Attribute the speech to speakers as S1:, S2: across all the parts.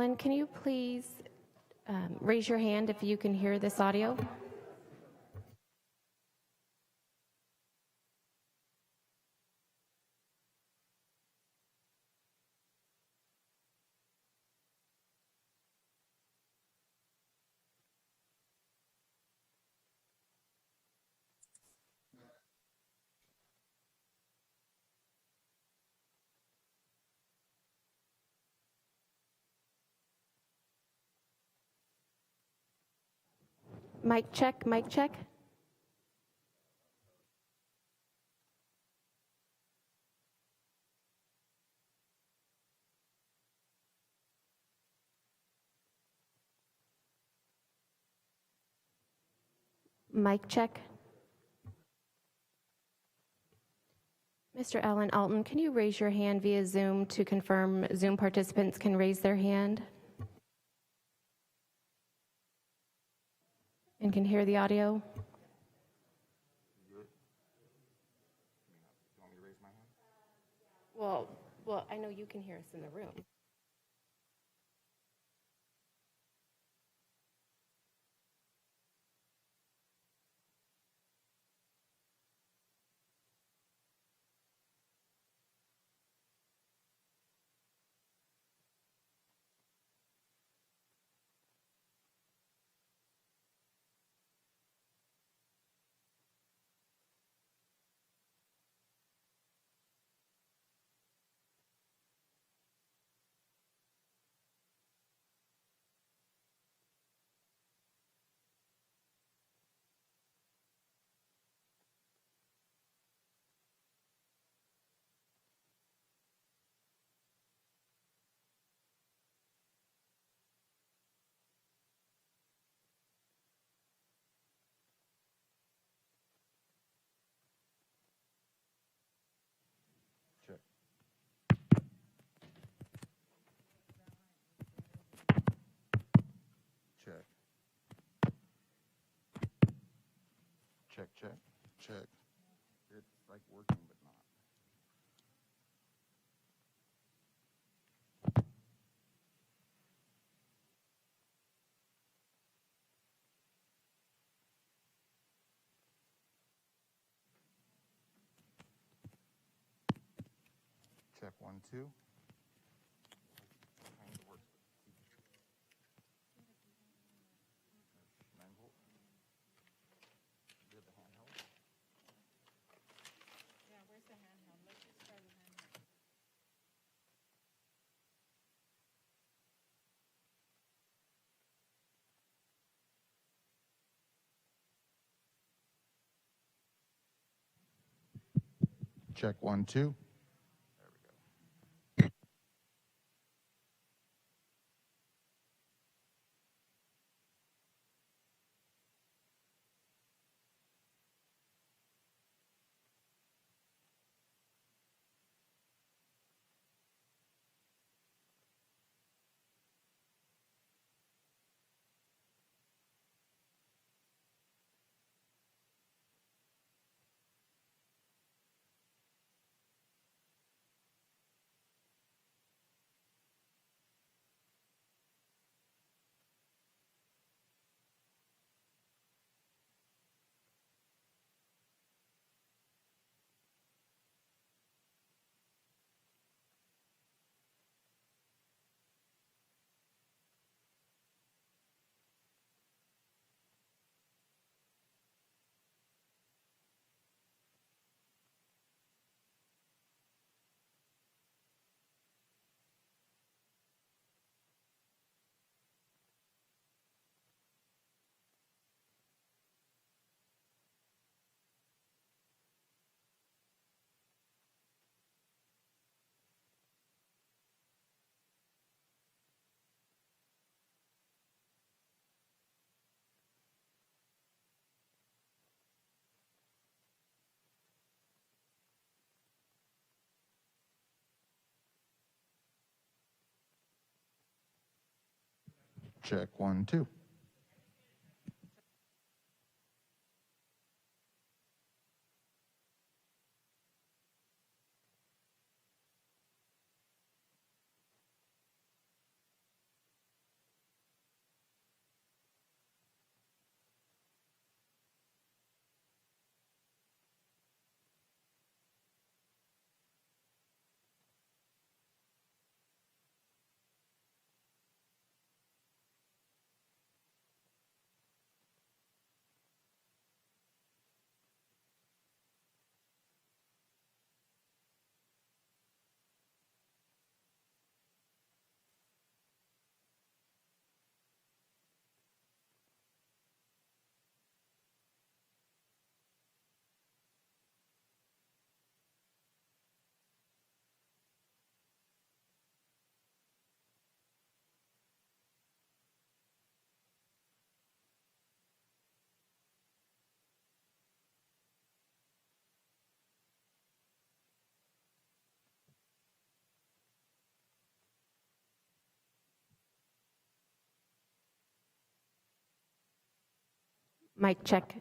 S1: Allen, can you please raise your hand if you can hear this audio? Mic check, mic check. Mic check. Mr. Alan Alton, can you raise your hand via Zoom to confirm Zoom participants can raise their hand and can hear the audio? Well, I know you can hear us in the room.
S2: Check. Check. Check, check, check. It's like working, but not. Check 1, 2. Kind of works. 9 volt. You have the handheld?
S3: Yeah, where's the handheld? Let's just try the handheld.
S2: Check 1, 2. Check 1, 2.
S1: Mic check.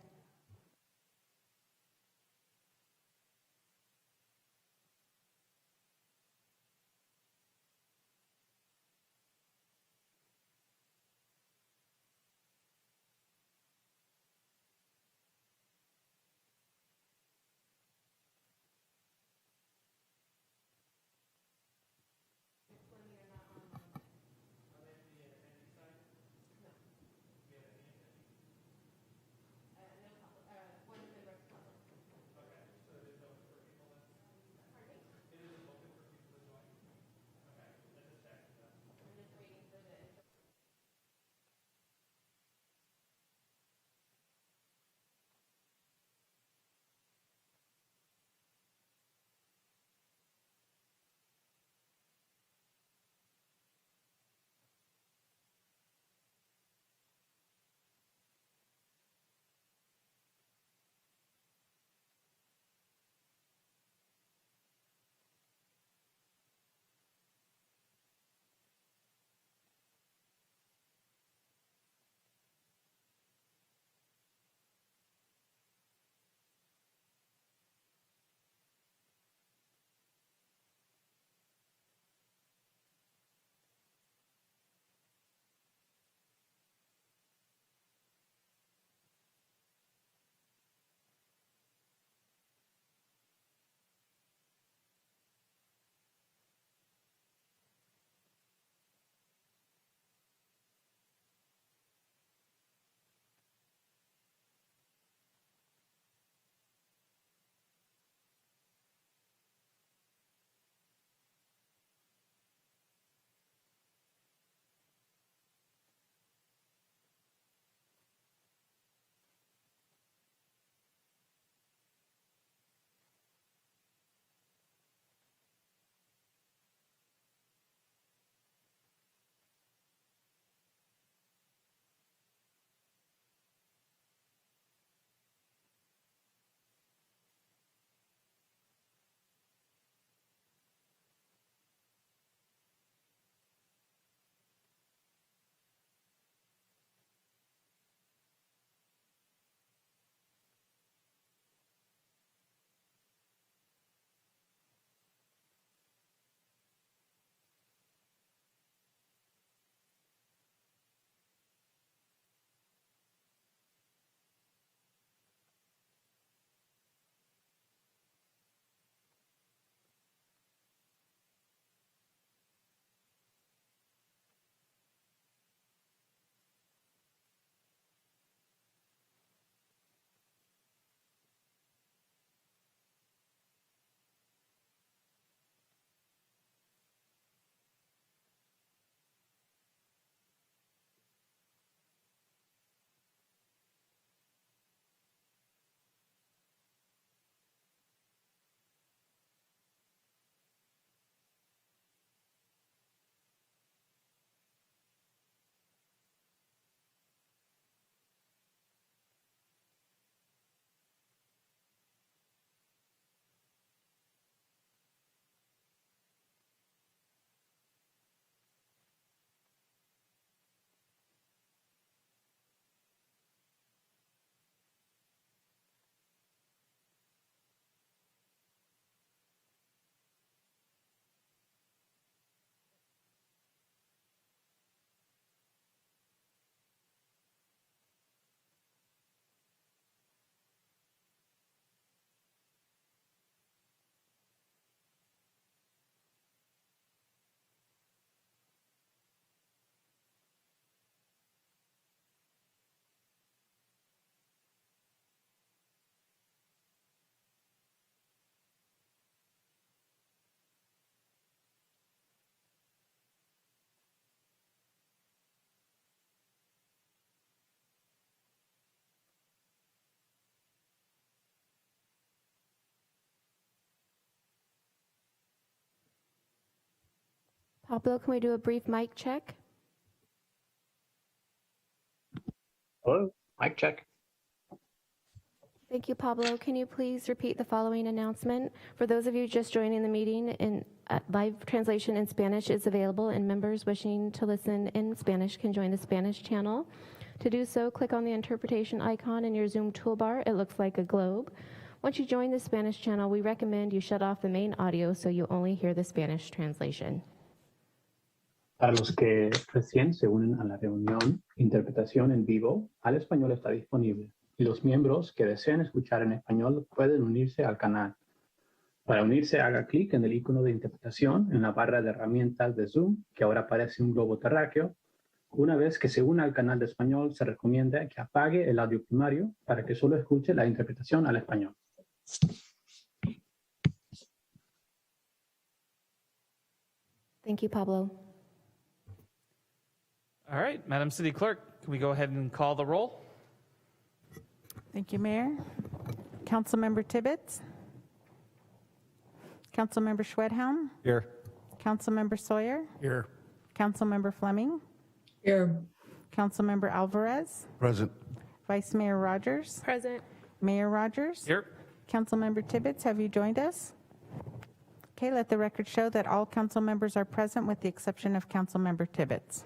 S1: Pablo, can we do a brief mic check?
S4: Hello, mic check.
S1: Thank you, Pablo. Can you please repeat the following announcement? For those of you just joining the meeting, live translation in Spanish is available, and members wishing to listen in Spanish can join the Spanish channel. To do so, click on the interpretation icon in your Zoom toolbar. It looks like a globe. Once you join the Spanish channel, we recommend you shut off the main audio so you only hear the Spanish translation.
S4: Para los que recién se unen a la reunión, interpretación en vivo al español está disponible y los miembros que deseen escuchar en español pueden unirse al canal. Para unirse, haga clic en el icono de interpretación en la barra de herramientas de Zoom, que ahora aparece un globo terráqueo. Una vez que se una al canal de español, se recomienda que apague el audio primario para que solo escuche la interpretación al español.
S1: Thank you, Pablo.
S5: All right, Madam City Clerk, can we go ahead and call the roll?
S3: Thank you, Mayor. Councilmember Tibbetts. Councilmember Schwedhelm.
S5: Here.
S3: Councilmember Sawyer.
S5: Here.
S3: Councilmember Fleming.
S6: Here.
S3: Councilmember Alvarez.
S2: Present.
S3: Vice Mayor Rogers.
S1: Present.
S3: Mayor Rogers.
S5: Here.
S3: Councilmember Tibbetts, have you joined us? Okay, let the record show that all council members are present with the exception of Councilmember Tibbetts.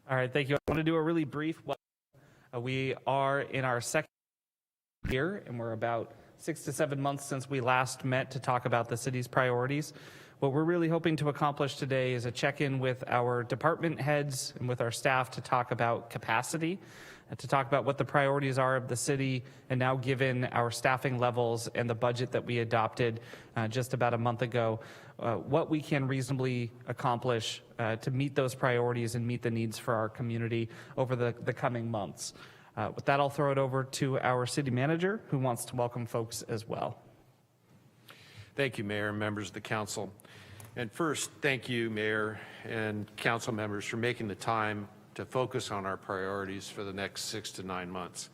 S5: All right, thank you. I want to do a really brief one. We are in our second year, and we're about 6 to 7 months since we last met to talk about the city's priorities. What we're really hoping to accomplish today is a check-in with our department heads and with our staff to talk about capacity, and to talk about what the priorities are of the city, and now given our staffing levels and the budget that we adopted just about a month ago, what we can reasonably accomplish to meet those priorities and meet the needs for our community over the coming months. With that, I'll throw it over to our city manager, who wants to welcome folks as well.
S7: Thank you, Mayor and members of the council. And first, thank you, Mayor and council members, for making the time to focus on our priorities for the next 6 to 9 months.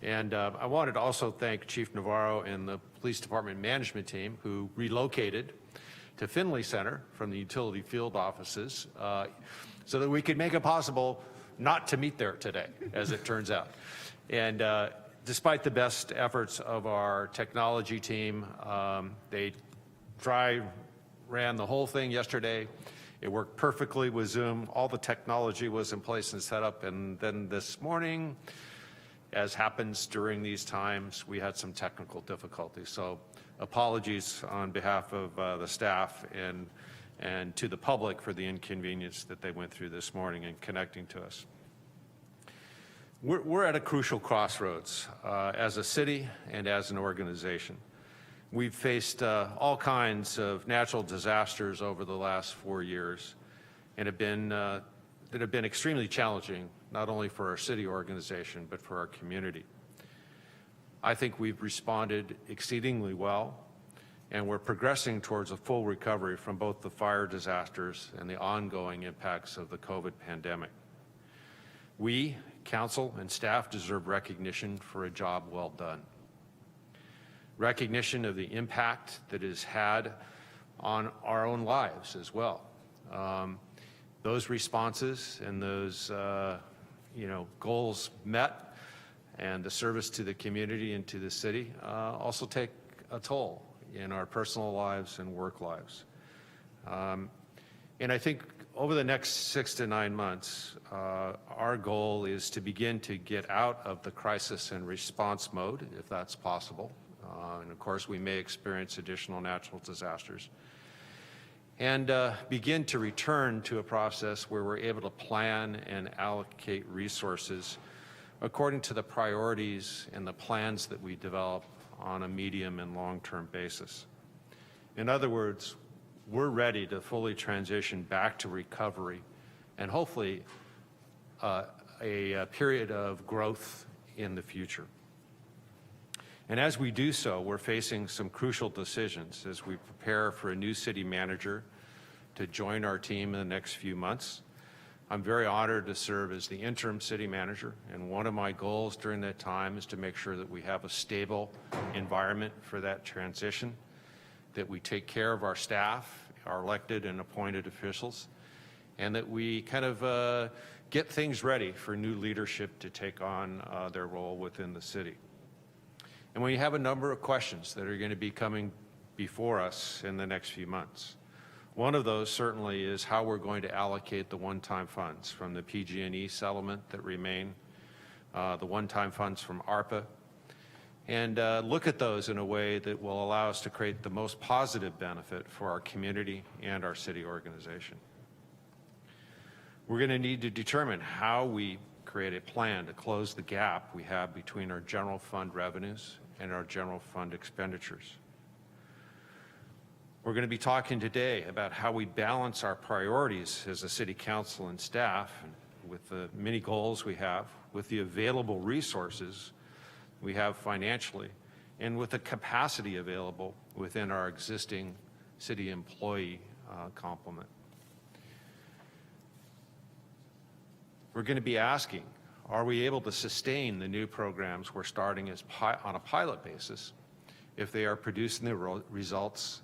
S7: And I wanted to also thank Chief Navarro and the Police Department management team who relocated to Finley Center from the utility field offices so that we could make it possible not to meet there today, as it turns out. And despite the best efforts of our technology team, they ran the whole thing yesterday. It worked perfectly with Zoom. All the technology was in place and set up. And then this morning, as happens during these times, we had some technical difficulties. So apologies on behalf of the staff and to the public for the inconvenience that they went through this morning in connecting to us. We're at a crucial crossroads as a city and as an organization. We've faced all kinds of natural disasters over the last 4 years and that have been extremely challenging, not only for our city organization, but for our community. I think we've responded exceedingly well, and we're progressing towards a full recovery from both the fire disasters and the ongoing impacts of the COVID pandemic. We, council and staff, deserve recognition for a job well done. Recognition of the impact that it has had on our own lives as well. Those responses and those goals met, and the service to the community and to the city also take a toll in our personal lives and work lives. And I think over the next 6 to 9 months, our goal is to begin to get out of the crisis and response mode, if that's possible. And of course, we may experience additional natural disasters. And begin to return to a process where we're able to plan and allocate resources according to the priorities and the plans that we develop on a medium and long-term basis. In other words, we're ready to fully transition back to recovery and hopefully a period of growth in the future. And as we do so, we're facing some crucial decisions as we prepare for a new city manager to join our team in the next few months. I'm very honored to serve as the interim city manager, and one of my goals during that time is to make sure that we have a stable environment for that transition, that we take care of our staff, our elected and appointed officials, and that we kind of get things ready for new leadership to take on their role within the city. And we have a number of questions that are going to be coming before us in the next few months. One of those certainly is how we're going to allocate the one-time funds from the PG&E settlement that remain the one-time funds from ARPA, and look at those in a way that will allow us to create the most positive benefit for our community and our city organization. We're going to need to determine how we create a plan to close the gap we have between our general fund revenues and our general fund expenditures. We're going to be talking today about how we balance our priorities as a city council and staff, and with the many goals we have, with the available resources we have financially, and with the capacity available within our existing city employee complement. We're going to be asking, are we able to sustain the new programs we're starting on a pilot basis if they are producing the results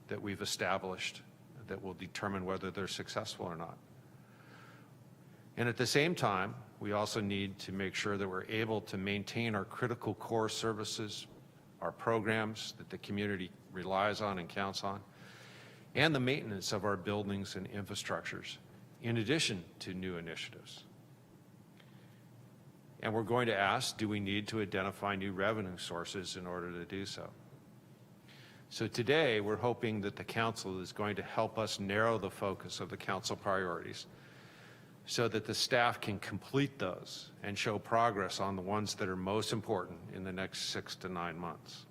S7: that we've established that will determine whether they're successful or not? And at the same time, we also need to make sure that we're able to maintain our critical core services, our programs that the community relies on and counts on, and the maintenance of our buildings and infrastructures, in addition to new initiatives. And we're going to ask, do we need to identify new revenue sources in order to do so? So today, we're hoping that the council is going to help us narrow the focus of the council priorities so that the staff can complete those and show progress on the ones that are most important in the next 6 to 9 months.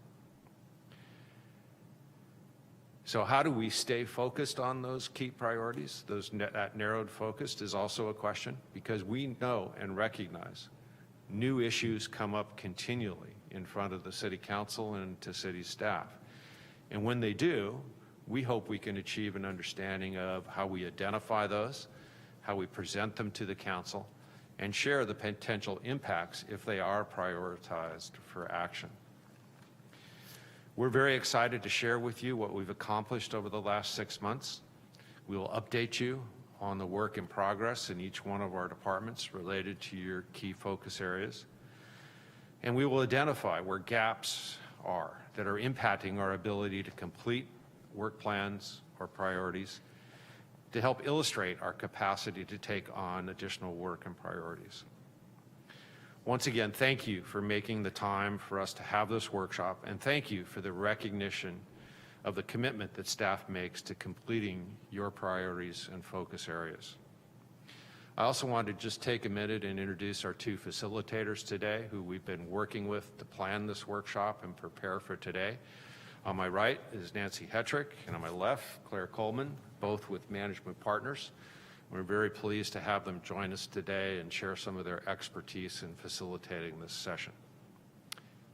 S7: So how do we stay focused on those key priorities? That narrowed focus is also a question, because we know and recognize new issues come up continually in front of the city council and to city staff. And when they do, we hope we can achieve an understanding of how we identify those, how we present them to the council, and share the potential impacts if they are prioritized for action. We're very excited to share with you what we've accomplished over the last 6 months. We will update you on the work in progress in each one of our departments related to your key focus areas. And we will identify where gaps are that are impacting our ability to complete work plans or priorities, to help illustrate our capacity to take on additional work and priorities. Once again, thank you for making the time for us to have this workshop, and thank you for the recognition of the commitment that staff makes to completing your priorities and focus areas. I also want to just take a minute and introduce our 2 facilitators today who we've been working with to plan this workshop and prepare for today. On my right is Nancy Hetrick, and on my left, Claire Coleman, both with Management Partners. We're very pleased to have them join us today and share some of their expertise in facilitating this session.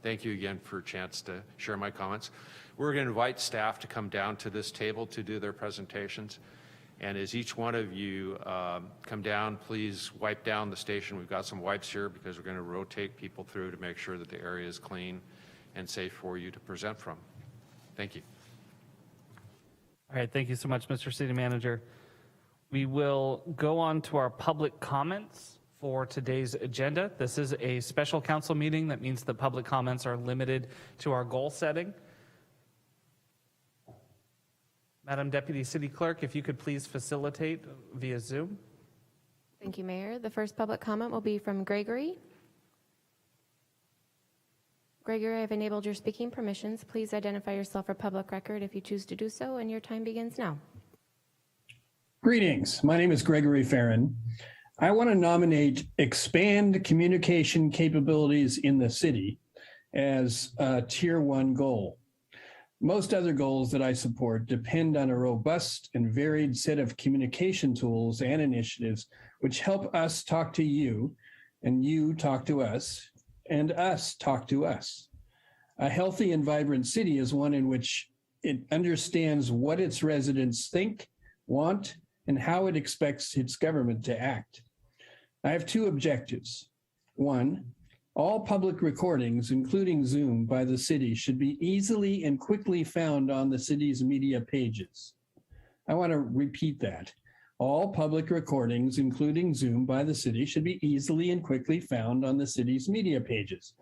S7: Thank you again for a chance to share my comments. We're going to invite staff to come down to this table to do their presentations. And as each one of you come down, please wipe down the station. We've got some wipes here because we're going to rotate people through to make sure that the area is clean and safe for you to present from. Thank you.
S5: All right, thank you so much, Mr. City Manager. We will go on to our public comments for today's agenda. This is a special council meeting. That means the public comments are limited to our goal setting. Madam Deputy City Clerk, if you could please facilitate via Zoom.
S1: Thank you, Mayor. The first public comment will be from Gregory. Gregory, I've enabled your speaking permissions. Please identify yourself for public record if you choose to do so, and your time begins now.
S6: Greetings. My name is Gregory Farron. I want to nominate expand communication capabilities in the city as a Tier 1 goal. Most other goals that I support depend on a robust and varied set of communication tools and initiatives which help us talk to you, and you talk to us, and us talk to us. A healthy and vibrant city is one in which it understands what its residents think, want, and how it expects its government to act. I have 2 objectives. 1, all public recordings, including Zoom, by the city should be easily and quickly found on the city's media pages. I want to repeat that. All public recordings, including Zoom, by the city should be easily and quickly found on the city's media pages.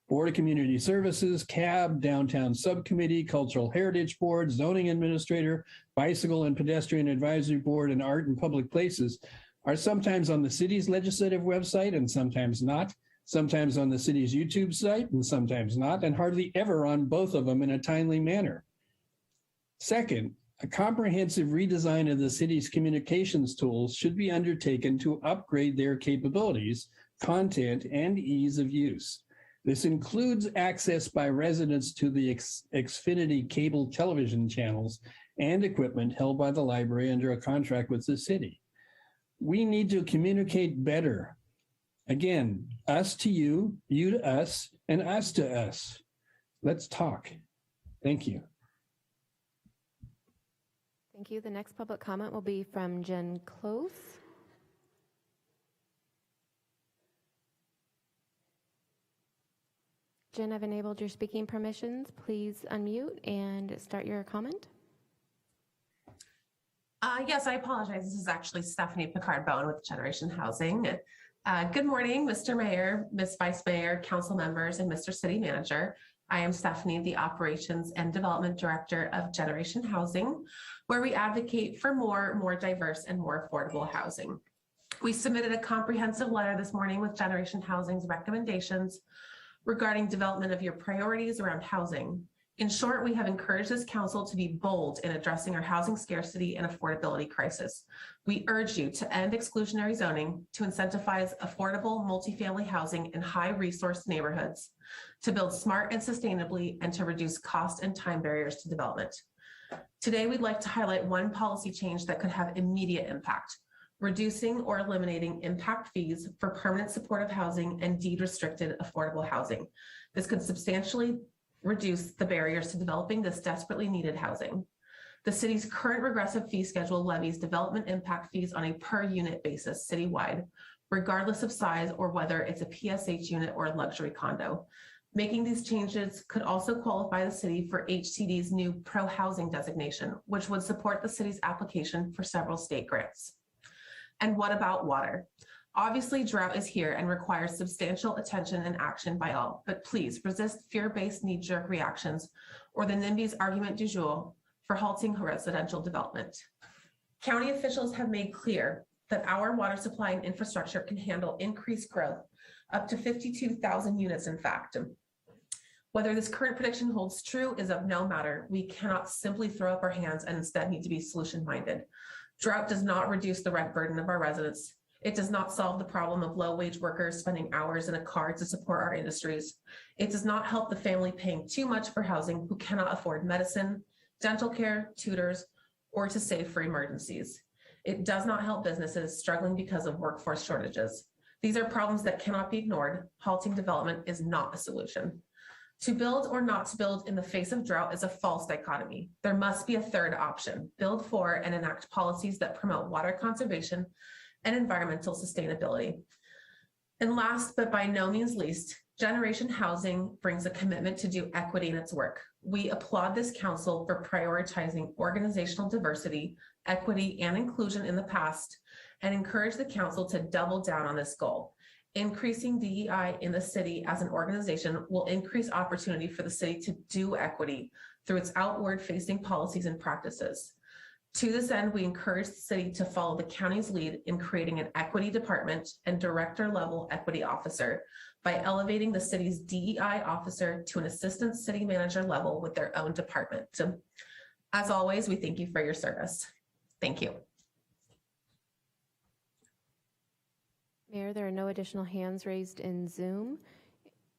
S6: Board of Community Services, CAB, Downtown Subcommittee, Cultural Heritage Board, Zoning Administrator, Bicycle and Pedestrian Advisory Board, and Art and Public Places are sometimes on the city's legislative website and sometimes not. sometimes on the city's YouTube site and sometimes not, and hardly ever on both of them in a timely manner. Second, a comprehensive redesign of the city's communications tools should be undertaken to upgrade their capabilities, content, and ease of use. This includes access by residents to the Xfinity cable television channels and equipment held by the library under a contract with the city. We need to communicate better. Again, us to you, you to us, and us to us. Let's talk. Thank you.
S1: Thank you. The next public comment will be from Jen Close. Jen, I've enabled your speaking permissions. Please unmute and start your comment.
S8: Yes, I apologize. This is actually Stephanie Picard-Bowen with Generation Housing. Good morning, Mr. Mayor, Ms. Vice Mayor, council members, and Mr. City Manager. I am Stephanie, the Operations and Development Director of Generation Housing, where we advocate for more diverse and more affordable housing. We submitted a comprehensive letter this morning with Generation Housing's recommendations regarding development of your priorities around housing. In short, we have encouraged this council to be bold in addressing our housing scarcity and affordability crisis. We urge you to end exclusionary zoning, to incentivize affordable multifamily housing in high resource neighborhoods, to build smart and sustainably, and to reduce cost and time barriers to development. Today, we'd like to highlight one policy change that could have immediate impact: reducing or eliminating impact fees for permanent supportive housing and deed restricted affordable housing. This could substantially reduce the barriers to developing this desperately needed housing. The city's current regressive fee schedule levies development impact fees on a per unit basis citywide, regardless of size or whether it's a PSH unit or a luxury condo. Making these changes could also qualify the city for HCD's new pro housing designation, which would support the city's application for several state grants. And what about water? Obviously, drought is here and requires substantial attention and action by all, but please resist fear-based knee-jerk reactions or the NIMBY's argument du jour for halting residential development. County officials have made clear that our water supply and infrastructure can handle increased growth, up to 52,000 units in fact. Whether this current prediction holds true is of no matter. We cannot simply throw up our hands and instead need to be solution-minded. Drought does not reduce the rent burden of our residents. It does not solve the problem of low-wage workers spending hours in a car to support our industries. It does not help the family paying too much for housing who cannot afford medicine, dental care, tutors, or to save for emergencies. It does not help businesses struggling because of workforce shortages. These are problems that cannot be ignored. Halting development is not a solution. To build or not to build in the face of drought is a false dichotomy. There must be a third option: build for and enact policies that promote water conservation and environmental sustainability. And last, but by no means least, Generation Housing brings a commitment to do equity in its work. We applaud this council for prioritizing organizational diversity, equity, and inclusion in the past, and encourage the council to double down on this goal. Increasing DEI in the city as an organization will increase opportunity for the city to do equity through its outward-facing policies and practices. To this end, we encourage the city to follow the county's lead in creating an equity department and director-level equity officer by elevating the city's DEI officer to an assistant city manager level with their own department. So, as always, we thank you for your service. Thank you.
S1: Mayor, there are no additional hands raised in Zoom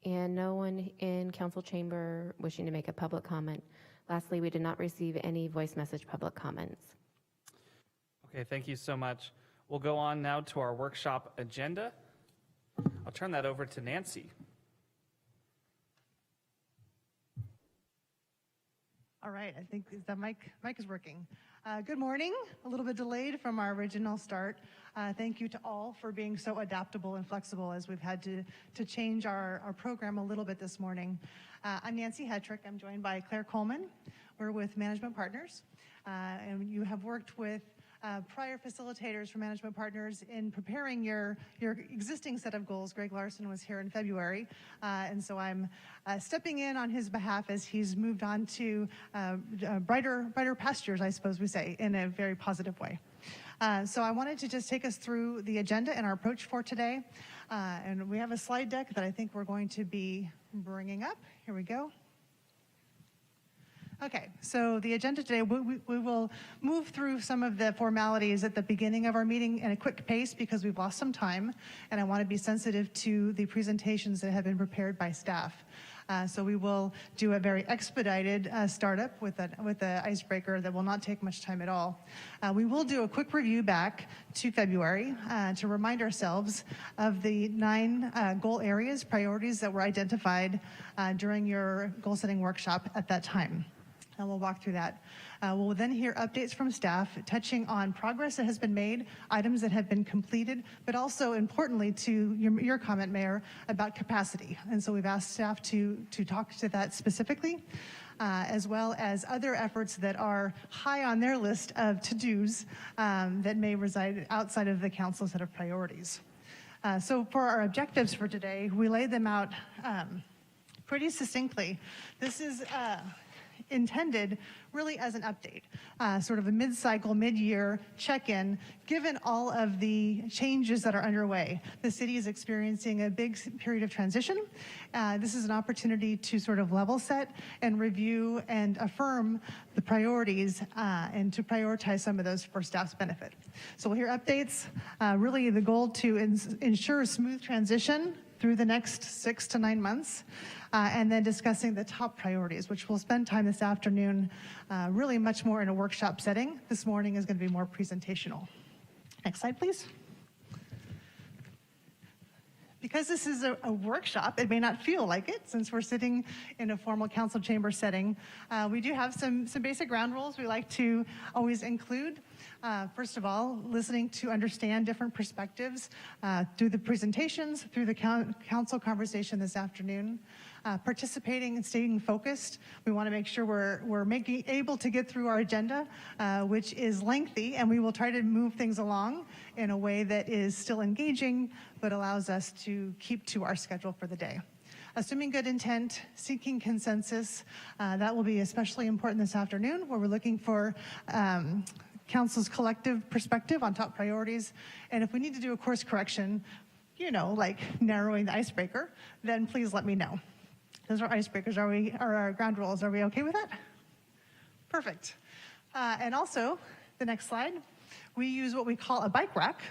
S1: and no one in council chamber wishing to make a public comment. Lastly, we did not receive any voice message public comments.
S5: Okay, thank you so much. We'll go on now to our workshop agenda. I'll turn that over to Nancy.
S9: All right, I think the mic is working. Good morning, a little bit delayed from our original start. Thank you to all for being so adaptable and flexible as we've had to change our program a little bit this morning. I'm Nancy Hetrick. I'm joined by Claire Coleman. We're with Management Partners, and you have worked with prior facilitators for Management Partners in preparing your existing set of goals. Greg Larson was here in February, and so I'm stepping in on his behalf as he's moved on to brighter pastures, I suppose we say, in a very positive way. So I wanted to just take us through the agenda and our approach for today. And we have a slide deck that I think we're going to be bringing up. Here we go. Okay, so the agenda today, we will move through some of the formalities at the beginning of our meeting in a quick pace because we've lost some time, and I want to be sensitive to the presentations that have been prepared by staff. So we will do a very expedited startup with the icebreaker that will not take much time at all. We will do a quick review back to February to remind ourselves of the 9 goal areas, priorities that were identified during your goal setting workshop at that time. And we'll walk through that. We'll then hear updates from staff touching on progress that has been made, items that have been completed, but also importantly to your comment, Mayor, about capacity. And so we've asked staff to talk to that specifically, as well as other efforts that are high on their list of to-dos that may reside outside of the council set of priorities. So for our objectives for today, we laid them out pretty succinctly. This is intended really as an update, sort of a mid-cycle, mid-year check-in, given all of the changes that are underway. The city is experiencing a big period of transition. This is an opportunity to sort of level set and review and affirm the priorities and to prioritize some of those for staff's benefit. So we'll hear updates, really the goal to ensure a smooth transition through the next 6 to 9 months, and then discussing the top priorities, which we'll spend time this afternoon really much more in a workshop setting. This morning is going to be more presentational. Next slide, please. Because this is a workshop, it may not feel like it since we're sitting in a formal council chamber setting. We do have some basic ground rules we like to always include. First of all, listening to understand different perspectives through the presentations, through the council conversation this afternoon. Participating and staying focused. We want to make sure we're able to get through our agenda, which is lengthy, and we will try to move things along in a way that is still engaging, but allows us to keep to our schedule for the day. Assuming good intent, seeking consensus, that will be especially important this afternoon, where we're looking for council's collective perspective on top priorities. And if we need to do a course correction, like narrowing the icebreaker, then please let me know. Those are icebreakers. Are our ground rules? Are we okay with that? Perfect. And also, the next slide, we use what we call a bike rack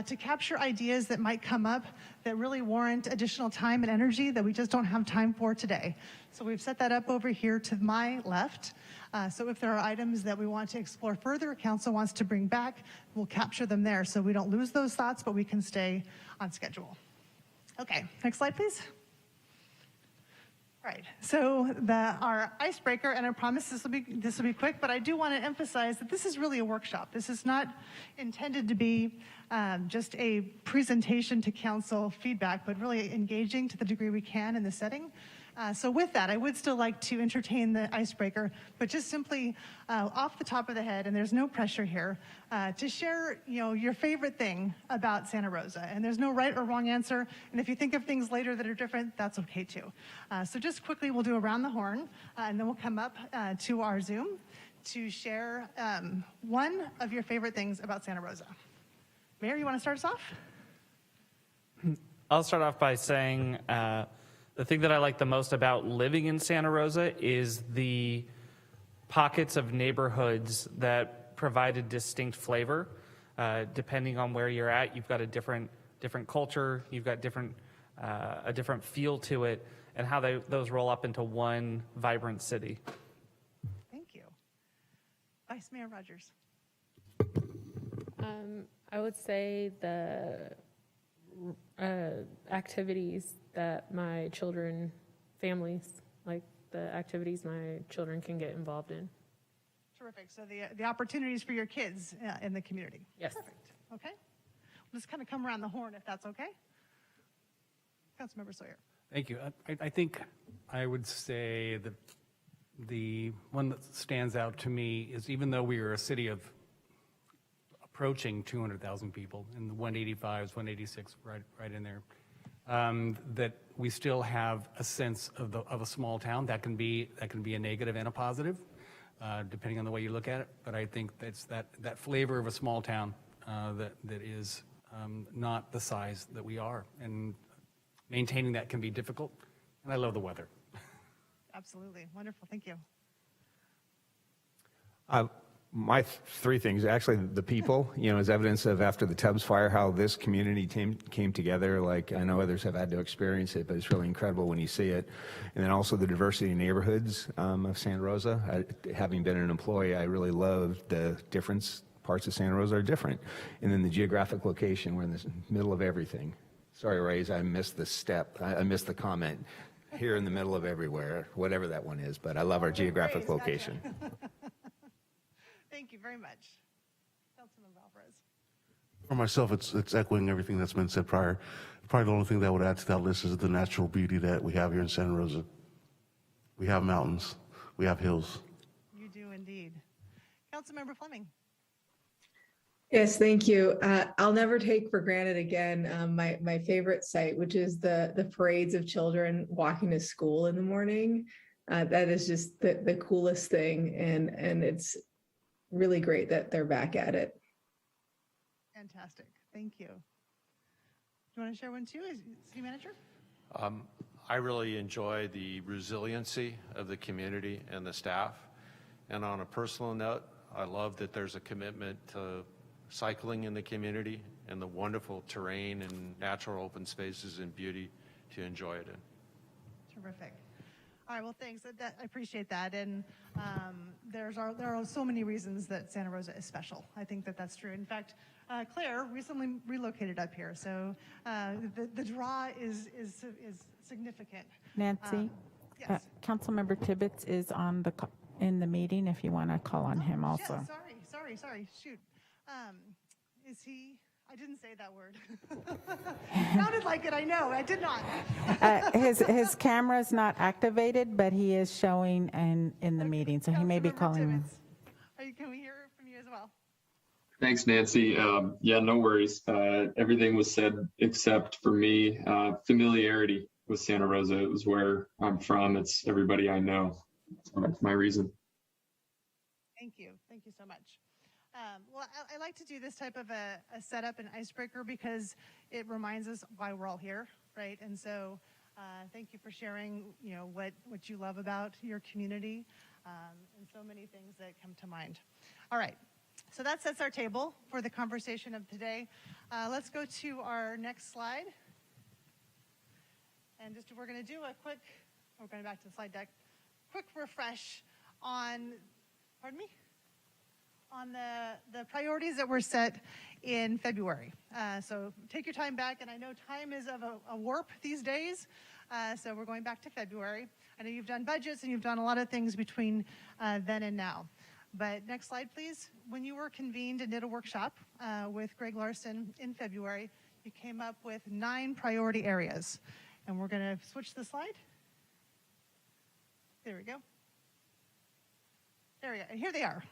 S9: to capture ideas that might come up that really warrant additional time and energy that we just don't have time for today. So we've set that up over here to my left. So if there are items that we want to explore further, council wants to bring back, we'll capture them there so we don't lose those thoughts, but we can stay on schedule. Okay, next slide, please. All right, so our icebreaker, and I promise this will be quick, but I do want to emphasize that this is really a workshop. This is not intended to be just a presentation to council feedback, but really engaging to the degree we can in the setting. So with that, I would still like to entertain the icebreaker, but just simply off the top of the head, and there's no pressure here, to share your favorite thing about Santa Rosa. And there's no right or wrong answer, and if you think of things later that are different, that's okay too. So just quickly, we'll do around the horn, and then we'll come up to our Zoom to share one of your favorite things about Santa Rosa. Mayor, you want to start us off?
S5: I'll start off by saying the thing that I like the most about living in Santa Rosa is the pockets of neighborhoods that provide a distinct flavor. Depending on where you're at, you've got a different culture, you've got a different feel to it, and how those roll up into one vibrant city.
S9: Thank you. Vice Mayor Rogers.
S10: I would say the activities that my families, like the activities my children can get involved in.
S9: Terrific. So the opportunities for your kids in the community.
S10: Yes.
S9: Perfect. Okay. We'll just kind of come around the horn if that's okay. Councilmember Sawyer.
S11: Thank you. I think I would say that the one that stands out to me is, even though we are a city of approaching 200,000 people, and the 185s, 186, right in there, that we still have a sense of a small town. That can be a negative and a positive. depending on the way you look at it. But I think that's that flavor of a small town that is not the size that we are. And maintaining that can be difficult. And I love the weather.
S9: Absolutely. Wonderful. Thank you.
S12: My three things, actually, the people, as evidence of after the Tubbs fire, how this community came together. Like, I know others have had to experience it, but it's really incredible when you see it. And then also the diversity in neighborhoods of Santa Rosa. Having been an employee, I really love the difference. Parts of Santa Rosa are different. And then the geographic location, we're in the middle of everything. Sorry, Rays, I missed the step. I missed the comment. Here in the middle of everywhere, whatever that one is, but I love our geographic location.
S9: Thank you very much. Councilmember Alvarez.
S13: For myself, it's echoing everything that's been said prior. Probably the only thing that I would add to that list is the natural beauty that we have here in Santa Rosa. We have mountains. We have hills.
S9: You do indeed. Councilmember Fleming.
S14: Yes, thank you. I'll never take for granted again my favorite site, which is the parades of children walking to school in the morning. That is just the coolest thing, and it's really great that they're back at it.
S9: Fantastic. Thank you. Do you want to share one too, as City Manager?
S7: I really enjoy the resiliency of the community and the staff. And on a personal note, I love that there's a commitment to cycling in the community and the wonderful terrain and natural open spaces and beauty to enjoy it in.
S9: Terrific. All right, well, thanks. I appreciate that. And there are so many reasons that Santa Rosa is special. I think that's true. In fact, Claire recently relocated up here, so the draw is significant.
S3: Nancy,
S9: yes.
S3: Councilmember Tibbetts is in the meeting if you want to call on him also.
S9: Yeah, sorry. Shoot. Is he? I didn't say that word. Sounded like it, I know. I did not.
S3: His camera's not activated, but he is showing in the meeting, so he may be calling.
S9: Can we hear from you as well?
S15: Thanks, Nancy. Yeah, no worries. Everything was said except for me. Familiarity with Santa Rosa. It was where I'm from. It's everybody I know. So that's my reason.
S9: Thank you. Thank you so much. Well, I like to do this type of a setup and icebreaker because it reminds us why we're all here, right? And so thank you for sharing, what you love about your community and so many things that come to mind. All right, so that sets our table for the conversation of today. Let's go to our next slide. And we're going to do a quick, we're going back to the slide deck, quick refresh on, pardon me? On the priorities that were set in February. So take your time back, and I know time is of a warp these days, so we're going back to February. I know you've done budgets and you've done a lot of things between then and now. But next slide, please. When you were convened and did a workshop with Greg Larson in February, you came up with 9 priority areas. And we're going to switch the slide. There we go. There we go, and here they are.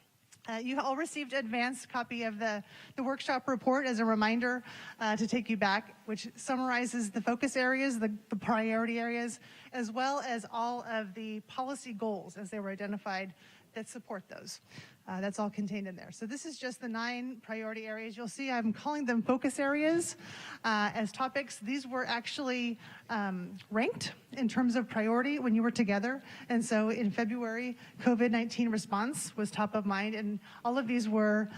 S9: You all received an advanced copy of the workshop report as a reminder to take you back, which summarizes the focus areas, the priority areas, as well as all of the policy goals as they were identified that support those. That's all contained in there. So this is just the 9 priority areas. You'll see I'm calling them focus areas as topics. These were actually ranked in terms of priority when you were together. And so in February, COVID-19 response was top of mind, and all of these were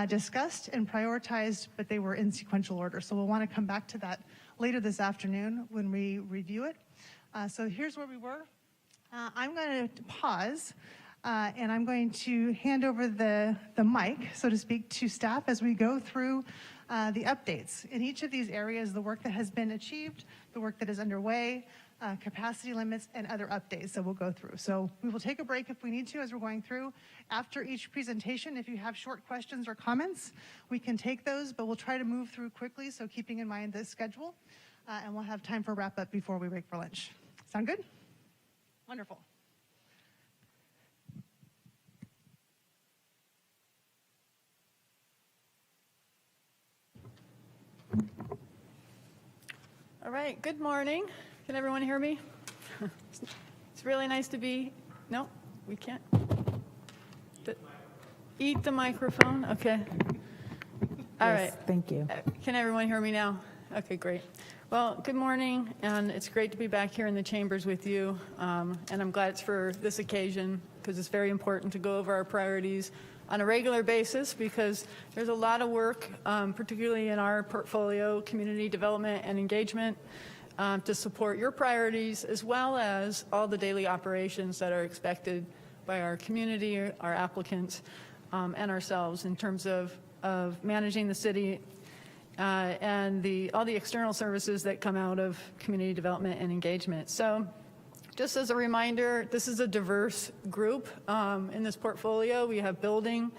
S9: discussed and prioritized, but they were in sequential order. So we'll want to come back to that later this afternoon when we review it. So here's where we were. I'm going to pause. And I'm going to hand over the mic, so to speak, to staff as we go through the updates. In each of these areas, the work that has been achieved, the work that is underway, capacity limits, and other updates that we'll go through. So we will take a break if we need to as we're going through. After each presentation, if you have short questions or comments, we can take those, but we'll try to move through quickly, so keeping in mind the schedule. And we'll have time for wrap-up before we break for lunch. Sound good? Wonderful.
S16: All right, good morning. Can everyone hear me? It's really nice to be, no, we can't. Eat the microphone, okay. All right.
S3: Yes, thank you.
S16: Can everyone hear me now? Okay, great. Well, good morning, and it's great to be back here in the chambers with you. And I'm glad it's for this occasion because it's very important to go over our priorities on a regular basis because there's a lot of work, particularly in our portfolio, community development and engagement, to support your priorities as well as all the daily operations that are expected by our community, our applicants, and ourselves in terms of managing the city and all the external services that come out of community development and engagement. So just as a reminder, this is a diverse group in this portfolio. We have building,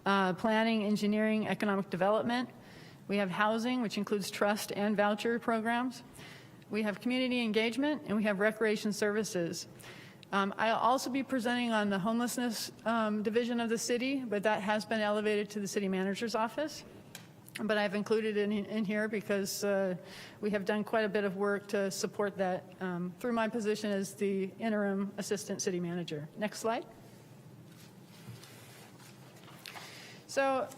S16: planning, engineering, economic development. We have housing, which includes trust and voucher programs. We have community engagement, and we have recreation services. I'll also be presenting on the homelessness division of the city, but that has been elevated to the city manager's office. But I've included it in here because we have done quite a bit of work to support that through my position as the interim assistant city manager. Next slide. So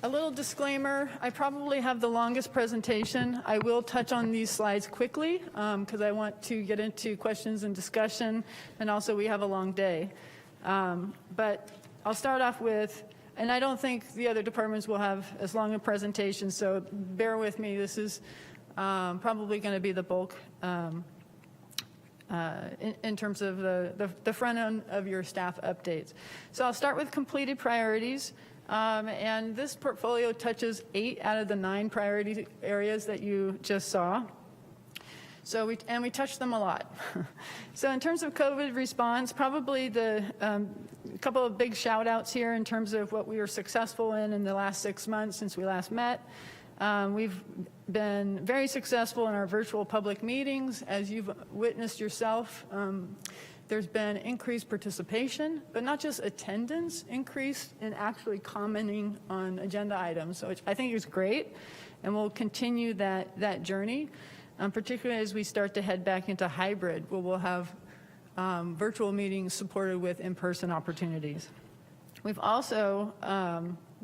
S16: a little disclaimer, I probably have the longest presentation. I will touch on these slides quickly because I want to get into questions and discussion, and also we have a long day. But I'll start off with, and I don't think the other departments will have as long a presentation, so bear with me. This is probably going to be the bulk in terms of the front end of your staff updates. So I'll start with completed priorities. And this portfolio touches 8 out of the 9 priority areas that you just saw. So we touched them a lot. So in terms of COVID response, probably the couple of big shout outs here in terms of what we were successful in the last 6 months since we last met. We've been very successful in our virtual public meetings, as you've witnessed yourself. There's been increased participation, but not just attendance, increase in actually commenting on agenda items, which I think is great, and we'll continue that journey, particularly as we start to head back into hybrid, where we'll have virtual meetings supported with in-person opportunities. We've also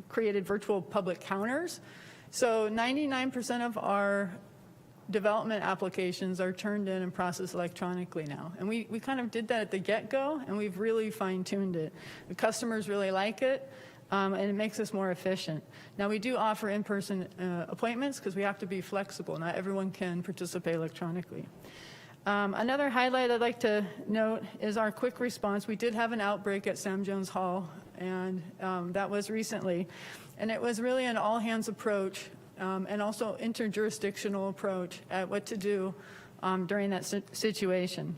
S16: created virtual public counters. So 99% of our development applications are turned in and processed electronically now. And we kind of did that at the get-go, and we've really fine-tuned it. The customers really like it, and it makes us more efficient. Now, we do offer in-person appointments because we have to be flexible. Not everyone can participate electronically. Another highlight I'd like to note is our quick response. We did have an outbreak at Sam Jones Hall, and that was recently. And it was really an all-hands approach and also interjurisdictional approach at what to do during that situation.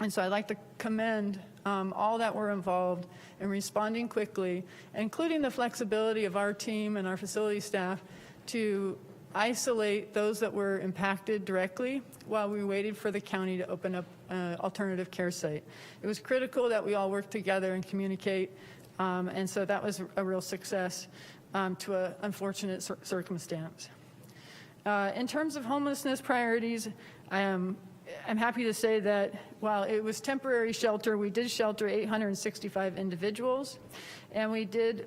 S16: And so I'd like to commend all that were involved in responding quickly, including the flexibility of our team and our facility staff to isolate those that were impacted directly while we waited for the county to open up an alternative care site. It was critical that we all work together and communicate, and so that was a real success to an unfortunate circumstance. In terms of homelessness priorities, I'm happy to say that while it was temporary shelter, we did shelter 865 individuals, and we did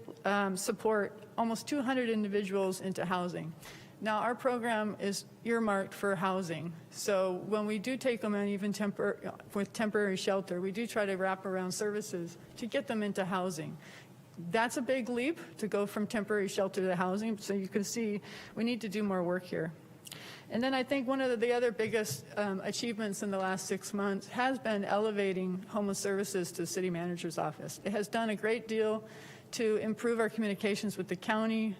S16: support almost 200 individuals into housing. Now, our program is earmarked for housing, so when we do take them in, even with temporary shelter, we do try to wrap around services to get them into housing. That's a big leap to go from temporary shelter to housing, so you can see we need to do more work here. And then I think one of the other biggest achievements in the last 6 months has been elevating homeless services to the city manager's office. It has done a great deal to improve our communications with the county,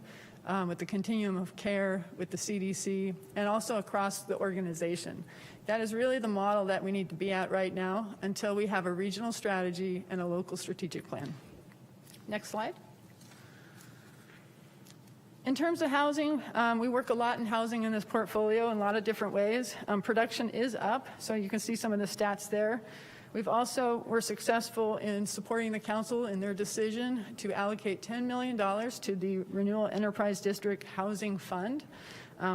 S16: with the continuum of care, with the CDC, and also across the organization. That is really the model that we need to be at right now until we have a regional strategy and a local strategic plan. Next slide. In terms of housing, we work a lot in housing in this portfolio in a lot of different ways. Production is up, so you can see some of the stats there. We're successful in supporting the council in their decision to allocate $10 million to the Renewal Enterprise District Housing Fund,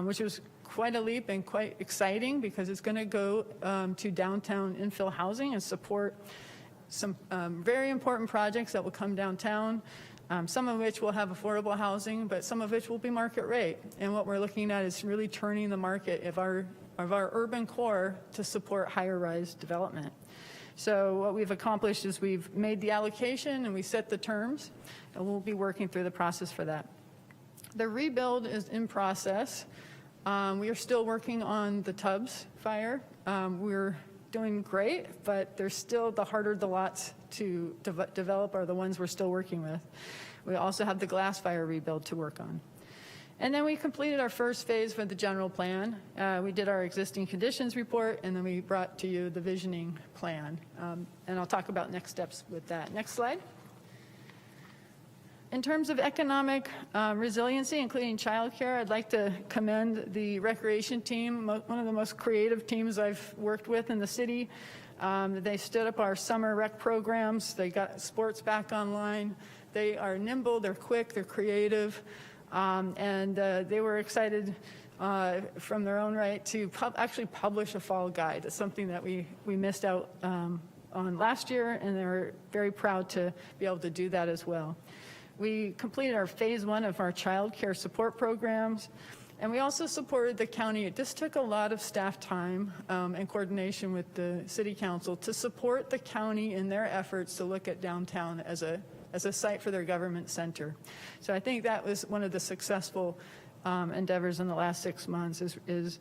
S16: which was quite a leap and quite exciting because it's going to go to downtown infill housing and support some very important projects that will come downtown, some of which will have affordable housing, but some of which will be market rate. And what we're looking at is really turning the market of our urban core to support higher rise development. So what we've accomplished is we've made the allocation and we set the terms, and we'll be working through the process for that. The rebuild is in process. We are still working on the Tubbs fire. We're doing great, but there's still the harder the lots to develop are the ones we're still working with. We also have the glass fire rebuild to work on. And then we completed our first phase for the general plan. We did our existing conditions report, and then we brought to you the visioning plan. And I'll talk about next steps with that. Next slide. In terms of economic resiliency, including childcare, I'd like to commend the recreation team, one of the most creative teams I've worked with in the city. They stood up our summer rec programs. They got sports back online. They are nimble, they're quick, they're creative. And they were excited from their own right to actually publish a fall guide. It's something that we missed out on last year, and they were very proud to be able to do that as well. We completed our phase 1 of our child care support programs, and we also supported the county. This took a lot of staff time and coordination with the city council to support the county in their efforts to look at downtown as a site for their government center. So I think that was one of the successful endeavors in the last 6 months is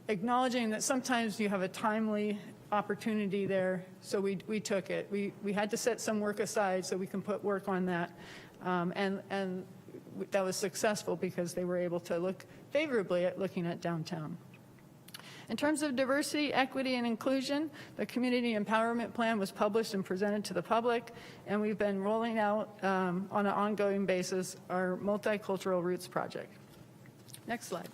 S16: acknowledging that sometimes you have a timely opportunity there, so we took it. We had to set some work aside so we can put work on that, and that was successful because they were able to look favorably at looking at downtown. In terms of diversity, equity, and inclusion, the Community Empowerment Plan was published and presented to the public, and we've been rolling out on an ongoing basis our Multicultural Roots Project. Next slide.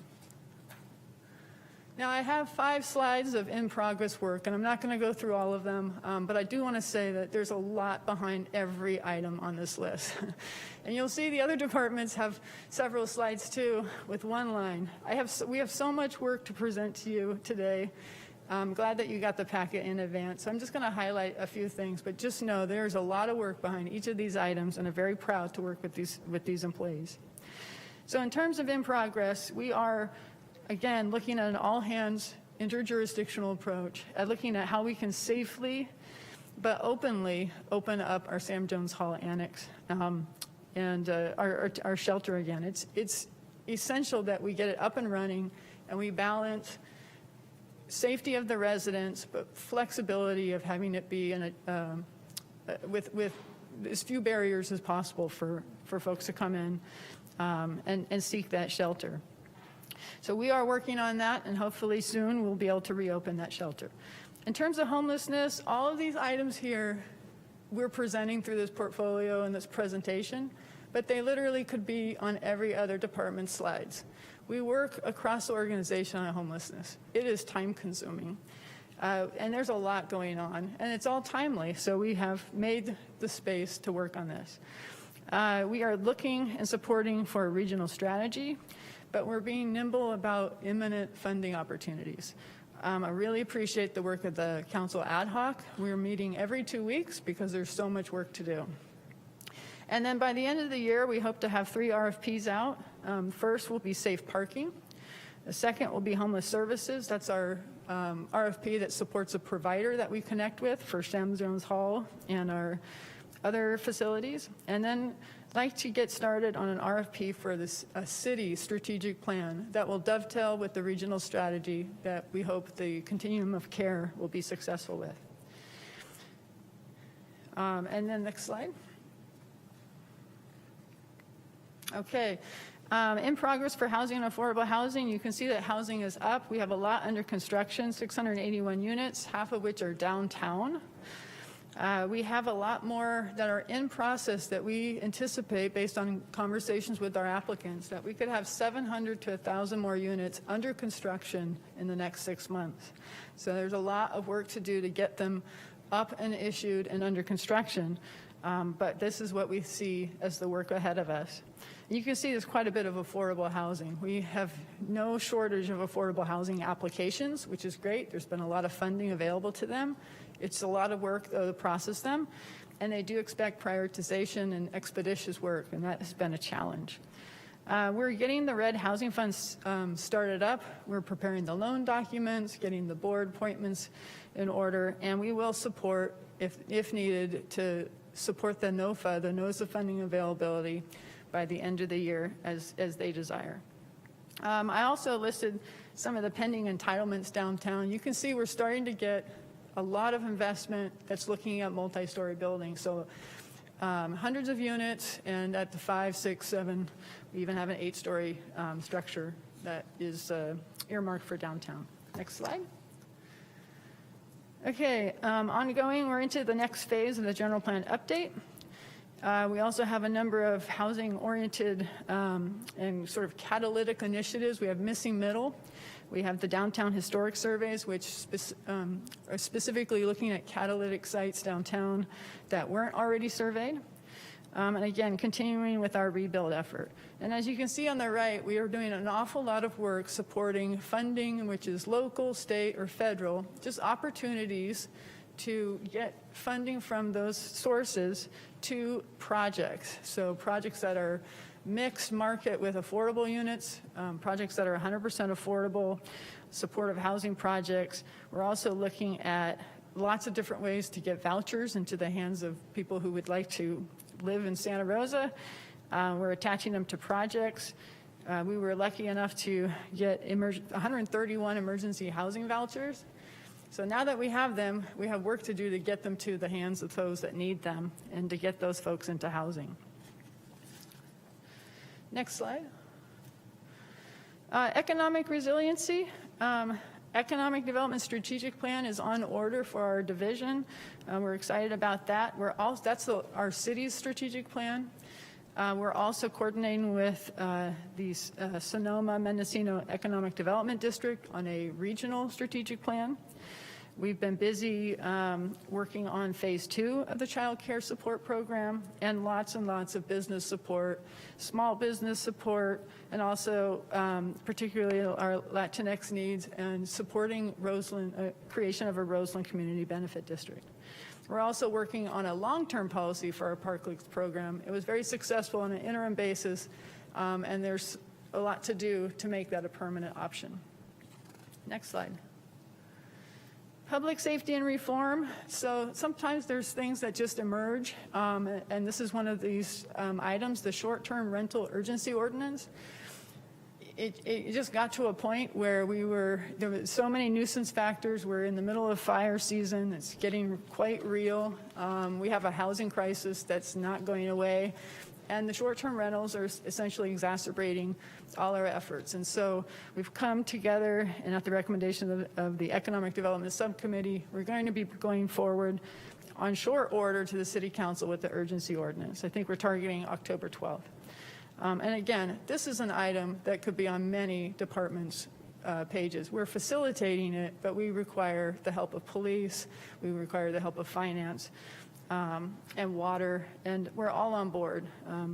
S16: Now, I have 5 slides of in-progress work, and I'm not going to go through all of them, but I do want to say that there's a lot behind every item on this list. And you'll see the other departments have several slides too, with one line. We have so much work to present to you today. I'm glad that you got the packet in advance. So I'm just going to highlight a few things, but just know there's a lot of work behind each of these items, and I'm very proud to work with these employees. So in terms of in progress, we are again, looking at an all-hands interjurisdictional approach, at looking at how we can safely but openly open up our Sam Jones Hall Annex and our shelter again. It's essential that we get it up and running and we balance safety of the residents, but flexibility of having it be in with as few barriers as possible for folks to come in and seek that shelter. So we are working on that, and hopefully soon we'll be able to reopen that shelter. In terms of homelessness, all of these items here we're presenting through this portfolio and this presentation, but they literally could be on every other department's slides. We work across the organization on homelessness. It is time consuming, and there's a lot going on, and it's all timely, so we have made the space to work on this. We are looking and supporting for a regional strategy, but we're being nimble about imminent funding opportunities. I really appreciate the work of the council ad hoc. We're meeting every 2 weeks because there's so much work to do. And then by the end of the year, we hope to have 3 RFPs out. First will be safe parking. The second will be homeless services. That's our RFP that supports a provider that we connect with for Sam Jones Hall and our other facilities. And then I'd like to get started on an RFP for a city strategic plan that will dovetail with the regional strategy that we hope the continuum of care will be successful with. And then next slide. Okay. In progress for housing and affordable housing, you can see that housing is up. We have a lot under construction, 681 units, half of which are downtown. We have a lot more that are in process that we anticipate based on conversations with our applicants that we could have 700 to 1,000 more units under construction in the next 6 months. So there's a lot of work to do to get them up and issued and under construction. But this is what we see as the work ahead of us. You can see there's quite a bit of affordable housing. We have no shortage of affordable housing applications, which is great. There's been a lot of funding available to them. It's a lot of work, though, to process them, and they do expect prioritization and expeditious work, and that has been a challenge. We're getting the RED Housing Funds started up. We're preparing the loan documents, getting the board appointments in order, and we will support, if needed, to support the NOFA, the Notice of Funding Availability, by the end of the year as they desire. I also listed some of the pending entitlements downtown. You can see we're starting to get a lot of investment that's looking at multi-story buildings. So hundreds of units, and at the 5, 6, 7, we even have an 8-story structure that is earmarked for downtown. Next slide. Okay, ongoing, we're into the next phase of the general plan update. We also have a number of housing-oriented and sort of catalytic initiatives. We have Missing Middle. We have the Downtown Historic Surveys, which are specifically looking at catalytic sites downtown that weren't already surveyed. And again, continuing with our rebuild effort. And as you can see on the right, we are doing an awful lot of work supporting funding, which is local, state, or federal, just opportunities to get funding from those sources to projects. So projects that are mixed market with affordable units, projects that are 100% affordable, supportive housing projects. We're also looking at lots of different ways to get vouchers into the hands of people who would like to live in Santa Rosa. We're attaching them to projects. We were lucky enough to get 131 emergency housing vouchers. So now that we have them, we have work to do to get them to the hands of those that need them and to get those folks into housing. Next slide. Economic resiliency. Economic Development Strategic Plan is on order for our division. We're excited about that. That's our city's strategic plan. We're also coordinating with the Sonoma-Mendocino Economic Development District on a regional strategic plan. We've been busy working on phase 2 of the child care support program, and lots of business support, small business support, and also particularly our Latinx needs and supporting Roseland, creation of a Roseland Community Benefit District. We're also working on a long-term policy for our Park Lakes program. It was very successful on an interim basis, and there's a lot to do to make that a permanent option. Next slide. Public safety and reform. So sometimes there's things that just emerge, and this is one of these items, the short-term rental urgency ordinance. It just got to a point where there were so many nuisance factors. We're in the middle of fire season. It's getting quite real. We have a housing crisis that's not going away. And the short-term rentals are essentially exacerbating all our efforts. And so we've come together, and at the recommendation of the Economic Development Subcommittee, we're going to be going forward on short order to the City Council with the urgency ordinance. I think we're targeting October 12th. And again, this is an item that could be on many departments' pages. We're facilitating it, but we require the help of police, we require the help of finance, and water, and we're all on board.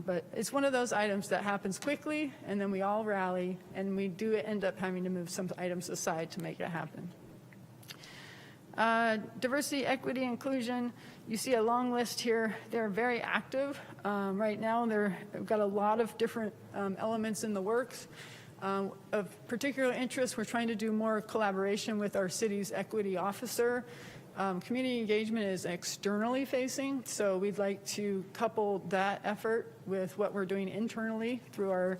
S16: But it's one of those items that happens quickly, and then we all rally, and we do end up having to move some items aside to make it happen. Diversity, equity, inclusion. You see a long list here. They're very active. Right now, they've got a lot of different elements in the works. Of particular interest, we're trying to do more collaboration with our city's equity officer. Community engagement is externally facing, so we'd like to couple that effort with what we're doing internally through our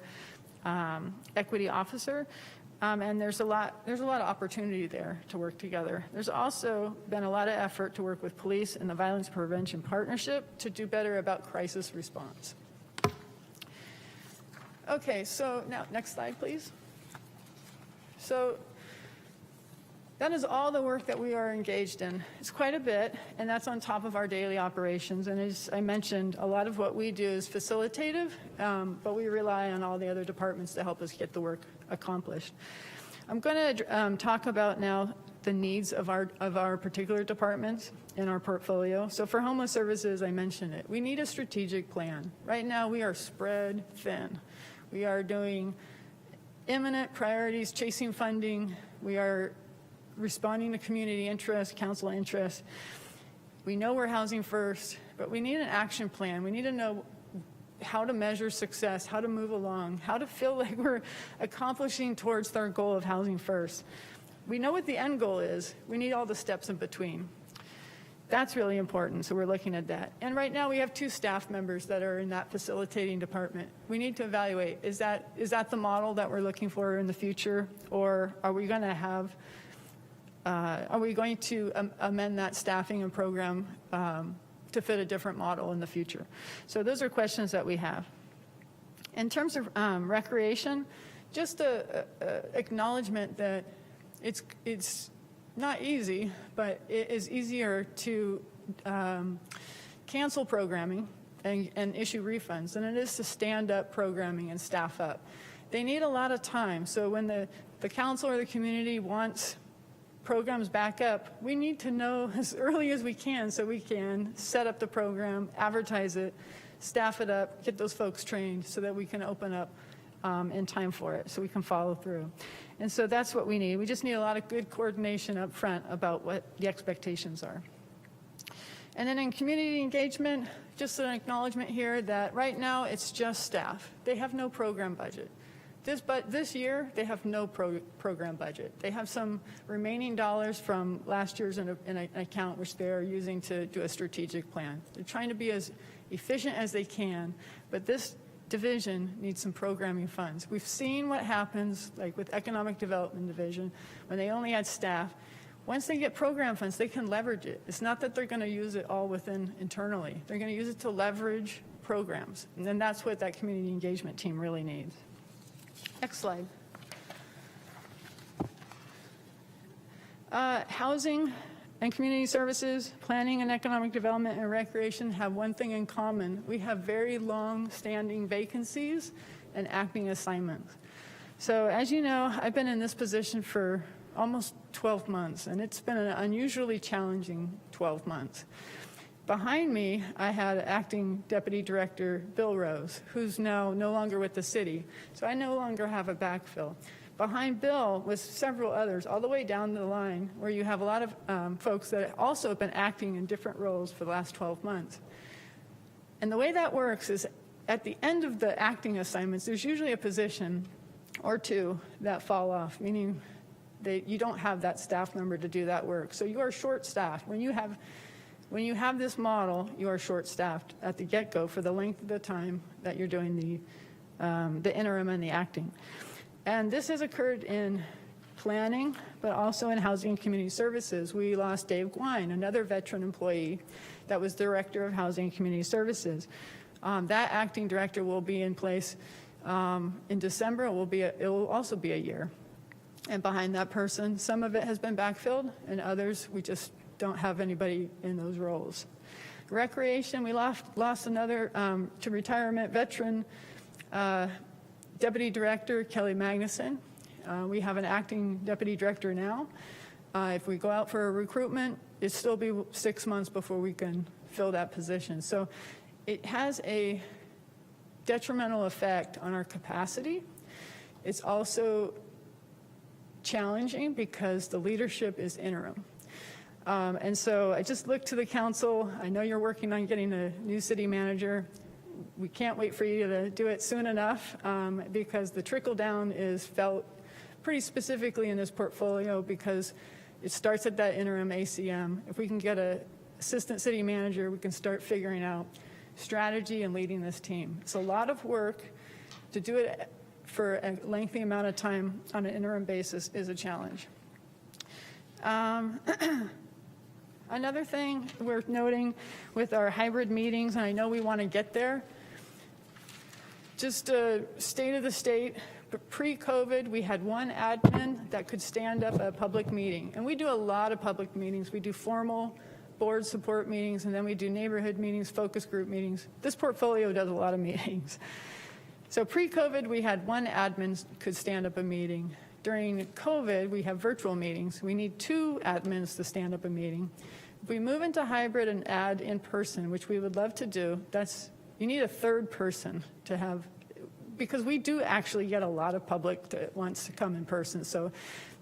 S16: equity officer. And there's a lot of opportunity there to work together. There's also been a lot of effort to work with police and the Violence Prevention Partnership to do better about crisis response. Okay, so now next slide, please. So that is all the work that we are engaged in. It's quite a bit, and that's on top of our daily operations. And as I mentioned, a lot of what we do is facilitative, but we rely on all the other departments to help us get the work accomplished. I'm going to talk about now the needs of our particular departments in our portfolio. So for homeless services, I mentioned it. We need a strategic plan. Right now, we are spread thin. We are doing imminent priorities, chasing funding. We are responding to community interest, council interest. We know we're housing first, but we need an action plan. We need to know how to measure success, how to move along, how to feel like we're accomplishing towards our goal of housing first. We know what the end goal is. We need all the steps in between. That's really important, so we're looking at that. And right now we have 2 staff members that are in that facilitating department. We need to evaluate, is that the model that we're looking for in the future, or are we going to have, amend that staffing and program to fit a different model in the future? So those are questions that we have. In terms of recreation, just a acknowledgement that it's not easy, but it is easier to cancel programming and issue refunds than it is to stand up programming and staff up. They need a lot of time. So when the council or the community wants programs back up, we need to know as early as we can so we can set up the program, advertise it, staff it up, get those folks trained so that we can open up in time for it, so we can follow through. And so that's what we need. We just need a lot of good coordination up front about what the expectations are. And then in community engagement, just an acknowledgement here that right now it's just staff. They have no program budget. This year, they have no program budget. They have some remaining dollars from last year's in an account which they're using to do a strategic plan. They're trying to be as efficient as they can, but this division needs some programming funds. We've seen what happens, like with Economic Development Division, when they only had staff. Once they get program funds, they can leverage it. It's not that they're going to use it all within internally. They're going to use it to leverage programs. And then that's what that community engagement team really needs. Next slide. Housing and community services, planning and economic development and recreation have one thing in common. We have very long-standing vacancies and acting assignments. So as you know, I've been in this position for almost 12 months, and it's been an unusually challenging 12 months. Behind me, I had Acting Deputy Director Bill Rose, who's now no longer with the city, so I no longer have a backfill. Behind Bill was several others, all the way down the line, where you have a lot of folks that also have been acting in different roles for the last 12 months. And the way that works is at the end of the acting assignments, there's usually a position or 2 that fall off, meaning you don't have that staff member to do that work. So you are short-staffed. When you have this model, you are short-staffed at the get-go for the length of the time that you're doing the interim and the acting. And this has occurred in planning, but also in housing and community services. We lost Dave Gwine, another veteran employee that was Director of Housing and Community Services. That acting director will be in place in December. It will also be a year. And behind that person, some of it has been backfilled, and others we just don't have anybody in those roles. Recreation, we lost another to retirement veteran Deputy Director, Kelly Magnuson. We have an acting Deputy Director now. If we go out for a recruitment, it'll still be 6 months before we can fill that position. So it has a detrimental effect on our capacity. It's also challenging because the leadership is interim. And so I just looked to the council. I know you're working on getting a new city manager. We can't wait for you to do it soon enough because the trickle down is felt pretty specifically in this portfolio because it starts at that interim ACM. If we can get an assistant city manager, we can start figuring out strategy and leading this team. It's a lot of work. To do it for a lengthy amount of time on an interim basis is a challenge. Another thing worth noting with our hybrid meetings, and I know we want to get there, just a state of the state. Pre-COVID, we had one admin that could stand up a public meeting. And we do a lot of public meetings. We do formal board support meetings, and then we do neighborhood meetings, focus group meetings. This portfolio does a lot of meetings. So pre-COVID, we had one admin could stand up a meeting. During COVID, we have virtual meetings. We need 2 admins to stand up a meeting. If we move into hybrid and add in person, which we would love to do, you need a 3rd person to have, because we do actually get a lot of public that wants to come in person. So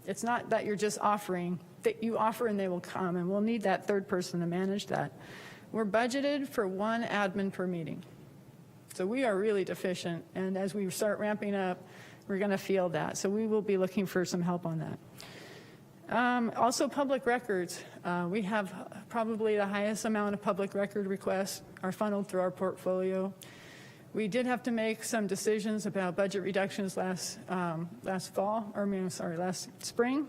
S16: It's not that you're just offering, that you offer and they will come, and we'll need that third person to manage that. We're budgeted for 1 admin per meeting. So we are really deficient, and as we start ramping up, we're going to feel that. So we will be looking for some help on that. Also, public records. We have probably the highest amount of public record requests are funneled through our portfolio. We did have to make some decisions about budget reductions last spring.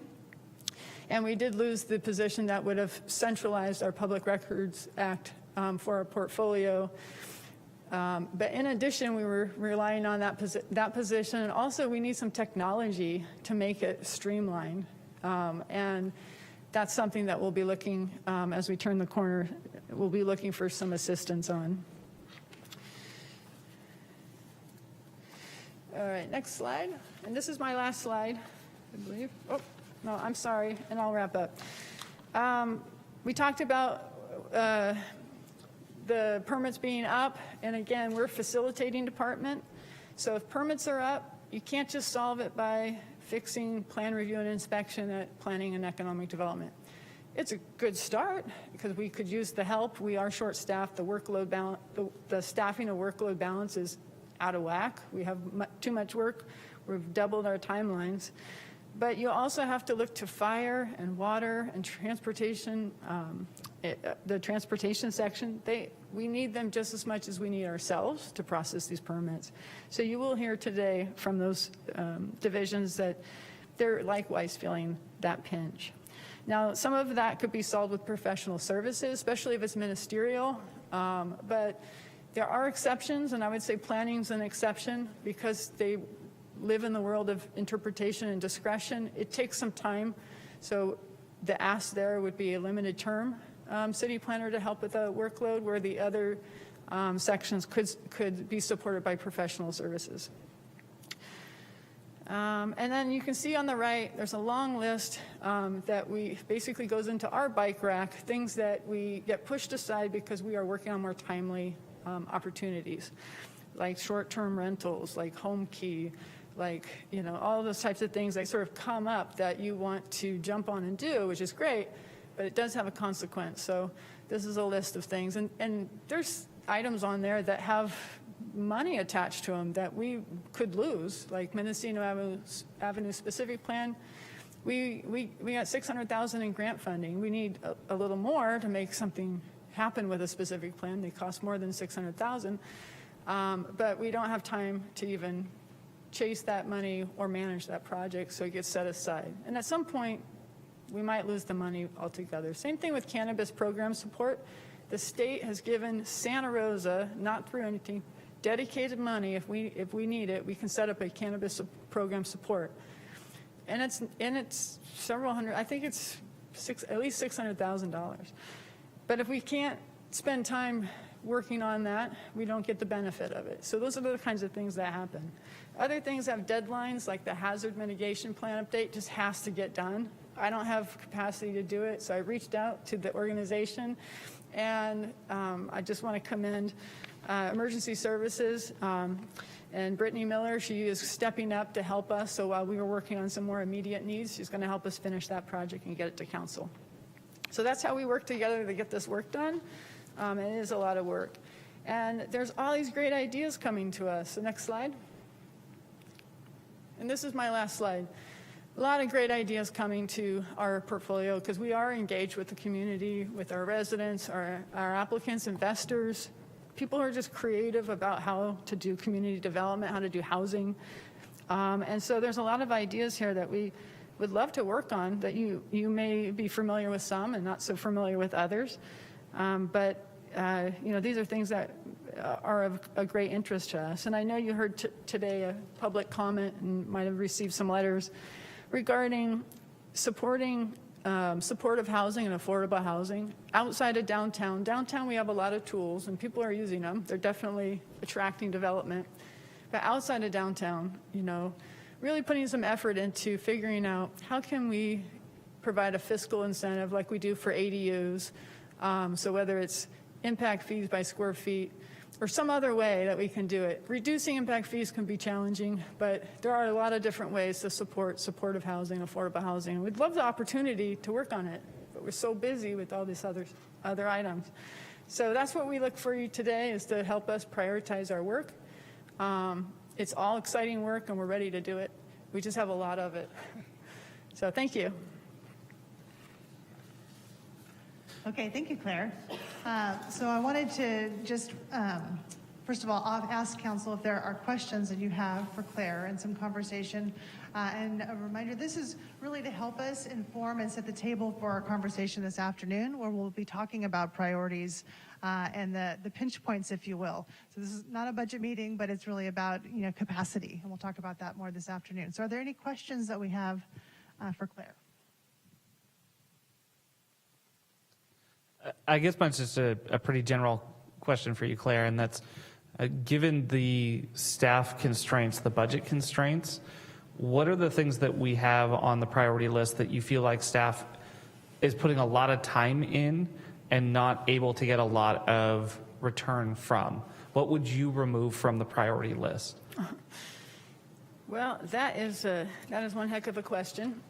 S16: And we did lose the position that would have centralized our Public Records Act for our portfolio. But in addition, we were relying on that position. And also, we need some technology to make it streamlined. And that's something that we'll be looking, as we turn the corner, we'll be looking for some assistance on. All right, next slide. And this is my last slide, I believe. Oh, no, I'm sorry, and I'll wrap up. We talked about the permits being up, and again, we're a facilitating department. So if permits are up, you can't just solve it by fixing plan review and inspection at planning and economic development. It's a good start because we could use the help. We are short-staffed. The workload balance, the staffing and workload balance is out of whack. We have too much work. We've doubled our timelines. But you also have to look to fire and water and transportation, the transportation section. We need them just as much as we need ourselves to process these permits. So you will hear today from those divisions that they're likewise feeling that pinch. Now, some of that could be solved with professional services, especially if it's ministerial. But there are exceptions, and I would say planning's an exception because they live in the world of interpretation and discretion. It takes some time. So the ask there would be a limited term city planner to help with the workload, where the other sections could be supported by professional services. And then you can see on the right, there's a long list that we basically goes into our bike rack, things that we get pushed aside because we are working on more timely opportunities, like short-term rentals, like home key, like, you know, all those types of things that sort of come up that you want to jump on and do, which is great, but it does have a consequence. So this is a list of things. And there's items on there that have money attached to them that we could lose, like Mendocino Avenue specific plan. We got $600,000 in grant funding. We need a little more to make something happen with a specific plan. They cost more than $600,000, but we don't have time to even chase that money or manage that project, so it gets set aside. And at some point, we might lose the money altogether. Same thing with cannabis program support. The state has given Santa Rosa, not through anything, dedicated money. If we need it, we can set up a cannabis program support. And it's several hundred, I think it's at least $600,000. But if we can't spend time working on that, we don't get the benefit of it. So those are the kinds of things that happen. Other things have deadlines, like the hazard mitigation plan update just has to get done. I don't have capacity to do it, so I reached out to the organization, and I just want to commend Emergency Services and Brittany Miller. She is stepping up to help us, so while we were working on some more immediate needs, she's going to help us finish that project and get it to council. So that's how we work together to get this work done. It is a lot of work. And there's all these great ideas coming to us. The next slide. And this is my last slide. A lot of great ideas coming to our portfolio because we are engaged with the community, with our residents, our applicants, investors, people who are just creative about how to do community development, how to do housing. And so there's a lot of ideas here that we would love to work on that you may be familiar with some and not so familiar with others. But you know, these are things that are of a great interest to us. And I know you heard today a public comment and might have received some letters regarding supporting supportive housing and affordable housing outside of downtown. Downtown, we have a lot of tools, and people are using them. They're definitely attracting development. But outside of downtown, you know, really putting some effort into figuring out how can we provide a fiscal incentive like we do for ADUs. So whether it's impact fees by square feet, or some other way that we can do it. Reducing impact fees can be challenging, but there are a lot of different ways to support supportive housing, affordable housing. We'd love the opportunity to work on it, but we're so busy with all these other items. So that's what we look for you today, is to help us prioritize our work. It's all exciting work, and we're ready to do it. We just have a lot of it. So thank you.
S9: Okay, thank you, Claire. So I wanted to just, first of all, ask council if there are questions that you have for Claire and some conversation. And a reminder, this is really to help us inform and set the table for our conversation this afternoon, where we'll be talking about priorities and the pinch points, if you will. So this is not a budget meeting, but it's really about, capacity, and we'll talk about that more this afternoon. So are there any questions that we have for Claire?
S5: I guess mine's just a pretty general question for you, Claire, and that's, given the staff constraints, the budget constraints, what are the things that we have on the priority list that you feel like staff is putting a lot of time in and not able to get a lot of return from? What would you remove from the priority list?
S16: Well, that is one heck of a question.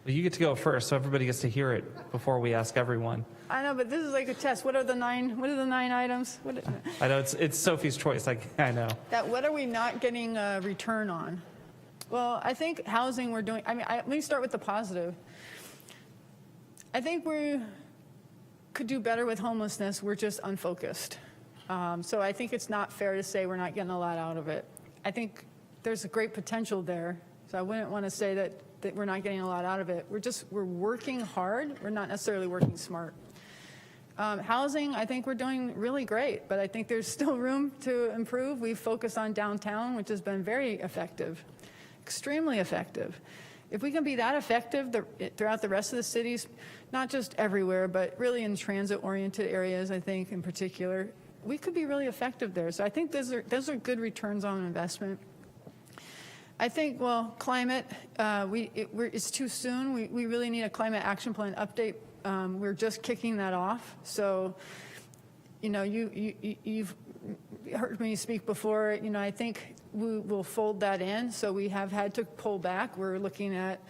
S5: Well, you get to go first, so everybody gets to hear it before we ask everyone.
S16: I know, but this is like a test. What are the nine items?
S5: I know it's Sophie's choice. I know.
S16: What are we not getting a return on? Well, I think housing we're doing. Let me start with the positive. I think we could do better with homelessness. We're just unfocused. So I think it's not fair to say we're not getting a lot out of it. I think there's a great potential there. So I wouldn't want to say that we're not getting a lot out of it. We're working hard. We're not necessarily working smart. Housing, I think we're doing really great, but I think there's still room to improve. We've focused on downtown, which has been very effective, extremely effective. If we can be that effective throughout the rest of the cities, not just everywhere, but really in transit-oriented areas, I think in particular, we could be really effective there. So I think those are good returns on investment. I think, well, climate, it's too soon. We really need a climate action plan update. We're just kicking that off. So, you've heard me speak before. I think we will fold that in. So we have had to pull back. We're looking at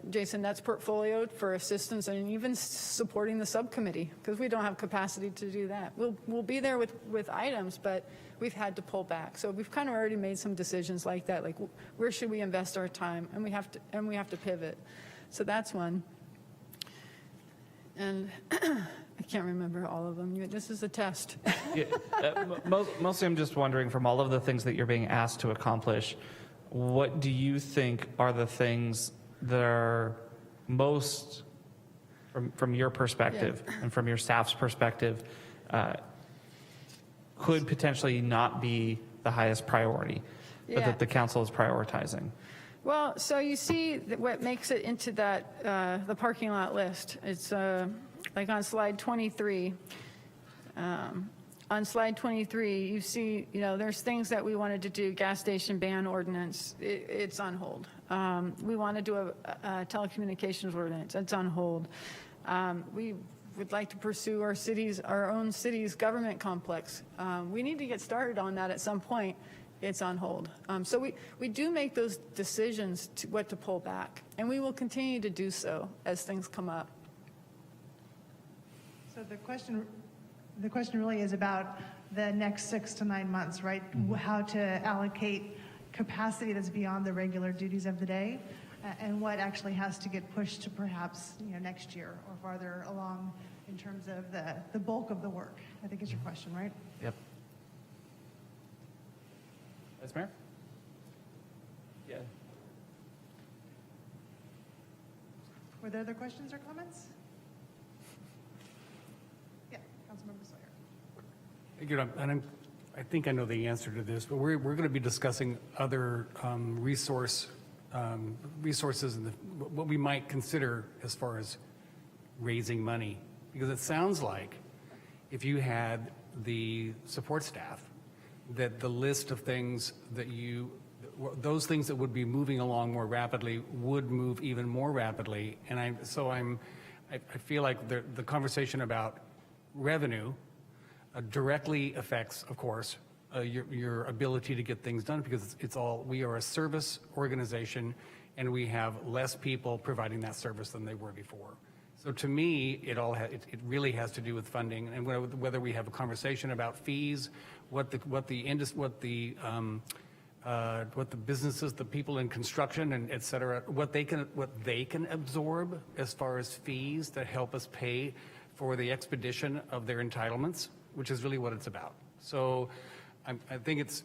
S16: Jason Nett's portfolio for assistance and even supporting the subcommittee, because we don't have capacity to do that. We'll be there with items, but we've had to pull back. So we've kind of already made some decisions like that, like where should we invest our time, and we have to pivot. So that's one. And I can't remember all of them. This is a test.
S5: Yeah, mostly I'm just wondering, from all of the things that you're being asked to accomplish, what do you think are the things that are most, from your perspective and from your staff's perspective, could potentially not be the highest priority, but that the council is prioritizing?
S16: Well, so you see what makes it into that, the parking lot list. It's like on slide 23. On slide 23, you see, there's things that we wanted to do, gas station ban ordinance, it's on hold. We want to do a telecommunications ordinance, it's on hold. We would like to pursue our own city's government complex. We need to get started on that at some point. It's on hold. So we do make those decisions to what to pull back, and we will continue to do so as things come up.
S9: So the question really is about the next 6 to 9 months, right? How to allocate capacity that's beyond the regular duties of the day, and what actually has to get pushed to perhaps next year or farther along in terms of the bulk of the work. I think is your question, right?
S5: Yep. Vice Mayor? Yeah.
S9: Were there other questions or comments? Yeah, Councilmember Sawyer.
S11: And I think I know the answer to this, but we're going to be discussing other resources and what we might consider as far as raising money, because it sounds like if you had the support staff, that the list of things those things that would be moving along more rapidly would move even more rapidly. And I feel like the conversation about revenue directly affects, of course, your ability to get things done, because we are a service organization and we have less people providing that service than they were before. So to me, it really has to do with funding, and whether we have a conversation about fees, what the businesses, the people in construction and et cetera, what they can absorb as far as fees that help us pay for the expedition of their entitlements, which is really what it's about. So I think it's,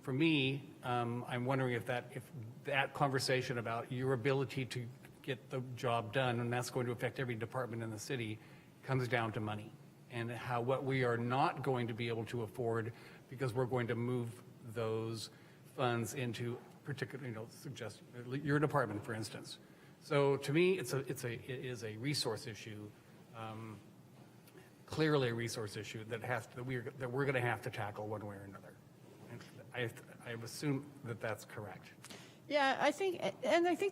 S11: for me, I'm wondering if that conversation about your ability to get the job done, and that's going to affect every department in the city, comes down to money and what we are not going to be able to afford, because we're going to move those funds into particular, suggest your department, for instance. So to me, it is a resource issue, clearly a resource issue that we're going to have to tackle one way or another. And I assume that that's correct.
S16: Yeah, I think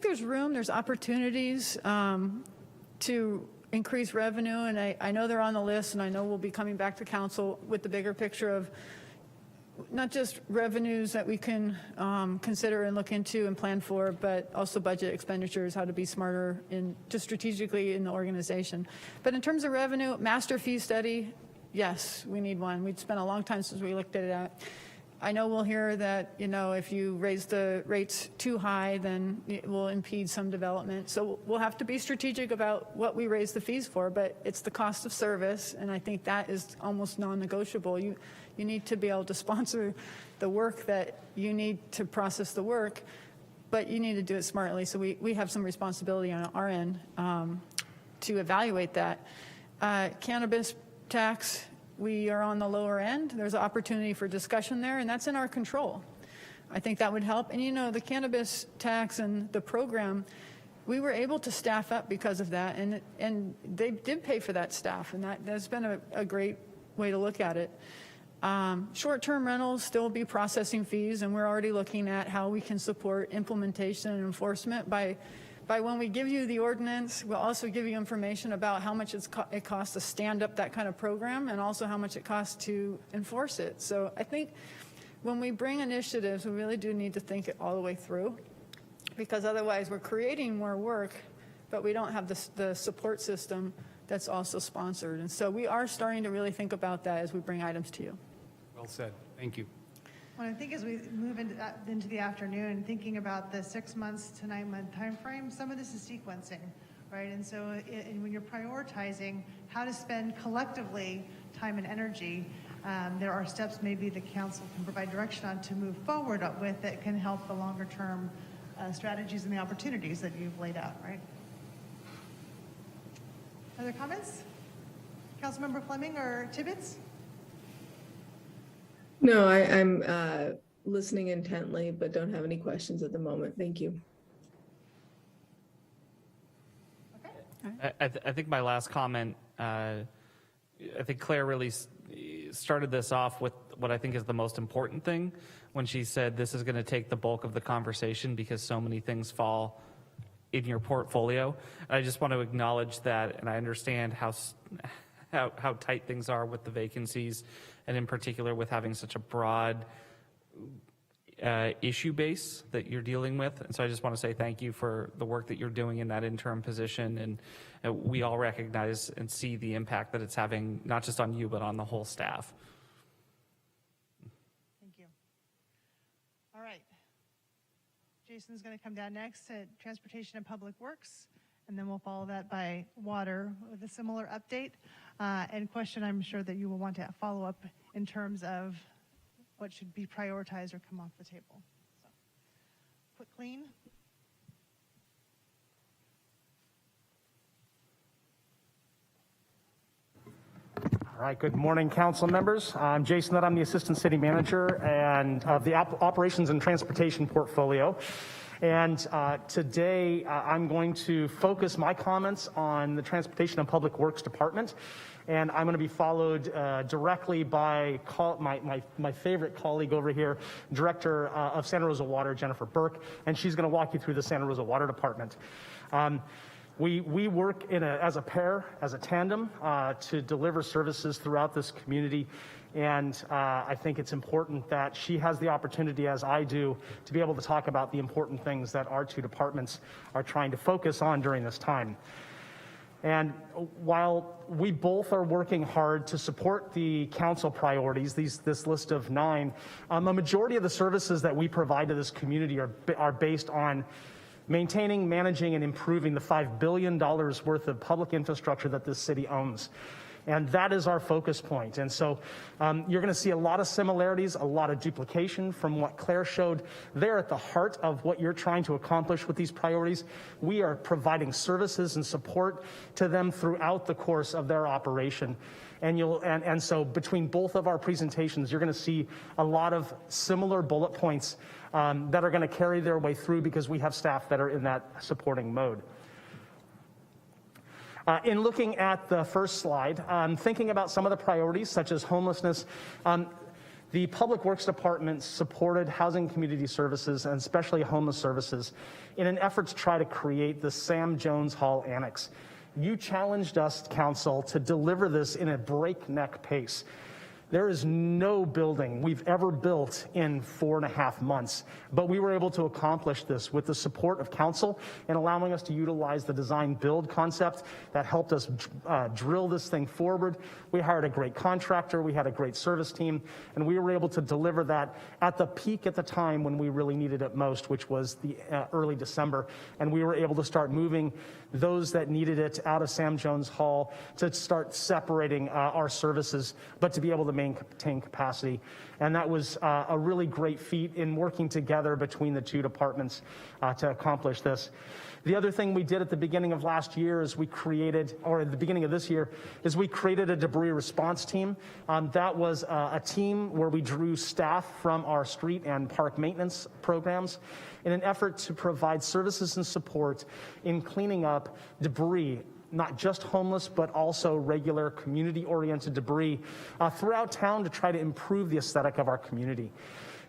S16: there's opportunities to increase revenue, and I know they're on the list, and I know we'll be coming back to council with the bigger picture of not just revenues that we can consider and look into and plan for, but also budget expenditures, how to be smarter just strategically in the organization. But in terms of revenue, master fee study, yes, we need one. We'd spent a long time since we looked at it. I know we'll hear that, if you raise the rates too high, then it will impede some development. So we'll have to be strategic about what we raise the fees for, but it's the cost of service, and I think that is almost non-negotiable. You need to be able to sponsor the work that you need to process the work, but you need to do it smartly. So we have some responsibility on our end to evaluate that. Cannabis tax, we are on the lower end. There's an opportunity for discussion there, and that's in our control. I think that would help. And the cannabis tax and the program, we were able to staff up because of that, and they did pay for that staff, and that's been a great way to look at it. Short-term rentals still be processing fees, and we're already looking at how we can support implementation and enforcement by when we give you the ordinance, we'll also give you information about how much it costs to stand up that kind of program, and also how much it costs to enforce it. So I think when we bring initiatives, we really do need to think it all the way through, because otherwise we're creating more work, but we don't have the support system that's also sponsored. And so we are starting to really think about that as we bring items to you.
S11: Well said. Thank you.
S9: Well, I think as we move into the afternoon, thinking about the 6 months to 9 month time frame, some of this is sequencing, right? And so when you're prioritizing how to spend collectively time and energy, there are steps maybe the council can provide direction on to move forward with that can help the longer term strategies and the opportunities that you've laid out, right? Other comments? Councilmember Fleming or Tibbetts?
S14: No, I'm listening intently, but don't have any questions at the moment. Thank you.
S5: I think my last comment, I think Claire really started this off with what I think is the most important thing when she said this is going to take the bulk of the conversation because so many things fall in your portfolio. And I just want to acknowledge that, and I understand how tight things are with the vacancies, and in particular with having such a broad issue base that you're dealing with. And so I just want to say thank you for the work that you're doing in that interim position. And we all recognize and see the impact that it's having, not just on you, but on the whole staff.
S9: Thank you. All right. Jason's going to come down next at Transportation and Public Works, and then we'll follow that by Water with a similar update and question I'm sure that you will want to follow up in terms of what should be prioritized or come off the table. So, quick clean.
S17: All right, good morning, council members. I'm Jason Nutt. I'm the Assistant City Manager and of the Operations and Transportation portfolio. And today I'm going to focus my comments on the Transportation and Public Works Department. And I'm going to be followed directly by my favorite colleague over here, Director of Santa Rosa Water, Jennifer Burke, and she's going to walk you through the Santa Rosa Water Department. We work as a pair, as a tandem, to deliver services throughout this community. And I think it's important that she has the opportunity, as I do, to be able to talk about the important things that our two departments are trying to focus on during this time. And while we both are working hard to support the council priorities, this list of 9, a majority of the services that we provide to this community are based on maintaining, managing, and improving the $5 billion worth of public infrastructure that this city owns. And that is our focus point. And so you're going to see a lot of similarities, a lot of duplication from what Claire showed. They're at the heart of what you're trying to accomplish with these priorities. We are providing services and support to them throughout the course of their operation. And so between both of our presentations, you're going to see a lot of similar bullet points that are going to carry their way through because we have staff that are in that supporting mode. In looking at the first slide, thinking about some of the priorities, such as homelessness, the Public Works Department supported housing community services, and especially homeless services, in an effort to try to create the Sam Jones Hall Annex. You challenged us, Council, to deliver this in a breakneck pace. There is no building we've ever built in 4.5 months, but we were able to accomplish this with the support of council and allowing us to utilize the design build concept that helped us drill this thing forward. We hired a great contractor, we had a great service team, and we were able to deliver that at the peak at the time when we really needed it most, which was the early December. And we were able to start moving those that needed it out of Sam Jones Hall to start separating our services, but to be able to maintain capacity. And that was a really great feat in working together between the two departments to accomplish this. The other thing we did at the beginning of last year is at the beginning of this year, is we created a debris response team. That was a team where we drew staff from our street and park maintenance programs in an effort to provide services and support in cleaning up debris, not just homeless, but also regular community-oriented debris throughout town to try to improve the aesthetic of our community.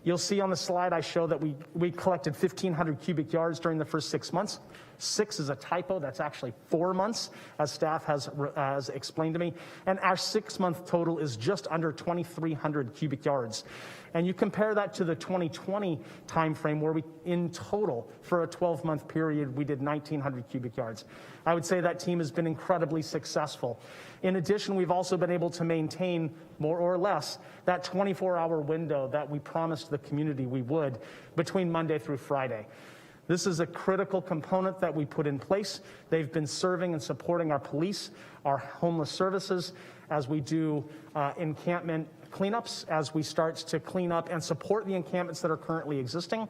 S17: You'll see on the slide I show that we collected 1,500 cubic yards during the first 6 months. 6 is a typo. That's actually 4 months, as staff has explained to me. And our 6-month total is just under 2,300 cubic yards. And you compare that to the 2020 timeframe, where we, in total, for a 12-month period, we did 1,900 cubic yards. I would say that team has been incredibly successful. In addition, we've also been able to maintain, more or less, that 24-hour window that we promised the community we would between Monday through Friday. This is a critical component that we put in place. They've been serving and supporting our police, our homeless services, as we do encampment cleanups, as we start to clean up and support the encampments that are currently existing.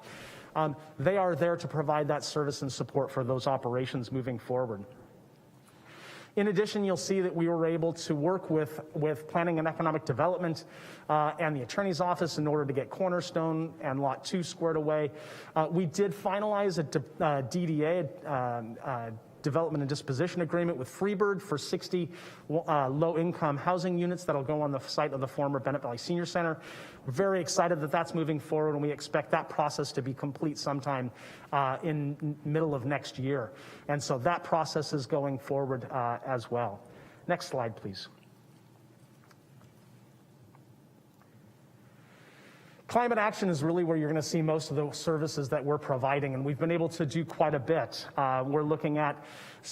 S17: They are there to provide that service and support for those operations moving forward. In addition, you'll see that we were able to work with Planning and Economic Development and the Attorney's Office in order to get Cornerstone and Lot 2 squared away. We did finalize a DDA, Development and Disposition Agreement with Freebird for 60 low-income housing units that'll go on the site of the former Bennett Valley Senior Center. We're very excited that that's moving forward, and we expect that process to be complete sometime in middle of next year. And so that process is going forward as well. Next slide, please. Climate action is really where you're going to see most of the services that we're providing, and we've been able to do quite a bit. We're looking at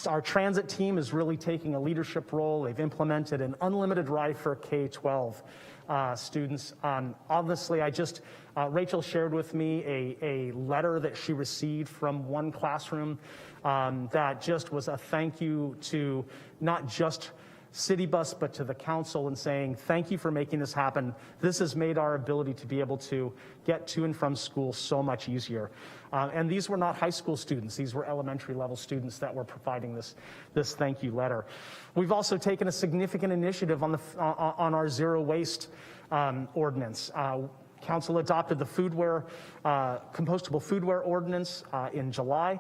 S17: our transit team is really taking a leadership role. They've implemented an unlimited ride for K-12 students. Honestly, Rachel shared with me a letter that she received from one classroom that just was a thank you to not just City Bus, but to the council, and saying, thank you for making this happen. This has made our ability to be able to get to and from school so much easier. And these were not high school students. These were elementary level students that were providing this thank you letter. We've also taken a significant initiative on our zero waste ordinance. Council adopted the compostable foodware ordinance in July,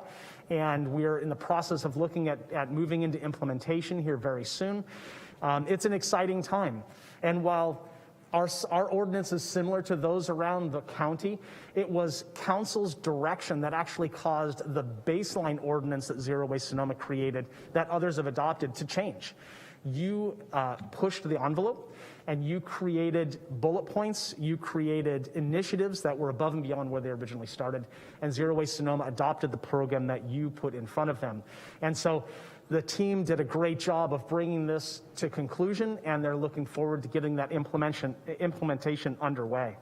S17: and we're in the process of looking at moving into implementation here very soon. It's an exciting time. And while Our ordinance is similar to those around the county. It was council's direction that actually caused the baseline ordinance that Zero Waste Sonoma created, that others have adopted, to change. You pushed the envelope and you created bullet points, you created initiatives that were above and beyond where they originally started, and Zero Waste Sonoma adopted the program that you put in front of them. And so the team did a great job of bringing this to conclusion, and they're looking forward to getting that implementation underway.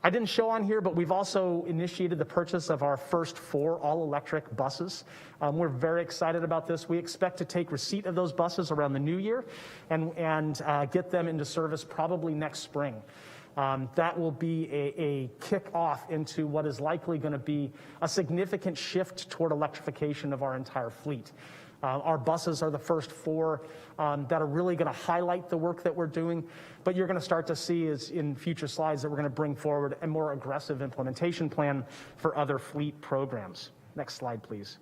S17: I didn't show on here, but we've also initiated the purchase of our first 4 all-electric buses. We're very excited about this. We expect to take receipt of those buses around the new year and get them into service probably next spring. That will be a kick-off into what is likely going to be a significant shift toward electrification of our entire fleet. Our buses are the first 4 that are really going to highlight the work that we're doing, but you're going to start to see is in future slides that we're going to bring forward a more aggressive implementation plan for other fleet programs. Next slide, please.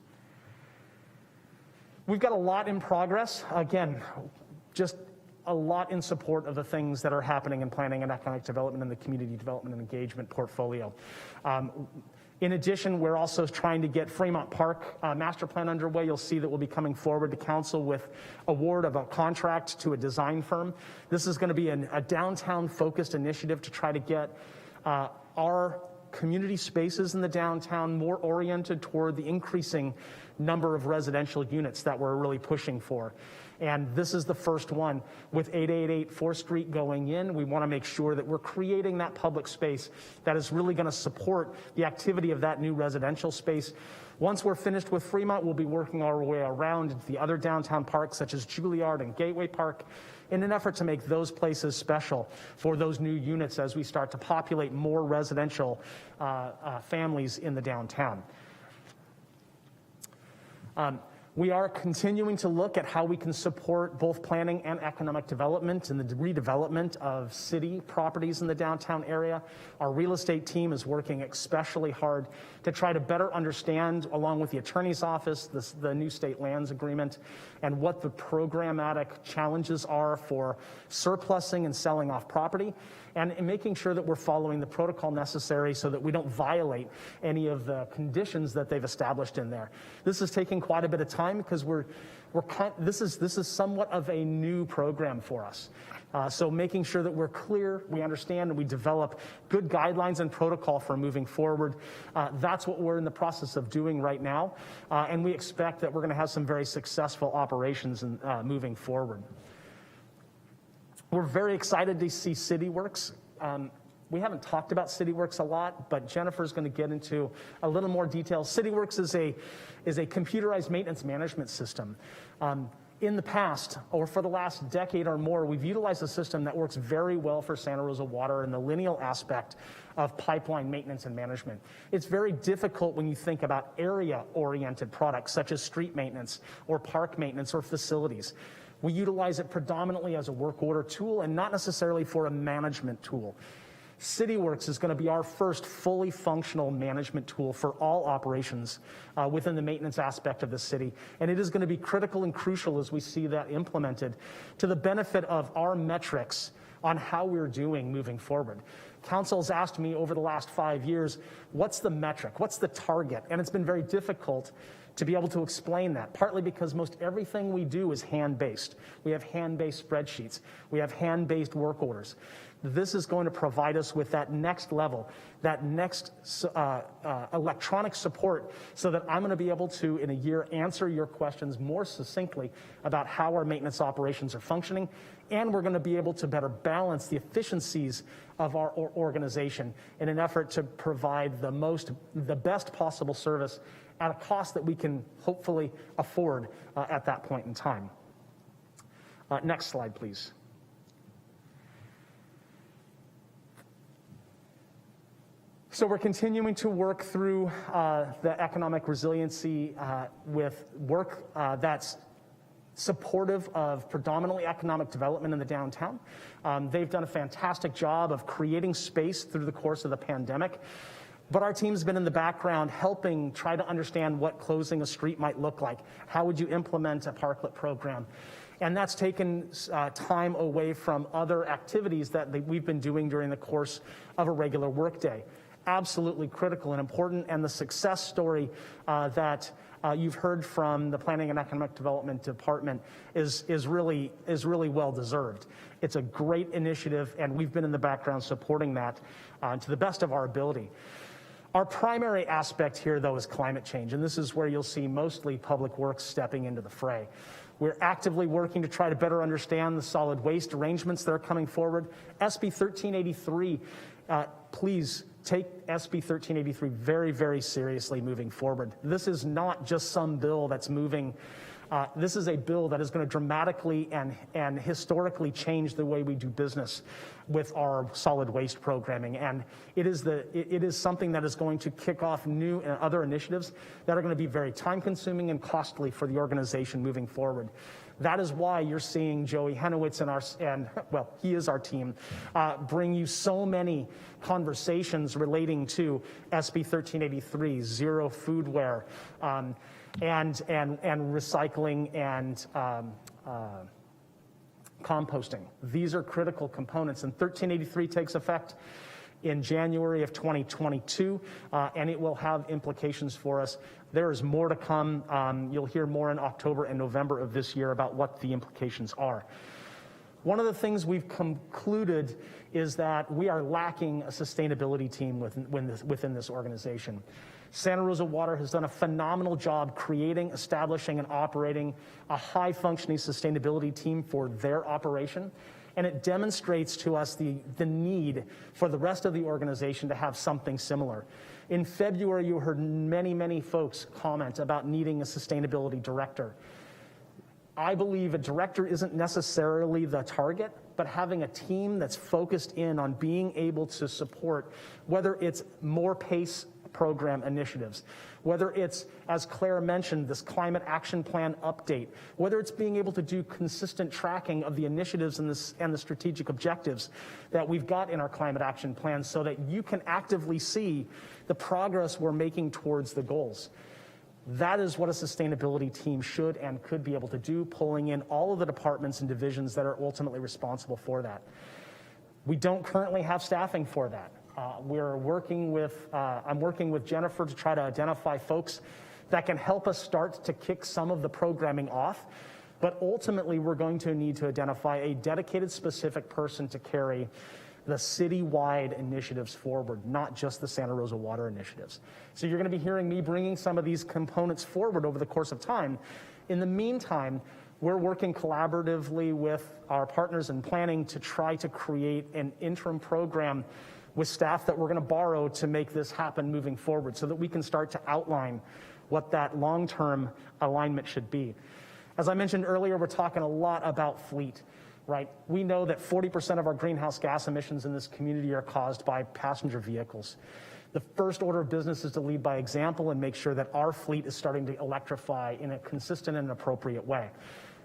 S17: We've got a lot in progress. Again, just a lot in support of the things that are happening in planning and economic development and the community development and engagement portfolio. In addition, we're also trying to get Fremont Park master plan underway. You'll see that we'll be coming forward to council with award of a contract to a design firm. This is going to be a downtown-focused initiative to try to get our community spaces in the downtown more oriented toward the increasing number of residential units that we're really pushing for. And this is the first one with 888 4th Street going in. We want to make sure that we're creating that public space that is really going to support the activity of that new residential space. Once we're finished with Fremont, we'll be working our way around into the other downtown parks such as Juilliard and Gateway Park in an effort to make those places special for those new units as we start to populate more residential families in the downtown. We are continuing to look at how we can support both planning and economic development and the redevelopment of city properties in the downtown area. Our real estate team is working especially hard to try to better understand, along with the attorney's office, the new state lands agreement, and what the programmatic challenges are for surplusing and selling off property, and making sure that we're following the protocol necessary so that we don't violate any of the conditions that they've established in there. This is taking quite a bit of time because this is somewhat of a new program for us. So making sure that we're clear, we understand, and we develop good guidelines and protocol for moving forward. That's what we're in the process of doing right now, and we expect that we're going to have some very successful operations moving forward. We're very excited to see CityWorks. We haven't talked about CityWorks a lot, but Jennifer's going to get into a little more detail. CityWorks is a computerized maintenance management system. In the past, or for the last decade or more, we've utilized a system that works very well for Santa Rosa Water in the lineal aspect of pipeline maintenance and management. It's very difficult when you think about area-oriented products such as street maintenance or park maintenance or facilities. We utilize it predominantly as a work order tool and not necessarily for a management tool. CityWorks is going to be our first fully functional management tool for all operations within the maintenance aspect of the city. And it is going to be critical and crucial as we see that implemented to the benefit of our metrics on how we're doing moving forward. Council's asked me over the last 5 years, what's the metric? What's the target? And it's been very difficult to be able to explain that, partly because most everything we do is hand-based. We have hand-based spreadsheets. We have hand-based work orders. This is going to provide us with that next level, that next electronic support, so that I'm going to be able to, in a year, answer your questions more succinctly about how our maintenance operations are functioning, and we're going to be able to better balance the efficiencies of our organization in an effort to provide the best possible service at a cost that we can hopefully afford at that point in time. Next slide, please. So we're continuing to work through the economic resiliency with work that's supportive of predominantly economic development in the downtown. They've done a fantastic job of creating space through the course of the pandemic. But our team's been in the background helping try to understand what closing a street might look like. How would you implement a parklet program? And that's taken time away from other activities that we've been doing during the course of a regular workday. Absolutely critical and important, and the success story that you've heard from the Planning and Economic Development Department is really well deserved. It's a great initiative, and we've been in the background supporting that to the best of our ability. Our primary aspect here, though, is climate change, and this is where you'll see mostly Public Works stepping into the fray. We're actively working to try to better understand the solid waste arrangements that are coming forward. SB 1383, please take SB 1383 very, very seriously moving forward. This is not just some bill that's moving. This is a bill that is going to dramatically and historically change the way we do business with our solid waste programming. And it is something that is going to kick off new and other initiatives that are going to be very time consuming and costly for the organization moving forward. That is why you're seeing Joey Henowitz he is our team, bring you so many conversations relating to SB 1383, zero foodware, and recycling and composting. These are critical components, and 1383 takes effect in January of 2022, and it will have implications for us. There is more to come. You'll hear more in October and November of this year about what the implications are. One of the things we've concluded is that we are lacking a sustainability team within this organization. Santa Rosa Water has done a phenomenal job creating, establishing, and operating a high-functioning sustainability team for their operation. And it demonstrates to us the need for the rest of the organization to have something similar. In February, you heard many, many folks comment about needing a sustainability director. I believe a director isn't necessarily the target, but having a team that's focused in on being able to support, whether it's more PACE program initiatives, whether it's, as Claire mentioned, this climate action plan update, whether it's being able to do consistent tracking of the initiatives and the strategic objectives that we've got in our climate action plan so that you can actively see the progress we're making towards the goals. That is what a sustainability team should and could be able to do, pulling in all of the departments and divisions that are ultimately responsible for that. We don't currently have staffing for that. I'm working with Jennifer to try to identify folks that can help us start to kick some of the programming off. But ultimately, we're going to need to identify a dedicated, specific person to carry the city-wide initiatives forward, not just the Santa Rosa Water initiatives. So you're going to be hearing me bringing some of these components forward over the course of time. In the meantime, we're working collaboratively with our partners in planning to try to create an interim program with staff that we're going to borrow to make this happen moving forward so that we can start to outline what that long-term alignment should be. As I mentioned earlier, we're talking a lot about fleet, right? We know that 40% of our greenhouse gas emissions in this community are caused by passenger vehicles. The first order of business is to lead by example and make sure that our fleet is starting to electrify in a consistent and appropriate way.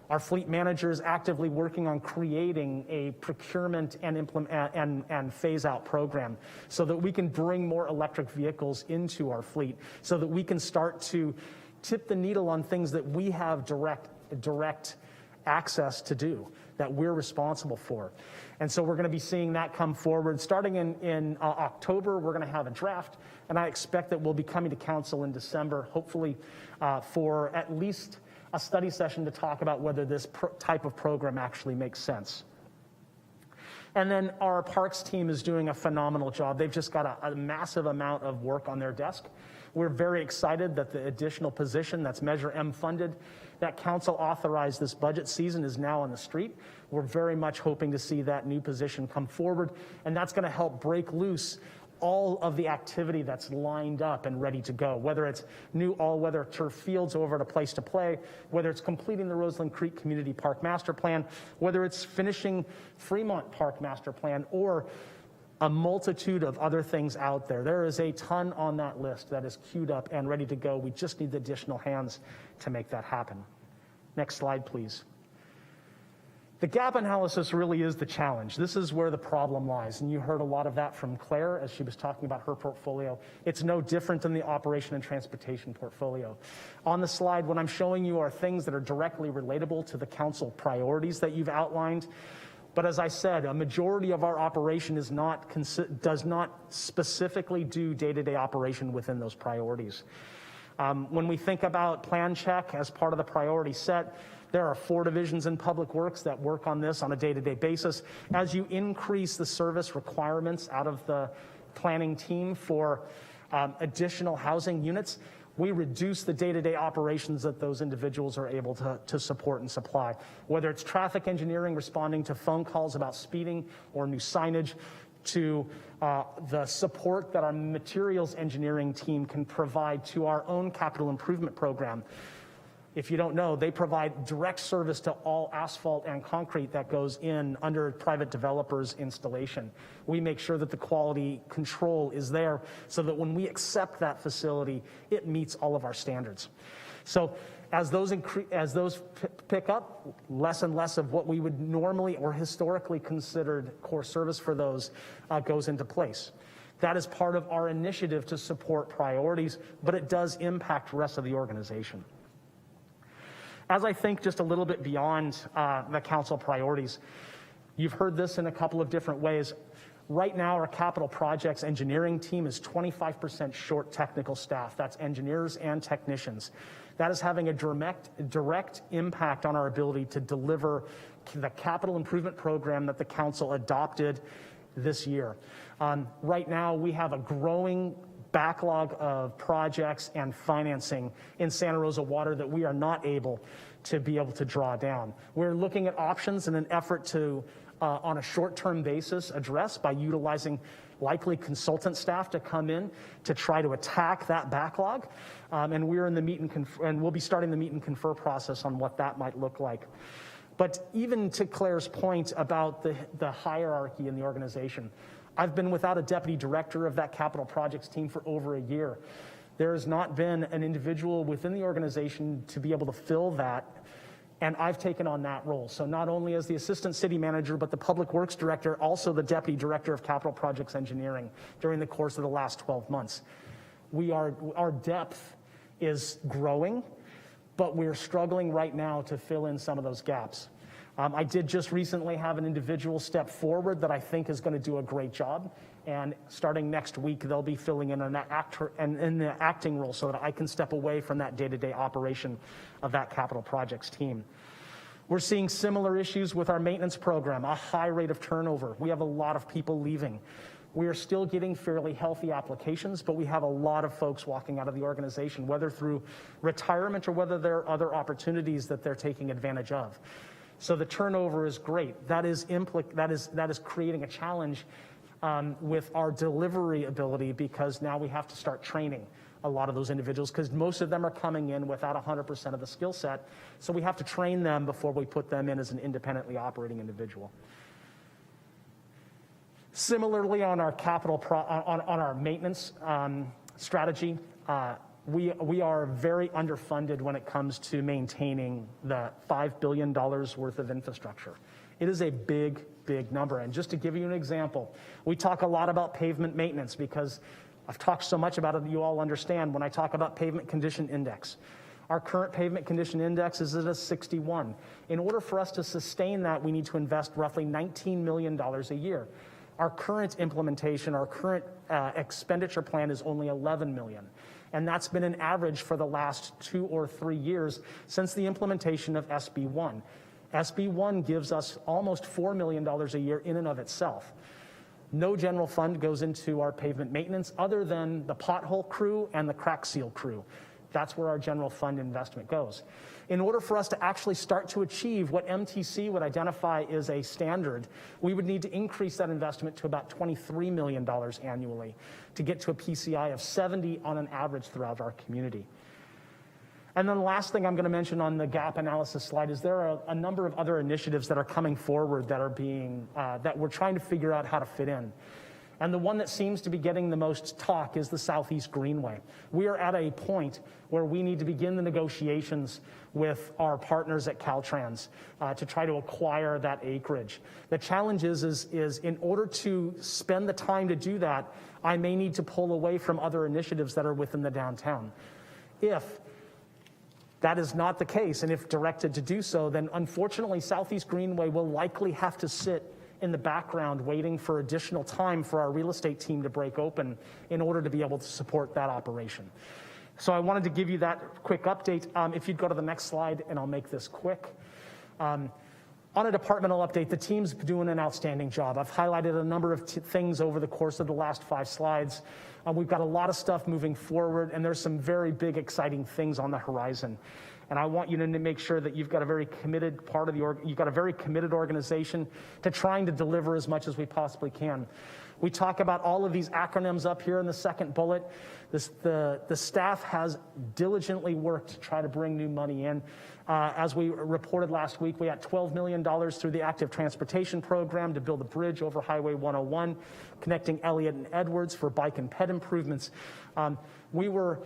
S17: Our fleet manager is actively working on creating a procurement and phase-out program so that we can bring more electric vehicles into our fleet, so that we can start to tip the needle on things that we have direct access to do, that we're responsible for. And so we're going to be seeing that come forward. Starting in October, we're going to have a draft, and I expect that we'll be coming to council in December, hopefully for at least a study session to talk about whether this type of program actually makes sense. And then our parks team is doing a phenomenal job. They've just got a massive amount of work on their desk. We're very excited that the additional position that's Measure M funded, that council authorized this budget season, is now on the street. We're very much hoping to see that new position come forward, and that's going to help break loose all of the activity that's lined up and ready to go, whether it's new all-weather turf fields over at A Place to Play, whether it's completing the Roseland Creek Community Park Master Plan, whether it's finishing Fremont Park Master Plan, or a multitude of other things out there. There is a ton on that list that is queued up and ready to go. We just need the additional hands to make that happen. Next slide, please. The gap analysis really is the challenge. This is where the problem lies, and you heard a lot of that from Claire as she was talking about her portfolio. It's no different than the operation and transportation portfolio. On the slide, what I'm showing you are things that are directly relatable to the council priorities that you've outlined. But as I said, a majority of our operation does not specifically do day-to-day operation within those priorities. When we think about Plan Check as part of the priority set, there are 4 divisions in Public Works that work on this on a day-to-day basis. As you increase the service requirements out of the planning team for additional housing units, we reduce the day-to-day operations that those individuals are able to support and supply. Whether it's traffic engineering, responding to phone calls about speeding or new signage, to the support that our materials engineering team can provide to our own capital improvement program. If you don't know, they provide direct service to all asphalt and concrete that goes in under private developers' installation. We make sure that the quality control is there so that when we accept that facility, it meets all of our standards. So as those pick up, less and less of what we would normally or historically considered core service for those goes into place. That is part of our initiative to support priorities, but it does impact the rest of the organization. As I think just a little bit beyond the council priorities, you've heard this in a couple of different ways. Right now, our capital projects engineering team is 25% short technical staff. That's engineers and technicians. That is having a direct impact on our ability to deliver the capital improvement program that the council adopted this year. Right now, we have a growing backlog of projects and financing in Santa Rosa Water that we are not able to draw down. We're looking at options in an effort to, on a short-term basis, address by utilizing likely consultant staff to come in to try to attack that backlog. And we're in the meet and confer, and we'll be starting the meet and confer process on what that might look like. But even to Claire's point about the hierarchy in the organization, I've been without a deputy director of that capital projects team for over a year. There has not been an individual within the organization to be able to fill that, and I've taken on that role. So not only as the assistant city manager, but the public works director, also the deputy director of capital projects engineering during the course of the last 12 months. Our depth is growing, but we're struggling right now to fill in some of those gaps. I did just recently have an individual step forward that I think is going to do a great job. And starting next week, they'll be filling in an in the acting role so that I can step away from that day-to-day operation of that capital projects team. We're seeing similar issues with our maintenance program, a high rate of turnover. We have a lot of people leaving. We are still getting fairly healthy applications, but we have a lot of folks walking out of the organization, whether through retirement or whether there are other opportunities that they're taking advantage of. So the turnover is great. That is creating a challenge with our delivery ability, because now we have to start training a lot of those individuals, because most of them are coming in without 100% of the skill set. So we have to train them before we put them in as an independently operating individual. Similarly, on our on our maintenance strategy, we are very underfunded when it comes to maintaining the $5 billion worth of infrastructure. It is a big, big number. And just to give you an example, we talk a lot about pavement maintenance because I've talked so much about it that you all understand when I talk about pavement condition index. Our current pavement condition index is at a 61. In order for us to sustain that, we need to invest roughly $19 million a year. Our current implementation, our current expenditure plan is only $11 million. And that's been an average for the last 2 or 3 years since the implementation of SB1. SB1 gives us almost $4 million a year in and of itself. No general fund goes into our pavement maintenance other than the pothole crew and the crack seal crew. That's where our general fund investment goes. In order for us to actually start to achieve what MTC would identify as a standard, we would need to increase that investment to about $23 million annually to get to a PCI of 70 on an average throughout our community. And then the last thing I'm going to mention on the gap analysis slide is there are a number of other initiatives that are coming forward that are being, that we're trying to figure out how to fit in. And the one that seems to be getting the most talk is the Southeast Greenway. We are at a point where we need to begin the negotiations with our partners at Caltrans to try to acquire that acreage. The challenge is in order to spend the time to do that, I may need to pull away from other initiatives that are within the downtown. If that is not the case, and if directed to do so, then unfortunately Southeast Greenway will likely have to sit in the background waiting for additional time for our real estate team to break open in order to be able to support that operation. So I wanted to give you that quick update. If you'd go to the next slide, and I'll make this quick. On a departmental update, the team's doing an outstanding job. I've highlighted a number of things over the course of the last 5 slides. We've got a lot of stuff moving forward, and there's some very big, exciting things on the horizon. And I want you to make sure that you've got a very committed part of you've got a very committed organization to trying to deliver as much as we possibly can. We talk about all of these acronyms up here in the second bullet. The staff has diligently worked to try to bring new money in. As we reported last week, we had $12 million through the Active Transportation Program to build a bridge over Highway 101, connecting Elliott and Edwards for bike and ped improvements. We were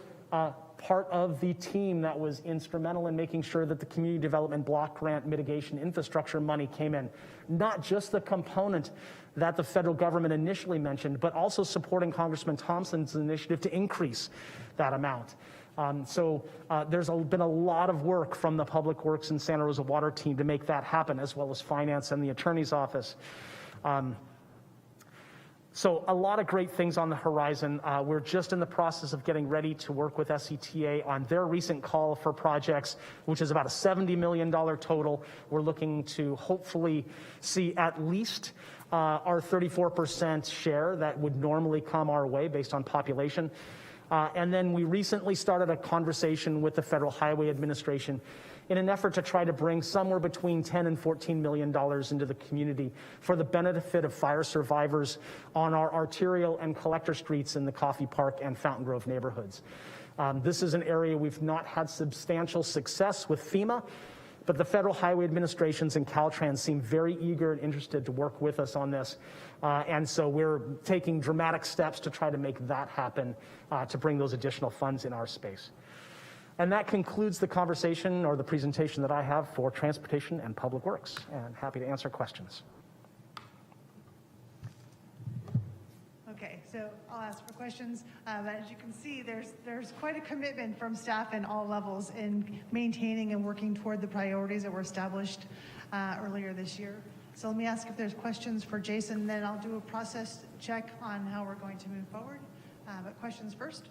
S17: part of the team that was instrumental in making sure that the Community Development Block Grant Mitigation Infrastructure money came in. Not just the component that the federal government initially mentioned, but also supporting Congressman Thompson's initiative to increase that amount. There's been a lot of work from the Public Works and Santa Rosa Water team to make that happen, as well as finance and the attorney's office. So a lot of great things on the horizon. We're just in the process of getting ready to work with SCTA on their recent call for projects, which is about a $70 million total. We're looking to hopefully see at least our 34% share that would normally come our way based on population. And then we recently started a conversation with the Federal Highway Administration in an effort to try to bring somewhere between $10 and $14 million into the community for the benefit of fire survivors on our arterial and collector streets in the Coffee Park and Fountain Grove neighborhoods. This is an area we've not had substantial success with FEMA, but the Federal Highway Administrations and Caltrans seem very eager and interested to work with us on this. And so we're taking dramatic steps to try to make that happen, to bring those additional funds in our space. And that concludes the conversation or the presentation that I have for Transportation and Public Works, and happy to answer questions.
S9: Okay, so I'll ask for questions. As you can see, there's quite a commitment from staff in all levels in maintaining and working toward the priorities that were established earlier this year. So let me ask if there's questions for Jason, then I'll do a process check on how we're going to move forward. But questions first?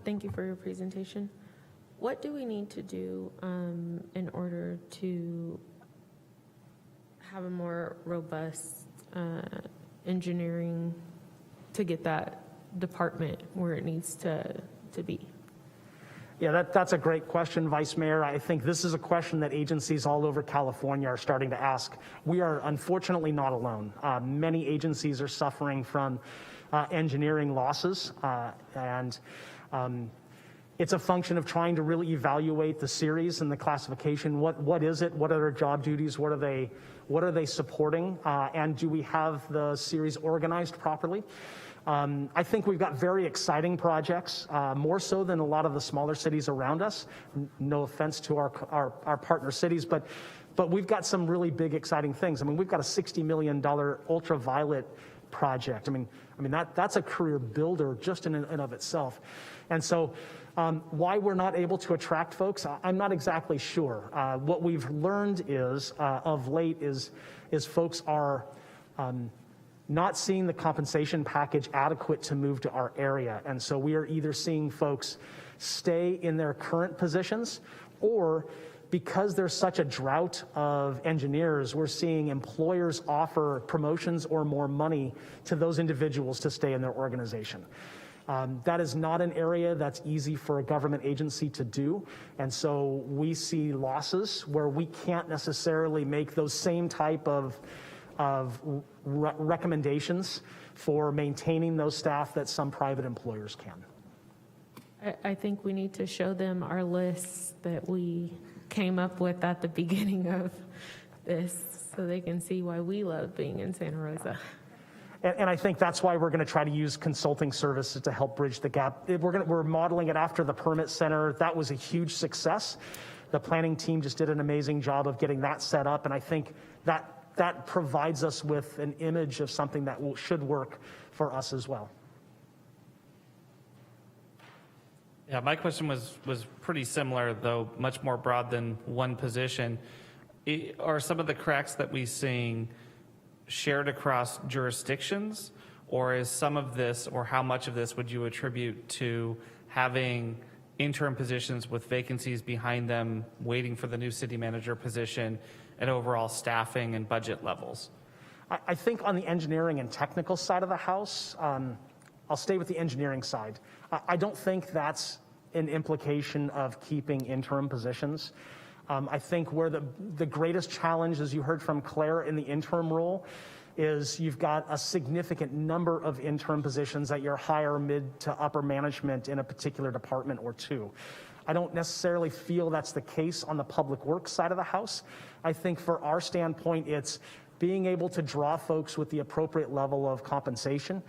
S10: Thank you for your presentation. What do we need to do in order to have a more robust engineering to get that department where it needs to be?
S17: Yeah, that's a great question, Vice Mayor. I think this is a question that agencies all over California are starting to ask. We are unfortunately not alone. Many agencies are suffering from engineering losses, and it's a function of trying to really evaluate the series and the classification. What is it? What are their job duties? What are they supporting? And do we have the series organized properly? I think we've got very exciting projects, more so than a lot of the smaller cities around us. No offense to our partner cities, but we've got some really big, exciting things. I mean, we've got a $60 million ultraviolet project. I mean that's a career builder just in and of itself. And so why we're not able to attract folks, I'm not exactly sure. What we've learned is of late is folks are not seeing the compensation package adequate to move to our area. And so we are either seeing folks stay in their current positions, or because there's such a drought of engineers, we're seeing employers offer promotions or more money to those individuals to stay in their organization. That is not an area that's easy for a government agency to do. And so we see losses where we can't necessarily make those same type of recommendations for maintaining those staff that some private employers can.
S10: I think we need to show them our lists that we came up with at the beginning of this, so they can see why we love being in Santa Rosa.
S17: And I think that's why we're going to try to use consulting services to help bridge the gap. We're modeling it after the Permit Center. That was a huge success. The planning team just did an amazing job of getting that set up, and I think that provides us with an image of something that should work for us as well.
S5: Yeah, my question was pretty similar, though much more broad than one position. Are some of the cracks that we seeing shared across jurisdictions, or is some of this, or how much of this would you attribute to having interim positions with vacancies behind them, waiting for the new city manager position, and overall staffing and budget levels?
S17: I think on the engineering and technical side of the house, I'll stay with the engineering side. I don't think that's an implication of keeping interim positions. I think where the greatest challenge, as you heard from Claire in the interim role, is you've got a significant number of interim positions at your higher, mid to upper management in a particular department or two. I don't necessarily feel that's the case on the public works side of the house. I think for our standpoint, it's being able to draw folks with the appropriate level of compensation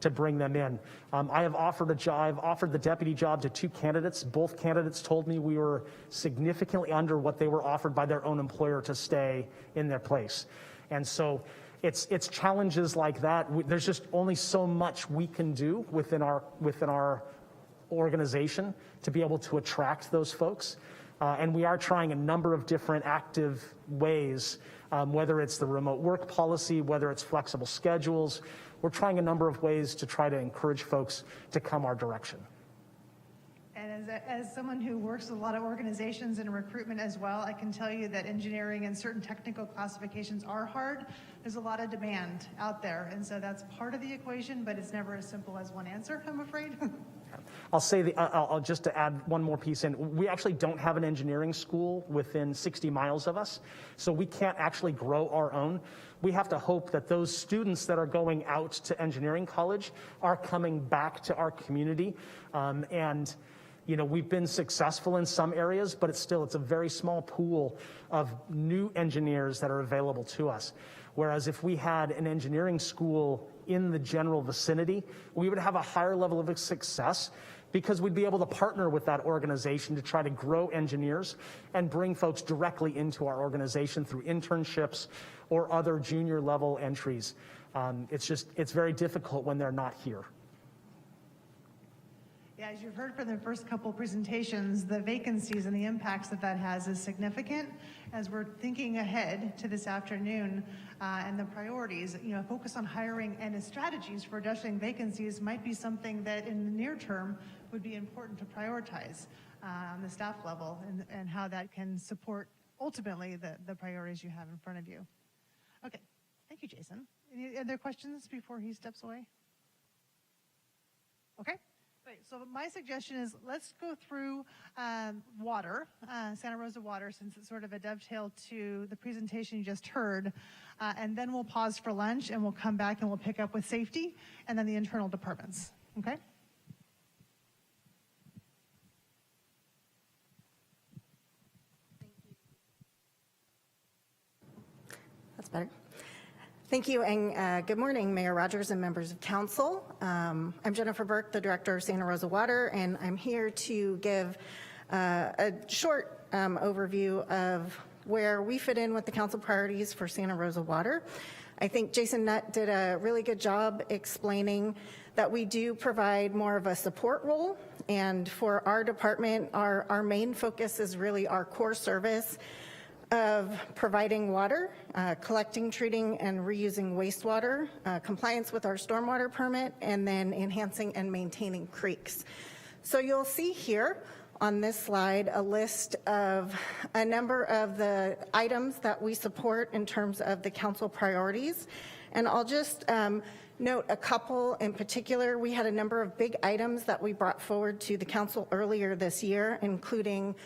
S17: to bring them in. I have offered a job, I've offered the deputy job to 2 candidates. Both candidates told me we were significantly under what they were offered by their own employer to stay in their place. And so it's challenges like that. There's just only so much we can do within our organization to be able to attract those folks. And we are trying a number of different active ways, whether it's the remote work policy, whether it's flexible schedules. We're trying a number of ways to try to encourage folks to come our direction.
S9: And as someone who works with a lot of organizations in recruitment as well, I can tell you that engineering and certain technical classifications are hard. There's a lot of demand out there, and so that's part of the equation, but it's never as simple as one answer, I'm afraid.
S17: I'll say I'll just to add one more piece in. We actually don't have an engineering school within 60 miles of us, so we can't actually grow our own. We have to hope that those students that are going out to engineering college are coming back to our community. And you know, we've been successful in some areas, but it's a very small pool of new engineers that are available to us. Whereas if we had an engineering school in the general vicinity, we would have a higher level of success because we'd be able to partner with that organization to try to grow engineers and bring folks directly into our organization through internships or other junior level entries. It's very difficult when they're not here.
S9: Yeah, as you've heard from the first couple presentations, the vacancies and the impacts that has is significant. As we're thinking ahead to this afternoon and the priorities, focus on hiring and the strategies for addressing vacancies might be something that in the near term would be important to prioritize on the staff level and how that can support ultimately the priorities you have in front of you. Okay, thank you, Jason. Any other questions before he steps away? Okay. Great. So my suggestion is let's go through water, Santa Rosa Water, since it's sort of a dovetail to the presentation you just heard, and then we'll pause for lunch and we'll come back and we'll pick up with safety and then the internal departments. Okay?
S18: That's better. Thank you, and good morning, Mayor Rogers and members of council. I'm Jennifer Burke, the director of Santa Rosa Water, and I'm here to give a short overview of where we fit in with the council priorities for Santa Rosa Water. I think Jason Nutt did a really good job explaining that we do provide more of a support role, and for our department, our main focus is really our core service of providing water, collecting, treating, and reusing wastewater, compliance with our stormwater permit, and then enhancing and maintaining creeks. So you'll see here on this slide a list of a number of the items that we support in terms of the council priorities. And I'll just note a couple in particular. We had a number of big items that we brought forward to the council earlier this year, including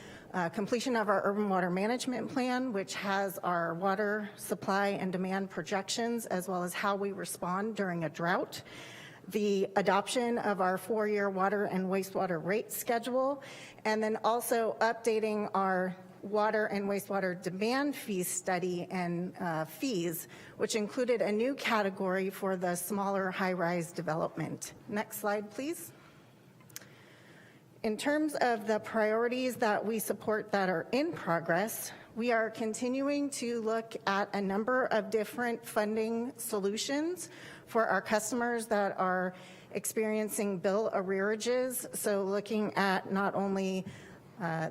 S18: completion of our urban water management plan, which has our water supply and demand projections, as well as how we respond during a drought. The adoption of our 4-year water and wastewater rate schedule, and then also updating our water and wastewater demand fee study and fees, which included a new category for the smaller high-rise development. Next slide, please. In terms of the priorities that we support that are in progress, we are continuing to look at a number of different funding solutions for our customers that are experiencing bill arrearages. So looking at not only a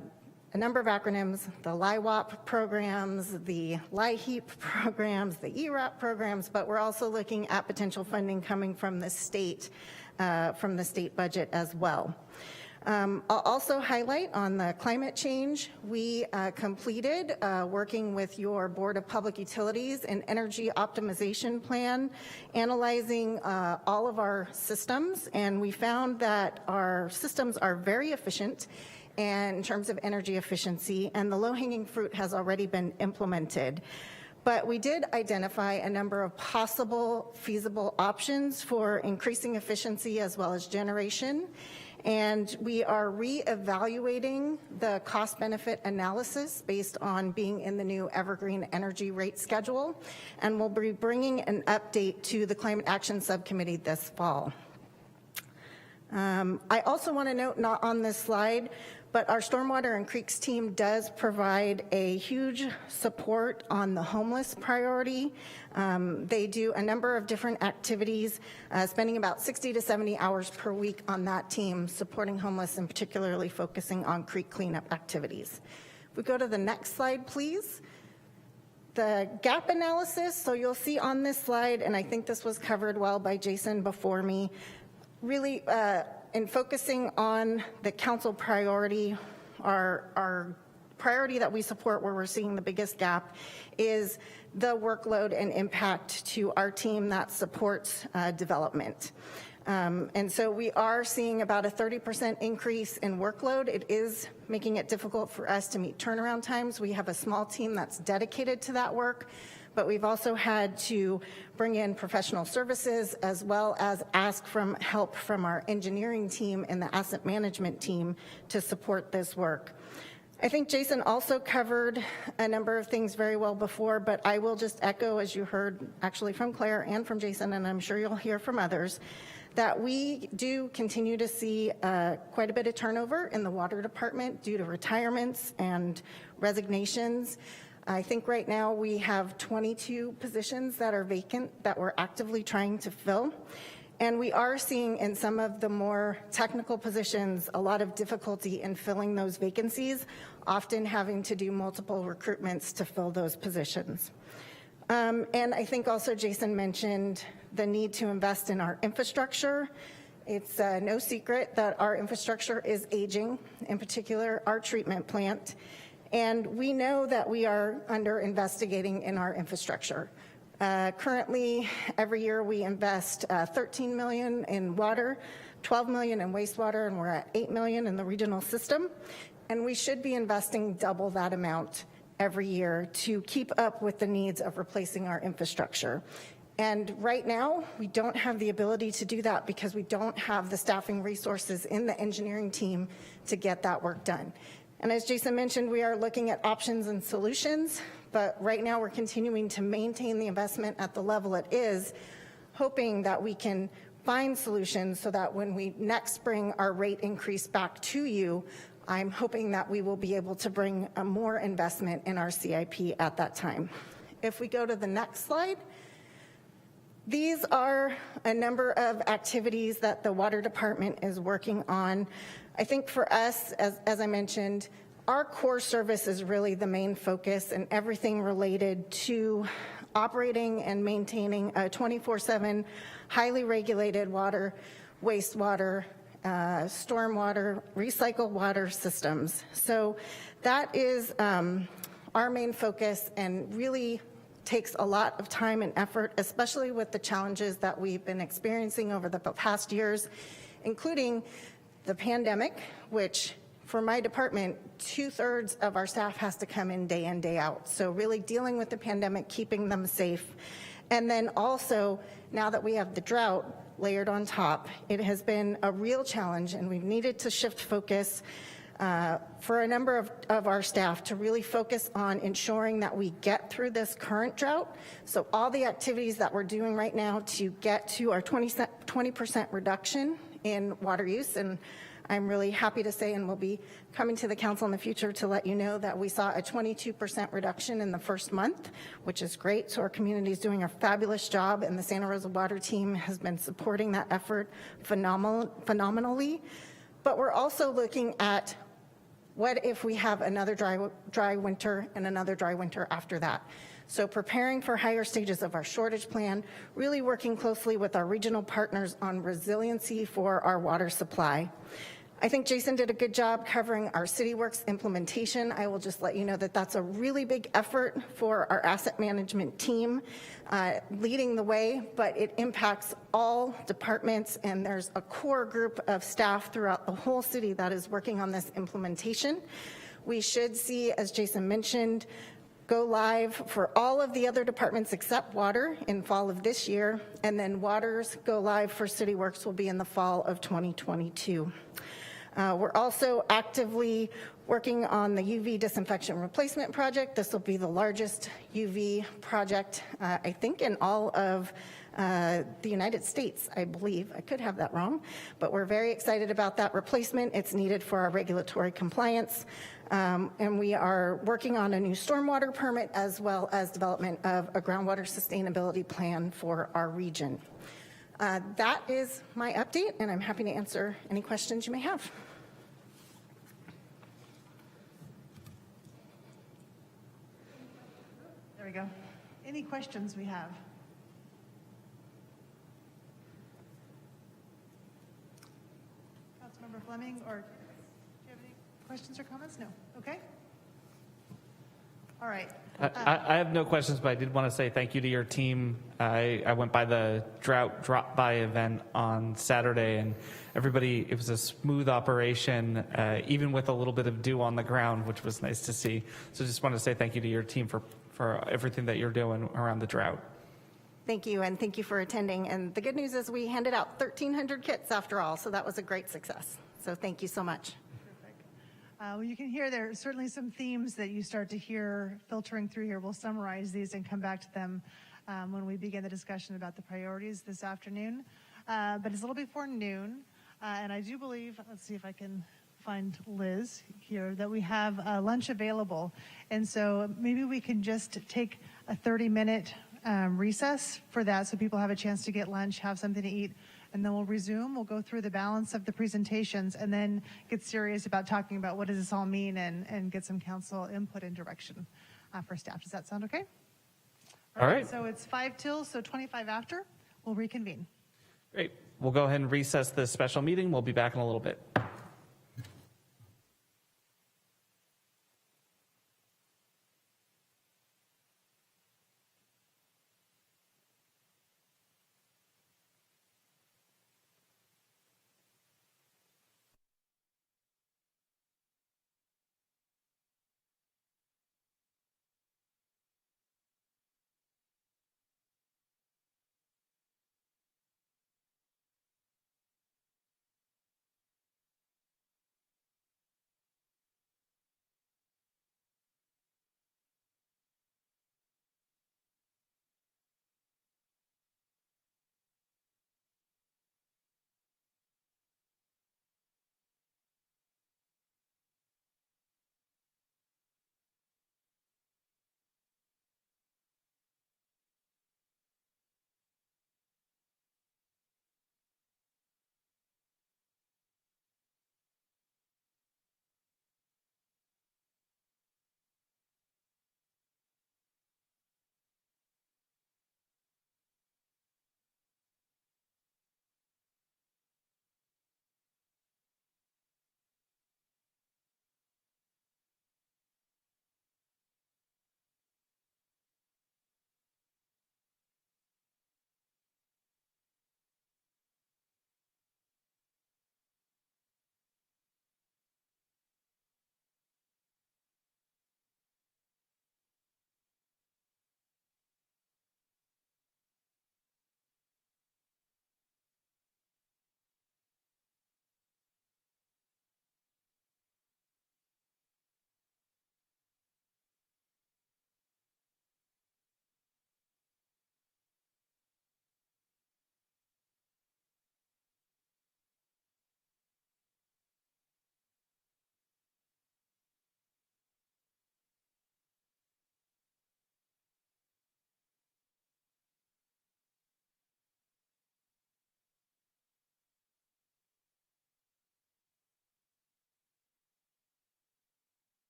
S18: number of acronyms, the LIWAP programs, the LIHEAP programs, the ERAP programs, but we're also looking at potential funding coming from the state budget as well. I'll also highlight on the climate change, we completed working with your Board of Public Utilities an energy optimization plan, analyzing all of our systems, and we found that our systems are very efficient and in terms of energy efficiency, and the low-hanging fruit has already been implemented. But we did identify a number of possible feasible options for increasing efficiency as well as generation. And we are re-evaluating the cost-benefit analysis based on being in the new Evergreen Energy Rate Schedule, and we'll be bringing an update to the Climate Action Subcommittee this fall. I also want to note, not on this slide, but our Stormwater and Creeks team does provide a huge support on the homeless priority. They do a number of different activities, spending about 60 to 70 hours per week on that team, supporting homeless and particularly focusing on creek cleanup activities. If we go to the next slide, please. The gap analysis, so you'll see on this slide, and I think this was covered well by Jason before me, really in focusing on the council priority, our priority that we support where we're seeing the biggest gap is the workload and impact to our team that supports development. And so we are seeing about a 30% increase in workload. It is making it difficult for us to meet turnaround times. We have a small team that's dedicated to that work, but we've also had to bring in professional services as well as ask for help from our engineering team and the asset management team to support this work. I think Jason also covered a number of things very well before, but I will just echo, as you heard actually from Claire and from Jason, and I'm sure you'll hear from others, that we do continue to see quite a bit of turnover in the water department due to retirements and resignations. I think right now we have 22 positions that are vacant that we're actively trying to fill. And we are seeing in some of the more technical positions a lot of difficulty in filling those vacancies, often having to do multiple recruitments to fill those positions. And I think also Jason mentioned the need to invest in our infrastructure. It's no secret that our infrastructure is aging, in particular our treatment plant. And we know that we are under investigating in our infrastructure. Currently, every year we invest $13 million in water, $12 million in wastewater, and we're at $8 million in the regional system. And we should be investing double that amount every year to keep up with the needs of replacing our infrastructure. And right now, we don't have the ability to do that because we don't have the staffing resources in the engineering team to get that work done. And as Jason mentioned, we are looking at options and solutions, but right now we're continuing to maintain the investment at the level it is, hoping that we can find solutions so that when we next bring our rate increase back to you, I'm hoping that we will be able to bring a more investment in our CIP at that time. If we go to the next slide, these are a number of activities that the water department is working on. I think for us, as I mentioned, our core service is really the main focus, and everything related to operating and maintaining a 24/7 highly regulated water, wastewater, stormwater, recycled water systems. So that is our main focus and really takes a lot of time and effort, especially with the challenges that we've been experiencing over the past years, including the pandemic, which for my department, 2/3 of our staff has to come in, day out. So really dealing with the pandemic, keeping them safe. And then also, now that we have the drought layered on top, it has been a real challenge, and we've needed to shift focus for a number of our staff to really focus on ensuring that we get through this current drought. So all the activities that we're doing right now to get to our 20% reduction in water use, and I'm really happy to say, and we'll be coming to the council in the future to let you know that we saw a 22% reduction in the first month, which is great. So our community is doing a fabulous job, and the Santa Rosa Water team has been supporting that effort phenomenally. But we're also looking at what if we have another dry winter and another dry winter after that. So preparing for higher stages of our shortage plan, really working closely with our regional partners on resiliency for our water supply. I think Jason did a good job covering our CityWorks implementation. I will just let you know that that's a really big effort for our asset management team leading the way, but it impacts all departments, and there's a core group of staff throughout the whole city that is working on this implementation. We should see, as Jason mentioned, go live for all of the other departments except water in fall of this year, and then waters go live for CityWorks will be in the fall of 2022. We're also actively working on the UV disinfection replacement project. This will be the largest UV project, I think, in all of the United States, I believe. I could have that wrong, but we're very excited about that replacement. It's needed for our regulatory compliance. And we are working on a new stormwater permit as well as development of a groundwater sustainability plan for our region. That is my update, and I'm happy to answer any questions you may have.
S9: There we go. Any questions we have? Councilmember Fleming, or do you have any questions or comments? No. Okay. All right.
S5: I have no questions, but I did want to say thank you to your team. I went by the drought drop-by event on Saturday, and everybody, it was a smooth operation, even with a little bit of dew on the ground, which was nice to see. So just want to say thank you to your team for everything that you're doing around the drought.
S18: Thank you, and thank you for attending. And the good news is we handed out 1,300 kits after all, so that was a great success. So thank you so much.
S9: Well, you can hear there are certainly some themes that you start to hear filtering through here. We'll summarize these and come back to them when we begin the discussion about the priorities this afternoon. But it's a little before noon, and I do believe, let's see if I can find Liz here, that we have lunch available. And so maybe we can just take a 30-minute recess for that so people have a chance to get lunch, have something to eat, and then we'll resume. We'll go through the balance of the presentations and then get serious about talking about what does this all mean and get some council input and direction for staff. Does that sound okay?
S5: All right.
S9: So it's 5 till, so 25 after. We'll reconvene.
S5: Great. We'll go ahead and recess this special meeting. We'll be back in a little bit.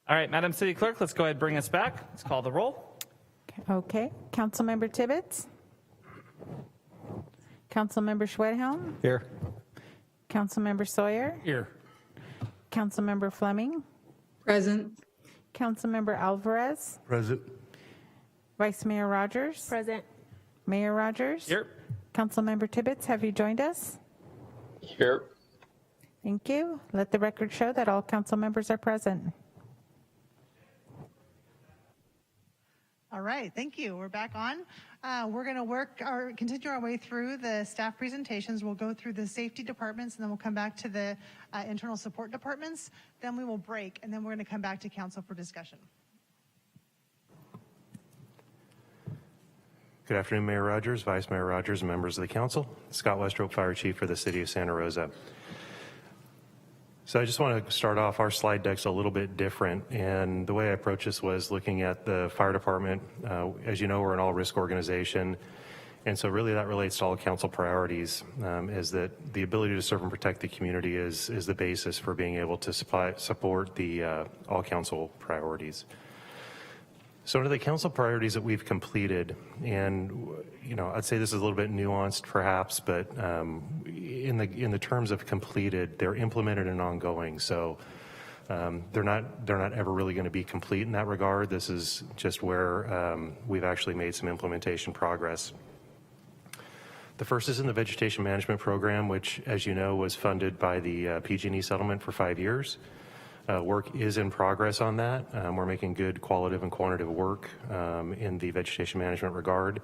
S5: All right, Madam City Clerk, let's go ahead and bring us back. Let's call the roll.
S3: Okay. Councilmember Tibbetts? Councilmember Schwedhelm?
S12: Here.
S3: Councilmember Sawyer?
S11: Here.
S3: Councilmember Fleming?
S14: Present.
S3: Councilmember Alvarez?
S13: Present.
S3: Vice Mayor Rogers?
S10: Present.
S3: Mayor Rogers?
S5: Here.
S3: Councilmember Tibbetts, have you joined us?
S15: Here.
S3: Thank you. Let the record show that all council members are present.
S9: All right, thank you. We're back on. We're going to continue our way through the staff presentations. We'll go through the safety departments, and then we'll come back to the internal support departments. Then we will break, and then we're going to come back to council for discussion.
S19: Good afternoon, Mayor Rogers, Vice Mayor Rogers, and members of the council. Scott Westrope, Fire Chief for the City of Santa Rosa. So I just want to start off, our slide deck's a little bit different, and the way I approached this was looking at the fire department. As you know, we're an all-risk organization, and so really that relates to all council priorities, is that the ability to serve and protect the community is the basis for being able to support the all council priorities. So under the council priorities that we've completed, and I'd say this is a little bit nuanced perhaps, but in the terms of completed, they're implemented and ongoing. So they're not ever really going to be complete in that regard. This is just where we've actually made some implementation progress. The first is in the vegetation management program, which, as you know, was funded by the PG&E settlement for 5 years. Work is in progress on that. We're making good qualitative and quantitative work in the vegetation management regard.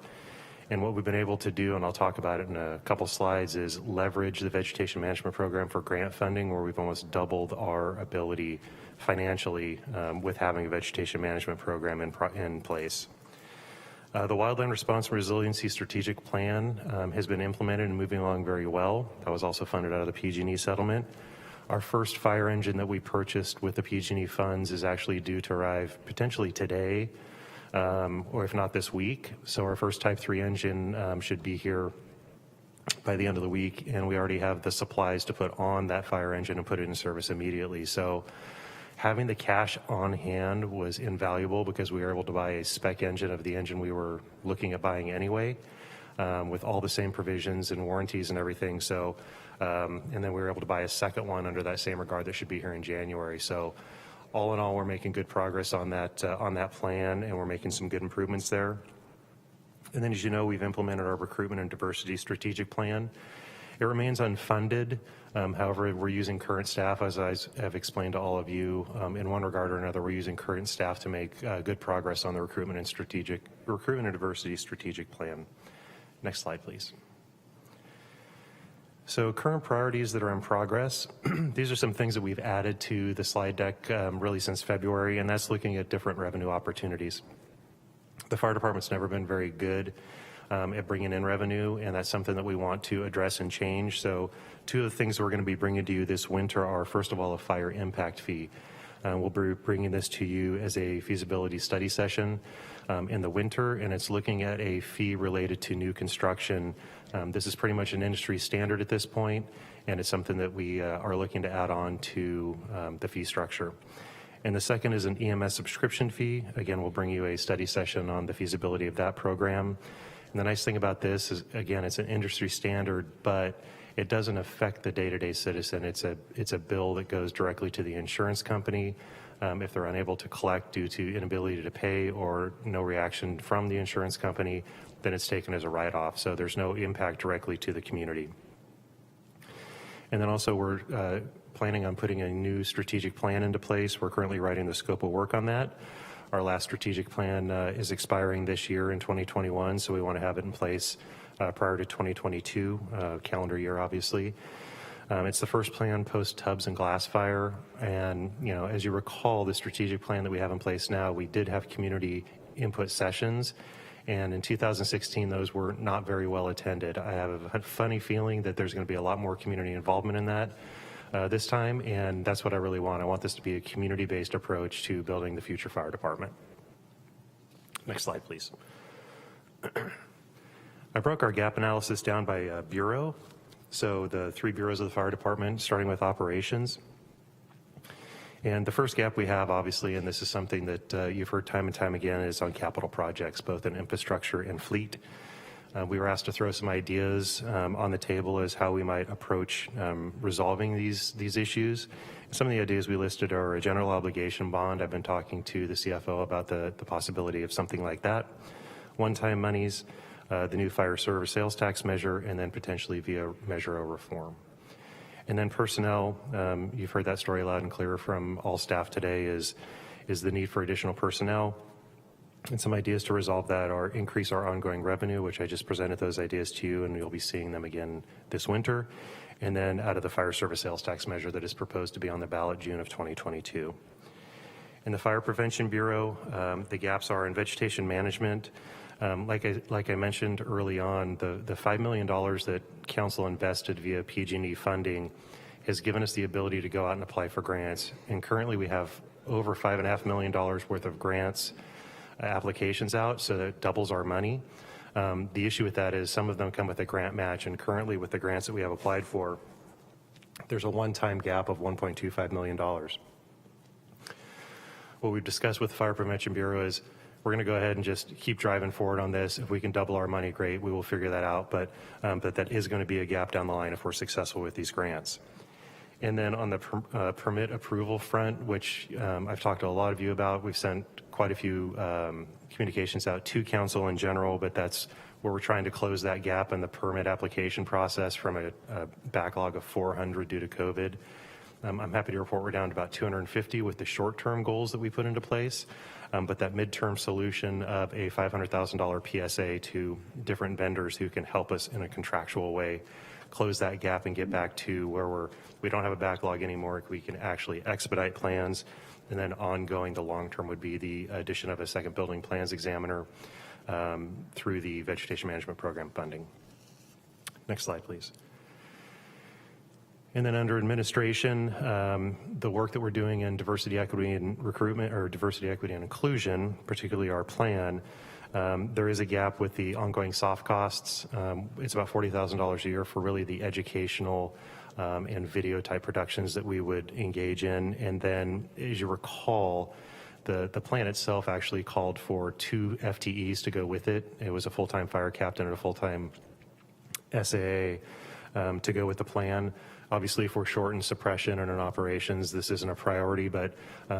S19: And what we've been able to do, and I'll talk about it in a couple slides, is leverage the vegetation management program for grant funding, where we've almost doubled our ability financially with having a vegetation management program in place. The Wildland Response and Resiliency Strategic Plan has been implemented and moving along very well. That was also funded out of the PG&E settlement. Our first fire engine that we purchased with the PG&E funds is actually due to arrive potentially today, or if not this week. So our first Type 3 engine should be here by the end of the week, and we already have the supplies to put on that fire engine and put it in service immediately. So having the cash on hand was invaluable because we were able to buy a spec engine of the engine we were looking at buying anyway, with all the same provisions and warranties and everything. So and then we were able to buy a second one under that same regard that should be here in January. So all in all, we're making good progress on that plan, and we're making some good improvements there. And then, as you know, we've implemented our recruitment and diversity strategic plan. It remains unfunded. However, we're using current staff, as I have explained to all of you. In one regard or another, we're using current staff to make good progress on the recruitment and diversity strategic plan. Next slide, please. So current priorities that are in progress, these are some things that we've added to the slide deck really since February, and that's looking at different revenue opportunities. The fire department's never been very good at bringing in revenue, and that's something that we want to address and change. So two of the things we're going to be bringing to you this winter are, first of all, a fire impact fee. We'll be bringing this to you as a feasibility study session in the winter, and it's looking at a fee related to new construction. This is pretty much an industry standard at this point, and it's something that we are looking to add on to the fee structure. And the second is an EMS subscription fee. Again, we'll bring you a study session on the feasibility of that program. And the nice thing about this is, again, it's an industry standard, but it doesn't affect the day-to-day citizen. It's a bill that goes directly to the insurance company. If they're unable to collect due to inability to pay or no reaction from the insurance company, then it's taken as a write-off. So there's no impact directly to the community. And then also we're planning on putting a new strategic plan into place. We're currently writing the scope of work on that. Our last strategic plan is expiring this year in 2021, so we want to have it in place prior to 2022, calendar year, obviously. It's the first plan post Tubbs and Glassfire, and as you recall, the strategic plan that we have in place now, we did have community input sessions, and in 2016, those were not very well attended. I have a funny feeling that there's going to be a lot more community involvement in that this time, and that's what I really want. I want this to be a community-based approach to building the future fire department. Next slide, please. I broke our gap analysis down by bureau. So the 3 bureaus of the fire department, starting with operations. And the first gap we have, obviously, and this is something that you've heard time and time again, is on capital projects, both in infrastructure and fleet. We were asked to throw some ideas on the table as how we might approach resolving these issues. Some of the ideas we listed are a general obligation bond. I've been talking to the CFO about the possibility of something like that. One-time monies, the new fire service sales tax measure, and then potentially via Measure O reform. And then personnel, you've heard that story loud and clear from all staff today, is the need for additional personnel. And some ideas to resolve that are increase our ongoing revenue, which I just presented those ideas to you, and you'll be seeing them again this winter. And then out of the fire service sales tax measure that is proposed to be on the ballot June of 2022. In the Fire Prevention Bureau, the gaps are in vegetation management. Like I mentioned early on, the $5 million that council invested via PG&E funding has given us the ability to go out and apply for grants. And currently we have over $5.5 million worth of grants applications out, so that doubles our money. The issue with that is some of them come with a grant match, and currently with the grants that we have applied for, there's a one-time gap of $1.25 million. What we've discussed with the Fire Prevention Bureau is we're going to go ahead and just keep driving forward on this. If we can double our money, great, we will figure that out. But that is going to be a gap down the line if we're successful with these grants. And then on the permit approval front, which I've talked to a lot of you about, we've sent quite a few communications out to council in general, but that's where we're trying to close that gap in the permit application process from a backlog of 400 due to COVID. I'm happy to report we're down to about 250 with the short-term goals that we put into place. But that midterm solution of a $500,000 PSA to different vendors who can help us in a contractual way close that gap and get back to where we don't have a backlog anymore. We can actually expedite plans, and then ongoing, the long term would be the addition of a second building plans examiner through the Vegetation Management Program funding. Next slide, please. And then under administration, the work that we're doing in diversity, equity, and recruitment, or diversity, equity, and inclusion, particularly our plan, there is a gap with the ongoing soft costs. It's about $40,000 a year for really the educational and video type productions that we would engage in. And then, as you recall, the plan itself actually called for 2 FTEs to go with it. It was a full-time fire captain and a full-time SAA to go with the plan. Obviously, if we're short in suppression and in operations, this isn't a priority, but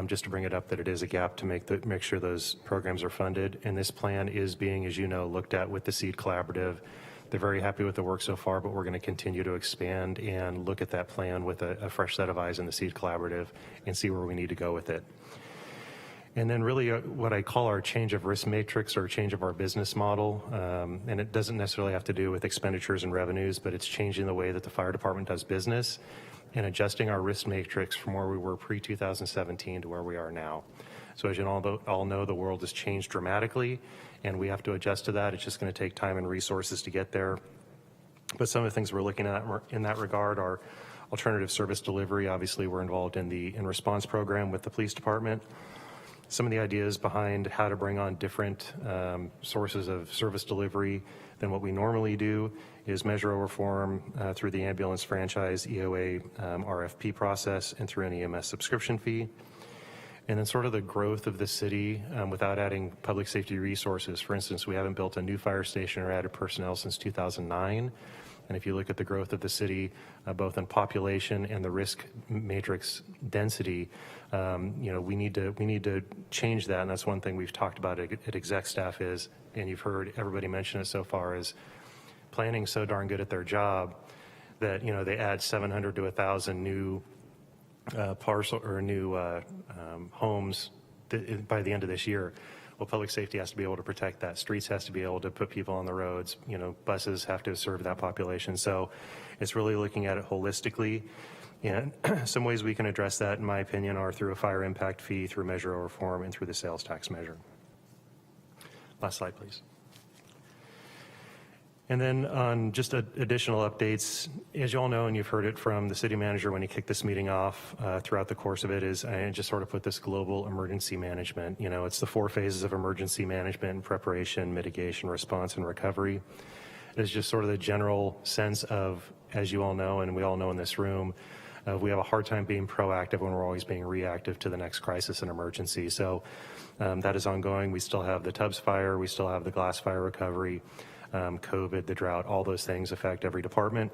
S19: just to bring it up that it is a gap to make sure those programs are funded. And this plan is being, as you know, looked at with the SEED Collaborative. They're very happy with the work so far, but we're going to continue to expand and look at that plan with a fresh set of eyes in the SEED Collaborative and see where we need to go with it. And then really what I call our change of risk matrix or change of our business model, and it doesn't necessarily have to do with expenditures and revenues, but it's changing the way that the fire department does business and adjusting our risk matrix from where we were pre-2017 to where we are now. So as you all know, the world has changed dramatically, and we have to adjust to that. It's just going to take time and resources to get there. But some of the things we're looking at in that regard are alternative service delivery. Obviously, we're involved in the in-response program with the police department. Some of the ideas behind how to bring on different sources of service delivery than what we normally do is Measure O reform through the ambulance franchise EOA RFP process and through an EMS subscription fee. And then sort of the growth of the city without adding public safety resources. For instance, we haven't built a new fire station or added personnel since 2009. And if you look at the growth of the city, both in population and the risk matrix density, we need to change that. And that's one thing we've talked about at exec staff is, and you've heard everybody mention it so far, is planning so darn good at their job that, they add 700 to 1,000 new parcel or new homes by the end of this year. Well, public safety has to be able to protect that. Streets has to be able to put people on the roads. Buses have to serve that population. So it's really looking at it holistically. And some ways we can address that, in my opinion, are through a fire impact fee, through Measure O reform, and through the sales tax measure. Last slide, please. And then on just additional updates, as you all know, and you've heard it from the city manager when he kicked this meeting off throughout the course of it, is I just sort of put this global emergency management. It's the 4 phases of emergency management: preparation, mitigation, response, and recovery. It is just sort of the general sense of, as you all know, and we all know in this room, We have a hard time being proactive when we're always being reactive to the next crisis and emergency. So that is ongoing. We still have the Tubbs fire, we still have the glass fire recovery, COVID, the drought, all those things affect every department.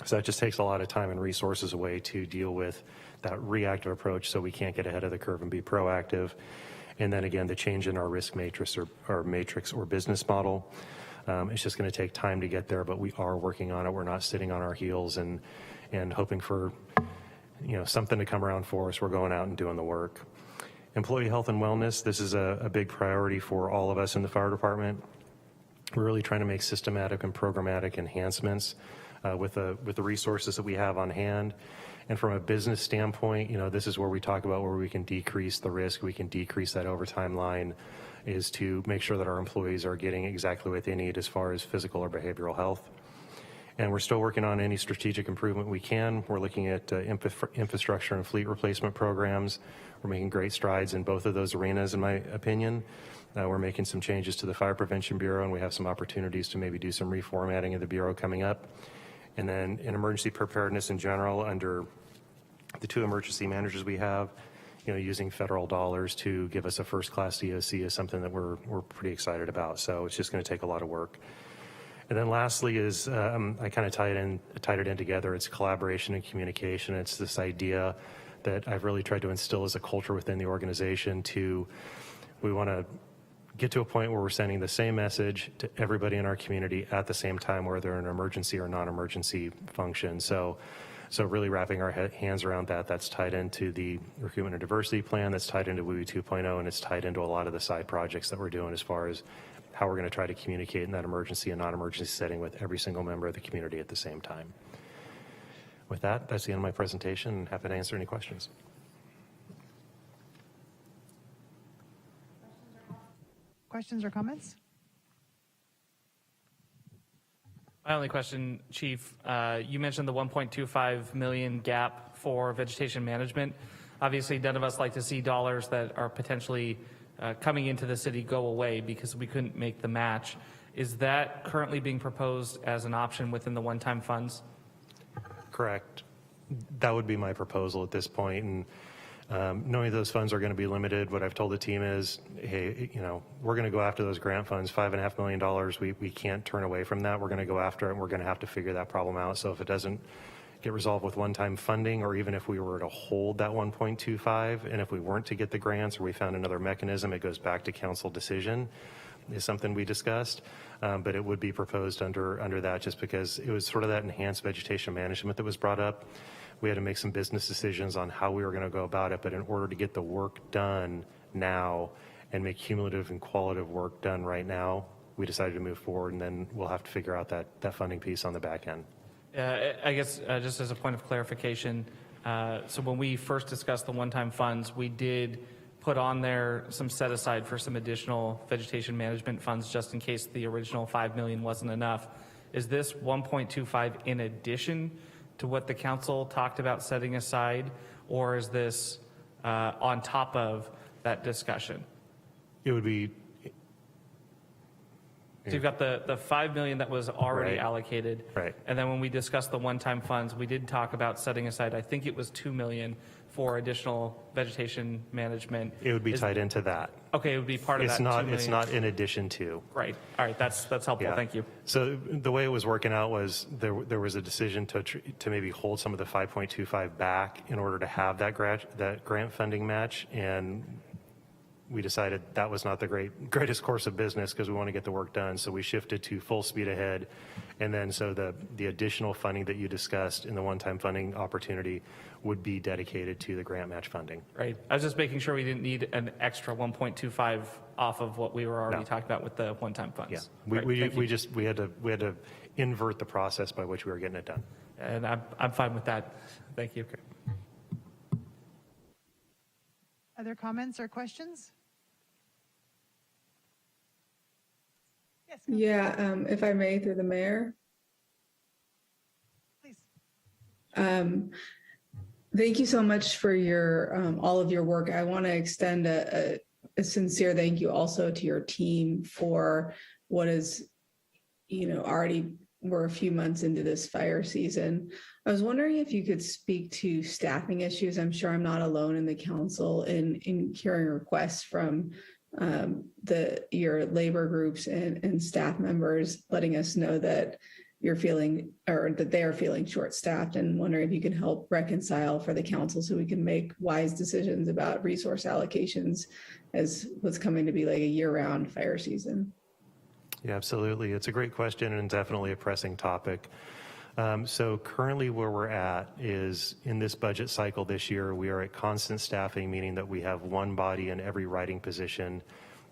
S19: So that just takes a lot of time and resources away to deal with that reactive approach, so we can't get ahead of the curve and be proactive. And then again, the change in our risk matrix or business model. It's just going to take time to get there, but we are working on it. We're not sitting on our heels and hoping for something to come around for us. We're going out and doing the work. Employee health and wellness, this is a big priority for all of us in the fire department. We're really trying to make systematic and programmatic enhancements with the resources that we have on hand. And from a business standpoint, this is where we talk about where we can decrease the risk, we can decrease that overtime line, is to make sure that our employees are getting exactly what they need as far as physical or behavioral health. And we're still working on any strategic improvement we can. We're looking at infrastructure and fleet replacement programs. We're making great strides in both of those arenas, in my opinion. We're making some changes to the Fire Prevention Bureau, and we have some opportunities to maybe do some reformatting of the Bureau coming up. And then in emergency preparedness in general, under the 2 emergency managers we have, using federal dollars to give us a first-class DOC is something that we're pretty excited about. So it's just going to take a lot of work. And then lastly is, I kind of tied it in together, it's collaboration and communication. It's this idea that I've really tried to instill as a culture within the organization we want to get to a point where we're sending the same message to everybody in our community at the same time, whether in an emergency or non-emergency function. So really wrapping our hands around that, that's tied into the recruitment and diversity plan, that's tied into WUI 2.0, and it's tied into a lot of the side projects that we're doing as far as how we're going to try to communicate in that emergency and non-emergency setting with every single member of the community at the same time. With that, that's the end of my presentation, and happy to answer any questions.
S9: Questions or comments?
S5: My only question, Chief, you mentioned the 1.25 million gap for vegetation management. Obviously, none of us like to see dollars that are potentially coming into the city go away because we couldn't make the match. Is that currently being proposed as an option within the one-time funds?
S19: Correct. That would be my proposal at this point. And knowing those funds are going to be limited, what I've told the team is, hey, we're going to go after those grant funds, $5.5 million. We can't turn away from that. We're going to go after it, and we're going to have to figure that problem out. So if it doesn't get resolved with one-time funding, or even if we were to hold that 1.25, and if we weren't to get the grants or we found another mechanism, it goes back to council decision, is something we discussed. But it would be proposed under that, just because it was sort of that enhanced vegetation management that was brought up. We had to make some business decisions on how we were going to go about it, but in order to get the work done now and make cumulative and qualitative work done right now, we decided to move forward, and then we'll have to figure out that funding piece on the back end.
S5: I guess just as a point of clarification, so when we first discussed the one-time funds, we did put on there some set aside for some additional vegetation management funds just in case the original 5 million wasn't enough. Is this 1.25 in addition to what the council talked about setting aside, or is this on top of that discussion?
S19: It would be.
S5: So you've got the 5 million that was already allocated.
S19: Right.
S5: And then when we discussed the one-time funds, we did talk about setting aside, I think it was 2 million for additional vegetation management.
S19: It would be tied into that.
S5: Okay, it would be part of that 2 million.
S19: It's not in addition to.
S5: Right. All right. That's helpful.
S19: Yeah.
S5: Thank you.
S19: So the way it was working out was there was a decision to maybe hold some of the 5.25 back in order to have that grant funding match, and we decided that was not the greatest course of business because we want to get the work done. So we shifted to full speed ahead. And then so the additional funding that you discussed in the one-time funding opportunity would be dedicated to the grant match funding.
S5: Right. I was just making sure we didn't need an extra 1.25 off of what we were already talking about with the one-time funds.
S19: Yeah.
S5: Right.
S19: We had to invert the process by which we were getting it done.
S5: And I'm fine with that. Thank you.
S9: Other comments or questions? Yes.
S14: Yeah, if I may, through the mayor.
S9: Please.
S14: Thank you so much for your all of your work. I want to extend a sincere thank you also to your team for what is, already we're a few months into this fire season. I was wondering if you could speak to staffing issues. I'm sure I'm not alone in the council in hearing requests from your labor groups and staff members letting us know that you're feeling, or that they are feeling short-staffed, and wondering if you can help reconcile for the council so we can make wise decisions about resource allocations as what's coming to be like a year-round fire season.
S19: Yeah, absolutely. It's a great question and definitely a pressing topic. So currently where we're at is in this budget cycle this year, we are at constant staffing, meaning that we have one body in every riding position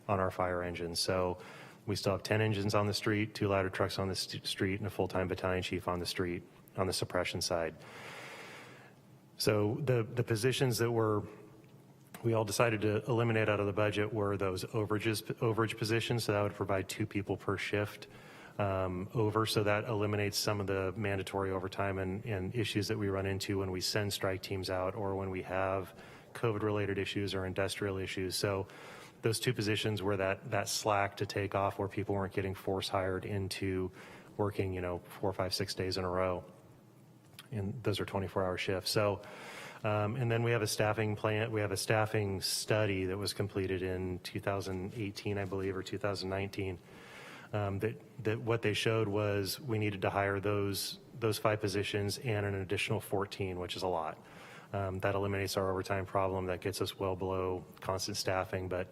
S19: on our fire engines. So we still have 10 engines on the street, 2 ladder trucks on the street, and a full-time battalion chief on the street on the suppression side. So the positions that we all decided to eliminate out of the budget were those overage positions. So that would provide 2 people per shift over. So that eliminates some of the mandatory overtime and issues that we run into when we send strike teams out or when we have COVID-related issues or industrial issues. So those 2 positions were that slack to take off where people weren't getting force hired into working, 4, 5, 6 days in a row. And those are 24-hour shifts. So, and then we have a staffing plan. We have a staffing study that was completed in 2018, I believe, or 2019. That what they showed was we needed to hire those 5 positions and an additional 14, which is a lot. That eliminates our overtime problem. That gets us well below constant staffing. But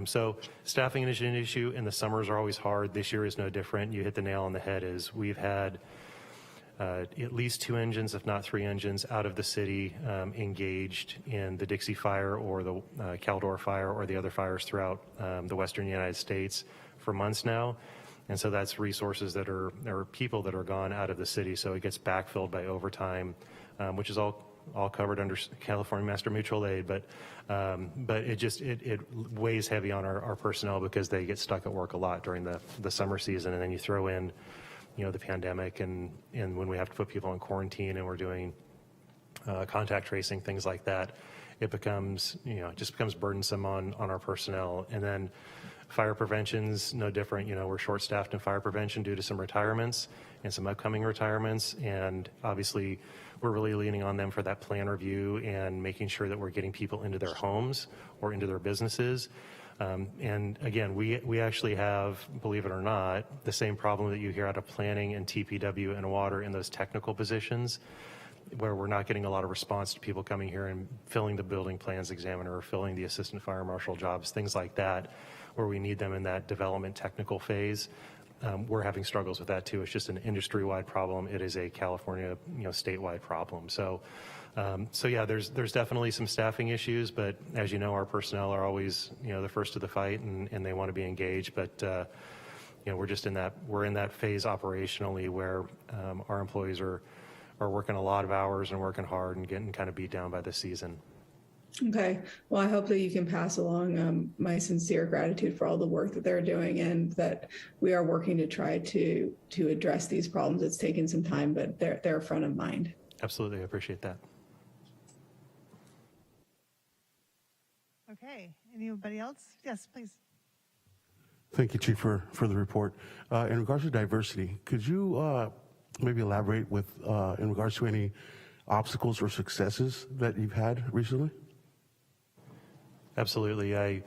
S19: so staffing is an issue, and the summers are always hard. This year is no different. You hit the nail on the head. Is we've had at least 2 engines, if not 3 engines, out of the city engaged in the Dixie Fire or the Caldor Fire or the other fires throughout the Western United States for months now. And so that's resources that are people that are gone out of the city. So it gets backfilled by overtime, which is all covered under California Master Mutual Aid, but it weighs heavy on our personnel because they get stuck at work a lot during the summer season, and then you throw in, the pandemic and when we have to put people in quarantine and we're doing contact tracing, things like that, it becomes it just becomes burdensome on our personnel. And then fire prevention's no different. We're short-staffed in fire prevention due to some retirements and some upcoming retirements, and obviously we're really leaning on them for that plan review and making sure that we're getting people into their homes or into their businesses. And again, we actually have, believe it or not, the same problem that you hear out of planning and TPW and water in those technical positions, where we're not getting a lot of response to people coming here and filling the building plans examiner or filling the assistant fire marshal jobs, things like that, where we need them in that development technical phase. We're having struggles with that too. It's just an industry-wide problem. It is a California, statewide problem. So yeah, there's definitely some staffing issues, but as you know, our personnel are always, the first to the fight, and they want to be engaged. But we're just in that phase operationally where our employees are working a lot of hours and working hard and getting kind of beat down by the season.
S14: Okay. Well, I hope that you can pass along my sincere gratitude for all the work that they're doing, and that we are working to try to address these problems. It's taken some time, but they're front of mind.
S19: Absolutely. I appreciate that.
S9: Okay. Anybody else? Yes, please.
S13: Thank you, Chief, for the report. In regards to diversity, could you maybe elaborate in regards to any obstacles or successes that you've had recently?
S19: Absolutely. I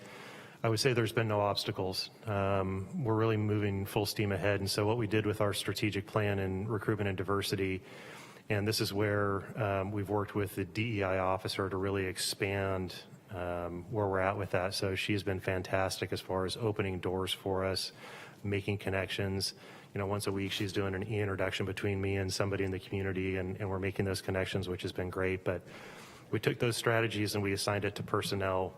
S19: would say there's been no obstacles. We're really moving full steam ahead. And so what we did with our strategic plan in recruitment and diversity, and this is where we've worked with the DEI officer to really expand where we're at with that. So she's been fantastic as far as opening doors for us, making connections. Once a week she's doing an e-introduction between me and somebody in the community, and we're making those connections, which has been great. But we took those strategies and we assigned it to personnel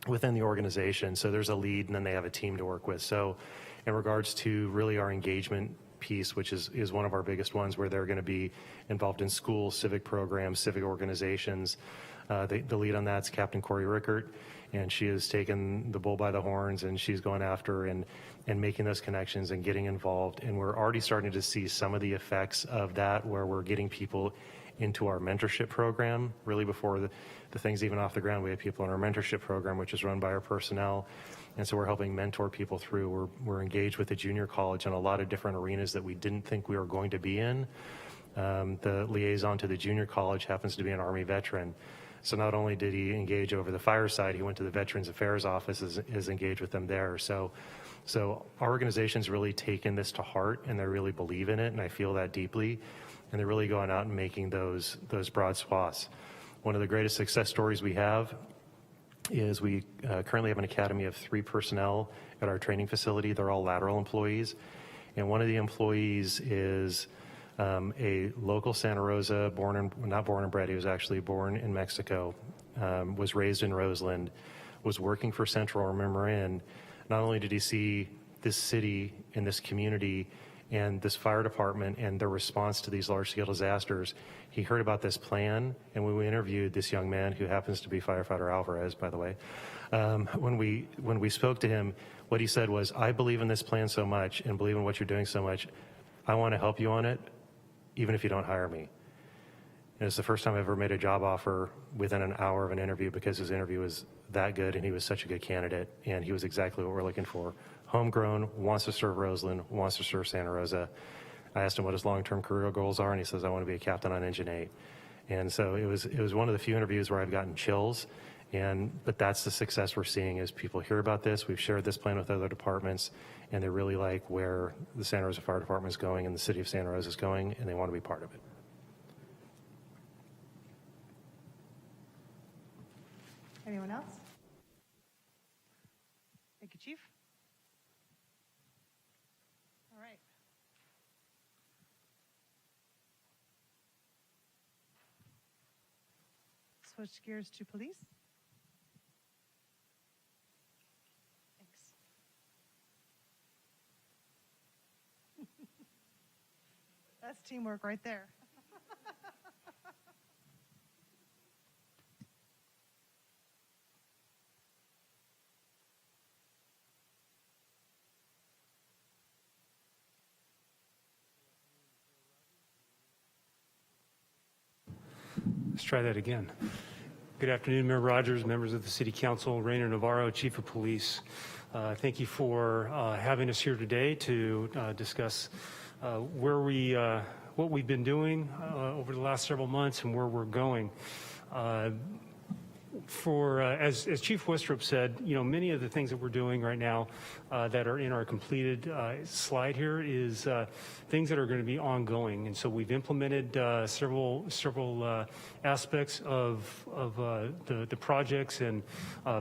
S19: within the organization. So there's a lead and then they have a team to work with. So in regards to really our engagement piece, which is one of our biggest ones, where they're going to be involved in schools, civic programs, civic organizations. The lead on that's Captain Corey Rickert, and she has taken the bull by the horns, and she's going after and making those connections and getting involved. And we're already starting to see some of the effects of that, where we're getting people into our mentorship program. Really before the thing's even off the ground, we have people in our mentorship program, which is run by our personnel. And so we're helping mentor people through. We're engaged with the junior college in a lot of different arenas that we didn't think we were going to be in. The liaison to the junior college happens to be an Army veteran. So not only did he engage over the fireside, he went to the Veterans Affairs office, is engaged with them there. So our organization's really taken this to heart, and they really believe in it, and I feel that deeply. And they're really going out and making those broad swaths. One of the greatest success stories we have is we currently have an academy of 3 personnel at our training facility. They're all lateral employees. And one of the employees is a local Santa Rosa, not born and bred, he was actually born in Mexico, was raised in Roseland, was working for Central Marin. Not only did he see this city and this community and this fire department and their response to these large-scale disasters, he heard about this plan, and when we interviewed this young man, who happens to be firefighter Alvarez, by the way, when we spoke to him, what he said was, I believe in this plan so much and believe in what you're doing so much, I want to help you on it, even if you don't hire me. And it's the first time I've ever made a job offer within an hour of an interview, because his interview was that good and he was such a good candidate, and he was exactly what we're looking for. Homegrown, wants to serve Roseland, wants to serve Santa Rosa. I asked him what his long-term career goals are, and he says, I want to be a captain on Engine 8. And so it was one of the few interviews where I've gotten chills, but that's the success we're seeing is people hear about this. We've shared this plan with other departments, and they really like where the Santa Rosa Fire Department is going and the city of Santa Rosa is going, and they want to be part of it.
S9: Anyone else? Thank you, Chief. All right. Switch gears to police. Thanks. That's teamwork right there.
S20: Let's try that again. Good afternoon, Mayor Rogers, members of the City Council, Rainer Navarro, Chief of Police. Thank you for having us here today to discuss what we've been doing over the last several months and where we're going. As Chief Westrop said, many of the things that we're doing right now that are in our completed slide here is things that are going to be ongoing. And so we've implemented several aspects of the projects and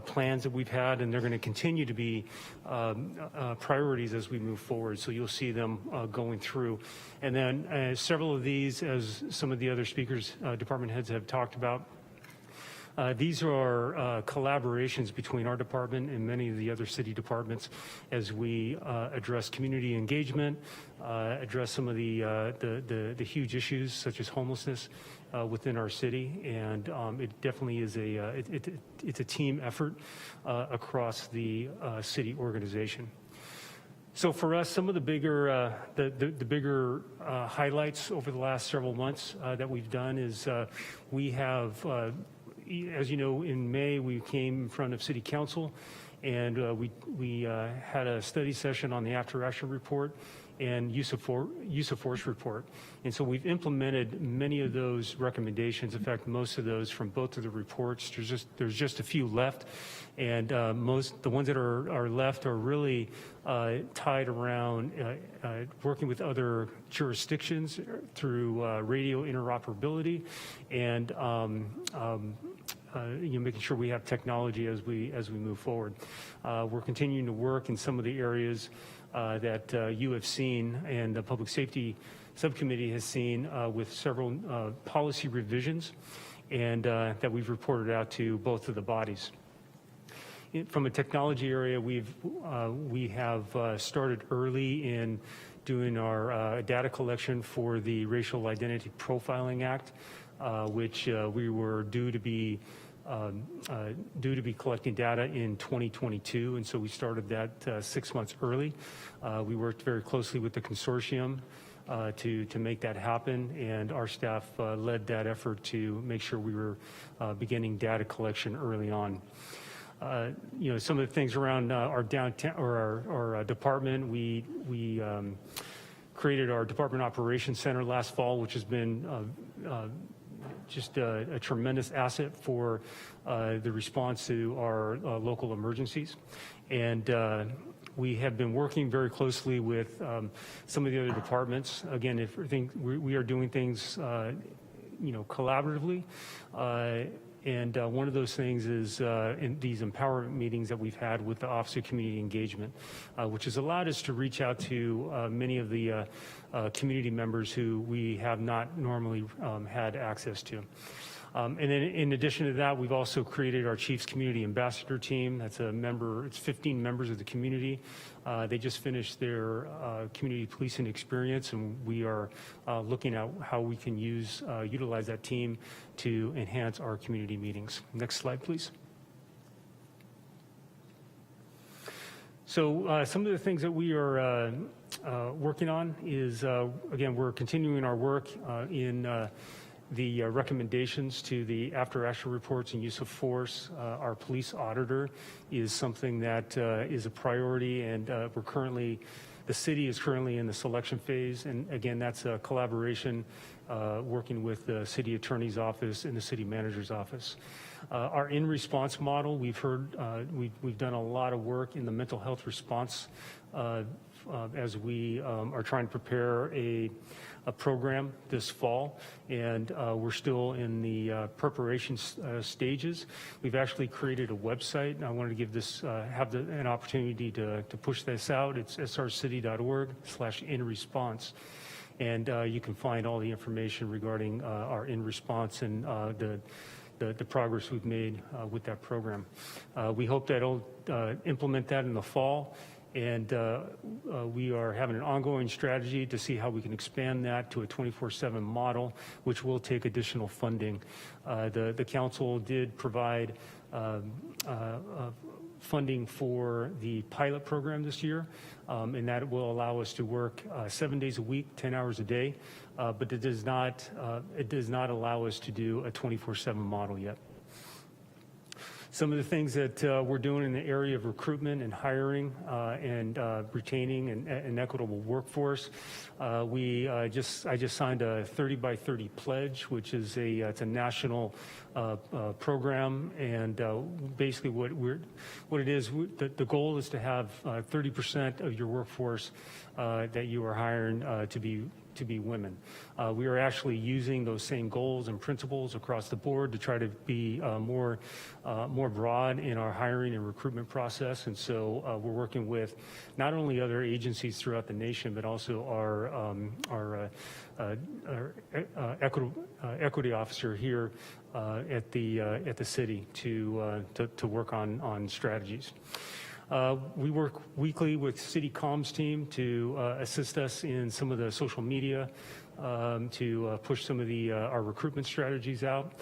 S20: plans that we've had, and they're going to continue to be priorities as we move forward. So you'll see them going through. And then several of these, as some of the other speakers, department heads have talked about, these are collaborations between our department and many of the other city departments as we address community engagement, address some of the huge issues such as homelessness within our city, and it definitely is it's a team effort across the city organization. So for us, some of the bigger highlights over the last several months that we've done is we have. As you know, in May, we came in front of City Council, and we had a study session on the after action report and use of force report. And so we've implemented many of those recommendations. In fact, most of those from both of the reports. There's just a few left, and the ones that are left are really tied around working with other jurisdictions through radio interoperability and making sure we have technology as we move forward. We're continuing to work in some of the areas that you have seen and the Public Safety Subcommittee has seen with several policy revisions and that we've reported out to both of the bodies. From a technology area, we have started early in doing our data collection for the Racial Identity Profiling Act, which we were due to be collecting data in 2022, and so we started that 6 months early. We worked very closely with the consortium to make that happen, and our staff led that effort to make sure we were beginning data collection early on. Some of the things around our downtown or our department, we created our Department Operations Center last fall, which has been just a tremendous asset for the response to our local emergencies. And we have been working very closely with some of the other departments. Again, we are doing things, collaboratively. And one of those things is in these empowerment meetings that we've had with the Office of Community Engagement, which has allowed us to reach out to many of the community members who we have not normally had access to. And then in addition to that, we've also created our Chiefs Community Ambassador Team. That's it's 15 members of the community. They just finished their community policing experience, and we are looking at how we can utilize that team to enhance our community meetings. Next slide, please. So some of the things that we are working on is, again, we're continuing our work in the recommendations to the after-action reports and use of force. Our police auditor is something that is a priority, and the city is currently in the selection phase. And again, that's a collaboration working with the city attorney's office and the city manager's office. Our in-response model, we've done a lot of work in the mental health response as we are trying to prepare a program this fall, and we're still in the preparation stages. We've actually created a website, and I wanted to give this an opportunity to push this out. It's srcity.org/inresponse, and you can find all the information regarding our in-response and the progress we've made with that program. We hope that it'll implement that in the fall. And we are having an ongoing strategy to see how we can expand that to a 24/7 model, which will take additional funding. The council did provide funding for the pilot program this year, and that will allow us to work 7 days a week, 10 hours a day, but it does not allow us to do a 24/7 model yet. Some of the things that we're doing in the area of recruitment and hiring and retaining an equitable workforce. I just signed a 30 by 30 pledge, which is it's a national program, and basically what it is, the goal is to have 30% of your workforce that you are hiring to be women. We are actually using those same goals and principles across the board to try to be more broad in our hiring and recruitment process. And so we're working with not only other agencies throughout the nation, but also our equity officer here at the city to work on strategies. We work weekly with City Comms team to assist us in some of the social media to push some of our recruitment strategies out.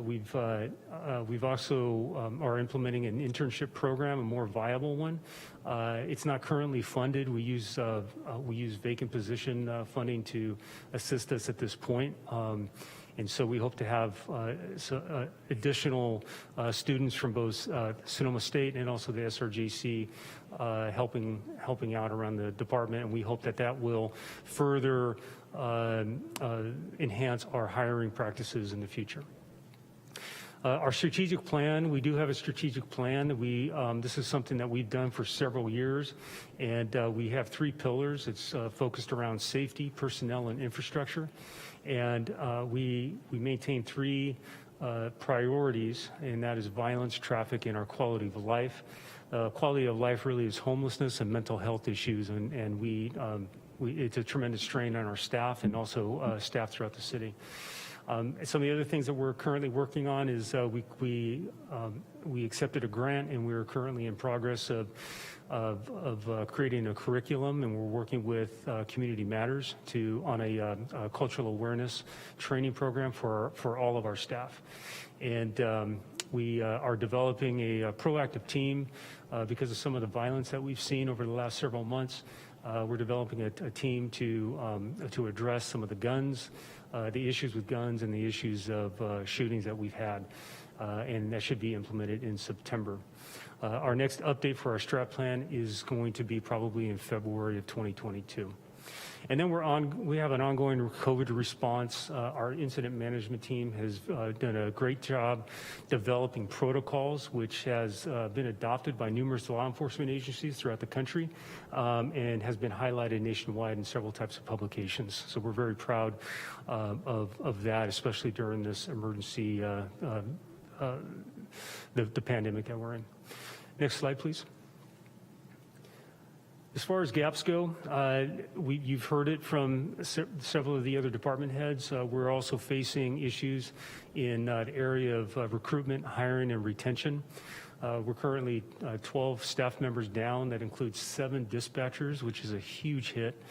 S20: We've also are implementing an internship program, a more viable one. It's not currently funded. We use vacant position funding to assist us at this point. And so we hope to have additional students from both Sonoma State and also the SRJC helping out around the department. And we hope that will further enhance our hiring practices in the future. Our strategic plan, we do have a strategic plan. This is something that we've done for several years, and we have 3 pillars. It's focused around safety, personnel, and infrastructure. And we maintain 3 priorities, and that is violence, traffic, and our quality of life. Quality of life really is homelessness and mental health issues, and it's a tremendous strain on our staff and also staff throughout the city. Some of the other things that we're currently working on is we accepted a grant, and we're currently in progress of creating a curriculum, and we're working with Community Matters on a cultural awareness training program for all of our staff. And we are developing a proactive team because of some of the violence that we've seen over the last several months. We're developing a team to address some of the guns, the issues with guns and the issues of shootings that we've had, and that should be implemented in September. Our next update for our strat plan is going to be probably in February of 2022. And then we have an ongoing COVID response. Our incident management team has done a great job developing protocols, which has been adopted by numerous law enforcement agencies throughout the country, and has been highlighted nationwide in several types of publications. So we're very proud of that, especially during this emergency, the pandemic that we're in. Next slide, please. As far as gaps go, you've heard it from several of the other department heads. We're also facing issues in the area of recruitment, hiring, and retention. We're currently 12 staff members down. That includes 7 dispatchers, which is a huge hit,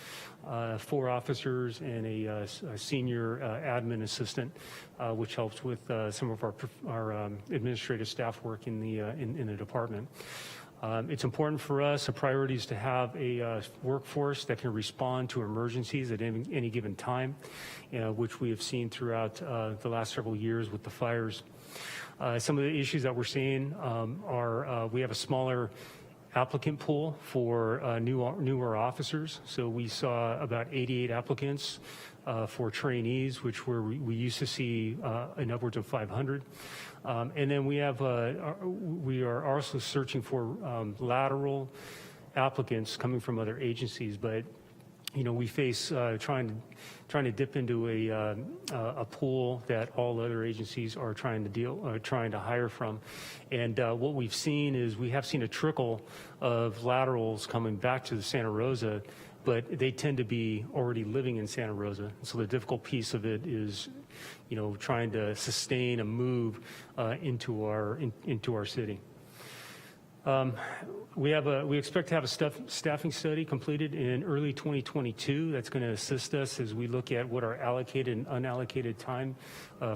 S20: 4 officers, and a senior admin assistant, which helps with some of our administrative staff work in the department. It's important for us, a priority is to have a workforce that can respond to emergencies at any given time, which we have seen throughout the last several years with the fires. Some of the issues that we're seeing are we have a smaller applicant pool for newer officers. So we saw about 88 applicants for trainees, which we used to see in upwards of 500. And then we are also searching for lateral applicants coming from other agencies, but we face trying to dip into a pool that all other agencies are trying to hire from. And what we've seen is we have seen a trickle of laterals coming back to the Santa Rosa, but they tend to be already living in Santa Rosa. So the difficult piece of it is, trying to sustain a move into our city. We expect to have a staffing study completed in early 2022. That's going to assist us as we look at what our allocated and unallocated time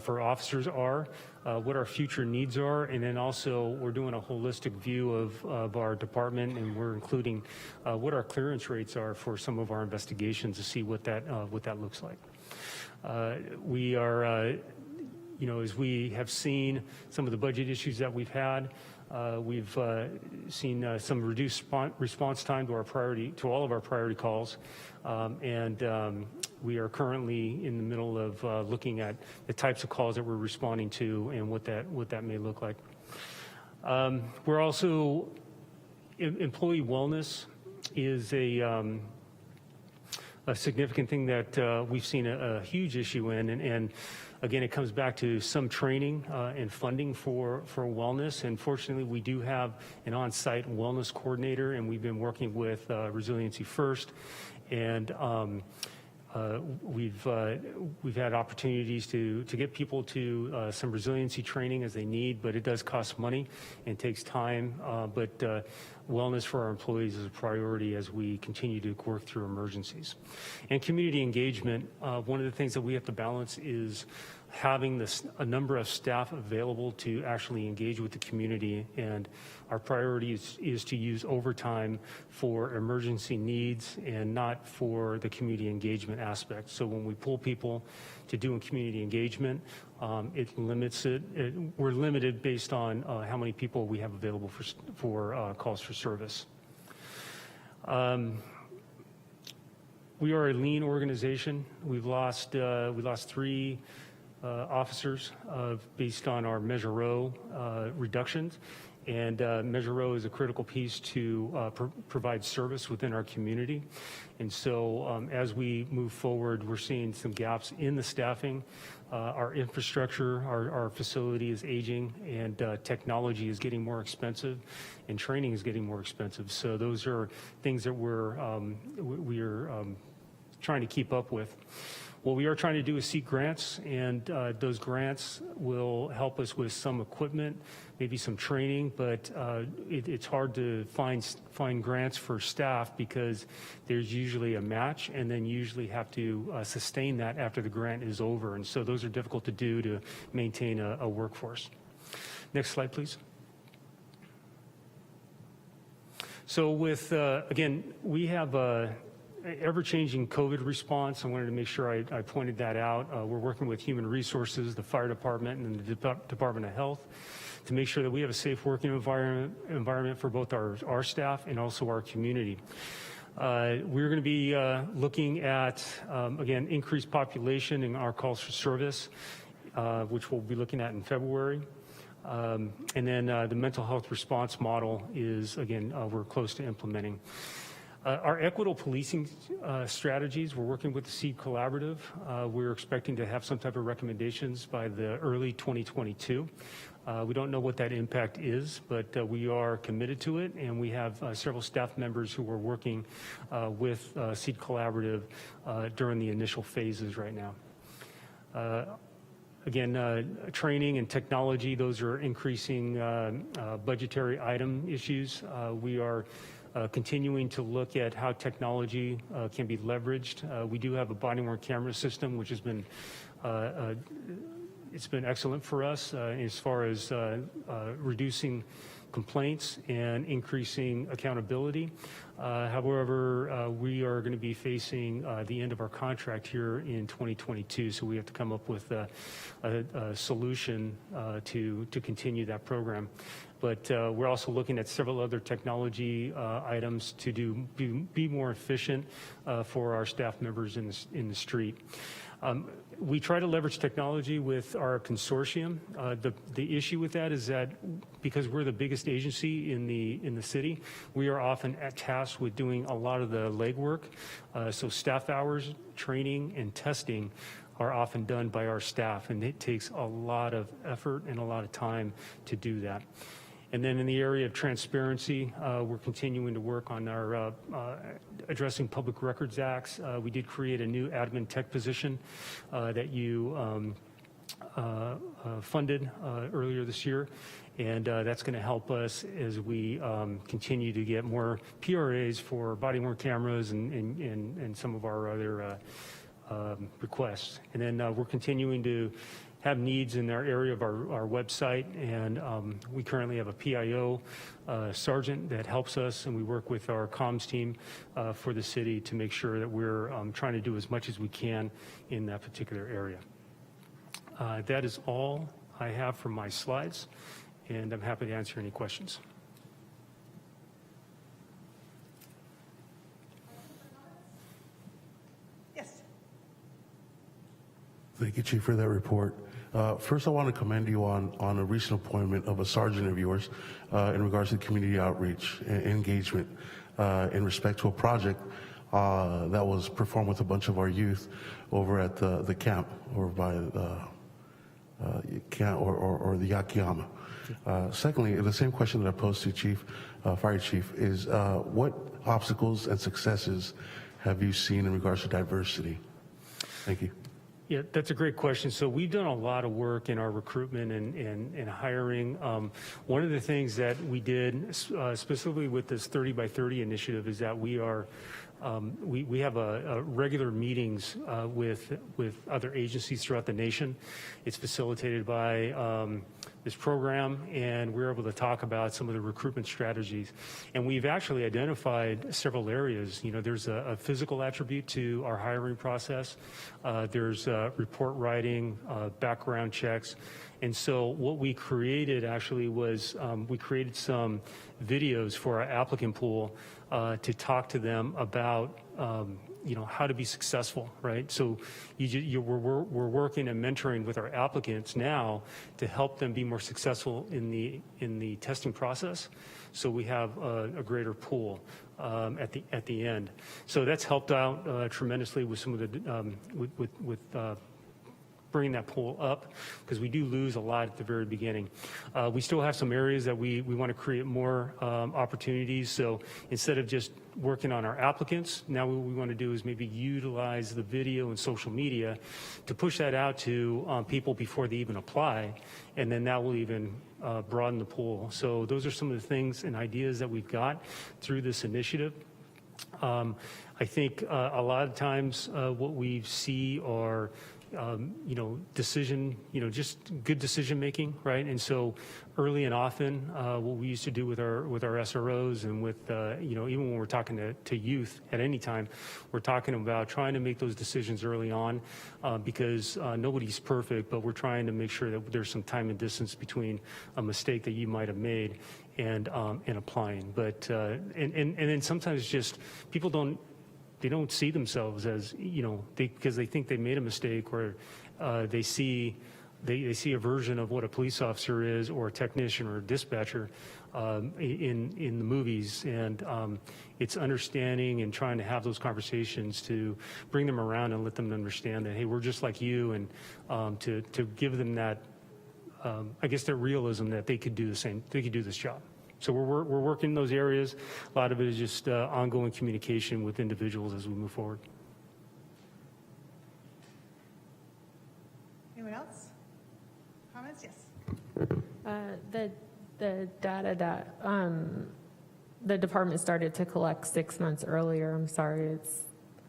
S20: for officers are, what our future needs are, and then also we're doing a holistic view of our department, and we're including what our clearance rates are for some of our investigations to see what that looks like. We are, as we have seen some of the budget issues that we've had, we've seen some reduced response time to all of our priority calls, and we are currently in the middle of looking at the types of calls that we're responding to and what that may look like. We're also employee wellness is a significant thing that we've seen a huge issue in, and again, it comes back to some training and funding for wellness. And fortunately, we do have an on-site wellness coordinator, and we've been working with Resiliency First, and we've had opportunities to get people to some resiliency training as they need, but it does cost money and takes time. But wellness for our employees is a priority as we continue to work through emergencies. And community engagement, one of the things that we have to balance is having a number of staff available to actually engage with the community, and our priority is to use overtime for emergency needs and not for the community engagement aspect. So when we pull people to doing community engagement, it limits it. We're limited based on how many people we have available for calls for service. We are a lean organization. We lost 3 officers based on our Measure Row reductions, and Measure Row is a critical piece to provide service within our community. And so as we move forward, we're seeing some gaps in the staffing. Our infrastructure, our facility is aging, and technology is getting more expensive, and training is getting more expensive. So those are things that we're trying to keep up with. What we are trying to do is seek grants, and those grants will help us with some equipment, maybe some training, but it's hard to find grants for staff because there's usually a match, and then you usually have to sustain that after the grant is over. And so those are difficult to do to maintain a workforce. Next slide, please. So with, again, we have a ever-changing COVID response. I wanted to make sure I pointed that out. We're working with Human Resources, the Fire Department, and the Department of Health to make sure that we have a safe working environment for both our staff and also our community. We're going to be looking at, again, increased population in our calls for service, which we'll be looking at in February. And then the mental health response model is, again, we're close to implementing. Our equitable policing strategies, we're working with the SEED Collaborative. We're expecting to have some type of recommendations by the early 2022. We don't know what that impact is, but we are committed to it, and we have several staff members who are working with SEED Collaborative during the initial phases right now. Again, training and technology, those are increasing budgetary item issues. We are continuing to look at how technology can be leveraged. We do have a body-worn camera system, which has been it's been excellent for us as far as reducing complaints and increasing accountability. However, we are going to be facing the end of our contract here in 2022, so we have to come up with a solution to continue that program. But we're also looking at several other technology items to be more efficient for our staff members in the street. We try to leverage technology with our consortium. The issue with that is that because we're the biggest agency in the city, we are often tasked with doing a lot of the legwork. So staff hours, training, and testing are often done by our staff, and it takes a lot of effort and a lot of time to do that. And then in the area of transparency, we're continuing to work on our addressing public records acts. We did create a new admin tech position that you funded earlier this year, and that's going to help us as we continue to get more PRAs for body-worn cameras and some of our other requests. And then we're continuing to have needs in our area of our website, and we currently have a PIO sergeant that helps us, and we work with our comms team for the city to make sure that we're trying to do as much as we can in that particular area. That is all I have for my slides, and I'm happy to answer any questions.
S9: Yes.
S13: Thank you, Chief, for that report. First, I want to commend you on a recent appointment of a sergeant of yours in regards to community outreach and engagement in respect to a project that was performed with a bunch of our youth over at the camp over by the camp or the Yakiyama. Secondly, the same question that I posed to Chief, Fire Chief, is what obstacles and successes have you seen in regards to diversity? Thank you.
S20: Yeah, that's a great question. So we've done a lot of work in our recruitment and hiring. One of the things that we did specifically with this 30 by 30 initiative is that we are we have regular meetings with other agencies throughout the nation. It's facilitated by this program, and we're able to talk about some of the recruitment strategies. And we've actually identified several areas. You know, there's a physical attribute to our hiring process. There's report writing, background checks. And so what we created actually was we created some videos for our applicant pool to talk to them about you know, how to be successful, right? So we're working and mentoring with our applicants now to help them be more successful in the testing process. So we have a greater pool at the end. So that's helped out tremendously with some of the with bringing that pool up, because we do lose a lot at the very beginning. We still have some areas that we want to create more opportunities. So instead of just working on our applicants, now what we want to do is maybe utilize the video and social media to push that out to people before they even apply, and then that will even broaden the pool. So those are some of the things and ideas that we've got through this initiative. I think a lot of times what we see are decision, just good decision making, right? And so early and often, what we used to do with our SROs and with, even when we're talking to youth at any time, we're talking about trying to make those decisions early on because nobody's perfect, but we're trying to make sure that there's some time and distance between a mistake that you might have made and applying. But, and then sometimes just people don't see themselves as, because they think they made a mistake, or they see a version of what a police officer is, or a technician, or a dispatcher in the movies. And it's understanding and trying to have those conversations to bring them around and let them understand that, hey, we're just like you, and to give them that, I guess, that realism that they could do the same, they could do this job. So we're working in those areas. A lot of it is just ongoing communication with individuals as we move forward.
S9: Anyone else? Comments? Yes.
S10: The data that the department started to collect 6 months earlier, I'm sorry, it's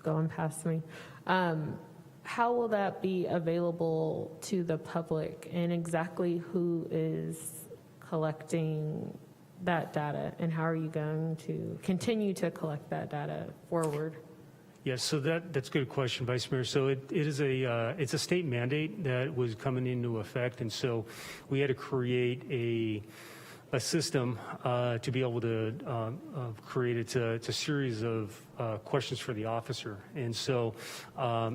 S10: going past me. How will that be available to the public, and exactly who is collecting that data, and how are you going to continue to collect that data forward?
S20: Yes, so that's a good question, Vice Mayor. So it's a state mandate that was coming into effect, and so we had to create a system to be able to create it's a series of questions for the officer, and so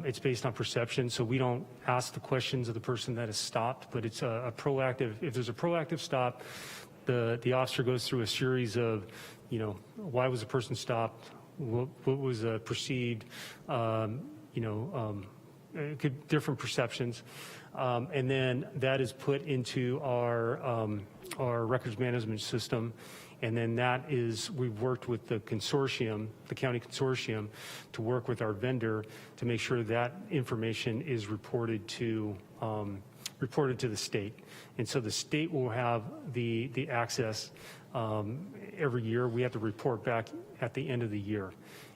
S20: it's based on perception. So we don't ask the questions of the person that is stopped, but it's a proactive. If there's a proactive stop, the officer goes through a series of, why was the person stopped? What was perceived? Different perceptions, and then that is put into our records management system. And then we've worked with the consortium, the county consortium, to work with our vendor to make sure that information is reported to the state. And so the state will have the access every year. We have to report back at the end of the year.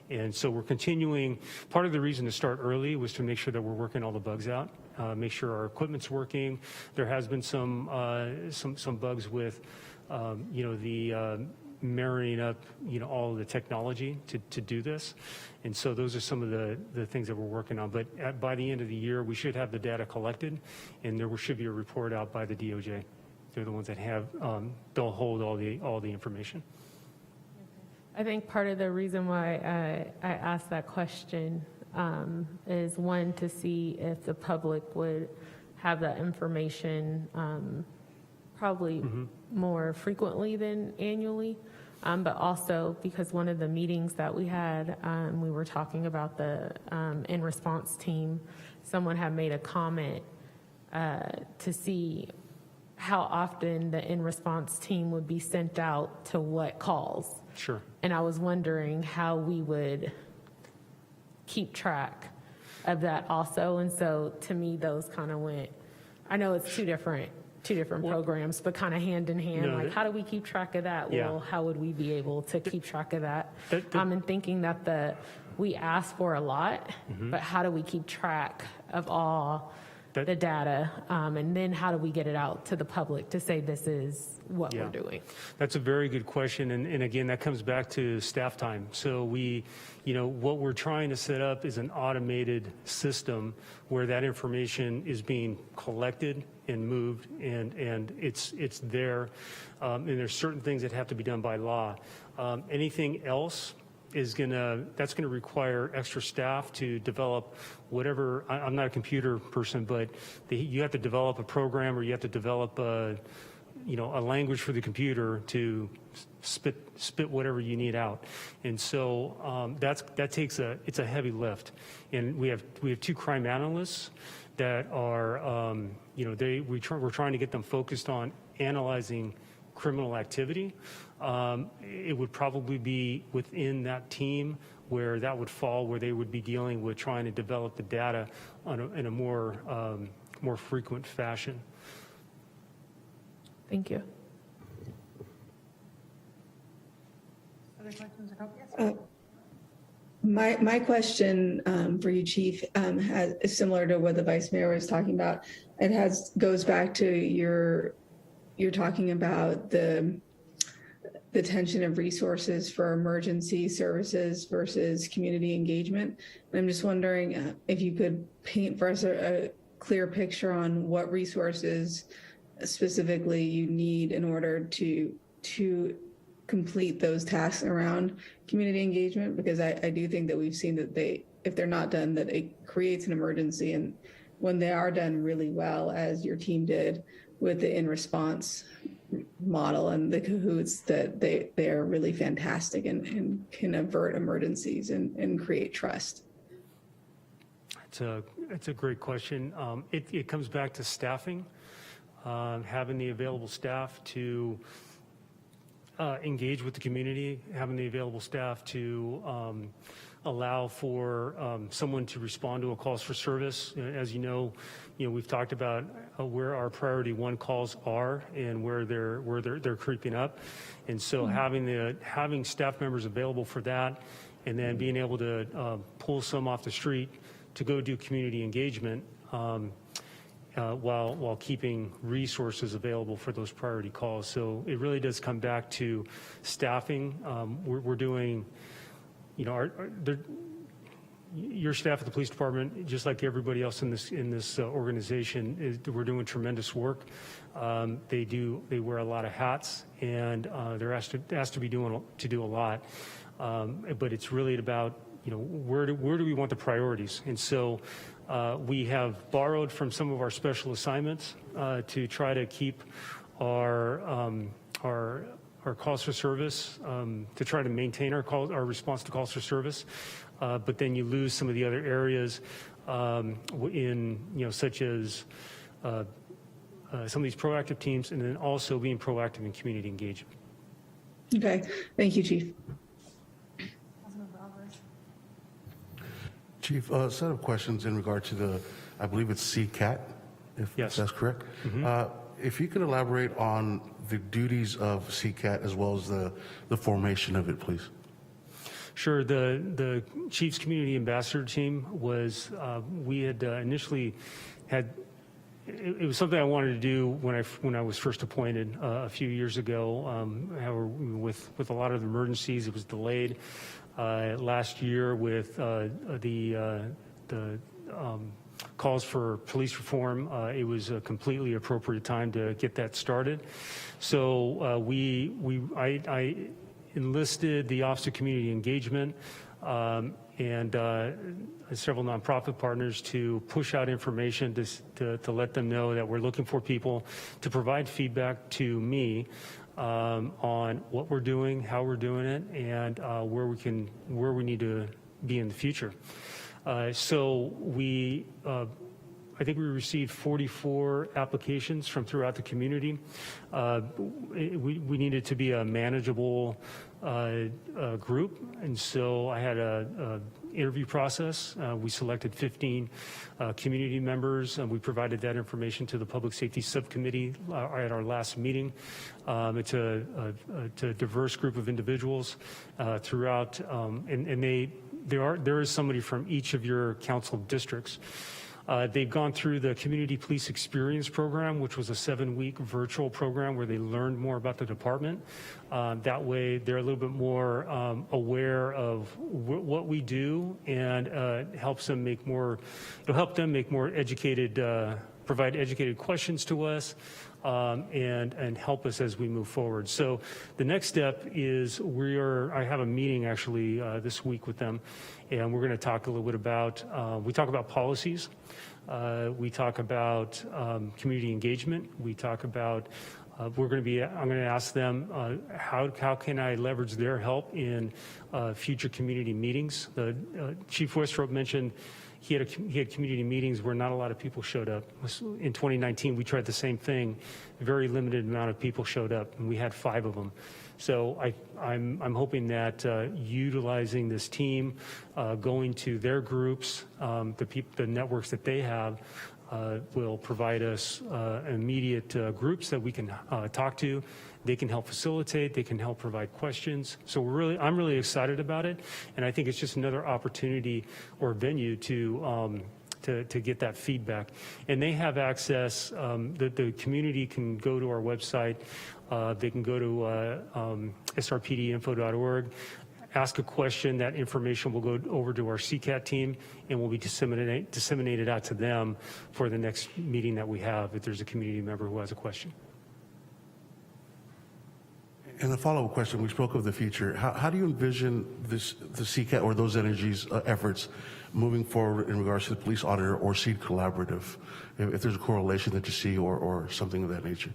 S20: And so we're continuing. Part of the reason to start early was to make sure that we're working all the bugs out, make sure our equipment's working. There has been some bugs with, the marrying up, all of the technology to do this. And so those are some of the things that we're working on. But by the end of the year, we should have the data collected, and there should be a report out by the DOJ. They're the ones that they'll hold all the information.
S10: I think part of the reason why I asked that question is, one, to see if the public would have that information probably more frequently than annually, but also because one of the meetings that we had, we were talking about the in-response team. Someone had made a comment to see how often the in-response team would be sent out to what calls.
S20: Sure.
S10: And I was wondering how we would keep track of that also. And so to me, those kind of went, I know it's two different programs, but kind of hand in hand.
S20: No,
S10: how do we keep track of that?
S20: Yeah.
S10: Well, how would we be able to keep track of that? And thinking that we ask for a lot, but how do we keep track of all the data? And then how do we get it out to the public to say this is what we're doing?
S20: That's a very good question. And again, that comes back to staff time. So what we're trying to set up is an automated system where that information is being collected and moved, and it's there. And there's certain things that have to be done by law. Anything else that's going to require extra staff to develop whatever. I'm not a computer person, but you have to develop a program, or you have to develop a language for the computer to spit whatever you need out. And so it's a heavy lift. And we have two crime analysts that are, we're trying to get them focused on analyzing criminal activity. It would probably be within that team where that would fall, where they would be dealing with trying to develop the data in a more frequent fashion.
S10: Thank you.
S9: Other questions or comments?
S14: My question for you, Chief, is similar to what the Vice Mayor was talking about. It goes back to you're talking about the tension of resources for emergency services versus community engagement. And I'm just wondering if you could paint for us a clear picture on what resources specifically you need in order to complete those tasks around community engagement, because I do think that we've seen that if they're not done, that it creates an emergency. And when they are done really well, as your team did with the in-response model and the Cahoots, that they are really fantastic and can avert emergencies and create trust.
S20: It's a great question. It comes back to staffing, having the available staff to engage with the community, having the available staff to allow for someone to respond to a calls for service. As you know, we've talked about where our priority one calls are and where they're creeping up, and so having staff members available for that, and then being able to pull some off the street to go do community engagement. While keeping resources available for those priority calls. So it really does come back to staffing. We're doing, your staff at the police department, just like everybody else in this organization, we're doing tremendous work. They wear a lot of hats, and they're asked to do a lot. But it's really about where do we want the priorities, and so. We have borrowed from some of our special assignments to try to keep our calls for service, to try to maintain our response to calls for service, but then you lose some of the other areas such as some of these proactive teams, and then also being proactive in community engagement.
S14: Okay, thank you, Chief.
S13: Chief, a set of questions in regard to I believe it's CCAT, if that's correct. Mm-hmm. If you could elaborate on the duties of CCAT as well as the formation of it, please.
S20: Sure. The Chief's Community Ambassador team was, we had initially had, it was something I wanted to do when I was first appointed a few years ago. However, with a lot of the emergencies, it was delayed. Last year with the calls for police reform, it was a completely appropriate time to get that started. So I enlisted the Office of Community Engagement and several nonprofit partners to push out information to let them know that we're looking for people to provide feedback to me on what we're doing, how we're doing it, and where we need to be in the future. So I think we received 44 applications from throughout the community. We needed to be a manageable group, and so I had a interview process. We selected 15 community members, and we provided that information to the Public Safety Subcommittee at our last meeting. It's a diverse group of individuals throughout, and there is somebody from each of your council districts. They've gone through the Community Police Experience Program, which was a 7-week virtual program where they learned more about the department. That way, they're a little bit more aware of what we do, and helps them make more. It'll help them make more educated, provide educated questions to us, and help us as we move forward. So the next step is I have a meeting actually this week with them, and we're going to talk a little bit about, we talk about policies, we talk about community engagement, we talk about, I'm going to ask them how can I leverage their help in future community meetings. Chief Westrop mentioned he had community meetings where not a lot of people showed up. In 2019, we tried the same thing. A very limited amount of people showed up, and we had 5 of them. So I'm hoping that utilizing this team, going to their groups, the networks that they have, will provide us immediate groups that we can talk to, They can help facilitate, they can help provide questions. So I'm really excited about it, and I think it's just another opportunity or venue to get that feedback. And they have access, the community can go to our website, they can go to srpdinfo.org, ask a question. That information will go over to our CCAT team and will be disseminated out to them for the next meeting that we have if there's a community member who has a question.
S13: And a follow-up question, we spoke of the future. How do you envision the CCAT or those energies efforts moving forward in regards to the police auditor or SEED collaborative, if there's a correlation that you see or something of that nature?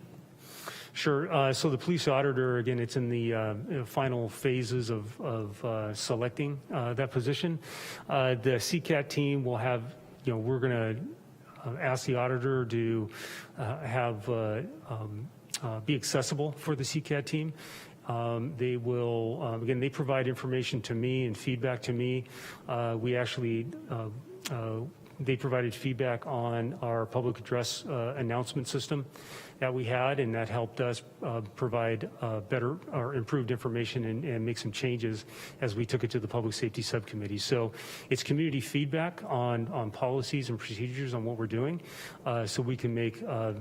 S20: Sure. So the police auditor, again, it's in the final phases of selecting that position. The CCAT team will have, we're going to ask the auditor to be accessible for the CCAT team. They will, again, they provide information to me and feedback to me. They provided feedback on our public address announcement system that we had, and that helped us provide better or improved information and make some changes as we took it to the Public Safety Subcommittee. So it's community feedback on policies and procedures on what we're doing, so we can make the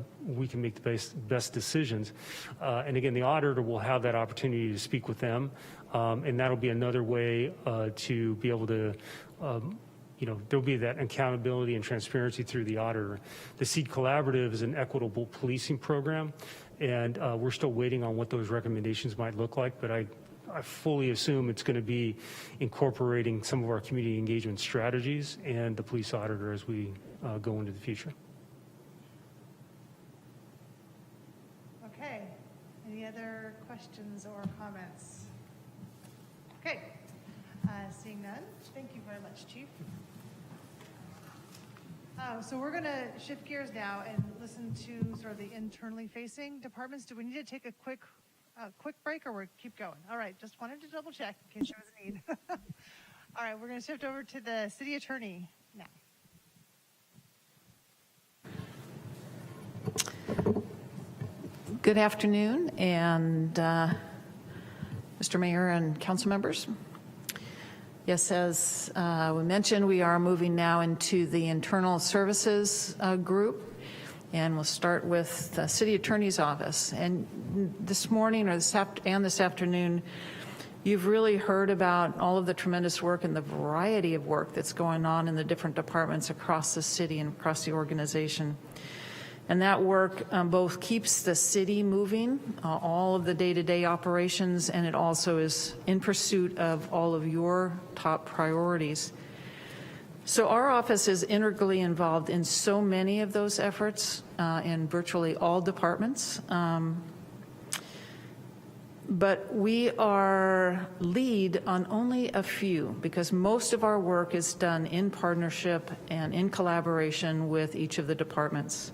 S20: best decisions. And again, the auditor will have that opportunity to speak with them, and that'll be another way to be able to there'll be that accountability and transparency through the auditor. The SEED Collaborative is an equitable policing program, and we're still waiting on what those recommendations might look like, but I fully assume it's going to be incorporating some of our community engagement strategies and the police auditor as we go into the future.
S9: Okay. Any other questions or comments? Okay. Seeing none, thank you very much, Chief. So we're going to shift gears now and listen to sort of the internally facing departments. Do we need to take a quick break, or we'll keep going? All right, just wanted to double check in case there was a need. All right, we're going to shift over to the city attorney now.
S21: Good afternoon, and Mr. Mayor and council members. Yes, as we mentioned, we are moving now into the internal services group, and we'll start with the city attorney's office. And this morning this afternoon, you've really heard about all of the tremendous work and the variety of work that's going on in the different departments across the city and across the organization. And that work both keeps the city moving, all of the day-to-day operations, and it also is in pursuit of all of your top priorities. So our office is integrally involved in so many of those efforts in virtually all departments. But we are lead on only a few, because most of our work is done in partnership and in collaboration with each of the departments.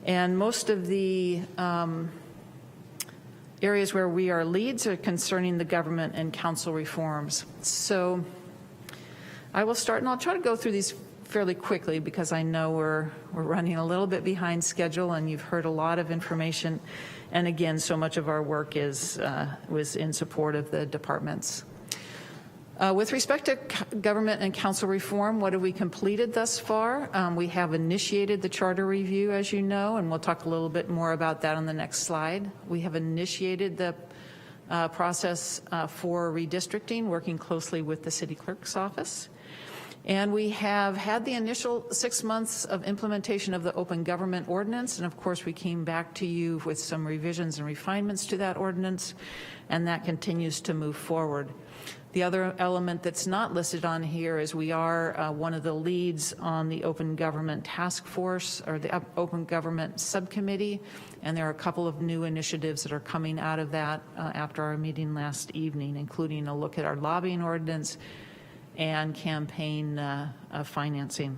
S21: And most of the areas where we are leads are concerning the government and council reforms. So I will start, and I'll try to go through these fairly quickly because I know we're running a little bit behind schedule, and you've heard a lot of information. And again, so much of our work was in support of the departments. With respect to government and council reform, what have we completed thus far? We have initiated the charter review, as you know, and we'll talk a little bit more about that on the next slide. We have initiated the process for redistricting, working closely with the city clerk's office. And we have had the initial 6 months of implementation of the open government ordinance. And of course, we came back to you with some revisions and refinements to that ordinance, and that continues to move forward. The other element that's not listed on here is we are one of the leads on the Open Government Task Force, or the Open Government Subcommittee, and there are a couple of new initiatives that are coming out of that after our meeting last evening, including a look at our lobbying ordinance and campaign financing.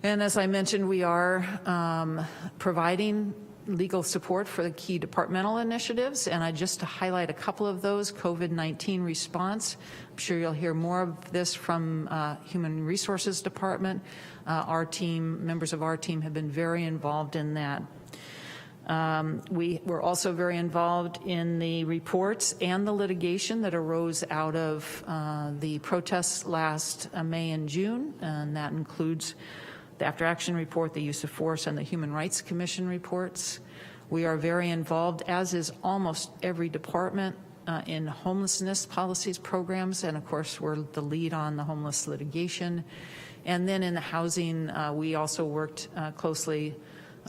S21: And as I mentioned, we are providing legal support for the key departmental initiatives, and just to highlight a couple of those: COVID-19 response. I'm sure you'll hear more of this from Human Resources Department. Our team, members of our team, have been very involved in that. We were also very involved in the reports and the litigation that arose out of the protests last May and June, and that includes the After Action Report, the Use of Force, and the Human Rights Commission reports. We are very involved, as is almost every department, in homelessness policies, programs, and of course we're the lead on the homeless litigation. And then in the housing, we also worked closely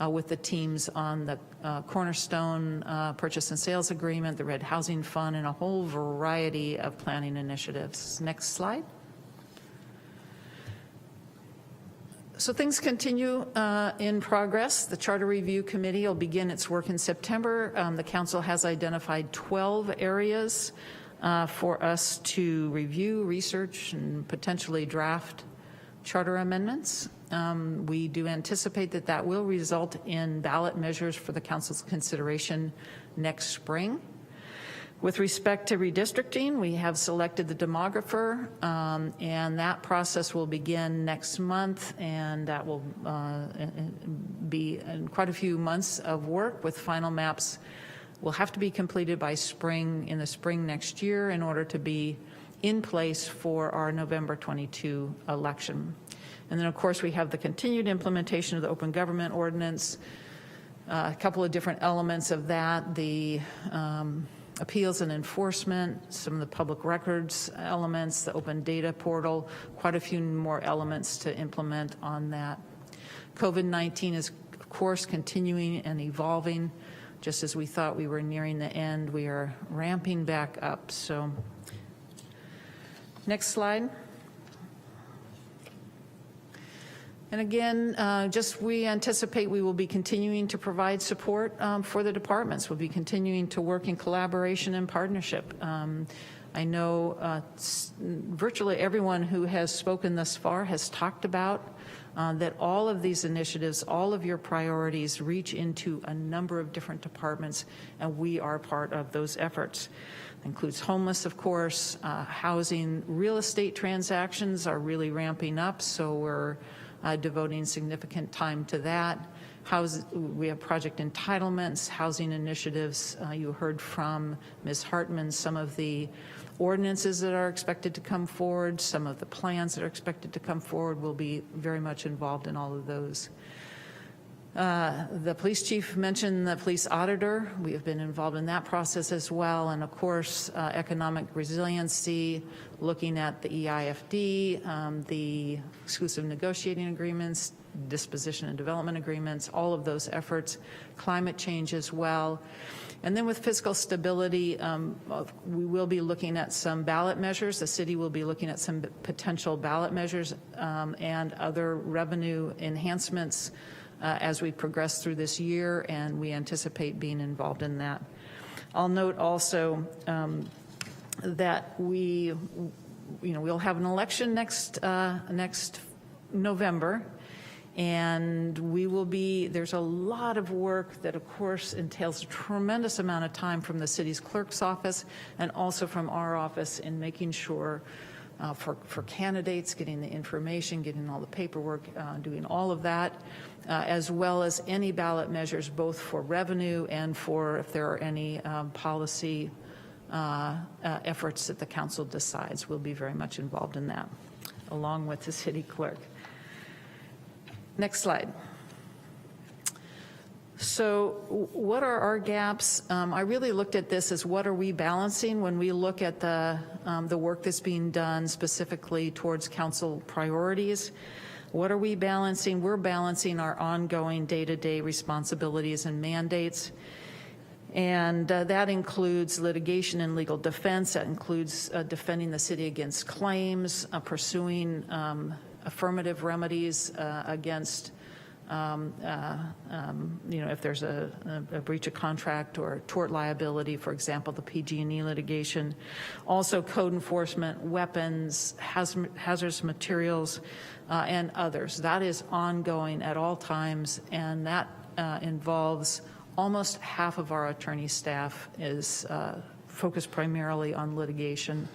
S21: with the teams on the Cornerstone Purchase and Sales Agreement, the Red Housing Fund, and a whole variety of planning initiatives. Next slide. So things continue in progress. The Charter Review Committee will begin its work in September. The council has identified 12 areas for us to review, research, and potentially draft charter amendments. We do anticipate that that will result in ballot measures for the council's consideration next spring. With respect to redistricting, we have selected the demographer, and that process will begin next month, and that will be quite a few months of work, with final maps will have to be completed by in the spring next year in order to be in place for our November 22 election. And then, of course, we have the continued implementation of the Open Government Ordinance, a couple of different elements of that, the appeals and enforcement, some of the public records elements, the open data portal, quite a few more elements to implement on that. COVID-19 is, of course, continuing and evolving. Just as we thought we were nearing the end, we are ramping back up. So, next slide. And again, we anticipate we will be continuing to provide support for the departments. We'll be continuing to work in collaboration and partnership. I know virtually everyone who has spoken thus far has talked about that all of these initiatives, all of your priorities reach into a number of different departments, and we are part of those efforts. That includes homeless, of course, housing, real estate transactions are really ramping up, so we're devoting significant time to that. We have project entitlements, housing initiatives. You heard from Ms. Hartman some of the ordinances that are expected to come forward, some of the plans that are expected to come forward. Will be very much involved in all of those. The police chief mentioned the police auditor. We have been involved in that process as well. And of course, economic resiliency, looking at the EIFD, the exclusive negotiating agreements, disposition and development agreements, all of those efforts, climate change as well. And then with fiscal stability, we will be looking at some ballot measures. The city will be looking at some potential ballot measures and other revenue enhancements as we progress through this year, and we anticipate being involved in that. I'll note also that we'll have an election next November, and there's a lot of work that of course entails a tremendous amount of time from the city's clerk's office and also from our office in making sure for candidates, getting the information, getting all the paperwork, doing all of that, as well as any ballot measures, both for revenue and for if there are any policy efforts that the council decides. We'll be very much involved in that, along with the city clerk. Next slide. So what are our gaps? I really looked at this as what are we balancing when we look at the work that's being done specifically towards council priorities. What are we balancing? We're balancing our ongoing day-to-day responsibilities and mandates. And that includes litigation and legal defense. That includes defending the city against claims, pursuing affirmative remedies against if there's a breach of contract or tort liability, for example, the PG&E litigation. Also code enforcement, weapons, hazardous materials, and others. That is ongoing at all times, and that involves almost half of our attorney staff is focused primarily on litigation.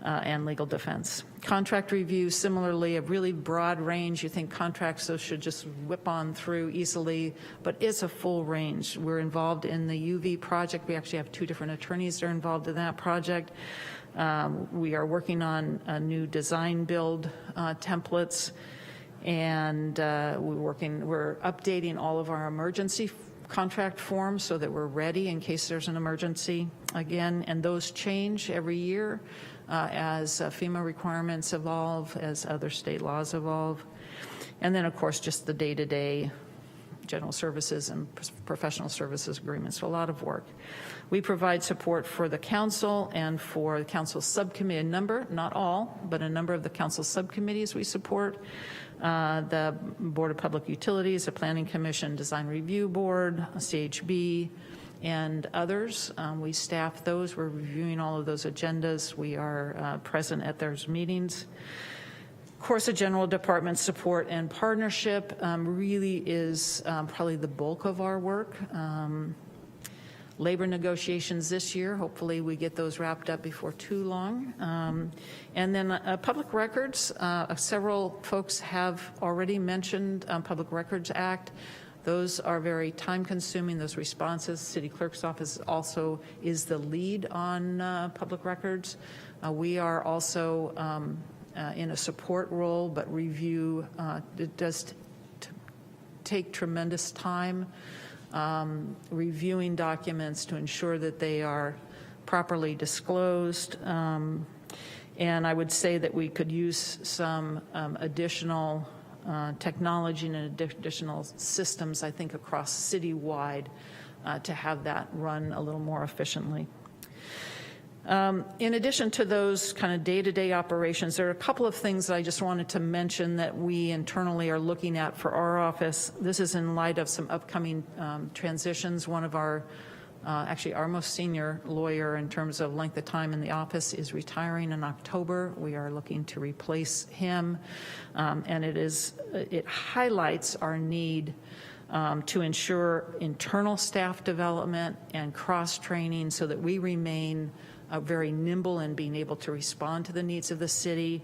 S21: and legal defense. Contract review, similarly, a really broad range. You think contracts those should just whip on through easily, but it's a full range. We're involved in the UV project. We actually have 2 different attorneys that are involved in that project. We are working on a new design build templates, and we're updating all of our emergency contract forms so that we're ready in case there's an emergency again, and those change every year as FEMA requirements evolve, as other state laws evolve. And then, of course, just the day-to-day general services and professional services agreements, so a lot of work. We provide support for the council and for the council subcommittee, a number, not all, but a number of the council subcommittees we support. The Board of Public Utilities, the Planning Commission, Design Review Board, CHB, and others. We staff those. We're reviewing all of those agendas. We are present at those meetings. Of course, the general department support and partnership really is probably the bulk of our work. Labor negotiations this year, hopefully we get those wrapped up before too long. And then public records, several folks have already mentioned Public Records Act. Those are very time consuming, those responses. City Clerk's Office also is the lead on public records. We are also in a support role, but review, it does take tremendous time reviewing documents to ensure that they are properly disclosed. And I would say that we could use some additional technology and additional systems, I think, across citywide to have that run a little more efficiently. In addition to those kind of day-to-day operations, there are a couple of things that I just wanted to mention that we internally are looking at for our office. This is in light of some upcoming transitions. One of our, actually our most senior lawyer in terms of length of time in the office is retiring in October. We are looking to replace him, and it highlights our need to ensure internal staff development and cross-training so that we remain very nimble in being able to respond to the needs of the city,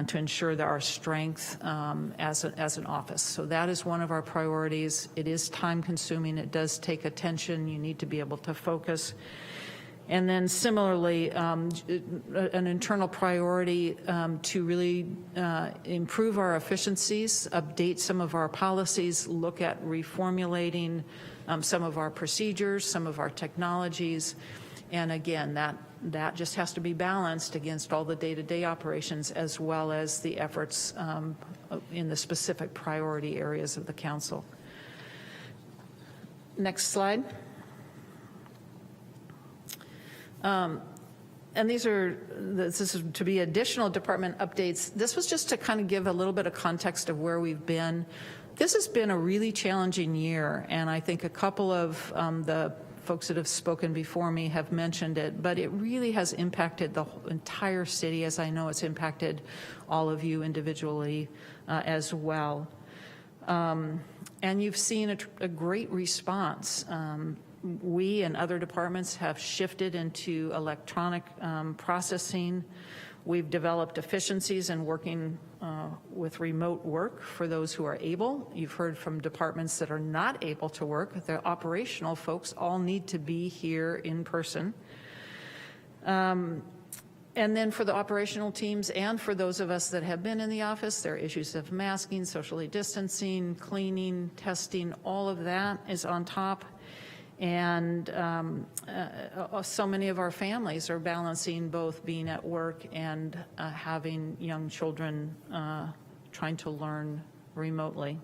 S21: to ensure that our strength as an office. So that is one of our priorities. It is time consuming. It does take attention. You need to be able to focus. And then similarly, an internal priority to really improve our efficiencies, update some of our policies, look at reformulating some of our procedures, some of our technologies. And again, that just has to be balanced against all the day-to-day operations as well as the efforts in the specific priority areas of the council. Next slide. And this is to be additional department updates. This was just to kind of give a little bit of context of where we've been. This has been a really challenging year, and I think a couple of the folks that have spoken before me have mentioned it, but it really has impacted the entire city, as I know it's impacted all of you individually as well. And you've seen a great response. We and other departments have shifted into electronic processing. We've developed efficiencies in working with remote work for those who are able. You've heard from departments that are not able to work. The operational folks all need to be here in person. And then for the operational teams and for those of us that have been in the office, there are issues of masking, socially distancing, cleaning, testing, all of that is on top. And so many of our families are balancing both being at work and having young children trying to learn remotely.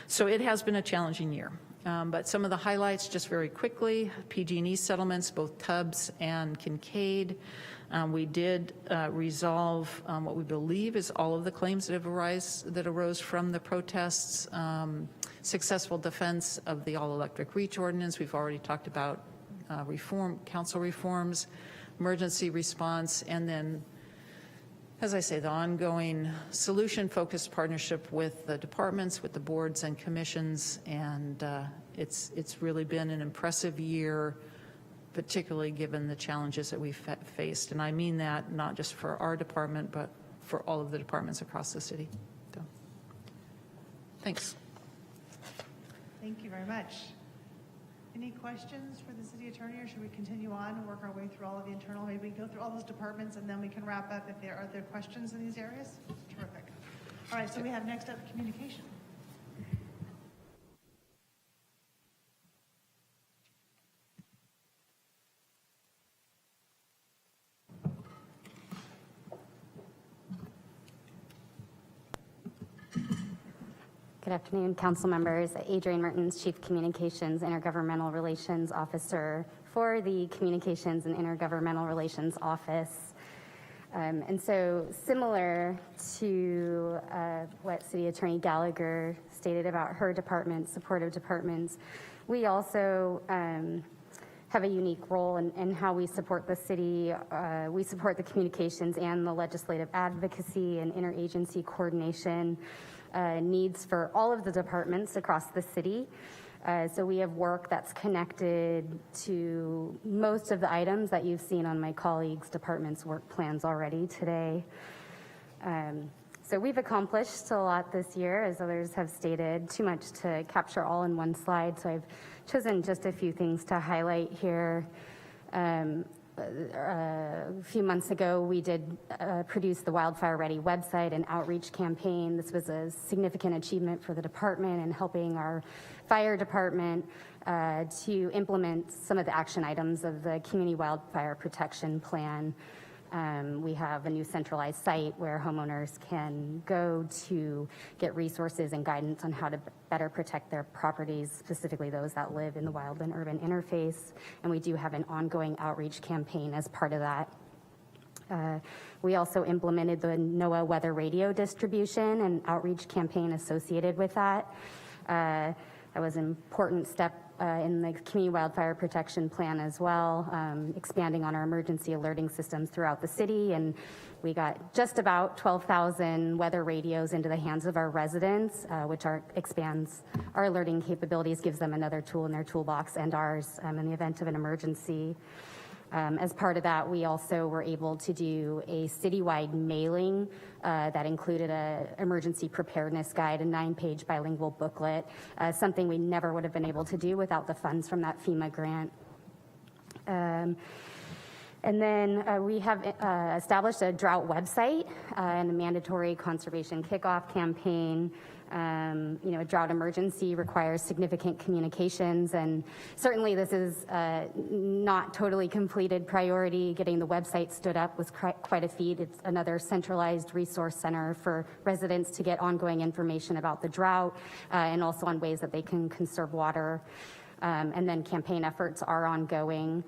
S21: So it has been a challenging year. But some of the highlights, just very quickly, PG&E settlements, both Tubbs and Kincaid. We did resolve what we believe is all of the claims that arose from the protests. Successful defense of the all-electric reach ordinance. We've already talked about council reforms, emergency response, and then, as I say, the ongoing solution-focused partnership with the departments, with the boards and commissions, and it's really been an impressive year, particularly given the challenges that we've faced. And I mean that not just for our department, but for all of the departments across the city. So, thanks.
S9: Thank you very much. Any questions for the city attorney, or should we continue on and work our way through all of the internal? Maybe we can go through all those departments and then we can wrap up if there are questions in these areas. Terrific. All right, so we have next up communication.
S4: Good afternoon, council members. Adrienne Mertens, Chief Communications Intergovernmental Relations Officer for the Communications and Intergovernmental Relations Office. And so similar to what City Attorney Gallagher stated about her department, supportive departments, we also have a unique role in how we support the city. We support the communications and the legislative advocacy and interagency coordination needs for all of the departments across the city. So we have work that's connected to most of the items that you've seen on my colleagues' departments' work plans already today. So we've accomplished a lot this year, as others have stated, too much to capture all in one slide. So I've chosen just a few things to highlight here. A few months ago, we did produce the Wildfire Ready website and outreach campaign. This was a significant achievement for the department in helping our fire department to implement some of the action items of the Community Wildfire Protection Plan. We have a new centralized site where homeowners can go to get resources and guidance on how to better protect their properties, specifically those that live in the wildland urban interface. And we do have an ongoing outreach campaign as part of that. We also implemented the NOAA weather radio distribution and outreach campaign associated with that. That was an important step in the Community Wildfire Protection Plan as well, expanding on our emergency alerting systems throughout the city. And we got just about 12,000 weather radios into the hands of our residents, which expands our alerting capabilities, gives them another tool in their toolbox and ours in the event of an emergency. As part of that, we also were able to do a citywide mailing that included an emergency preparedness guide, a 9-page bilingual booklet, something we never would have been able to do without the funds from that FEMA grant. And then we have established a drought website and a mandatory conservation kickoff campaign. A drought emergency requires significant communications, and certainly this is not totally completed priority. Getting the website stood up was quite a feat. It's another centralized resource center for residents to get ongoing information about the drought and also on ways that they can conserve water. And then campaign efforts are ongoing.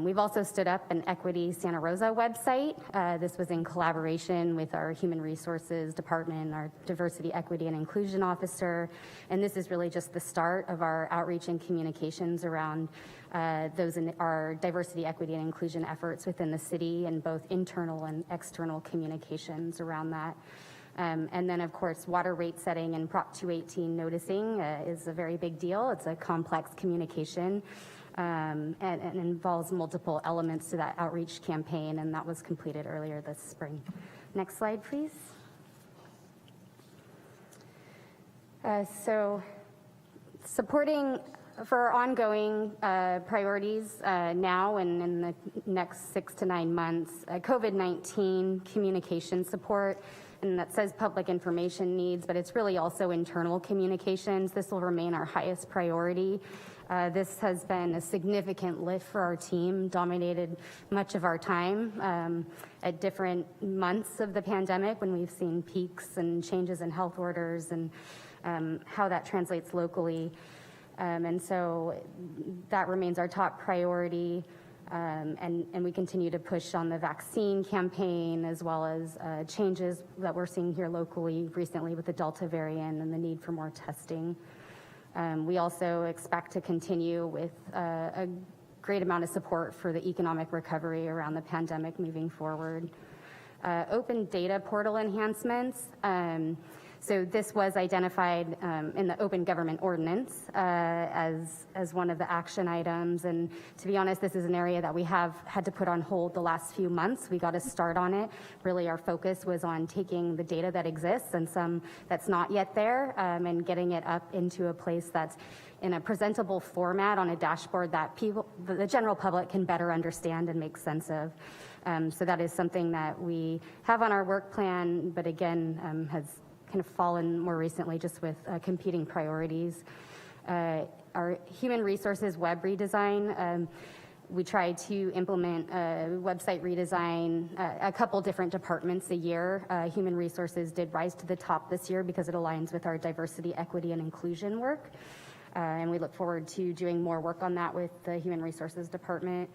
S4: We've also stood up an Equity Santa Rosa website. This was in collaboration with our Human Resources Department, our Diversity, Equity, and Inclusion Officer. And this is really just the start of our outreach and communications around those in our diversity, equity, and inclusion efforts within the city, and both internal and external communications around that. And then, of course, water rate setting and Prop 218 noticing is a very big deal. It's a complex communication. And involves multiple elements to that outreach campaign, and that was completed earlier this spring. Next slide, please. So supporting for our ongoing priorities now and in the next 6 to 9 months, COVID-19 communication support, and that says public information needs, but it's really also internal communications. This will remain our highest priority. This has been a significant lift for our team, dominated much of our time at different months of the pandemic when we've seen peaks and changes in health orders and how that translates locally. And so that remains our top priority. And we continue to push on the vaccine campaign, as well as changes that we're seeing here locally recently with the Delta variant and the need for more testing. We also expect to continue with a great amount of support for the economic recovery around the pandemic moving forward. Open data portal enhancements. So this was identified in the open government ordinance as one of the action items. And to be honest, this is an area that we have had to put on hold the last few months. We got to start on it. Really, our focus was on taking the data that exists and some that's not yet there and getting it up into a place that's in a presentable format on a dashboard that the general public can better understand and make sense of. So that is something that we have on our work plan, but again, has kind of fallen more recently just with competing priorities. Our human resources web redesign, we try to implement a website redesign, a couple different departments a year. Human resources did rise to the top this year because it aligns with our diversity, equity, and inclusion work. And we look forward to doing more work on that with the Human Resources Department.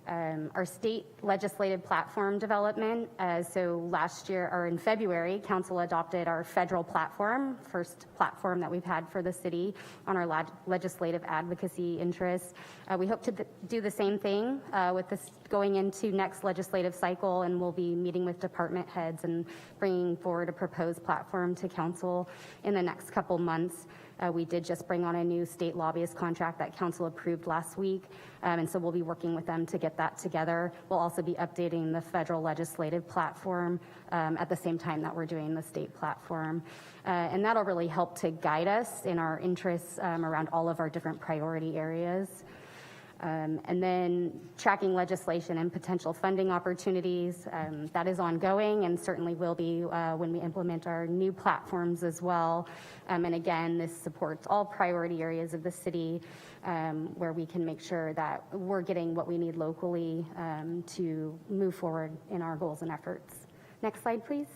S4: Our state legislative platform development. So last year, or in February, Council adopted our federal platform, first platform that we've had for the city on our legislative advocacy interests. We hope to do the same thing with this going into next legislative cycle, and we'll be meeting with department heads and bringing forward a proposed platform to Council in the next couple months. We did just bring on a new state lobbyist contract that Council approved last week, and so we'll be working with them to get that together. We'll also be updating the federal legislative platform at the same time that we're doing the state platform. And that'll really help to guide us in our interests around all of our different priority areas. And then tracking legislation and potential funding opportunities, that is ongoing and certainly will be when we implement our new platforms as well. And again, this supports all priority areas of the city where we can make sure that we're getting what we need locally to move forward in our goals and efforts. Next slide, please.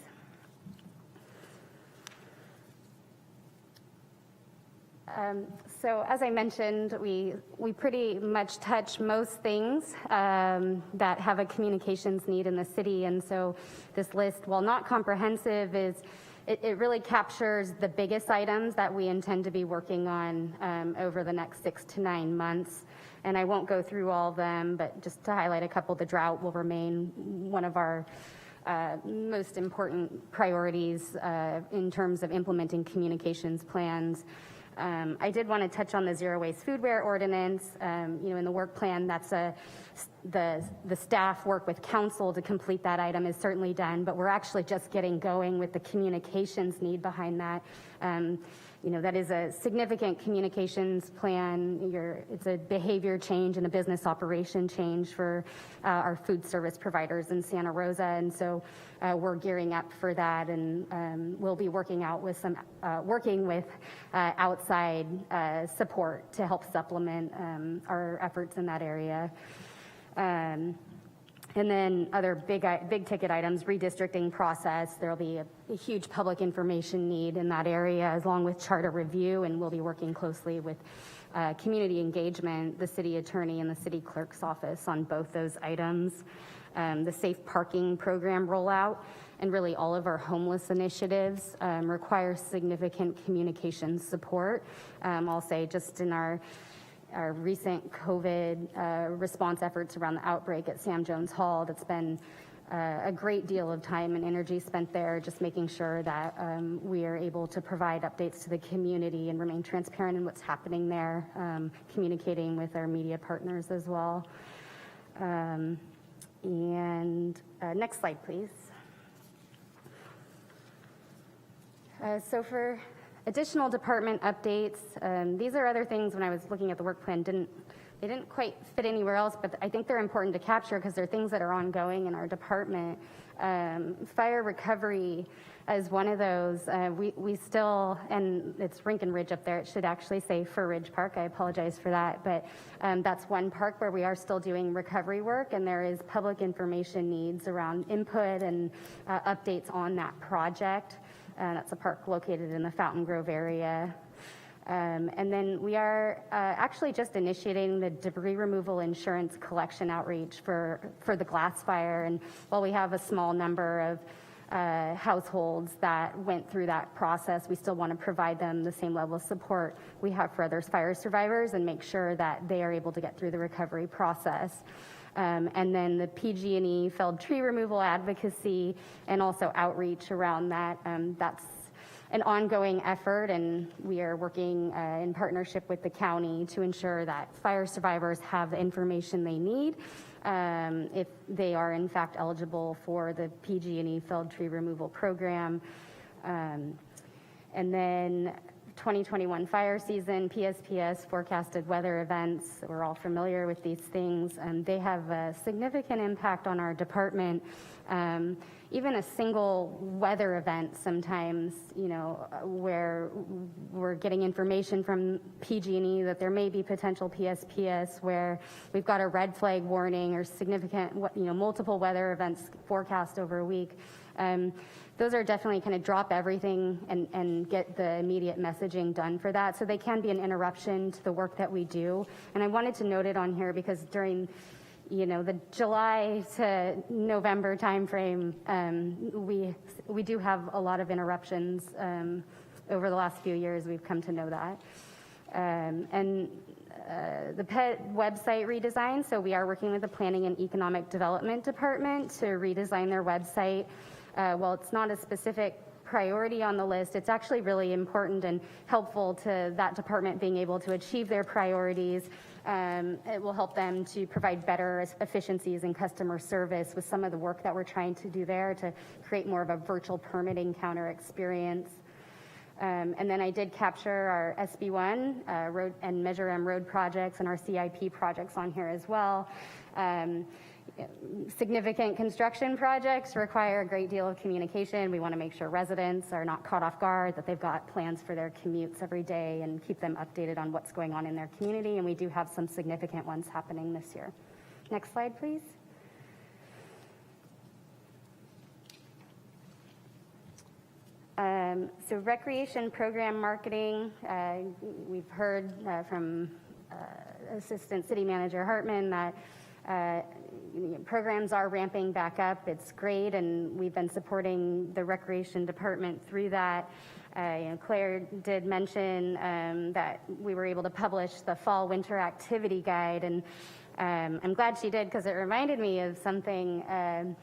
S4: So as I mentioned, we pretty much touch most things that have a communications need in the city. And so this list, while not comprehensive, it really captures the biggest items that we intend to be working on over the next 6 to 9 months. And I won't go through all of them, but just to highlight a couple, the drought will remain one of our most important priorities in terms of implementing communications plans. I did want to touch on the zero waste foodware ordinance. In the work plan, that's the staff work with council to complete that item is certainly done, but we're actually just getting going with the communications need behind that. That is a significant communications plan. It's a behavior change and a business operation change for our food service providers in Santa Rosa, and so we're gearing up for that, and we'll be working with outside support to help supplement our efforts in that area. And then other big ticket items, redistricting process. There'll be a huge public information need in that area, along with charter review, and we'll be working closely with community engagement, the city attorney, and the city clerk's office on both those items. The safe parking program rollout, and really all of our homeless initiatives require significant communication support. I'll say just in our recent COVID response efforts around the outbreak at Sam Jones Hall, that's been a great deal of time and energy spent there, just making sure that we are able to provide updates to the community and remain transparent in what's happening there, communicating with our media partners as well. Next slide, please. So for additional department updates, these are other things when I was looking at the work plan, they didn't quite fit anywhere else, but I think they're important to capture because they're things that are ongoing in our department. Fire recovery is one of those. We still, and it's Rinkin Ridge up there, it should actually say Fur Ridge Park, I apologize for that, but that's one park where we are still doing recovery work, and there is public information needs around input and updates on that project. That's a park located in the Fountain Grove area. And then we are actually just initiating the debris removal insurance collection outreach for the glass fire. And while we have a small number of households that went through that process, we still want to provide them the same level of support we have for other fire survivors and make sure that they are able to get through the recovery process. And then the PG&E felled tree removal advocacy and also outreach around that. That's an ongoing effort, and we are working in partnership with the county to ensure that fire survivors have the information they need if they are in fact eligible for the PG&E felled tree removal program. And then 2021 fire season, PSPS, forecasted weather events. We're all familiar with these things. They have a significant impact on our department. Even a single weather event sometimes, you know, where we're getting information from PG&E that there may be potential PSPS, where we've got a red flag warning or significant, you know, multiple weather events forecast over a week. Those are definitely kind of drop everything and get the immediate messaging done for that. So they can be an interruption to the work that we do. And I wanted to note it on here because during, you know, the July to November timeframe, we do have a lot of interruptions. Over the last few years, we've come to know that. The PET website redesign, so we are working with the Planning and Economic Development Department to redesign their website. While it's not a specific priority on the list, it's actually really important and helpful to that department being able to achieve their priorities. It will help them to provide better efficiencies in customer service with some of the work that we're trying to do there to create more of a virtual permitting counter experience. And then I did capture our SB1 road and Measure M road projects and our CIP projects on here as well. Significant construction projects require a great deal of communication. We want to make sure residents are not caught off guard, that they've got plans for their commutes every day and keep them updated on what's going on in their community. And we do have some significant ones happening this year. Next slide, please. So recreation program marketing, we've heard from Assistant City Manager Hartman that programs are ramping back up. It's great, and we've been supporting the recreation department through that. You know, Claire did mention that we were able to publish the fall winter activity guide, and I'm glad she did because it reminded me of something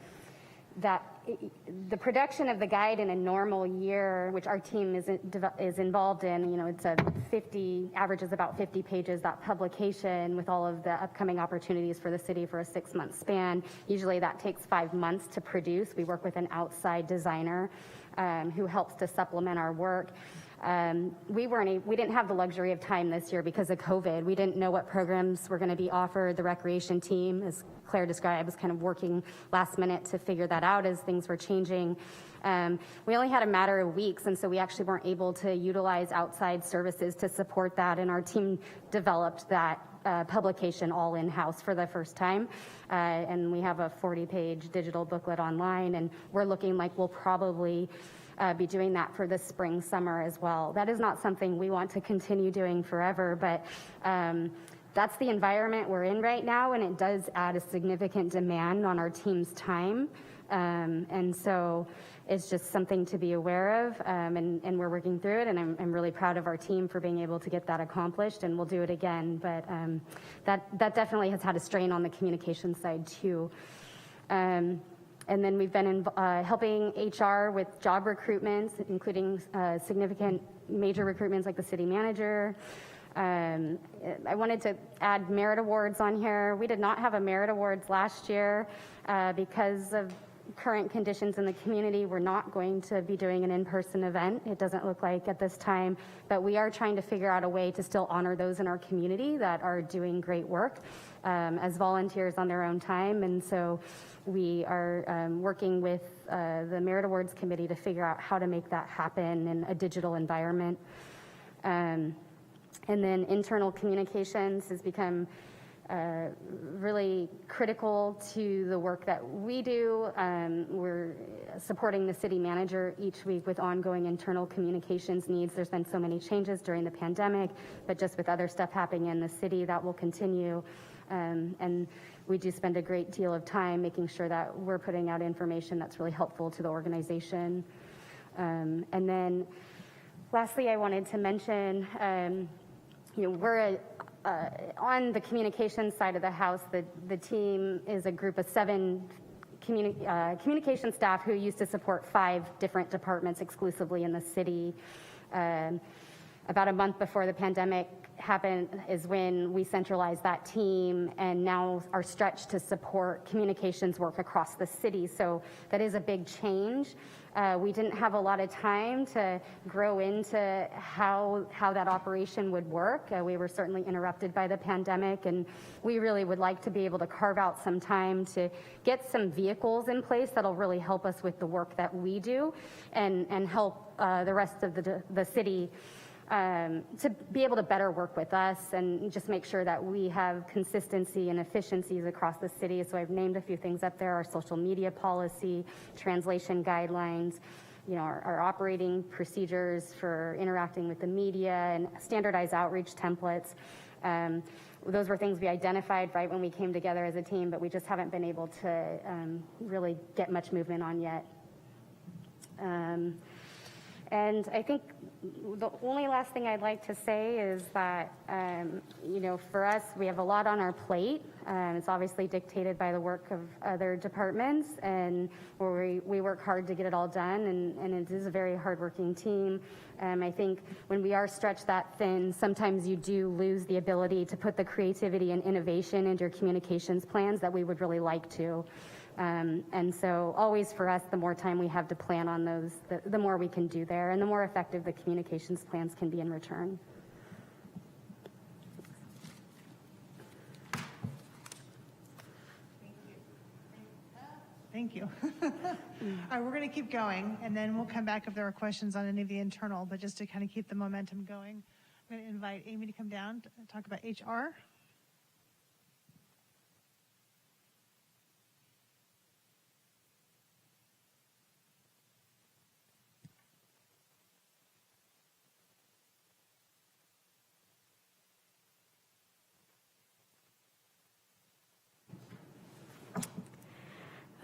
S4: that the production of the guide in a normal year, which our team is involved in, you know, it's averages about 50 pages, that publication with all of the upcoming opportunities for the city for a 6-month span. Usually that takes 5 months to produce. We work with an outside designer who helps to supplement our work. We didn't have the luxury of time this year because of COVID. We didn't know what programs were going to be offered. The recreation team, as Claire described, was kind of working last minute to figure that out as things were changing. We only had a matter of weeks, and so we actually weren't able to utilize outside services to support that, and our team developed that publication all in-house for the first time. And we have a 40-page digital booklet online, and we're looking like we'll probably be doing that for the spring, summer as well. That is not something we want to continue doing forever, but that's the environment we're in right now, and it does add a significant demand on our team's time. And so it's just something to be aware of, and we're working through it, and I'm really proud of our team for being able to get that accomplished, and we'll do it again. But that definitely has had a strain on the communication side too. And then we've been helping HR with job recruitments, including significant major recruitments like the city manager. I wanted to add merit awards on here. We did not have a merit awards last year because of current conditions in the community. We're not going to be doing an in-person event. It doesn't look like at this time, but we are trying to figure out a way to still honor those in our community that are doing great work as volunteers on their own time. And so we are working with the Merit Awards Committee to figure out how to make that happen in a digital environment. And then internal communications has become really critical to the work that we do. We're supporting the city manager each week with ongoing internal communications needs. There's been so many changes during the pandemic, but just with other stuff happening in the city, that will continue. And we do spend a great deal of time making sure that we're putting out information that's really helpful to the organization. And then lastly, I wanted to mention, we're on the communications side of the house. The team is a group of 7 communication staff who used to support 5 different departments exclusively in the city. About a month before the pandemic happened is when we centralized that team and now are stretched to support communications work across the city. So that is a big change. We didn't have a lot of time to grow into how that operation would work. We were certainly interrupted by the pandemic, and we really would like to be able to carve out some time to get some vehicles in place that'll really help us with the work that we do and help the rest of the city to be able to better work with us and just make sure that we have consistency and efficiencies across the city. So I've named a few things up there: our social media policy, translation guidelines, our operating procedures for interacting with the media, and standardized outreach templates. Those were things we identified right when we came together as a team, but we just haven't been able to really get much movement on yet. And I think the only last thing I'd like to say is that, for us, we have a lot on our plate. It's obviously dictated by the work of other departments, and where we work hard to get it all done, and it is a very hardworking team. I think when we are stretched that thin, sometimes you do lose the ability to put the creativity and innovation into your communications plans that we would really like to. And so always for us, the more time we have to plan on those, the more we can do there, and the more effective the communications plans can be in return.
S9: Thank you. All right, we're going to keep going, and then we'll come back if there are questions on any of the internal, but just to kind of keep the momentum going, I'm going to invite Amy to come down to talk about HR.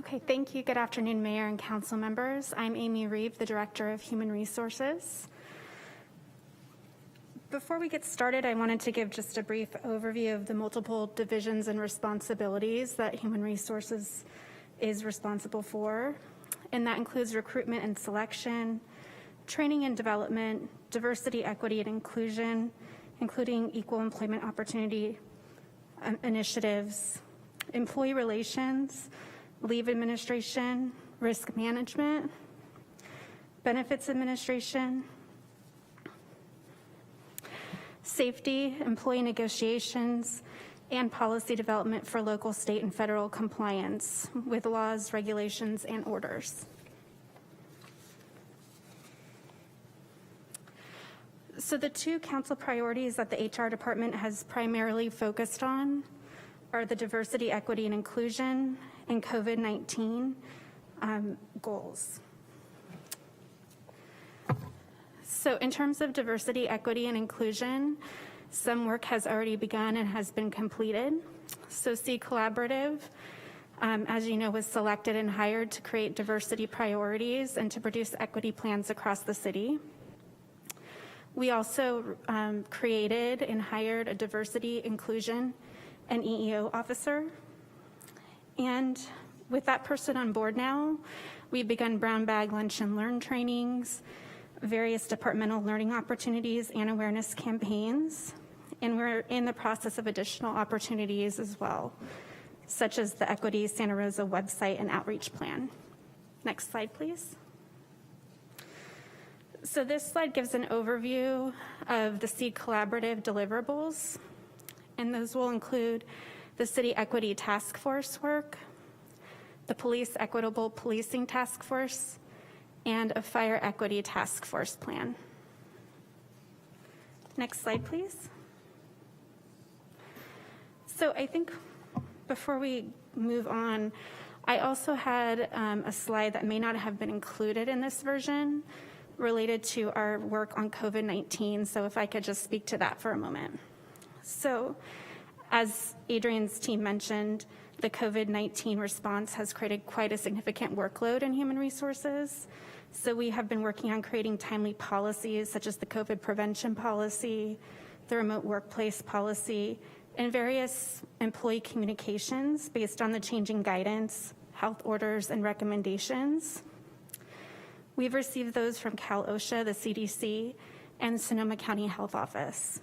S2: Okay, thank you. Good afternoon, Mayor and Council members. I'm Amy Reeve, the Director of Human Resources. Before we get started, I wanted to give just a brief overview of the multiple divisions and responsibilities that Human Resources is responsible for, and that includes recruitment and selection, training and development, diversity, equity, and inclusion, including equal employment opportunity initiatives, employee relations, leave administration, risk management, benefits administration, safety, employee negotiations, and policy development for local, state, and federal compliance with laws, regulations, and orders. So the 2 council priorities that the HR department has primarily focused on are the diversity, equity, and inclusion and COVID-19 goals. So in terms of diversity, equity, and inclusion, some work has already begun and has been completed. So C Collaborative, as you know, was selected and hired to create diversity priorities and to produce equity plans across the city. We also created and hired a diversity, inclusion, and EEO officer. And with that person on board now, we've begun brown bag lunch and learn trainings, various departmental learning opportunities and awareness campaigns. And we're in the process of additional opportunities as well, such as the Equity Santa Rosa website and outreach plan. Next slide, please. So this slide gives an overview of the C Collaborative deliverables, and those will include the City Equity Task Force work, the Police Equitable Policing Task Force, and a Fire Equity Task Force plan. Next slide, please. So I think before we move on, I also had a slide that may not have been included in this version related to our work on COVID-19. So if I could just speak to that for a moment. So as Adrian's team mentioned, the COVID-19 response has created quite a significant workload in human resources. So we have been working on creating timely policies such as the COVID prevention policy, the remote workplace policy, and various employee communications based on the changing guidance, health orders and recommendations. We've received those from Cal OSHA, the CDC, and Sonoma County Health Office.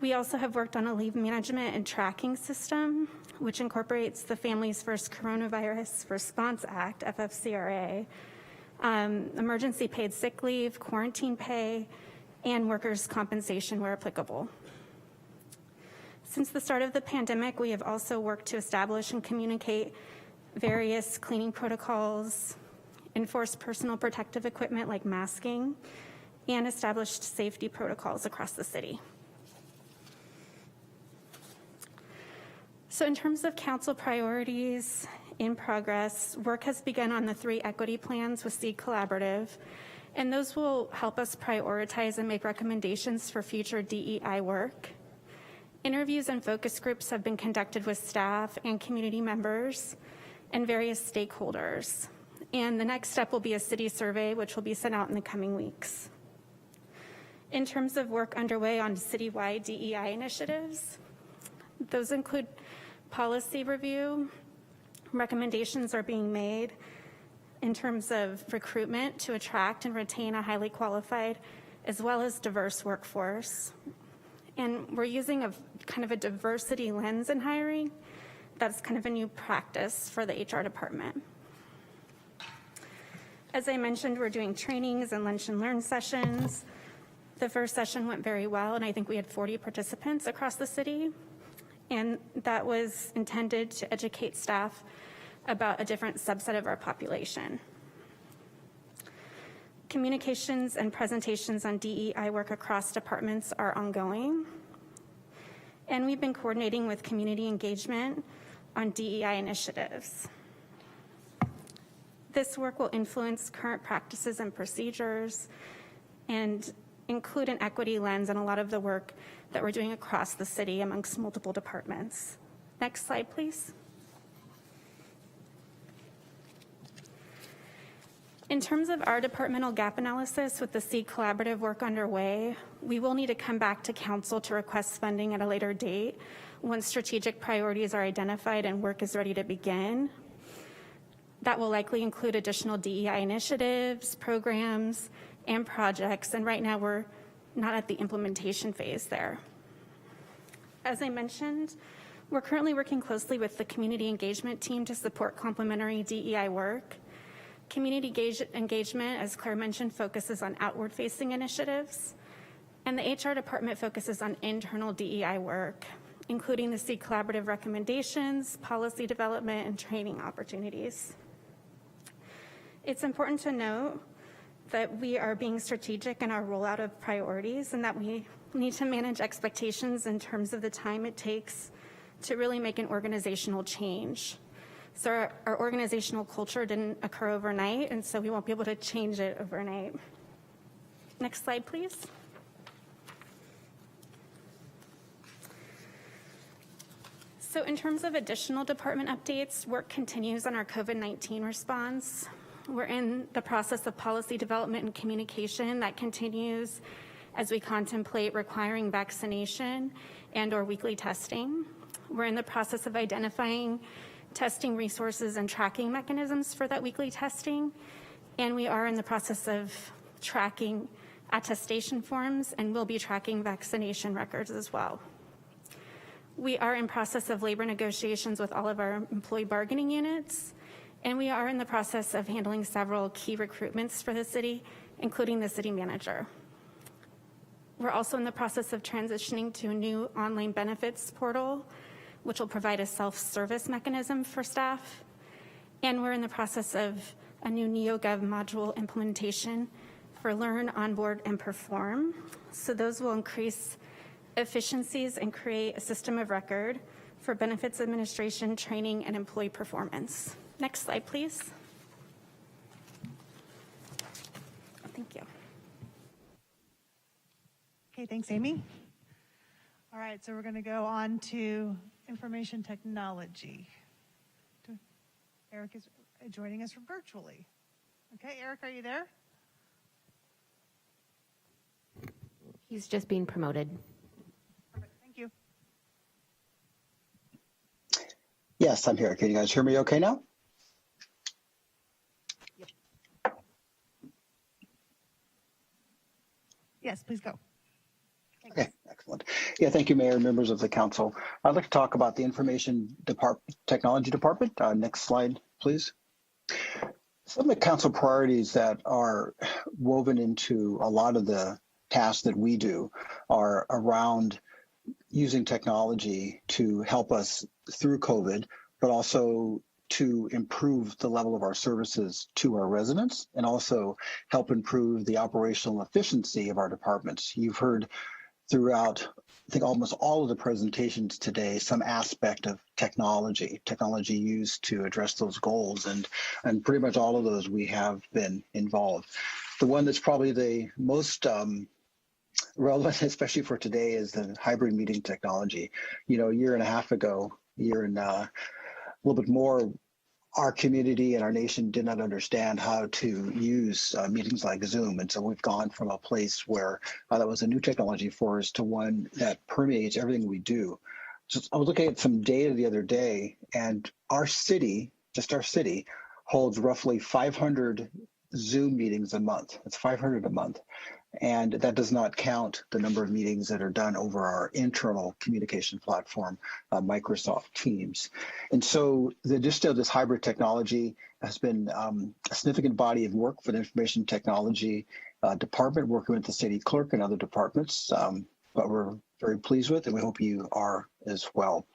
S2: We also have worked on a leave management and tracking system, which incorporates the Families First Coronavirus Response Act, FFCRA, emergency paid sick leave, quarantine pay, and workers' compensation where applicable. Since the start of the pandemic, we have also worked to establish and communicate various cleaning protocols, enforce personal protective equipment like masking, and established safety protocols across the city. So in terms of council priorities in progress, work has begun on the 3 equity plans with Seed Collaborative, and those will help us prioritize and make recommendations for future DEI work. Interviews and focus groups have been conducted with staff and community members and various stakeholders. And the next step will be a city survey, which will be sent out in the coming weeks. In terms of work underway on citywide DEI initiatives, those include policy review. Recommendations are being made in terms of recruitment to attract and retain a highly qualified as well as diverse workforce. And we're using a kind of a diversity lens in hiring. That's kind of a new practice for the HR department. As I mentioned, we're doing trainings and lunch and learn sessions. The first session went very well, and I think we had 40 participants across the city. And that was intended to educate staff about a different subset of our population. Communications and presentations on DEI work across departments are ongoing. And we've been coordinating with community engagement on DEI initiatives. This work will influence current practices and procedures and include an equity lens in a lot of the work that we're doing across the city amongst multiple departments. Next slide, please. In terms of our departmental gap analysis with the Seed Collaborative work underway, we will need to come back to council to request funding at a later date once strategic priorities are identified and work is ready to begin. That will likely include additional DEI initiatives, programs, and projects, and right now we're not at the implementation phase there. As I mentioned, we're currently working closely with the community engagement team to support complementary DEI work. Community engagement, as Claire mentioned, focuses on outward-facing initiatives, and the HR department focuses on internal DEI work, including the Seed Collaborative recommendations, policy development, and training opportunities. It's important to note that we are being strategic in our rollout of priorities and that we need to manage expectations in terms of the time it takes to really make an organizational change. So our organizational culture didn't occur overnight, and so we won't be able to change it overnight. Next slide, please. So in terms of additional department updates, work continues on our COVID-19 response. We're in the process of policy development and communication that continues as we contemplate requiring vaccination and/or weekly testing. We're in the process of identifying testing resources and tracking mechanisms for that weekly testing, and we are in the process of tracking attestation forms and will be tracking vaccination records as well. We are in process of labor negotiations with all of our employee bargaining units, and we are in the process of handling several key recruitments for the city, including the city manager. We're also in the process of transitioning to a new online benefits portal, which will provide a self-service mechanism for staff. And we're in the process of a new NeoGov module implementation for Learn, Onboard, and Perform. So those will increase efficiencies and create a system of record for benefits administration, training, and employee performance. Next slide, please. Thank you.
S9: Okay, thanks, Amy. All right, so we're going to go on to information technology. Eric is joining us virtually. Okay, Eric, are you there?
S1: He's just being promoted.
S9: Perfect, thank you.
S6: Yes. Yes, I'm here. Can you guys hear me okay now?
S9: Yes, please go.
S6: Okay, excellent. Yeah, thank you, Mayor, members of the council. I'd like to talk about the Technology Department. Next slide, please. Some of the council priorities that are woven into a lot of the tasks that we do are around using technology to help us through COVID, but also to improve the level of our services to our residents and also help improve the operational efficiency of our departments. You've heard throughout, I think, almost all of the presentations today, some aspect of technology used to address those goals, and pretty much all of those we have been involved. The one that's probably the most relevant, especially for today, is the hybrid meeting technology. You know, a year and a half ago, a little bit more, our community and our nation did not understand how to use meetings like Zoom. And so we've gone from a place where that was a new technology for us to one that permeates everything we do. So I was looking at some data the other day, and our city, just our city, holds roughly 500 Zoom meetings a month. That's 500 a month. And that does not count the number of meetings that are done over our internal communication platform, Microsoft Teams. And so the addition of this hybrid technology has been a significant body of work for the information technology department, working with the city clerk and other departments, but we're very pleased with, and we hope you are as well.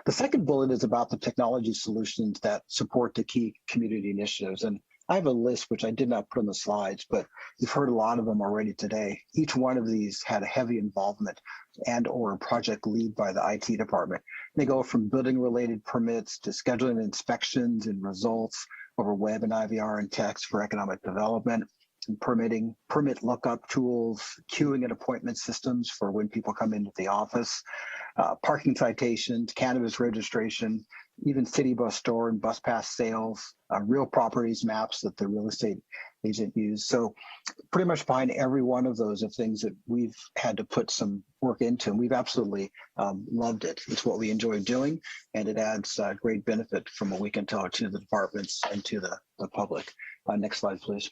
S6: The second bullet is about the technology solutions that support the key community initiatives. And I have a list which I did not put on the slides, but you've heard a lot of them already today. Each one of these had a heavy involvement and or a project lead by the IT department. They go from building related permits to scheduling inspections and results over web and IVR and text for economic development, and permit lookup tools, queuing and appointment systems for when people come into the office, parking citations, cannabis registration, even city bus store and bus pass sales, real properties maps that the real estate agent used. So pretty much behind every one of those are things that we've had to put some work into, and we've absolutely loved it. It's what we enjoy doing, and it adds great benefit from what we can tell to the departments and to the public. Next slide, please.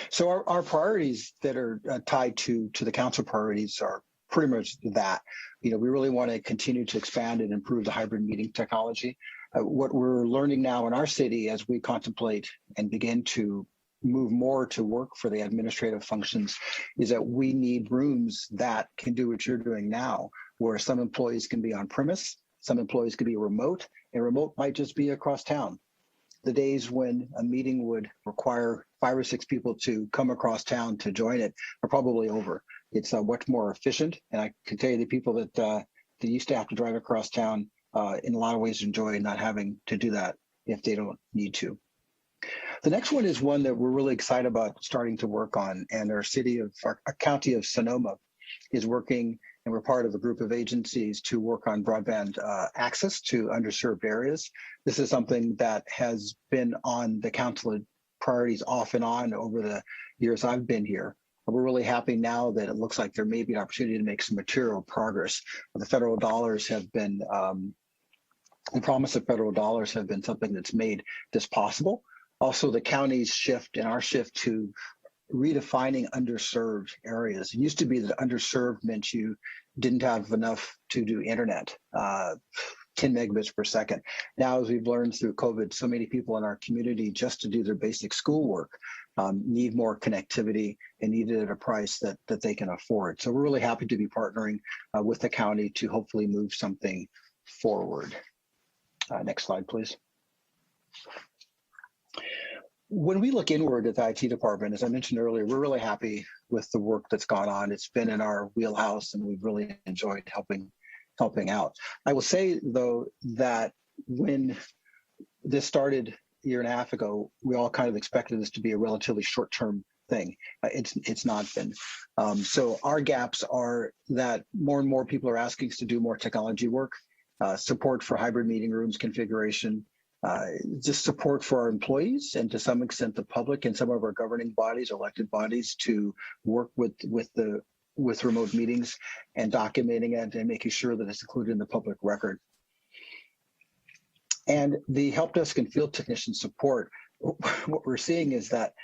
S6: So our priorities that are tied to the council priorities are pretty much that. You know, we really want to continue to expand and improve the hybrid meeting technology. What we're learning now in our city as we contemplate and begin to move more to work for the administrative functions is that we need rooms that can do what you're doing now, where some employees can be on premise, some employees can be remote, and remote might just be across town. The days when a meeting would require 5 or 6 people to come across town to join it are probably over. It's much more efficient, and I can tell you the people that used to have to drive across town in a lot of ways enjoy not having to do that if they don't need to. The next one is one that we're really excited about starting to work on, and our county of Sonoma is working, and we're part of a group of agencies to work on broadband access to underserved areas. This is something that has been on the council priorities off and on over the years I've been here. We're really happy now that it looks like there may be an opportunity to make some material progress. The federal dollars have been, the promise of federal dollars have been something that's made this possible. Also, the county's shift and our shift to redefining underserved areas. It used to be that underserved meant you didn't have enough to do internet, 10 megabits per second. Now, as we've learned through COVID, so many people in our community, just to do their basic schoolwork, need more connectivity and need it at a price that they can afford. So we're really happy to be partnering with the county to hopefully move something forward. Next slide, please. When we look inward at the IT department, as I mentioned earlier, we're really happy with the work that's gone on. It's been in our wheelhouse, and we've really enjoyed helping out. I will say, though, that when this started a year and a half ago, we all kind of expected this to be a relatively short-term thing. It's not been. So our gaps are that more and more people are asking us to do more technology work, support for hybrid meeting rooms configuration, just support for our employees and to some extent the public and some of our governing bodies, elected bodies, to work with the with remote meetings and documenting it and making sure that it's included in the public record. And the help desk and field technician support, what we're seeing is that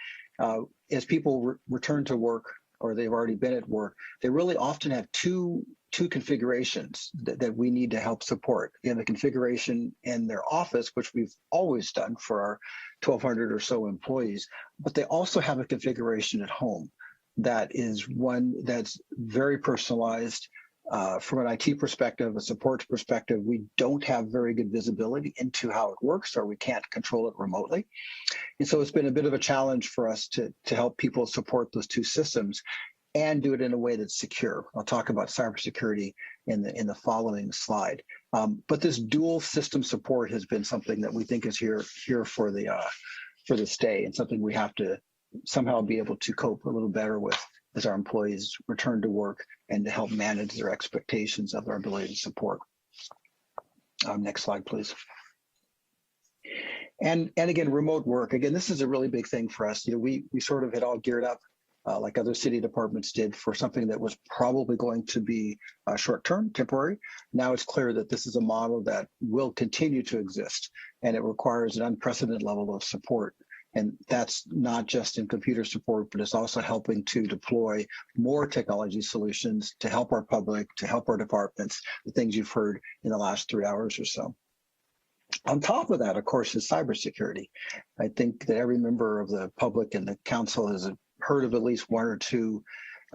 S6: as people return to work or they've already been at work, they really often have two configurations that we need to help support. You have the configuration in their office, which we've always done for our 1,200 or so employees, but they also have a configuration at home that is one that's very personalized. From an IT perspective, a support perspective, we don't have very good visibility into how it works, or we can't control it remotely. And so it's been a bit of a challenge for us to help people support those two systems and do it in a way that's secure. I'll talk about cybersecurity in the following slide. But this dual system support has been something that we think is here for the stay, and something we have to somehow be able to cope a little better with as our employees return to work and to help manage their expectations of our ability to support. Next slide, please. And again, remote work. Again, this is a really big thing for us. You know, we sort of had all geared up like other city departments did for something that was probably going to be short-term, temporary. Now it's clear that this is a model that will continue to exist, and it requires an unprecedented level of support. And that's not just in computer support, but it's also helping to deploy more technology solutions to help our public, to help our departments, the things you've heard in the last 3 hours or so. On top of that, of course, is cybersecurity. I think that every member of the public and the council has heard of at least one or two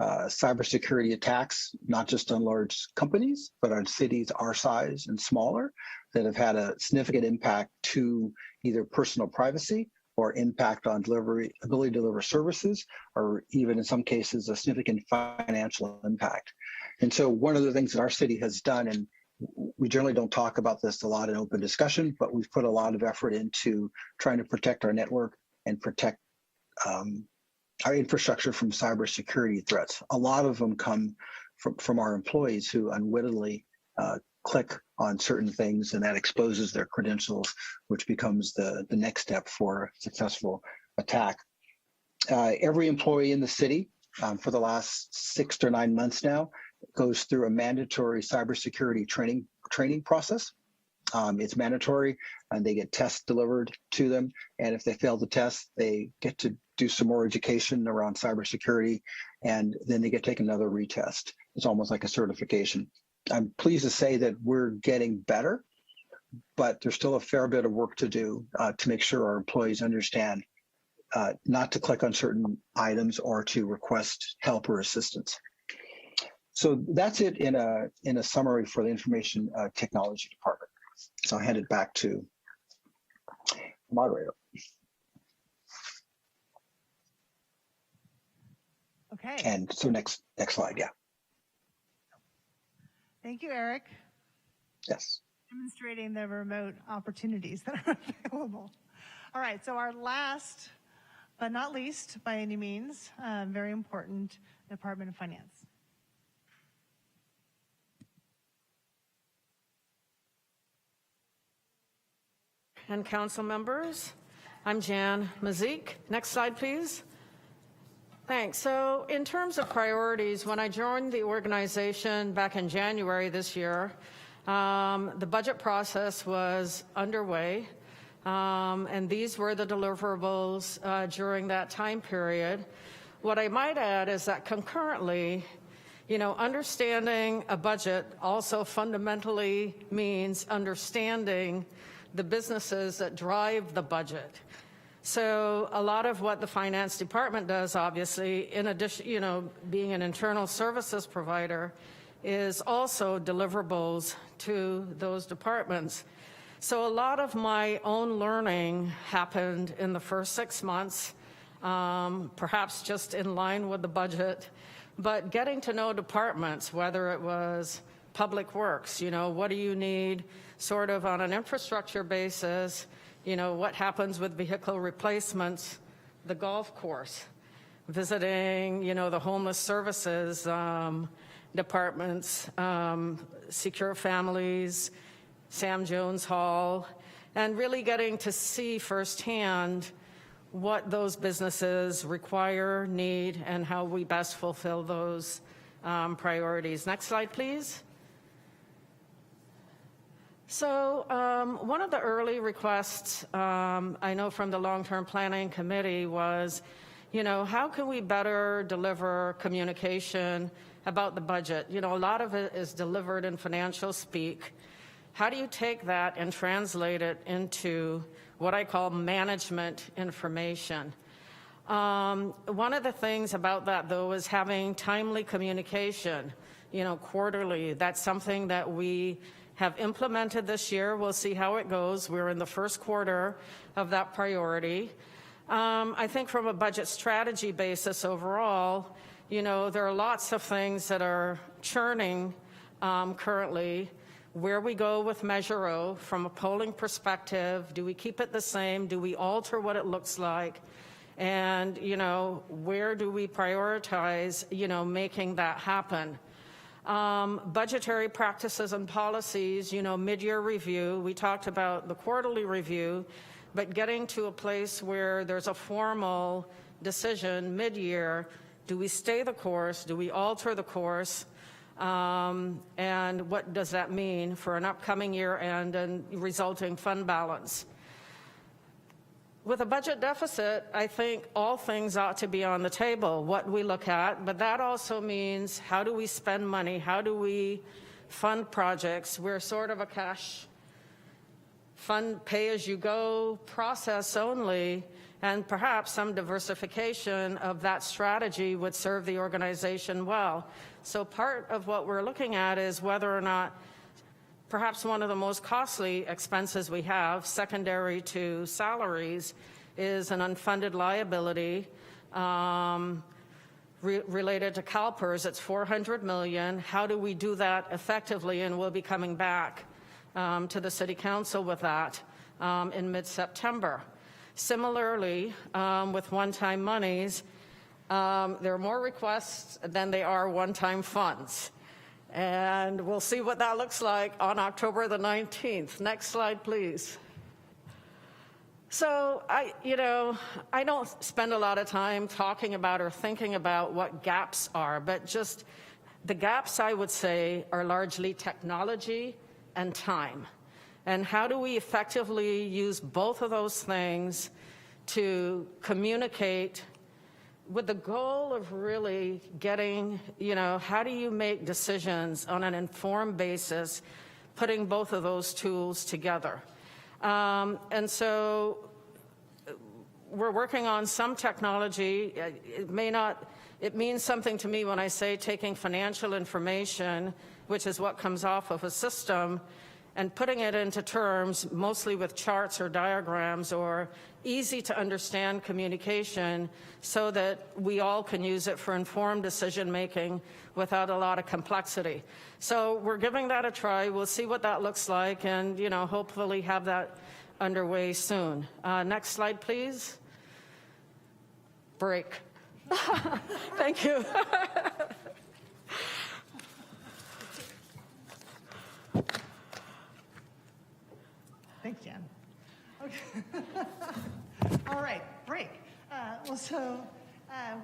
S6: cybersecurity attacks, not just on large companies, but on cities our size and smaller, that have had a significant impact to either personal privacy or impact on ability to deliver services, or even in some cases, a significant financial impact. And so one of the things that our city has done, and we generally don't talk about this a lot in open discussion, but we've put a lot of effort into trying to protect our network and protect our infrastructure from cybersecurity threats. A lot of them come from our employees who unwittingly click on certain things, and that exposes their credentials, which becomes the next step for a successful attack. Every employee in the city for the last 6 to 9 months now goes through a mandatory cybersecurity training process. It's mandatory, and they get tests delivered to them. And if they fail the test, they get to do some more education around cybersecurity, and then they get to take another retest. It's almost like a certification. I'm pleased to say that we're getting better, but there's still a fair bit of work to do to make sure our employees understand not to click on certain items or to request help or assistance. So that's it in a summary for the Information Technology Department. So I'll hand it back to the moderator.
S9: Okay.
S6: And so next slide, yeah.
S9: Thank you, Eric.
S6: Yes.
S9: Demonstrating the remote opportunities that are available. All right, so our last, but not least by any means, very important, Department of Finance.
S8: And council members, I'm Jan Mazik. Next slide, please. Thanks. So in terms of priorities, when I joined the organization back in January this year, the budget process was underway, and these were the deliverables during that time period. What I might add is that concurrently, understanding a budget also fundamentally means understanding the businesses that drive the budget. So a lot of what the finance department does, obviously, in addition, being an internal services provider, is also deliverables to those departments. So a lot of my own learning happened in the first 6 months, perhaps just in line with the budget, but getting to know departments, whether it was public works, what do you need sort of on an infrastructure basis, what happens with vehicle replacements, the golf course, visiting, the homeless services departments, Secure Families, Sam Jones Hall, and really getting to see firsthand what those businesses require, need, and how we best fulfill those priorities. Next slide, please. So one of the early requests I know from the Long-Term Planning Committee was, how can we better deliver communication about the budget? A lot of it is delivered in financial speak. How do you take that and translate it into what I call management information? One of the things about that, though, is having timely communication, quarterly. That's something that we have implemented this year. We'll see how it goes. We're in the first quarter of that priority. I think from a budget strategy basis overall, there are lots of things that are churning currently. Where we go with Measure O from a polling perspective, do we keep it the same? Do we alter what it looks like? And, where do we prioritize, making that happen? Budgetary practices and policies, mid-year review. We talked about the quarterly review, but getting to a place where there's a formal decision mid-year. Do we stay the course? Do we alter the course? And what does that mean for an upcoming year and resulting fund balance? With a budget deficit, I think all things ought to be on the table, what we look at, but that also means how do we spend money? How do we fund projects? We're sort of a cash fund, pay-as-you-go process only, and perhaps some diversification of that strategy would serve the organization well. So part of what we're looking at is whether or not perhaps one of the most costly expenses we have, secondary to salaries, is an unfunded liability related to CalPERS. It's $400 million. How do we do that effectively? And we'll be coming back to the City Council with that in mid-September. Similarly, with one-time monies, there are more requests than there are one-time funds. And we'll see what that looks like on October the 19th. Next slide, please. So I don't spend a lot of time talking about or thinking about what gaps are, but just the gaps, I would say, are largely technology and time. And how do we effectively use both of those things to communicate with the goal of really getting, how do you make decisions on an informed basis, putting both of those tools together? And so we're working on some technology. It means something to me when I say taking financial information, which is what comes off of a system, and putting it into terms, mostly with charts or diagrams or easy to understand communication, so that we all can use it for informed decision making without a lot of complexity. So we're giving that a try. We'll see what that looks like, and hopefully have that underway soon. Next slide, please. Break. Thank you.
S9: Thanks, Jan. Okay. All right, break.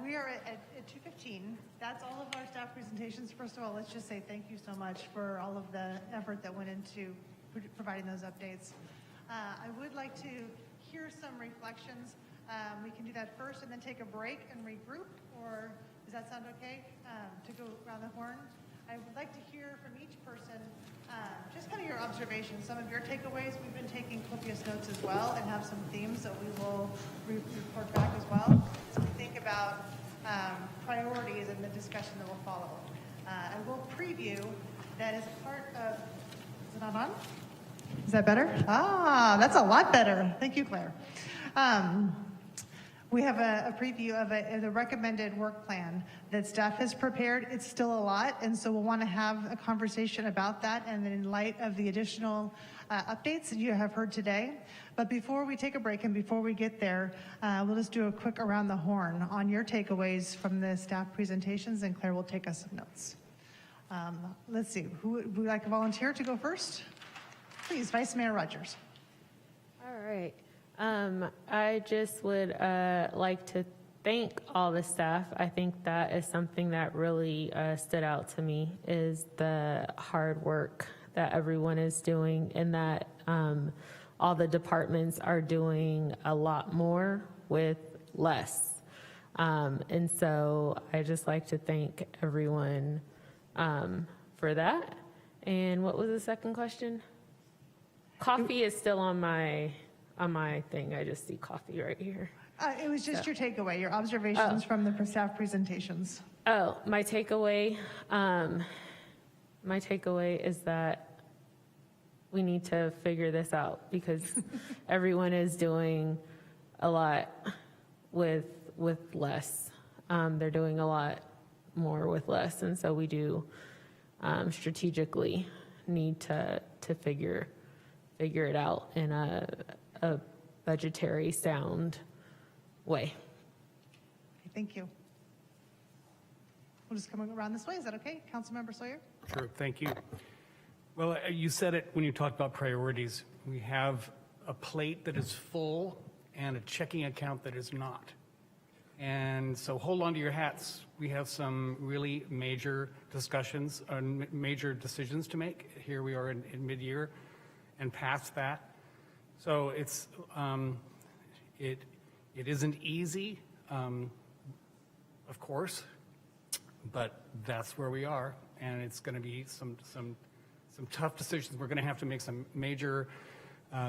S9: We are at 2:15. That's all of our staff presentations. First of all, let's just say thank you so much for all of the effort that went into providing those updates. I would like to hear some reflections. We can do that first and then take a break and regroup, or does that sound okay to go around the horn? I would like to hear from each person just kind of your observations, some of your takeaways. We've been taking copious notes as well and have some themes that we will report back as well. So we think about priorities and the discussion that will follow. I will preview that as part of, is it not on? Is that better? That's a lot better. Thank you, Claire. We have a preview of the recommended work plan that staff has prepared. It's still a lot, and so we'll want to have a conversation about that, and then in light of the additional updates that you have heard today. But before we take a break and before we get there, we'll just do a quick around the horn on your takeaways from the staff presentations, and Claire will take us some notes. Let's see, who would like to volunteer to go first? Please, Vice Mayor Rogers.
S10: All right. I just would like to thank all the staff. I think that is something that really stood out to me, is the hard work that everyone is doing, and that all the departments are doing a lot more with less. And so I just like to thank everyone for that. And what was the second question? Coffee is still on my thing. I just see coffee right here.
S9: It was just your takeaway, your observations from the staff presentations.
S10: Oh, my takeaway is that we need to figure this out, because everyone is doing a lot with less. They're doing a lot more with less, and so we do strategically need to figure it out in a budgetary sound way.
S9: Okay, thank you. We'll just come around this way. Is that okay? Councilmember Sawyer?
S11: Sure, thank you. Well, you said it when you talked about priorities. We have a plate that is full and a checking account that is not. And so hold on to your hats. We have some really major discussions, major decisions to make. Here we are in mid-year and past that. So it's, it isn't easy, of course, but that's where we are. And it's going to be some tough decisions. We're going to have to make some major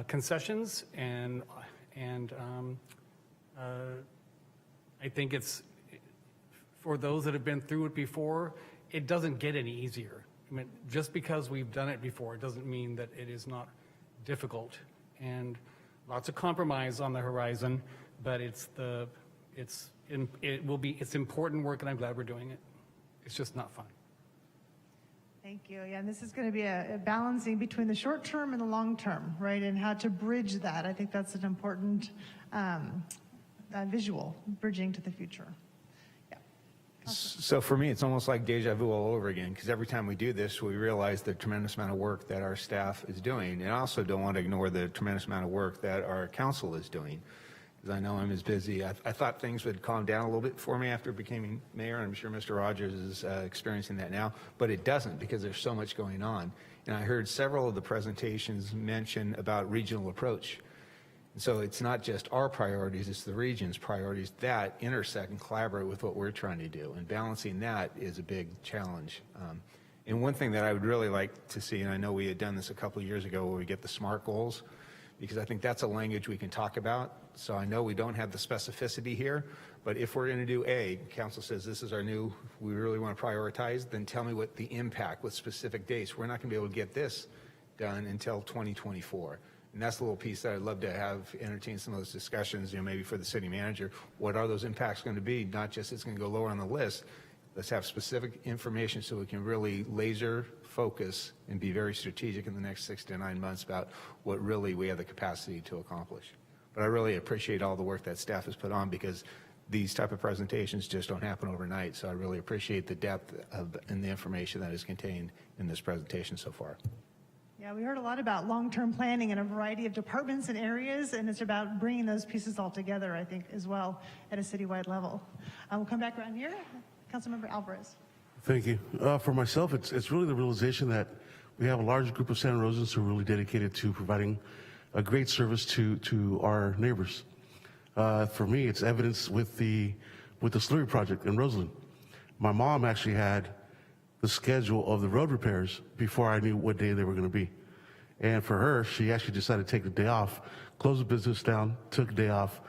S11: concessions, and I think it's, for those that have been through it before, it doesn't get any easier. I mean, just because we've done it before, it doesn't mean that it is not difficult, and lots of compromise on the horizon, but it's important work, and I'm glad we're doing it. It's just not fun.
S9: Thank you. Yeah, and this is going to be a balancing between the short term and the long term, right? And how to bridge that. I think that's an important visual, bridging to the future. Yeah.
S12: So for me, it's almost like deja vu all over again, because every time we do this, we realize the tremendous amount of work that our staff is doing. And I also don't want to ignore the tremendous amount of work that our council is doing, because I know I'm as busy. I thought things would calm down a little bit for me after becoming mayor, and I'm sure Mr. Rogers is experiencing that now, but it doesn't, because there's so much going on. And I heard several of the presentations mention about regional approach. And so it's not just our priorities, it's the region's priorities that intersect and collaborate with what we're trying to do. And balancing that is a big challenge. And one thing that I would really like to see, and I know we had done this a couple of years ago where we get the SMART goals, because I think that's a language we can talk about. So I know we don't have the specificity here, but if we're going to do A, council says this is our new, we really want to prioritize, then tell me what the impact with specific dates. We're not going to be able to get this done until 2024. And that's the little piece that I'd love to have entertain some of those discussions, maybe for the city manager. What are those impacts going to be? Not just it's going to go lower on the list. Let's have specific information so we can really laser focus and be very strategic in the next 6 to 9 months about what really we have the capacity to accomplish. But I really appreciate all the work that staff has put on, because these type of presentations just don't happen overnight. So I really appreciate the depth and the information that is contained in this presentation so far.
S9: Yeah, we heard a lot about long-term planning in a variety of departments and areas, and it's about bringing those pieces all together, I think, as well at a citywide level. We'll come back around here. Councilmember Alvarez.
S13: Thank you. For myself, it's really the realization that we have a large group of Santa Rosans who are really dedicated to providing a great service to our neighbors. For me, it's evidence with the slurry project in Roseland. My mom actually had the schedule of the road repairs before I knew what day they were going to be. And for her, she actually decided to take the day off, close the business down, took a day off,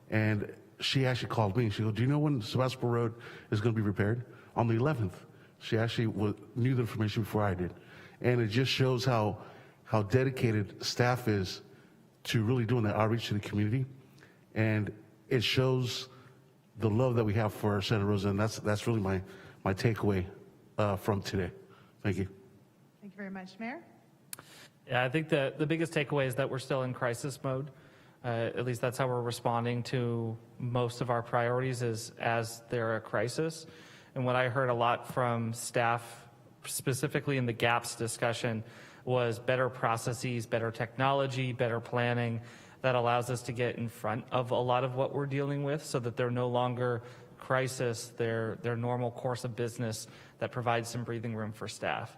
S13: and she actually called me. She goes, do you know when Sebastopol Road is going to be repaired? On the 11th. She actually knew the information before I did. And it just shows how dedicated staff is to really doing that outreach to the community. And it shows the love that we have for Santa Rosa, and that's really my takeaway from today. Thank you.
S9: Thank you very much. Mayor?
S5: Yeah, I think the biggest takeaway is that we're still in crisis mode. At least that's how we're responding to most of our priorities, is as they're a crisis. And what I heard a lot from staff, specifically in the GAPS discussion, was better processes, better technology, better planning, that allows us to get in front of a lot of what we're dealing with so that they're no longer crisis, they're normal course of business that provides some breathing room for staff.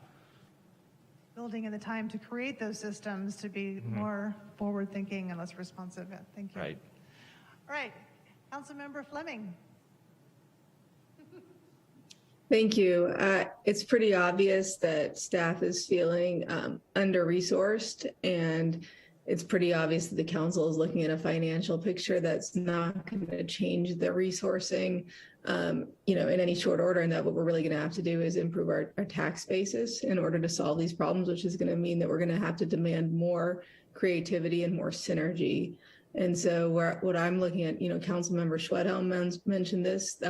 S9: Building in the time to create those systems to be more forward-thinking and less responsive. Thank you.
S5: Right.
S9: All right, Councilmember Fleming.
S14: Thank you. It's pretty obvious that staff is feeling under-resourced, and it's pretty obvious that the council is looking at a financial picture that's not going to change the resourcing, in any short order, and that what we're really going to have to do is improve our tax basis in order to solve these problems, which is going to mean that we're going to have to demand more creativity and more synergy. And so what I'm looking at, Councilmember Schwedhelm mentioned this.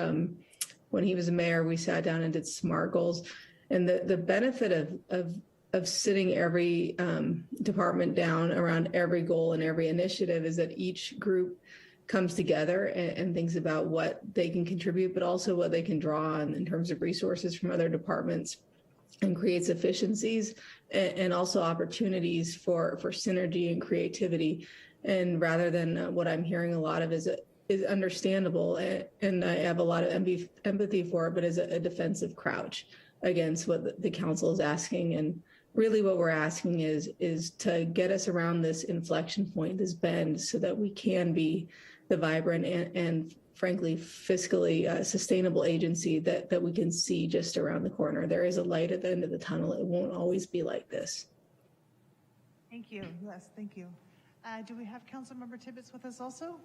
S14: When he was mayor, we sat down and did SMART goals. And the benefit of sitting every department down around every goal and every initiative is that each group comes together and thinks about what they can contribute, but also what they can draw on in terms of resources from other departments, and creates efficiencies and also opportunities for synergy and creativity. And rather than what I'm hearing a lot of is understandable, and I have a lot of empathy for it, but as a defensive crouch against what the council is asking. And really what we're asking is to get us around this inflection point, this bend, so that we can be the vibrant and frankly, fiscally sustainable agency that we can see just around the corner. There is a light at the end of the tunnel. It won't always be like this.
S9: Thank you. Yes, thank you. Do we have Councilmember Tibbetts with us also?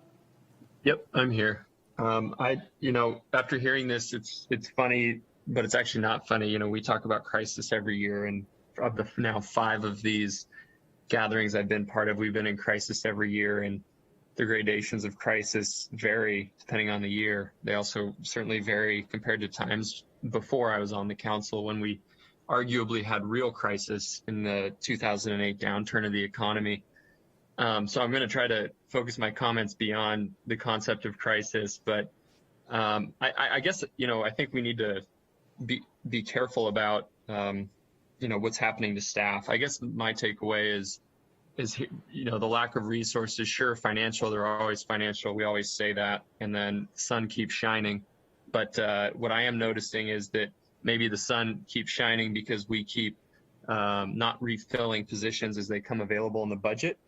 S15: Yep, I'm here. After hearing this, it's funny, but it's actually not funny. We talk about crisis every year, and of the now 5 of these gatherings I've been part of, we've been in crisis every year, and the gradations of crisis vary depending on the year. They also certainly vary compared to times before I was on the council, when we arguably had real crisis in the 2008 downturn of the economy. So I'm going to try to focus my comments beyond the concept of crisis, but I guess, I think we need to be careful about, what's happening to staff. I guess my takeaway is the lack of resources. Sure, financial, they're always financial. We always say that, and then the sun keeps shining. But what I am noticing is that maybe the sun keeps shining because we keep not refilling positions as they come available in the budget.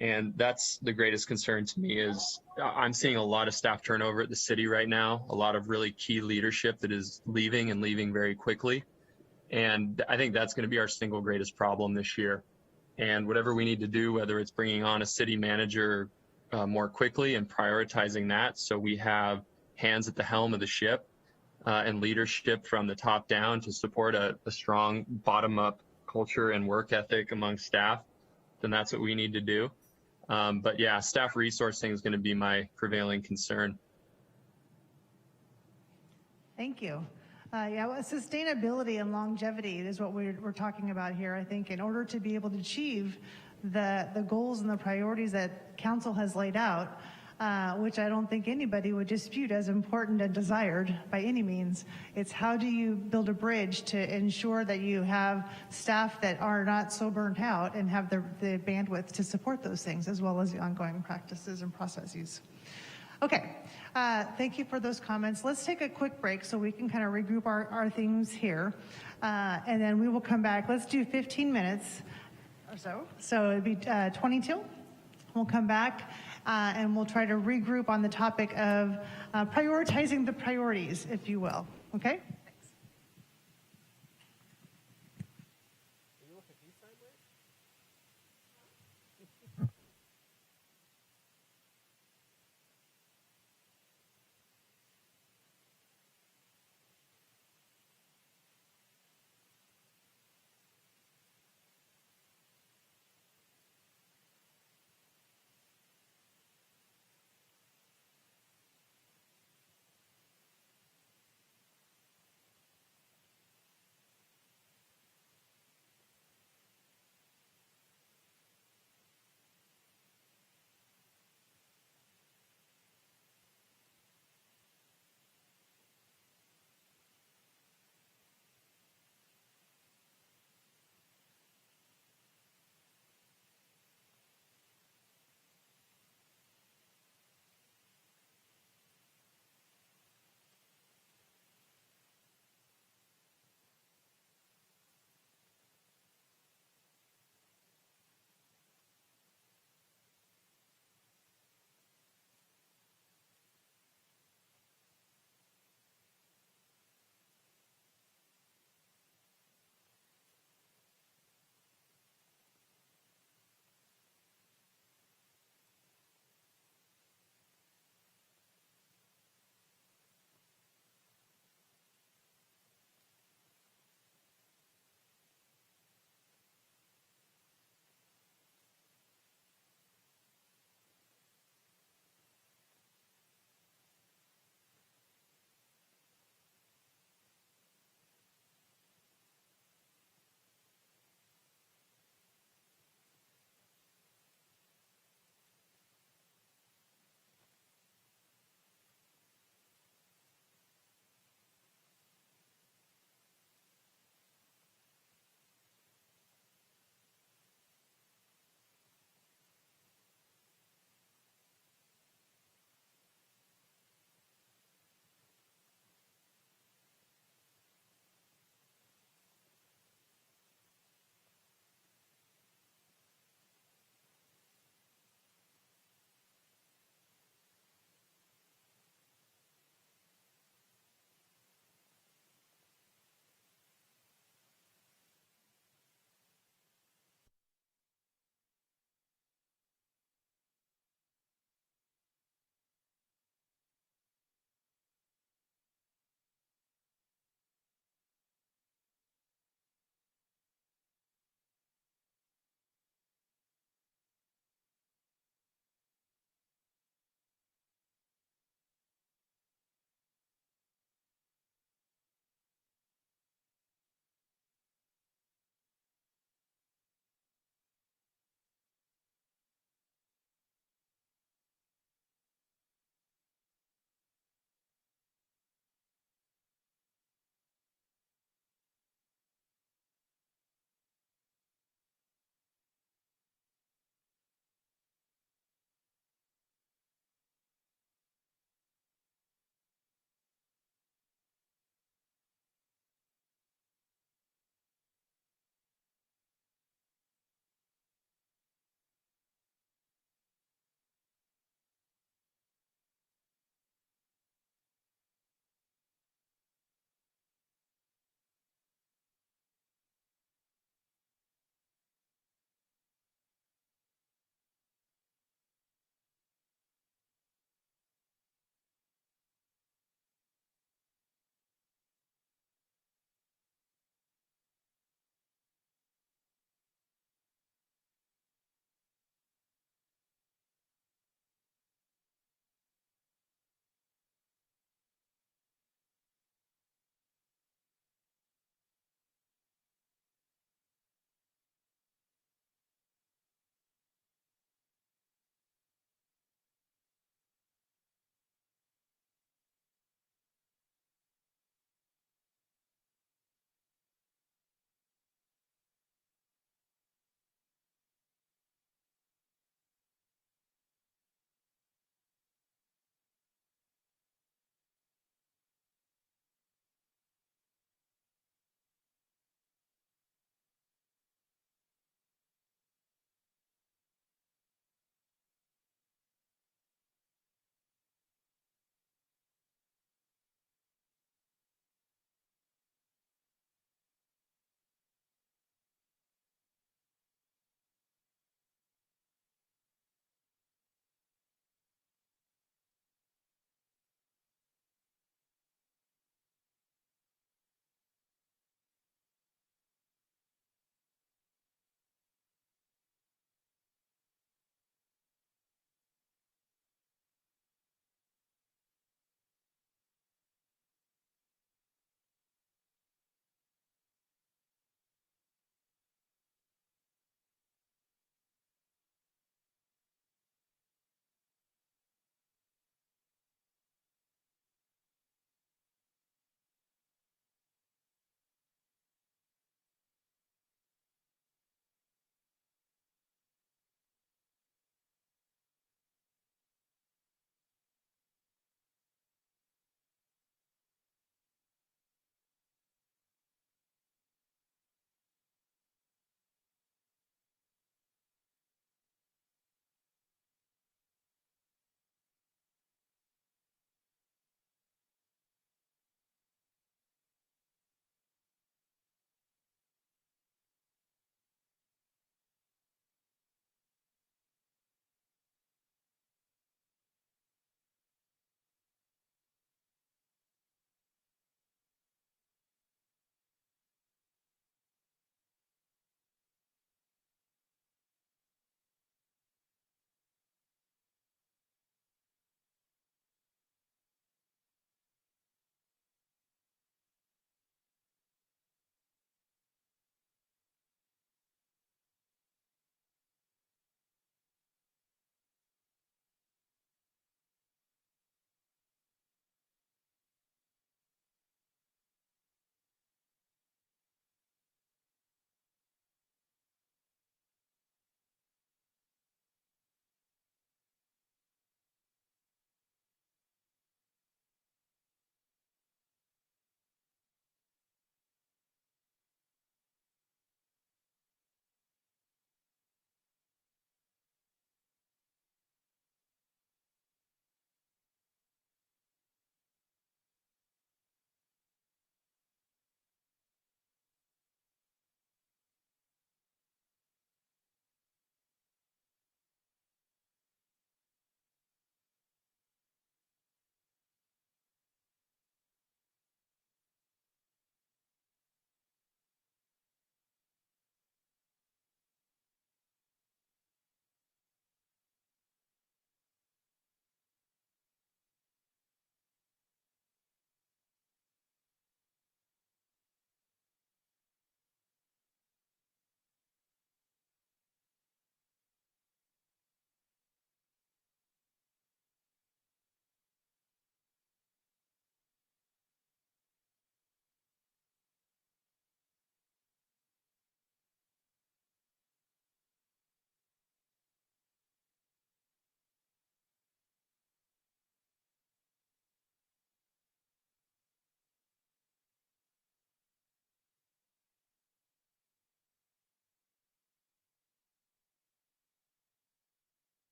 S15: And that's the greatest concern to me. Is I'm seeing a lot of staff turnover at the city right now, a lot of really key leadership that is leaving and leaving very quickly. And I think that's going to be our single greatest problem this year. And whatever we need to do, whether it's bringing on a city manager more quickly and prioritizing that, so we have hands at the helm of the ship and leadership from the top down to support a strong bottom-up culture and work ethic among staff, then that's what we need to do. But yeah, staff resourcing is going to be my prevailing concern.
S9: Thank you. Sustainability and longevity is what we're talking about here. I think in order to be able to achieve the goals and the priorities that council has laid out, which I don't think anybody would dispute as important and desired by any means, it's how do you build a bridge to ensure that you have staff that are not so burnt out and have the bandwidth to support those things, as well as the ongoing practices and processes. Okay, thank you for those comments. Let's take a quick break so we can kind of regroup our themes here, and then we will come back. Let's do 15 minutes or so. So it'd be 22. We'll come back and we'll try to regroup on the topic of prioritizing the priorities, if you will. Okay?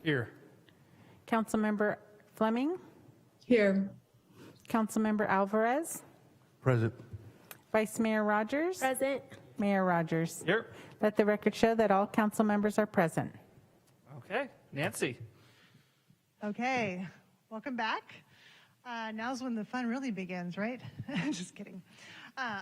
S11: Here.
S3: Councilmember Fleming?
S14: Here.
S3: Councilmember Alvarez?
S13: Present.
S3: Vice Mayor Rogers?
S10: Present.
S3: Mayor Rogers?
S5: Here.
S3: Let the record show that all council members are present.
S5: Okay, Nancy.
S9: Okay, welcome back. Now's when the fun really begins, right? Just kidding.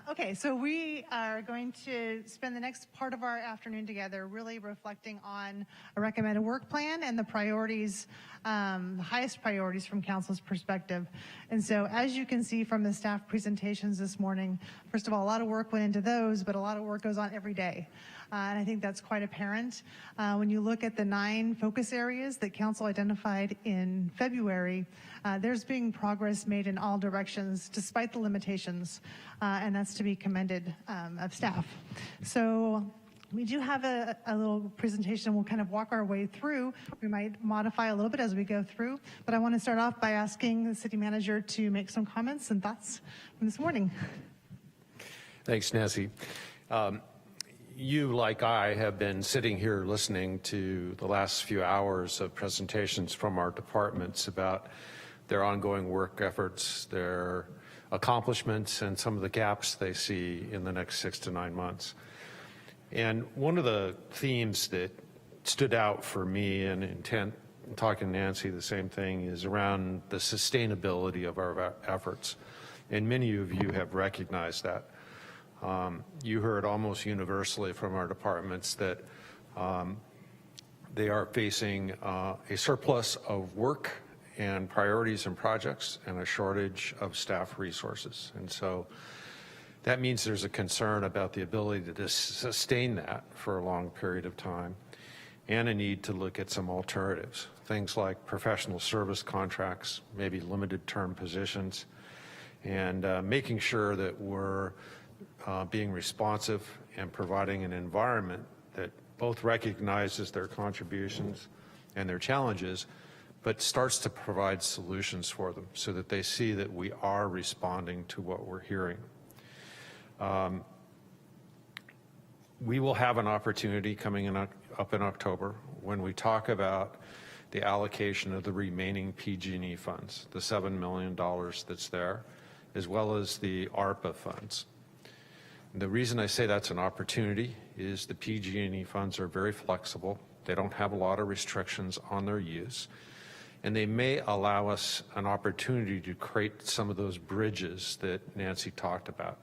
S9: Okay, so we are going to spend the next part of our afternoon together really reflecting on a recommended work plan and the priorities, the highest priorities from council's perspective. And so as you can see from the staff presentations this morning, first of all, a lot of work went into those, but a lot of work goes on every day. And I think that's quite apparent. When you look at the 9 focus areas that council identified in February, there's been progress made in all directions despite the limitations, and that's to be commended of staff. So we do have a little presentation. We'll kind of walk our way through. We might modify a little bit as we go through, but I want to start off by asking the city manager to make some comments and thoughts from this morning.
S7: Thanks, Nancy. You, like I, have been sitting here listening to the last few hours of presentations from our departments about their ongoing work efforts, their accomplishments, and some of the gaps they see in the next 6 to 9 months. And one of the themes that stood out for me and intent, talking to Nancy, the same thing, is around the sustainability of our efforts. And many of you have recognized that. You heard almost universally from our departments that they are facing a surplus of work and priorities and projects and a shortage of staff resources. And so that means there's a concern about the ability to sustain that for a long period of time and a need to look at some alternatives, things like professional service contracts, maybe limited term positions, and making sure that we're being responsive and providing an environment that both recognizes their contributions and their challenges, but starts to provide solutions for them so that they see that we are responding to what we're hearing. We will have an opportunity coming up in October when we talk about the allocation of the remaining PG&E funds, the $7 million that's there, as well as the ARPA funds. The reason I say that's an opportunity is the PG&E funds are very flexible. They don't have a lot of restrictions on their use, and they may allow us an opportunity to create some of those bridges that Nancy talked about.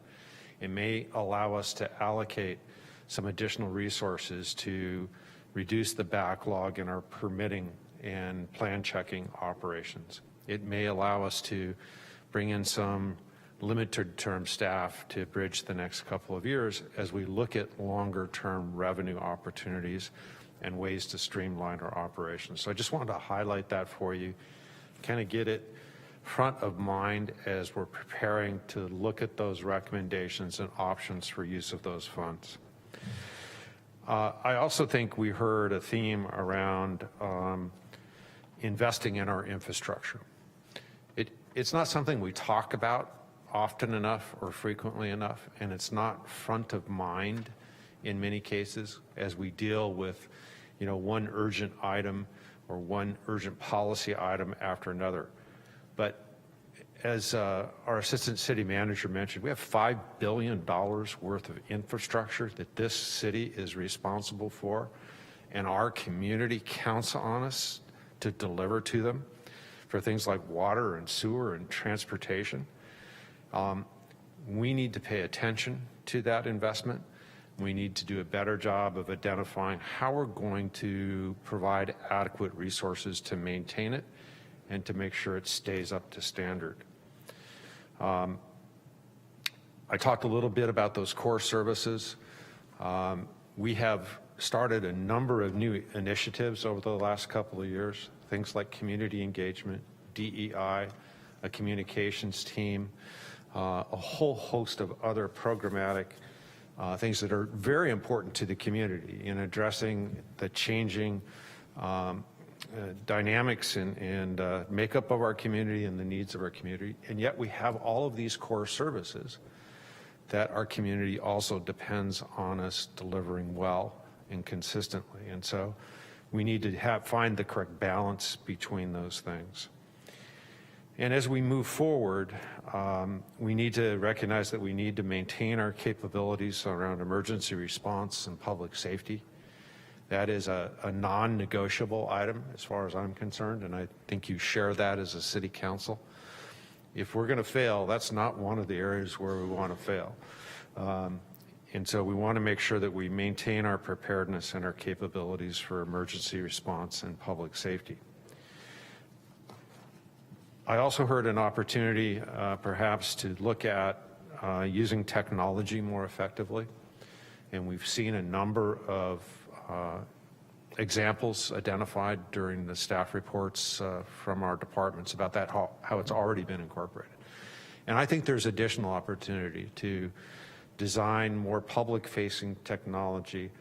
S7: It may allow us to allocate some additional resources to reduce the backlog in our permitting and plan checking operations. It may allow us to bring in some limited term staff to bridge the next couple of years as we look at longer term revenue opportunities and ways to streamline our operations. So I just wanted to highlight that for you, kind of get it front of mind as we're preparing to look at those recommendations and options for use of those funds. I also think we heard a theme around investing in our infrastructure. It's not something we talk about often enough or frequently enough, and it's not front of mind in many cases as we deal with, one urgent item or one urgent policy item after another. But as our assistant city manager mentioned, we have $5 billion worth of infrastructure that this city is responsible for, and our community counts on us to deliver to them for things like water and sewer and transportation. We need to pay attention to that investment. We need to do a better job of identifying how we're going to provide adequate resources to maintain it and to make sure it stays up to standard. I talked a little bit about those core services. We have started a number of new initiatives over the last couple of years, things like community engagement, DEI, a communications team, a whole host of other programmatic things that are very important to the community in addressing the changing dynamics and makeup of our community and the needs of our community. And yet we have all of these core services that our community also depends on us delivering well and consistently. And so we need to find the correct balance between those things. And as we move forward, we need to recognize that we need to maintain our capabilities around emergency response and public safety. That is a non-negotiable item as far as I'm concerned, and I think you share that as a city council. If we're going to fail, that's not one of the areas where we want to fail. And so we want to make sure that we maintain our preparedness and our capabilities for emergency response and public safety. I also heard an opportunity perhaps to look at using technology more effectively. And we've seen a number of examples identified during the staff reports from our departments about that, how it's already been incorporated. And I think there's additional opportunity to design more public-facing technology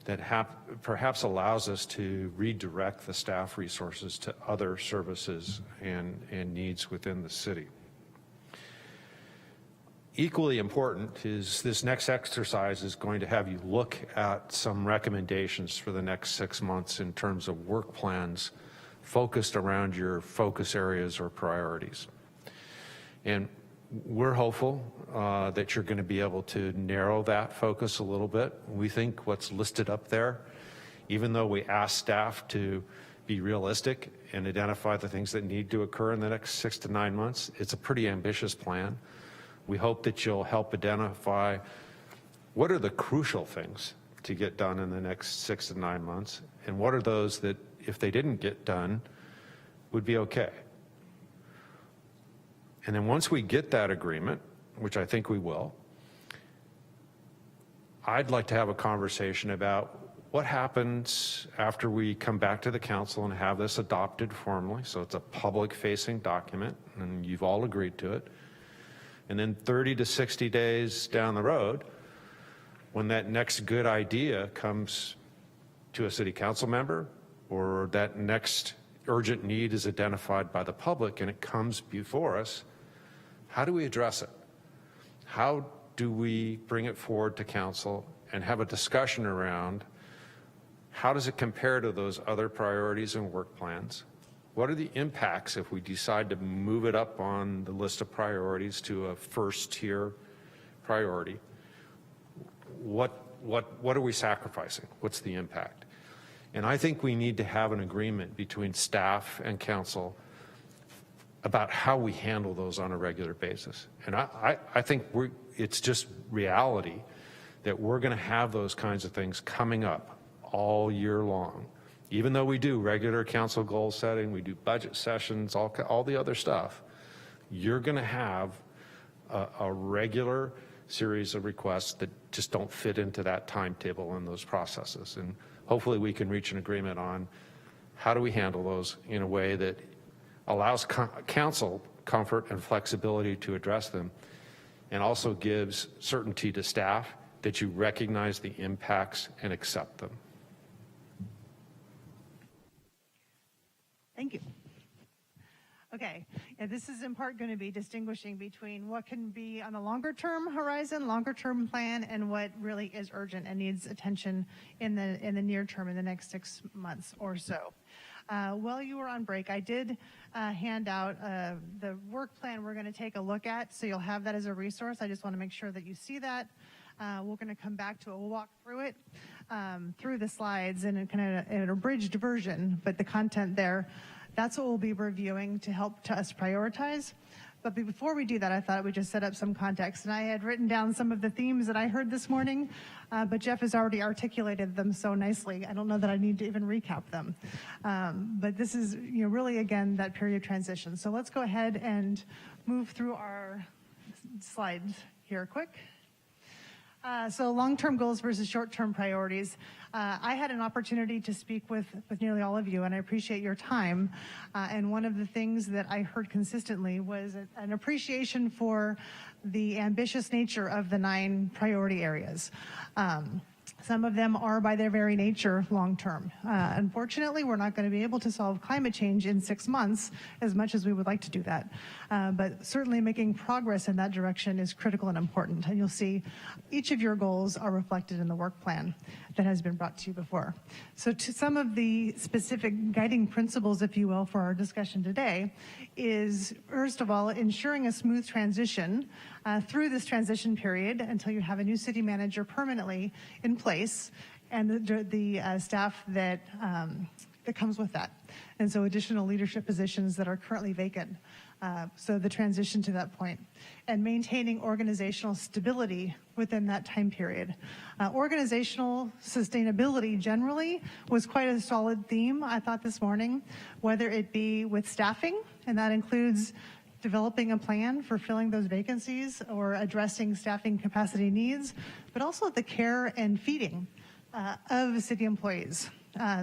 S7: that perhaps allows us to redirect the staff resources to other services and needs within the city. Equally important is this next exercise is going to have you look at some recommendations for the next 6 months in terms of work plans focused around your focus areas or priorities. And we're hopeful that you're going to be able to narrow that focus a little bit. We think what's listed up there, even though we ask staff to be realistic and identify the things that need to occur in the next 6 to 9 months, it's a pretty ambitious plan. We hope that you'll help identify what are the crucial things to get done in the next 6 to 9 months, and what are those that, if they didn't get done, would be okay. And then once we get that agreement, which I think we will, I'd like to have a conversation about what happens after we come back to the council and have this adopted formally. So it's a public-facing document, and you've all agreed to it. And then 30 to 60 days down the road, when that next good idea comes to a city council member, or that next urgent need is identified by the public and it comes before us, how do we address it? How do we bring it forward to council and have a discussion around how does it compare to those other priorities and work plans? What are the impacts if we decide to move it up on the list of priorities to a first tier priority? What are we sacrificing? What's the impact? And I think we need to have an agreement between staff and council about how we handle those on a regular basis. And I think it's just reality that we're going to have those kinds of things coming up all year long. Even though we do regular council goal setting, we do budget sessions, all the other stuff, you're going to have a regular series of requests that just don't fit into that timetable and those processes. And hopefully we can reach an agreement on how do we handle those in a way that allows council comfort and flexibility to address them, and also gives certainty to staff that you recognize the impacts and accept them.
S9: Thank you. Okay, yeah, this is in part going to be distinguishing between what can be on a longer term horizon, longer term plan, and what really is urgent and needs attention in the near term, in the next 6 months or so. While you were on break, I did hand out the work plan we're going to take a look at, so you'll have that as a resource. I just want to make sure that you see that. We're going to come back to it. We'll walk through it, through the slides in a kind of an abridged version, but the content there, that's what we'll be reviewing to help us prioritize. But before we do that, I thought we'd just set up some context. And I had written down some of the themes that I heard this morning, but Jeff has already articulated them so nicely. I don't know that I need to even recap them. But this is, really, again, that period of transition. So let's go ahead and move through our slides here quick. So long-term goals versus short-term priorities. I had an opportunity to speak with nearly all of you, and I appreciate your time. And one of the things that I heard consistently was an appreciation for the ambitious nature of the 9 priority areas. Some of them are by their very nature long-term. Unfortunately, we're not going to be able to solve climate change in 6 months as much as we would like to do that. But certainly making progress in that direction is critical and important. And you'll see each of your goals are reflected in the work plan that has been brought to you before. So to some of the specific guiding principles, if you will, for our discussion today is, first of all, ensuring a smooth transition through this transition period until you have a new city manager permanently in place and the staff that comes with that. And so additional leadership positions that are currently vacant. So the transition to that point. And maintaining organizational stability within that time period. Organizational sustainability generally was quite a solid theme, I thought, this morning, whether it be with staffing, and that includes developing a plan for filling those vacancies or addressing staffing capacity needs, but also the care and feeding of city employees.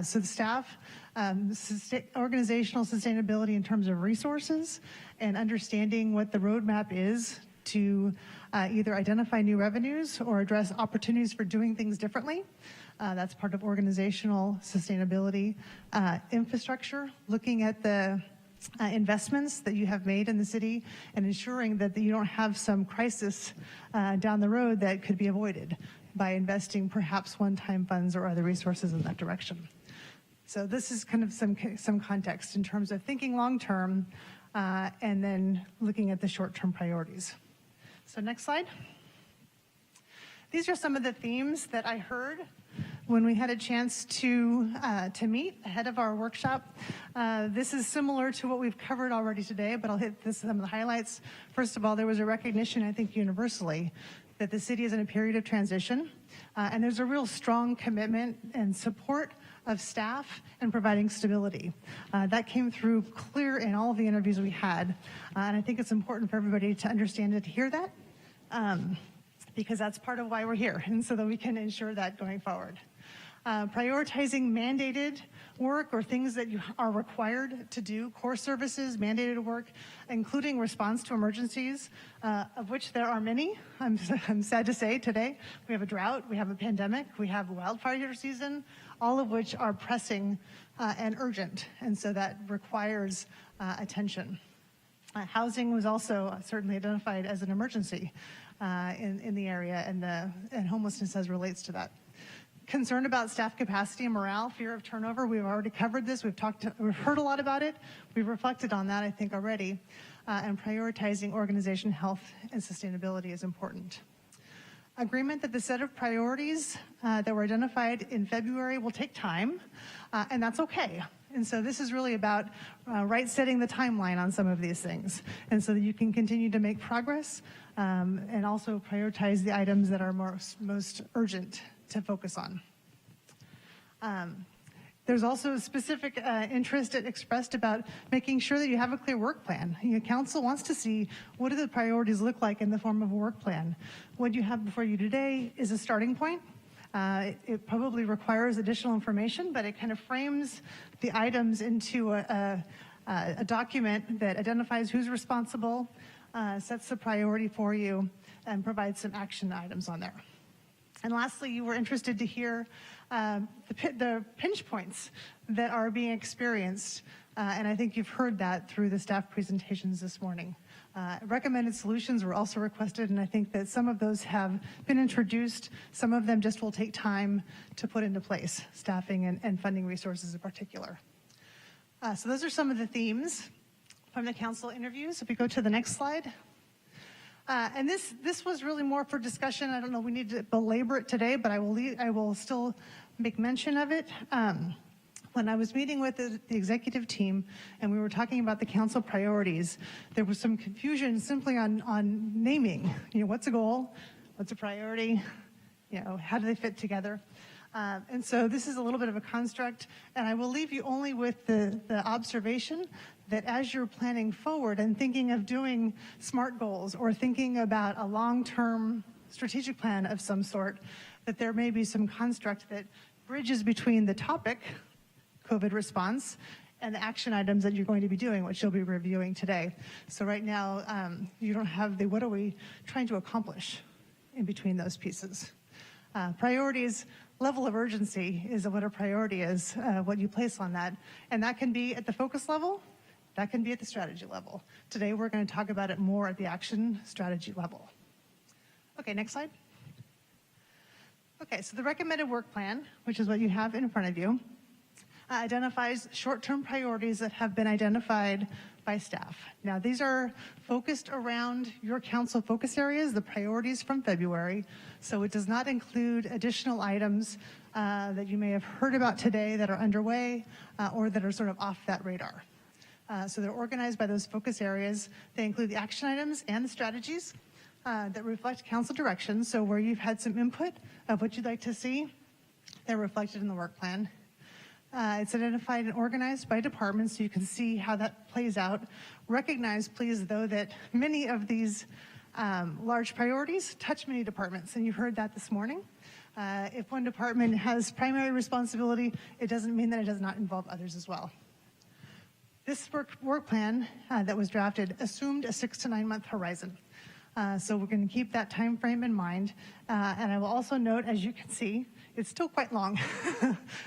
S9: So the staff, organizational sustainability in terms of resources and understanding what the roadmap is to either identify new revenues or address opportunities for doing things differently. That's part of organizational sustainability. Infrastructure, looking at the investments that you have made in the city and ensuring that you don't have some crisis down the road that could be avoided by investing perhaps one-time funds or other resources in that direction. So this is kind of some context in terms of thinking long-term and then looking at the short-term priorities. So next slide. These are some of the themes that I heard when we had a chance to meet ahead of our workshop. This is similar to what we've covered already today, but I'll hit some of the highlights. First of all, there was a recognition, I think universally, that the city is in a period of transition, and there's a real strong commitment and support of staff and providing stability. That came through clear in all of the interviews we had, and I think it's important for everybody to understand and to hear that, because that's part of why we're here, and so that we can ensure that going forward. Prioritizing mandated work or things that you are required to do, core services, mandated work, including response to emergencies, of which there are many. I'm sad to say today, we have a drought, we have a pandemic, we have a wildfire season, all of which are pressing and urgent, and so that requires attention. Housing was also certainly identified as an emergency in the area, and homelessness as relates to that. Concern about staff capacity and morale, fear of turnover. We've already covered this. We've heard a lot about it. We've reflected on that, I think, already. And prioritizing organization health and sustainability is important. Agreement that the set of priorities that were identified in February will take time, and that's okay. And so this is really about setting the timeline on some of these things, and so that you can continue to make progress and also prioritize the items that are most urgent to focus on. There's also a specific interest expressed about making sure that you have a clear work plan. Council wants to see what do the priorities look like in the form of a work plan. What you have before you today is a starting point. It probably requires additional information, but it kind of frames the items into a document that identifies who's responsible, sets the priority for you, and provides some action items on there. And lastly, you were interested to hear the pinch points that are being experienced, and I think you've heard that through the staff presentations this morning. Recommended solutions were also requested, and I think that some of those have been introduced. Some of them just will take time to put into place, staffing and funding resources in particular. So those are some of the themes from the council interviews. If we go to the next slide. And this was really more for discussion. I don't know, we need to belabor it today, but I will still make mention of it. When I was meeting with the executive team and we were talking about the council priorities, there was some confusion simply on naming. What's a goal? What's a priority? How do they fit together? And so this is a little bit of a construct, and I will leave you only with the observation that as you're planning forward and thinking of doing SMART goals or thinking about a long-term strategic plan of some sort, that there may be some construct that bridges between the topic, COVID response, and the action items that you're going to be doing, which you'll be reviewing today. So right now, you don't have what are we trying to accomplish in between those pieces. Priorities level of urgency is what a priority is, what you place on that. And that can be at the focus level, that can be at the strategy level. Today, we're going to talk about it more at the action strategy level. Okay, next slide. Okay, so the recommended work plan, which is what you have in front of you, identifies short-term priorities that have been identified by staff. Now, these are focused around your council focus areas, the priorities from February, so it does not include additional items that you may have heard about today that are underway or that are sort of off that radar. So they're organized by those focus areas. They include the action items and the strategies that reflect council direction. So where you've had some input of what you'd like to see, they're reflected in the work plan. It's identified and organized by department so you can see how that plays out. Recognize, please, though, that many of these large priorities touch many departments, and you heard that this morning. If one department has primary responsibility, it doesn't mean that it does not involve others as well. This work plan that was drafted assumed a 6 to 9 month horizon. So we're going to keep that time frame in mind. And I will also note, as you can see, it's still quite long.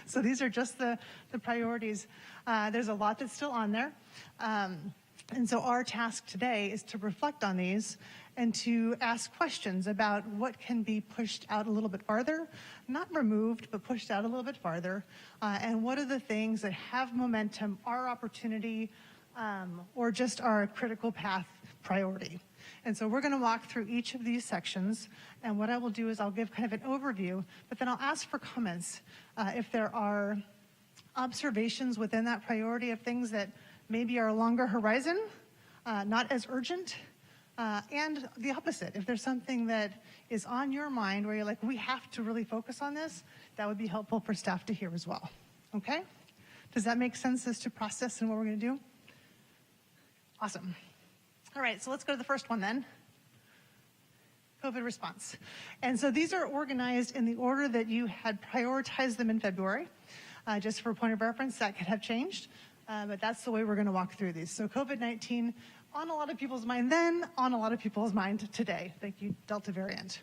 S9: So these are just the priorities. There's a lot that's still on there. And so our task today is to reflect on these and to ask questions about what can be pushed out a little bit farther, not removed, but pushed out a little bit farther, and what are the things that have momentum, our opportunity, or just our critical path priority. And so we're going to walk through each of these sections, and what I will do is I'll give kind of an overview, but then I'll ask for comments if there are observations within that priority of things that maybe are a longer horizon, not as urgent, and the opposite. If there's something that is on your mind where you're like, we have to really focus on this, that would be helpful for staff to hear as well. Okay? Does that make sense as to process and what we're going to do? Awesome. All right, so let's go to the first one then. COVID response. And so these are organized in the order that you had prioritized them in February. Just for a point of reference, that could have changed, but that's the way we're going to walk through these. So COVID-19 on a lot of people's mind then, on a lot of people's mind today. Thank you, Delta variant.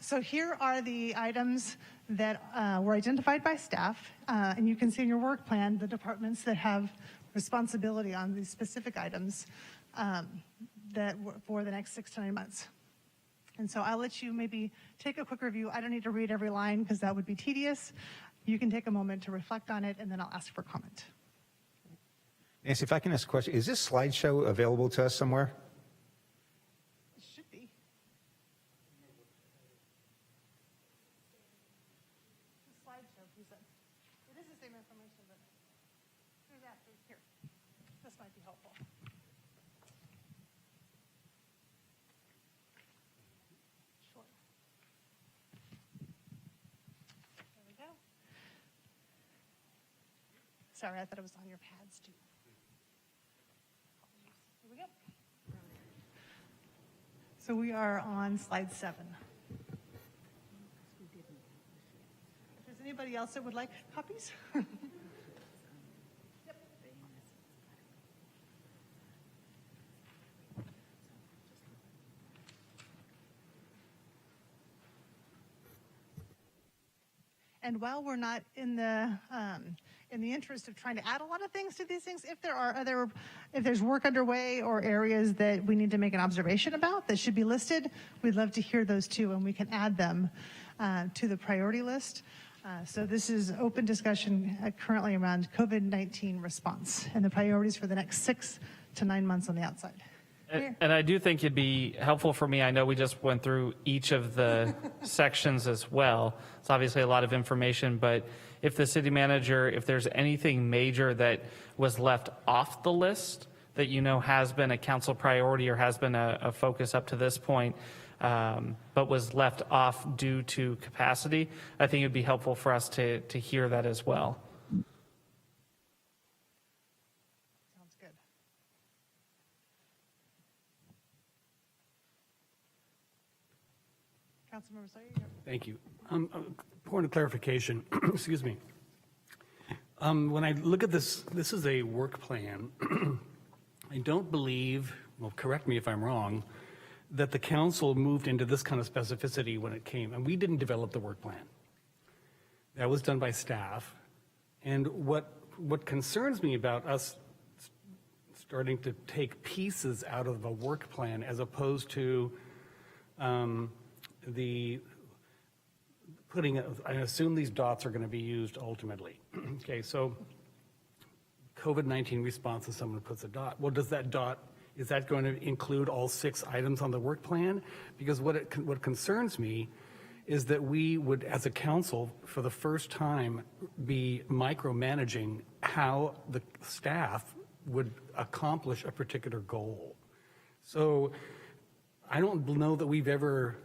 S9: So here are the items that were identified by staff, and you can see in your work plan the departments that have responsibility on these specific items that for the next 6 to 9 months. And so I'll let you maybe take a quick review. I don't need to read every line because that would be tedious. You can take a moment to reflect on it, and then I'll ask for comment.
S12: Nancy, if I can ask a question, is this slideshow available to us somewhere?
S9: It should be. The slideshow, you said. It is the same information, but here's that. Here. This might be helpful. Sure. There we go. Sorry, I thought it was on your pads too. Here we go. So we are on slide 7. If there's anybody else that would like copies? And while we're not in the interest of trying to add a lot of things to these things, if there's work underway or areas that we need to make an observation about that should be listed, we'd love to hear those too, and we can add them to the priority list. So this is open discussion currently around COVID-19 response and the priorities for the next 6 to 9 months on the outside.
S5: And I do think it'd be helpful for me. I know we just went through each of the sections as well. It's obviously a lot of information, but if the city manager, if there's anything major that was left off the list that you know has been a council priority or has been a focus up to this point, but was left off due to capacity, I think it'd be helpful for us to hear that as well.
S9: Councilmember Sawyer.
S11: Thank you. Point of clarification, excuse me. When I look at this, this is a work plan. I don't believe, well, correct me if I'm wrong, that the council moved into this kind of specificity when it came, and we didn't develop the work plan. That was done by staff. And what concerns me about us starting to take pieces out of a work plan as opposed to the putting, I assume these dots are going to be used ultimately. Okay, so COVID-19 response, and someone puts a dot. Well, does that dot, is that going to include all 6 items on the work plan? Because what concerns me is that we would, as a council, for the first time, be micromanaging how the staff would accomplish a particular goal. So I don't know that we've ever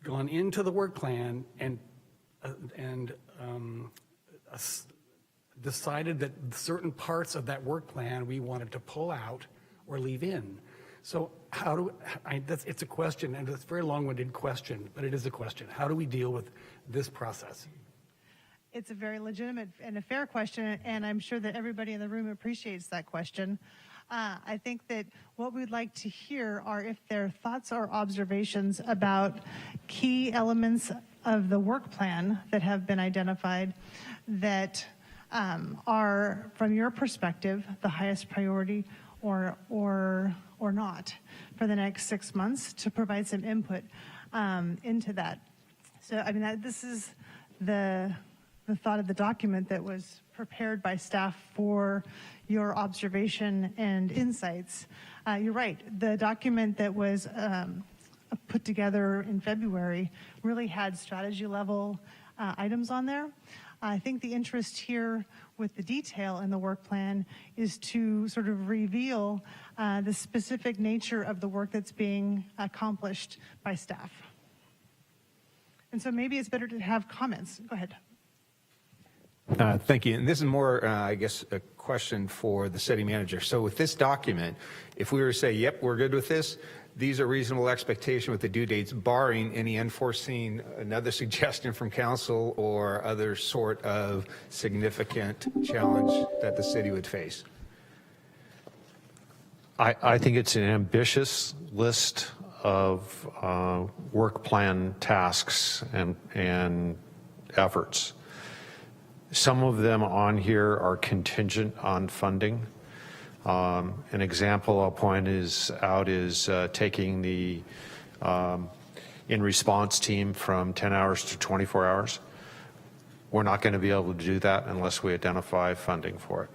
S11: gone into the work plan and decided that certain parts of that work plan we wanted to pull out or leave in. So how do it's a question, and it's a very long-winded question, but it is a question. How do we deal with this process?
S9: It's a very legitimate and a fair question, and I'm sure that everybody in the room appreciates that question. I think that what we'd like to hear are if there are thoughts or observations about key elements of the work plan that have been identified that are, from your perspective, the highest priority or not for the next 6 months, to provide some input into that. So, I mean, this is the thought of the document that was prepared by staff for your observation and insights. You're right. The document that was put together in February really had strategy level items on there. I think the interest here with the detail in the work plan is to sort of reveal the specific nature of the work that's being accomplished by staff. And so maybe it's better to have comments. Go ahead.
S12: Thank you. And this is more, I guess, a question for the city manager. So with this document, if we were to say, yep, we're good with this, these are reasonable expectation with the due dates, barring any unforeseen, another suggestion from council or other sort of significant challenge that the city would face.
S7: I think it's an ambitious list of work plan tasks and efforts. Some of them on here are contingent on funding. An example I'll point out is taking the in response team from 10 hours to 24 hours. We're not going to be able to do that unless we identify funding for it.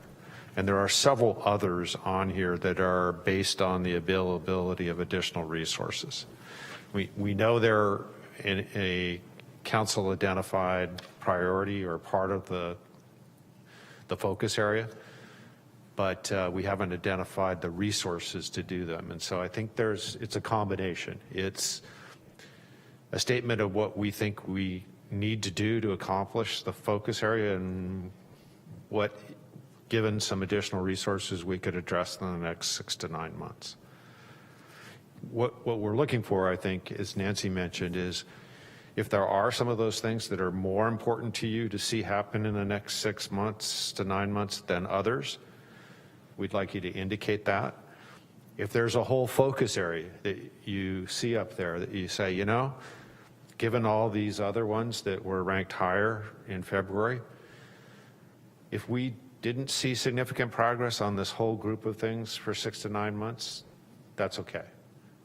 S7: And there are several others on here that are based on the availability of additional resources. We know they're in a council identified priority or part of the focus area, but we haven't identified the resources to do them. And so I think it's a combination. It's a statement of what we think we need to do to accomplish the focus area and what, given some additional resources, we could address in the next 6 to 9 months. What we're looking for, I think, as Nancy mentioned, is if there are some of those things that are more important to you to see happen in the next 6 months to 9 months than others, we'd like you to indicate that. If there's a whole focus area that you see up there that you say, you know, given all these other ones that were ranked higher in February, if we didn't see significant progress on this whole group of things for 6 to 9 months, that's okay.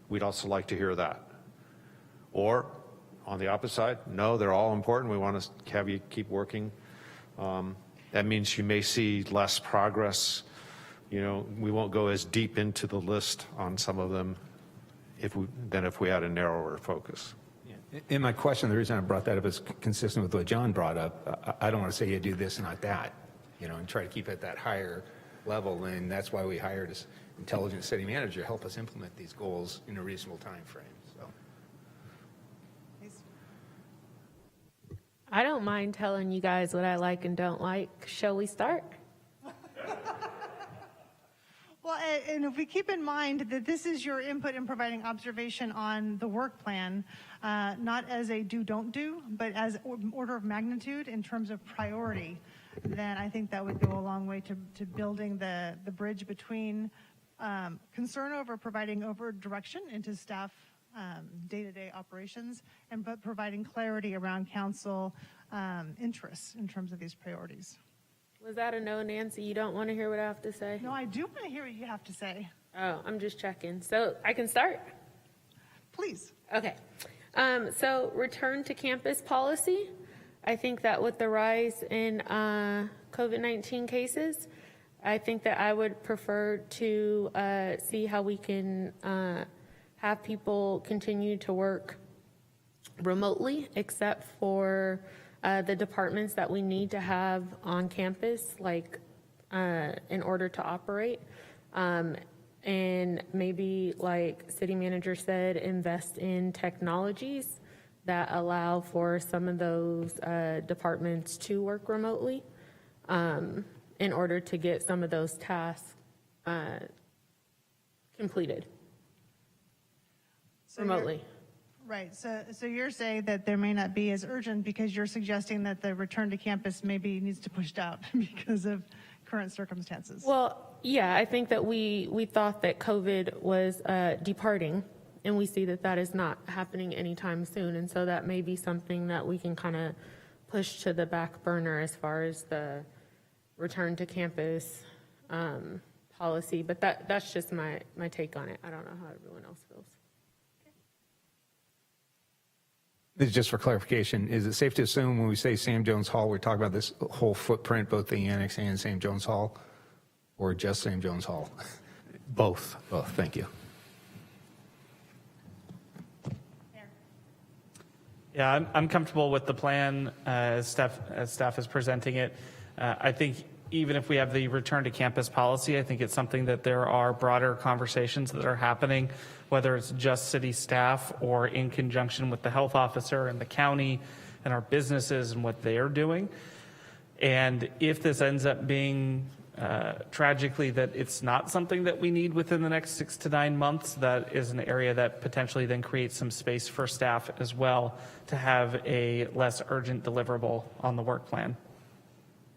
S7: We'd also like to hear that. Or on the opposite side, no, they're all important. We want to have you keep working. That means you may see less progress. You know, we won't go as deep into the list on some of them than if we had a narrower focus.
S12: In my question, the reason I brought that up is consistent with what John brought up. I don't want to say you do this and not that, you know, and try to keep it at that higher level. And that's why we hired an intelligent city manager to help us implement these goals in a reasonable time frame. So.
S10: I don't mind telling you guys what I like and don't like. Shall we start?
S9: Well, and if we keep in mind that this is your input in providing observation on the work plan, not as a do-don't do, but as order of magnitude in terms of priority, then I think that would go a long way to building the bridge between concern over providing over direction into staff day-to-day operations, but providing clarity around council interests in terms of these priorities.
S10: Was that a no, Nancy? You don't want to hear what I have to say?
S9: No, I do want to hear what you have to say.
S10: Oh, I'm just checking. So I can start?
S9: Please.
S10: Okay. So return to campus policy. I think that with the rise in COVID-19 cases, I think that I would prefer to see how we can have people continue to work remotely, except for the departments that we need to have on campus, like in order to operate. And maybe, like city manager said, invest in technologies that allow for some of those departments to work remotely in order to get some of those tasks completed remotely.
S9: Right. So you're saying that there may not be as urgent because you're suggesting that the return to campus maybe needs to push out because of current circumstances.
S10: Well, yeah, I think that we thought that COVID was departing, and we see that that is not happening anytime soon. And so that may be something that we can kind of push to the back burner as far as the return to campus policy. But that's just my take on it. I don't know how everyone else feels.
S12: This is just for clarification. Is it safe to assume when we say Sam Jones Hall, we're talking about this whole footprint, both the annex and Sam Jones Hall, or just Sam Jones Hall?
S11: Both.
S12: Both, thank you.
S5: Yeah, I'm comfortable with the plan as staff is presenting it. I think even if we have the return to campus policy, I think it's something that there are broader conversations that are happening, whether it's just city staff or in conjunction with the health officer and the county and our businesses and what they're doing. And if this ends up being tragically that it's not something that we need within the next 6 to 9 months, that is an area that potentially then creates some space for staff as well to have a less urgent deliverable on the work plan.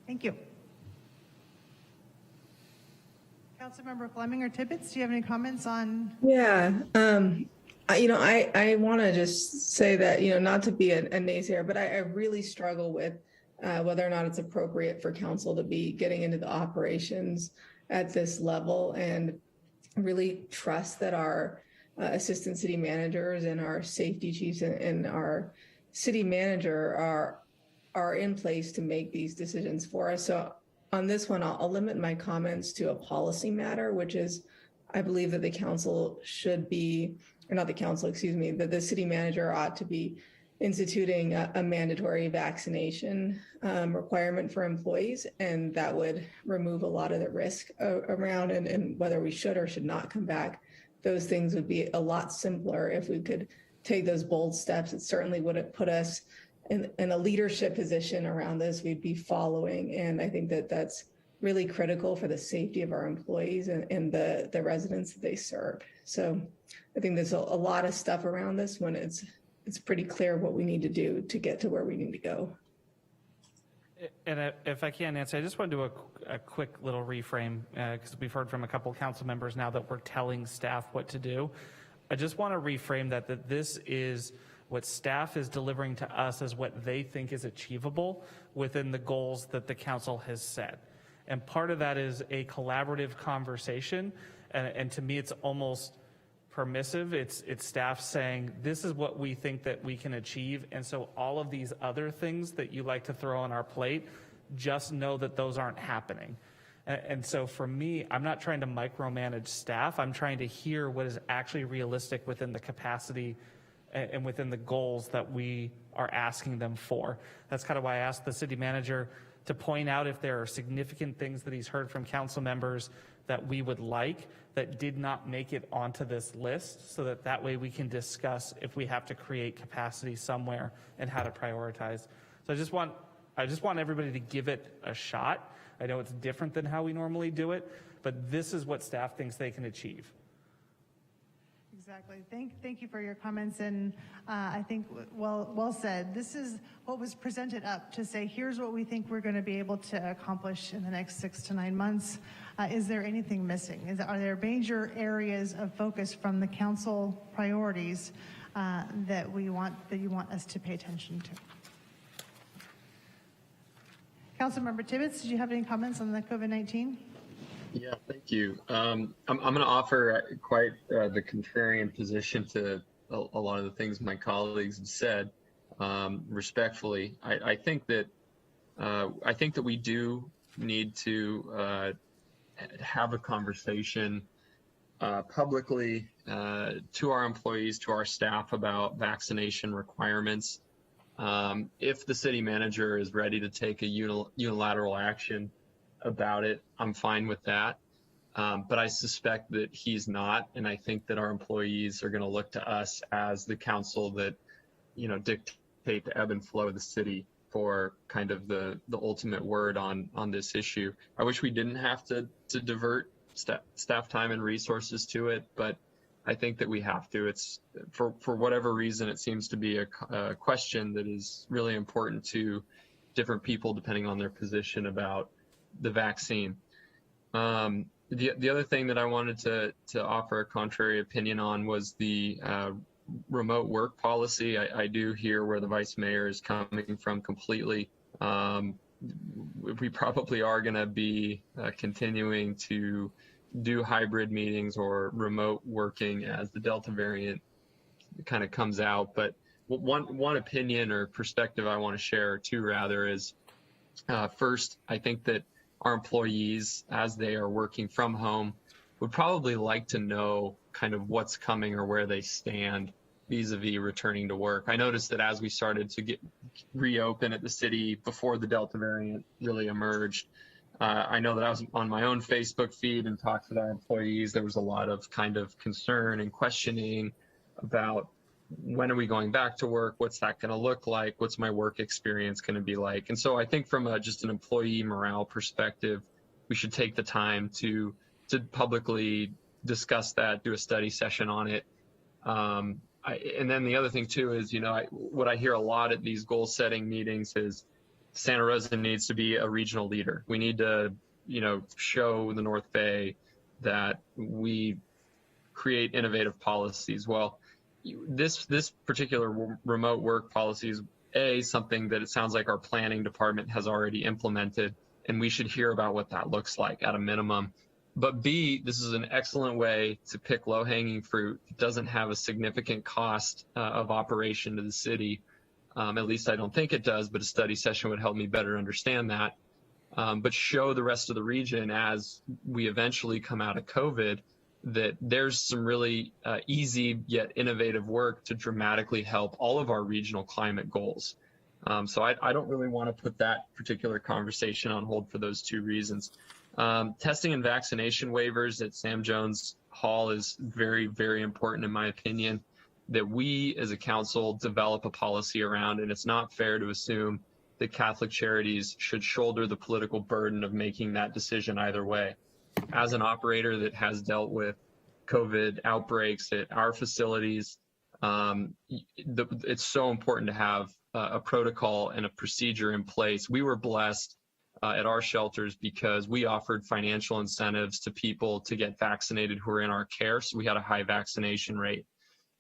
S9: Thank you. Councilmember Fleming or Tibbetts, do you have any comments on?
S14: Yeah, I want to just say that, not to be a naysayer, but I really struggle with whether or not it's appropriate for council to be getting into the operations at this level, and really trust that our assistant city managers and our safety chiefs and our city manager are in place to make these decisions for us. So on this one, I'll limit my comments to a policy matter, which is, I believe that the council should be, or not the council, excuse me, that the city manager ought to be instituting a mandatory vaccination requirement for employees, and that would remove a lot of the risk around and whether we should or should not come back. Those things would be a lot simpler if we could take those bold steps. It certainly would put us in a leadership position around this. We'd be following, and I think that that's really critical for the safety of our employees and the residents that they serve. So I think there's a lot of stuff around this when it's pretty clear what we need to do to get to where we need to go.
S5: And if I can, Nancy, I just want to do a quick little reframe because we've heard from a couple council members now that we're telling staff what to do. I just want to reframe that this is what staff is delivering to us as what they think is achievable within the goals that the council has set. And part of that is a collaborative conversation. And to me, it's almost permissive. It's staff saying, this is what we think that we can achieve. And so all of these other things that you like to throw on our plate, just know that those aren't happening. And so for me, I'm not trying to micromanage staff. I'm trying to hear what is actually realistic within the capacity and within the goals that we are asking them for. That's kind of why I asked the city manager to point out if there are significant things that he's heard from council members that we would like that did not make it onto this list, so that way we can discuss if we have to create capacity somewhere and how to prioritize. So I just want everybody to give it a shot. I know it's different than how we normally do it, but this is what staff thinks they can achieve.
S9: Exactly. Thank you for your comments, and I think well said. This is what was presented up to say, here's what we think we're going to be able to accomplish in the next 6 to 9 months. Is there anything missing? Are there major areas of focus from the council priorities that you want us to pay attention to? Councilmember Tibbetts, did you have any comments on the COVID-19?
S15: Yeah, thank you. I'm going to offer quite the contrarian position to a lot of the things my colleagues have said. Respectfully, I think that we do need to have a conversation publicly to our employees, to our staff about vaccination requirements. If the city manager is ready to take a unilateral action about it, I'm fine with that. But I suspect that he's not, and I think that our employees are going to look to us as the council that, dictate the ebb and flow of the city for kind of the ultimate word on this issue. I wish we didn't have to divert staff time and resources to it, but I think that we have to. It's for whatever reason, it seems to be a question that is really important to different people depending on their position about the vaccine. The other thing that I wanted to offer a contrary opinion on was the remote work policy. I do hear where the vice mayor is coming from completely. We probably are going to be continuing to do hybrid meetings or remote working as the Delta variant kind of comes out. But one opinion or perspective I want to share, or two rather, is first, I think that our employees, as they are working from home, would probably like to know kind of what's coming or where they stand vis-a-vis returning to work. I noticed that as we started to reopen at the city before the Delta variant really emerged, I know that I was on my own Facebook feed and talked with our employees. There was a lot of kind of concern and questioning about when are we going back to work? What's that going to look like? What's my work experience going to be like? And so I think from just an employee morale perspective, we should take the time to publicly discuss that, do a study session on it. And then the other thing too is, what I hear a lot at these goal setting meetings is Santa Rosa needs to be a regional leader. We need to, show the North Bay that we create innovative policies. Well, this particular remote work policy is something that it sounds like our planning department has already implemented, and we should hear about what that looks like at a minimum. But B, this is an excellent way to pick low-hanging fruit. It doesn't have a significant cost of operation to the city. At least I don't think it does, but a study session would help me better understand that. But show the rest of the region as we eventually come out of COVID that there's some really easy yet innovative work to dramatically help all of our regional climate goals. So I don't really want to put that particular conversation on hold for those two reasons. Testing and vaccination waivers at Sam Jones Hall is very, very important in my opinion, that we as a council develop a policy around, and it's not fair to assume that Catholic Charities should shoulder the political burden of making that decision either way. As an operator that has dealt with COVID outbreaks at our facilities, it's so important to have a protocol and a procedure in place. We were blessed at our shelters because we offered financial incentives to people to get vaccinated who are in our care. So we had a high vaccination rate,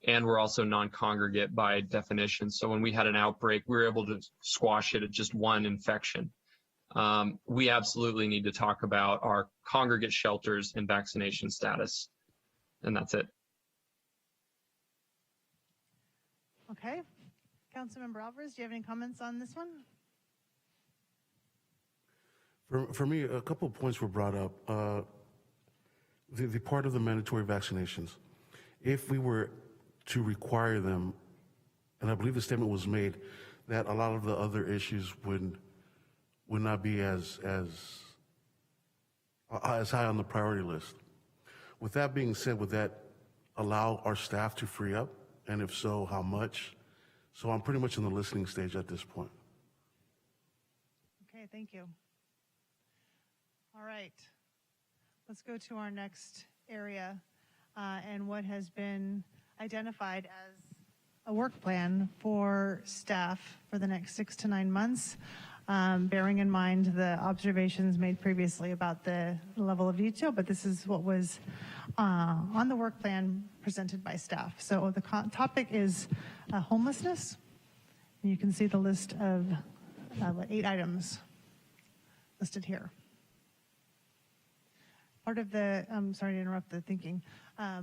S15: and we're also non-congregate by definition. So when we had an outbreak, we were able to squash it at just one infection. We absolutely need to talk about our congregate shelters and vaccination status. And that's it.
S9: Okay. Councilmember Alvarez, do you have any comments on this one?
S13: For me, a couple of points were brought up. The part of the mandatory vaccinations, if we were to require them, and I believe the statement was made that a lot of the other issues would not be as high on the priority list. With that being said, would that allow our staff to free up? And if so, how much? So I'm pretty much in the listening stage at this point.
S9: Okay, thank you. All right, let's go to our next area. and what has been identified as a work plan for staff for the next 6 to 9 months, bearing in mind the observations made previously about the level of detail, but this is what was on the work plan presented by staff. So the topic is homelessness. And you can see the list of 8 items listed here. Part of the, sorry to interrupt the thinking,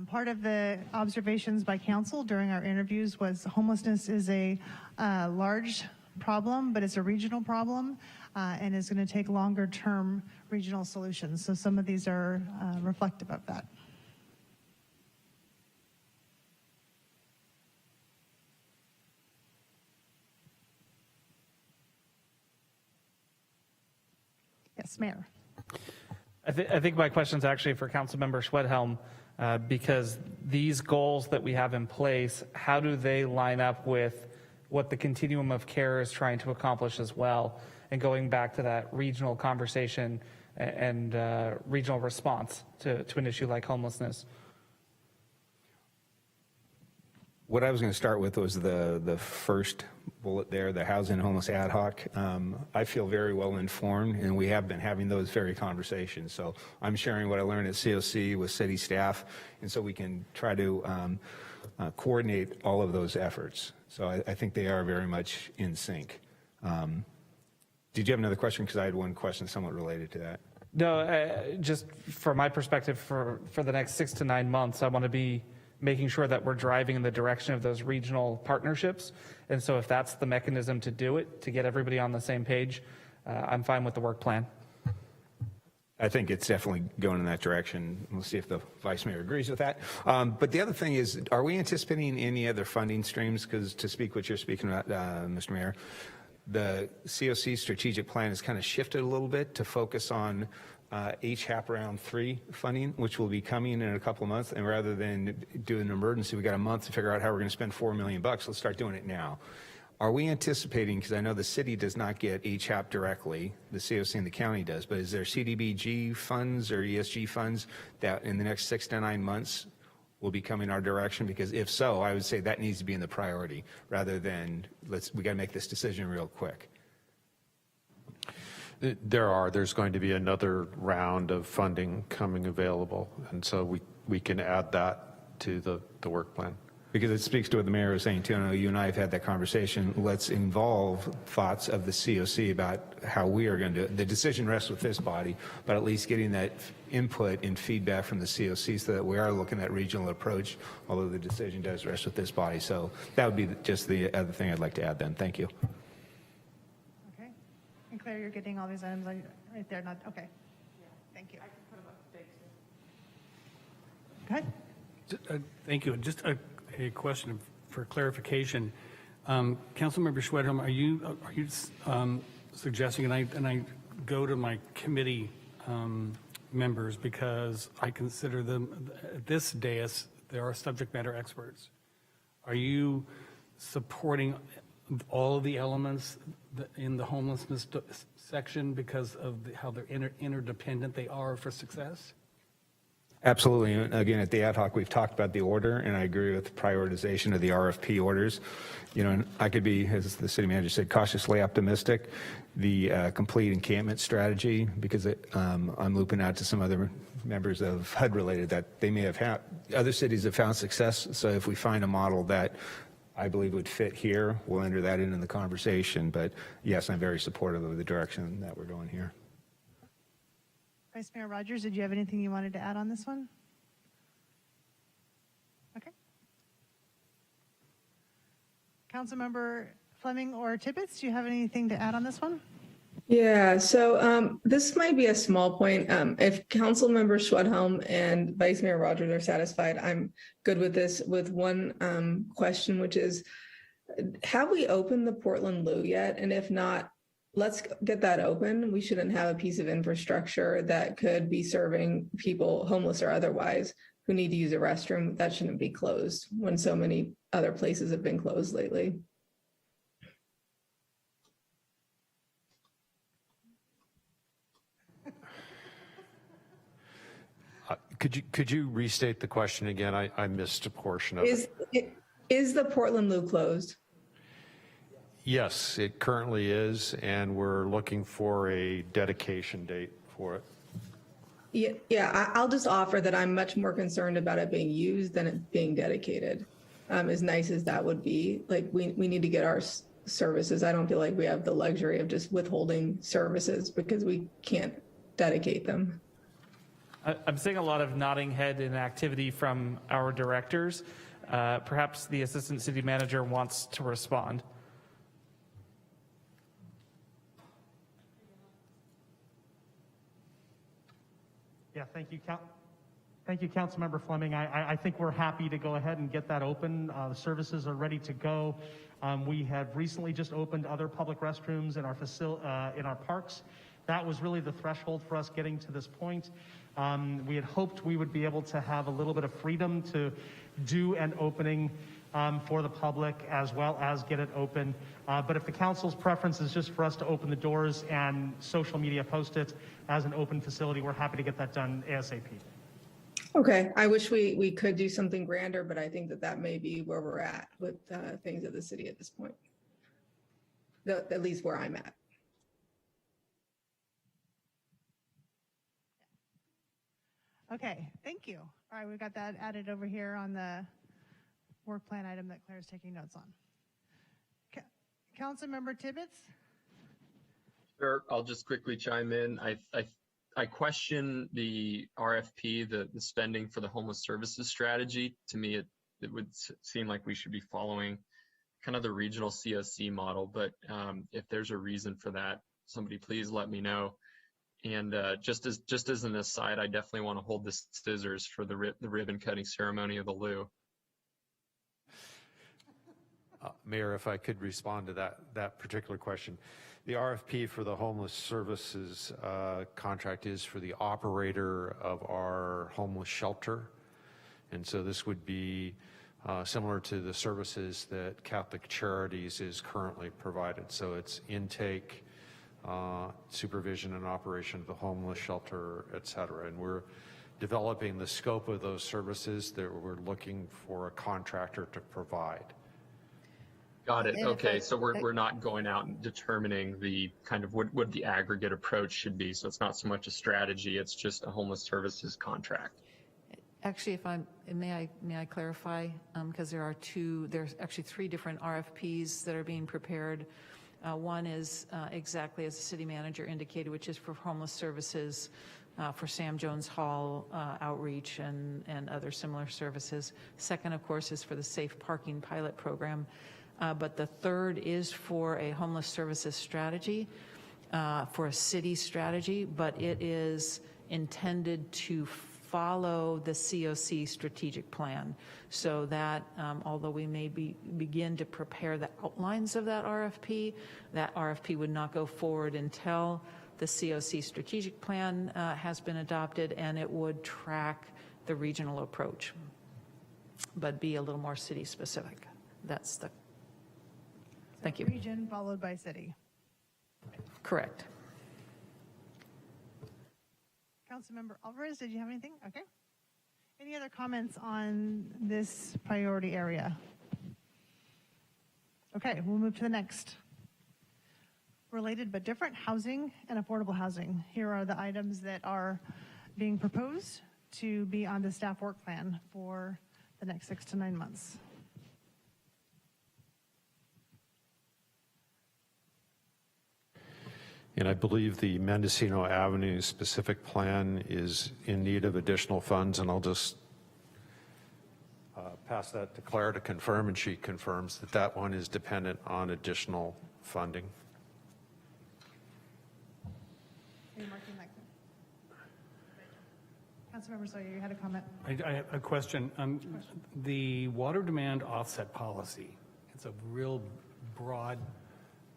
S9: part of the observations by council during our interviews was homelessness is a large problem, but it's a regional problem and is going to take longer term regional solutions. So some of these are reflective of that. Yes, Mayor.
S5: I think my question is actually for Councilmember Schwedhelm, because these goals that we have in place, how do they line up with what the continuum of care is trying to accomplish as well? And going back to that regional conversation and regional response to an issue like homelessness.
S12: What I was going to start with was the first bullet there, the housing and homeless ad hoc. I feel very well informed, and we have been having those very conversations. So I'm sharing what I learned at COC with city staff, and so we can try to coordinate all of those efforts. So I think they are very much in sync. Did you have another question? Because I had one question somewhat related to that.
S5: No, just from my perspective, for the next 6 to 9 months, I want to be making sure that we're driving in the direction of those regional partnerships. And so if that's the mechanism to do it, to get everybody on the same page, I'm fine with the work plan.
S12: I think it's definitely going in that direction. We'll see if the vice mayor agrees with that. But the other thing is, are we anticipating any other funding streams? Because to speak what you're speaking about, Mr. Mayor, the COC strategic plan has kind of shifted a little bit to focus on HHAP round 3 funding, which will be coming in a couple of months. And rather than do an emergency, we got a month to figure out how we're going to spend $4 million. Let's start doing it now. Are we anticipating, because I know the city does not get HHAP directly, the COC and the county does, but is there CDBG funds or ESG funds that in the next 6 to 9 months will be coming our direction? Because if so, I would say that needs to be in the priority rather than we got to make this decision real quick.
S7: There's going to be another round of funding coming available, and so we can add that to the work plan.
S12: Because it speaks to what the mayor was saying too. I know you and I have had that conversation. Let's involve thoughts of the COC about how we are going to do it. The decision rests with this body, but at least getting that input and feedback from the COC so that we are looking at regional approach, although the decision does rest with this body. So that would be just the other thing I'd like to add then. Thank you.
S9: Okay. And Claire, you're getting all these items right there. Not okay. Thank you. Go ahead.
S11: Thank you. Just a question for clarification. Councilmember Schwedhelm, are you suggesting, and I go to my committee members because I consider them, at this dais, there are subject matter experts. Are you supporting all of the elements in the homelessness section because of how they're interdependent they are for success?
S12: Absolutely. And again, at the ad hoc, we've talked about the order, and I agree with the prioritization of the RFP orders. You know, and I could be, as the city manager said, cautiously optimistic. The complete encampment strategy, because I'm looping out to some other members of HUD related that they may have had, other cities have found success. So if we find a model that I believe would fit here, we'll enter that in the conversation. But yes, I'm very supportive of the direction that we're going here.
S9: Vice Mayor Rogers, did you have anything you wanted to add on this one? Okay. Councilmember Fleming or Tibbetts, do you have anything to add on this one?
S14: Yeah, so this might be a small point. If Councilmember Schwedhelm and Vice Mayor Rogers are satisfied, I'm good with this with one question, which is, have we opened the Portland Loo yet? And if not, let's get that open. We shouldn't have a piece of infrastructure that could be serving people, homeless or otherwise, who need to use a restroom. That shouldn't be closed when so many other places have been closed lately.
S7: Could you restate the question again? I missed a portion of it.
S14: Is the Portland Loo closed?
S7: Yes, it currently is, and we're looking for a dedication date for it.
S14: I'll just offer that I'm much more concerned about it being used than it being dedicated. As nice as that would be, like we need to get our services. I don't feel like we have the luxury of just withholding services because we can't dedicate them.
S5: I'm seeing a lot of nodding head and activity from our directors. Perhaps the assistant city manager wants to respond.
S17: Yeah, thank you, Councilmember Fleming. I think we're happy to go ahead and get that open. The services are ready to go. We have recently just opened other public restrooms in our parks. That was really the threshold for us getting to this point. We had hoped we would be able to have a little bit of freedom to do an opening for the public as well as get it open. But if the council's preference is just for us to open the doors and social media post it as an open facility, we're happy to get that done ASAP.
S14: Okay, I wish we could do something grander, but I think that may be where we're at with things at the city at this point. At least where I'm at.
S9: Okay, thank you. All right, we've got that added over here on the work plan item that Claire's taking notes on. Councilmember Tibbetts?
S15: Sure, I'll just quickly chime in. I question the RFP, the spending for the homeless services strategy. To me, it would seem like we should be following kind of the regional COC model, but if there's a reason for that, somebody please let me know. And just as an aside, I definitely want to hold the scissors for the ribbon cutting ceremony of the Loo.
S7: Mayor, if I could respond to that particular question. The RFP for the homeless services contract is for the operator of our homeless shelter. And so this would be similar to the services that Catholic Charities is currently provided. So it's intake, supervision and operation of the homeless shelter, et cetera. And we're developing the scope of those services that we're looking for a contractor to provide.
S15: Got it. Okay, so we're not going out and determining the kind of what the aggregate approach should be. So it's not so much a strategy; it's just a homeless services contract.
S21: Actually, may I clarify? Because there's actually 3 different RFPs that are being prepared. One is exactly as the city manager indicated, which is for homeless services for Sam Jones Hall outreach and other similar services. Second, of course, is for the Safe Parking Pilot Program. But the third is for a homeless services strategy, for a city strategy, but it is intended to follow the COC strategic plan, so that although we may begin to prepare the outlines of that RFP would not go forward until the COC strategic plan has been adopted, and it would track the regional approach, but be a little more city specific. That's the Thank you.
S9: Region followed by city.
S21: Correct.
S9: Councilmember Alvarez, did you have anything? Okay. Any other comments on this priority area? Okay, we'll move to the next. Related but different, housing and affordable housing. Here are the items that are being proposed to be on the staff work plan for the next 6 to 9 months.
S7: And I believe the Mendocino Avenue specific plan is in need of additional funds, and I'll just pass that to Claire to confirm, and she confirms that that one is dependent on additional funding.
S9: Are you marking that? Councilmember Sawyer, you had a comment.
S11: I have a question. The water demand offset policy, it's a real broad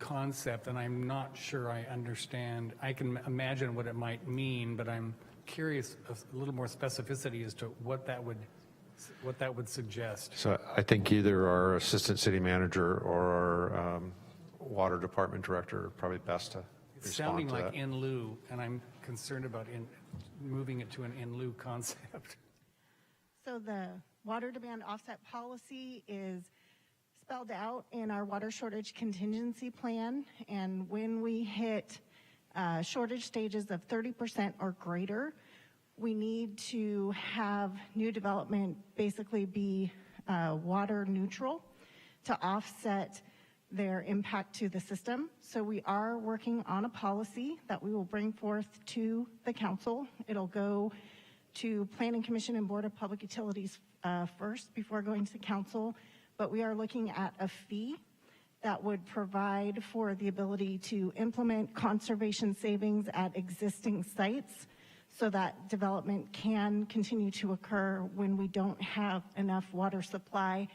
S11: concept, and I'm not sure I understand. I can imagine what it might mean, but I'm curious of a little more specificity as to what that would suggest.
S7: So I think either our assistant city manager or our water department director are probably best to
S11: It's
S7: respond
S11: sounding
S7: to
S11: like
S7: that.
S11: in lieu, and I'm concerned about moving it to an in lieu concept.
S16: So the water demand offset policy is spelled out in our water shortage contingency plan. And when we hit shortage stages of 30% or greater, we need to have new development basically be water neutral to offset their impact to the system. So we are working on a policy that we will bring forth to the council. It'll go to Planning Commission and Board of Public Utilities first before going to council, but we are looking at a fee that would provide for the ability to implement conservation savings at existing sites so that development can continue to occur when we don't have enough water supply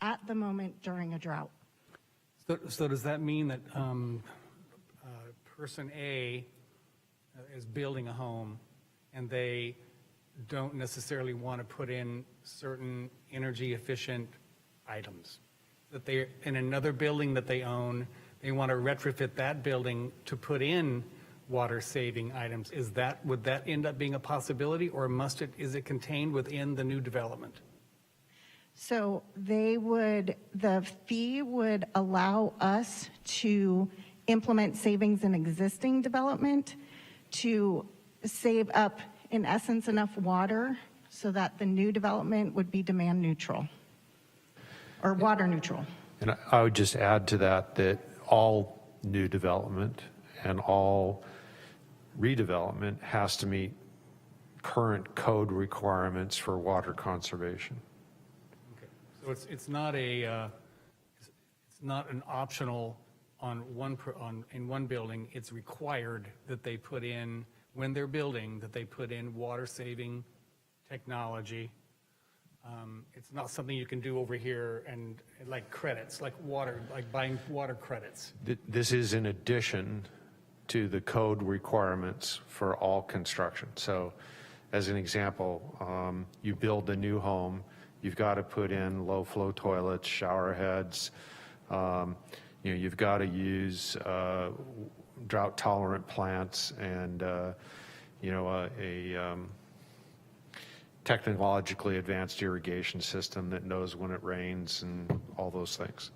S16: at the moment during a drought.
S11: So does that mean that person A is building a home and they don't necessarily want to put in certain energy efficient items? That they, in another building that they own, they want to retrofit that building to put in water saving items. Would that end up being a possibility, or is it contained within the new development?
S16: So the fee would allow us to implement savings in existing development to save up, in essence, enough water so that the new development would be demand neutral or water neutral.
S7: And I would just add to that that all new development and all redevelopment has to meet current code requirements for water conservation.
S11: So it's not an optional in one building. It's required that they put in, when they're building, that they put in water saving technology. It's not something you can do over here and like credits, like buying water credits.
S7: This is in addition to the code requirements for all construction. So as an example, you build a new home, you've got to put in low flow toilets, shower heads, you've got to use drought tolerant plants and a technologically advanced irrigation system that knows when it rains and all those things.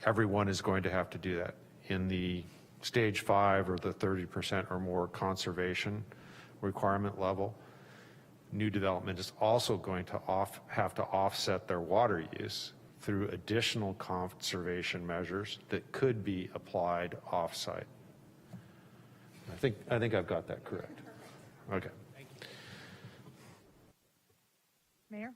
S7: Everyone is going to have to do that. In the stage 5 or the 30% or more conservation requirement level, new development is also going to have to offset their water use through additional conservation measures that could be applied off-site. I think I've got that correct. Okay.
S9: Mayor?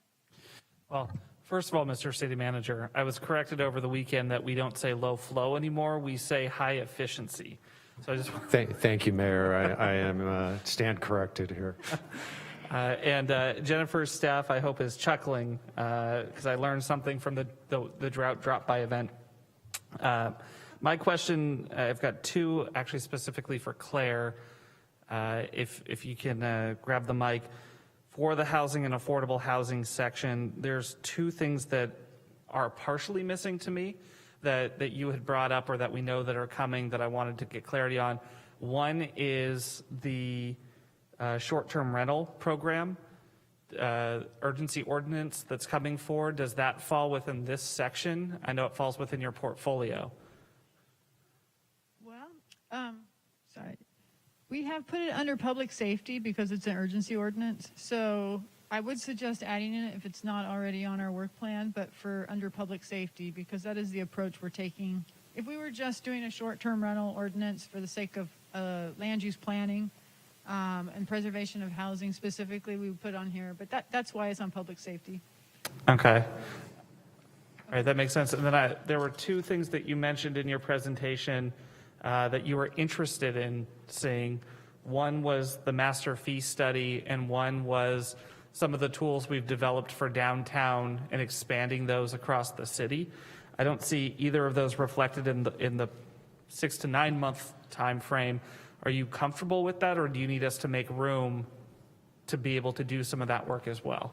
S5: Well, first of all, Mr. City Manager, I was corrected over the weekend that we don't say low flow anymore. We say high efficiency. So I just
S7: Thank you, Mayor. I am stand corrected here.
S5: And Jennifer's staff, I hope, is chuckling because I learned something from the drought drop-by event. My question, I've got two actually specifically for Claire. If you can grab the mic. For the housing and affordable housing section, there's two things that are partially missing to me that you had brought up or that we know that are coming that I wanted to get clarity on. One is the short-term rental program, urgency ordinance that's coming forward. Does that fall within this section? I know it falls within your portfolio.
S22: Well, sorry. We have put it under public safety because it's an urgency ordinance. So I would suggest adding it if it's not already on our work plan, but for under public safety, because that is the approach we're taking. If we were just doing a short-term rental ordinance for the sake of land use planning and preservation of housing specifically, we would put on here. But that's why it's on public safety.
S5: Okay. All right, that makes sense. And then there were two things that you mentioned in your presentation that you were interested in seeing. One was the master fee study, and one was some of the tools we've developed for downtown and expanding those across the city. I don't see either of those reflected in the 6 to 9 month time frame. Are you comfortable with that, or do you need us to make room to be able to do some of that work as well?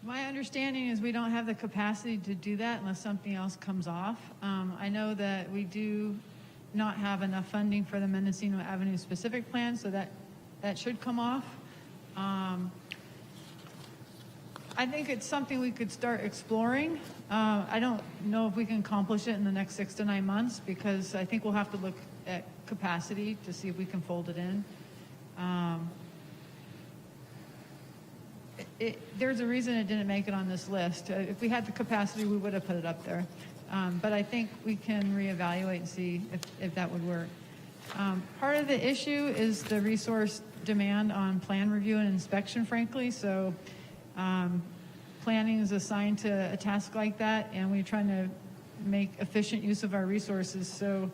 S22: My understanding is we don't have the capacity to do that unless something else comes off. I know that we do not have enough funding for the Mendocino Avenue specific plan, so that should come off. I think it's something we could start exploring. I don't know if we can accomplish it in the next 6 to 9 months, because I think we'll have to look at capacity to see if we can fold it in. There's a reason it didn't make it on this list. If we had the capacity, we would have put it up there. But I think we can reevaluate and see if that would work. Part of the issue is the resource demand on plan review and inspection, frankly. So planning is assigned to a task like that, and we're trying to make efficient use of our resources. So,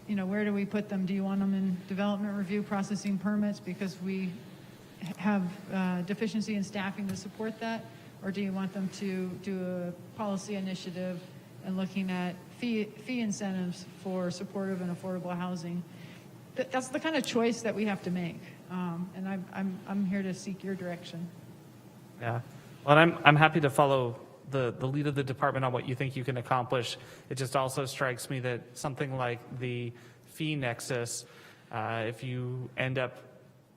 S22: you know, where do we put them? Do you want them in development review, processing permits, because we have deficiency in staffing to support that? Or do you want them to do a policy initiative and looking at fee incentives for supportive and affordable housing? That's the kind of choice that we have to make. And I'm here to seek your direction.
S5: Yeah, well, I'm happy to follow the lead of the department on what you think you can accomplish. It just also strikes me that something like the fee nexus, if you end up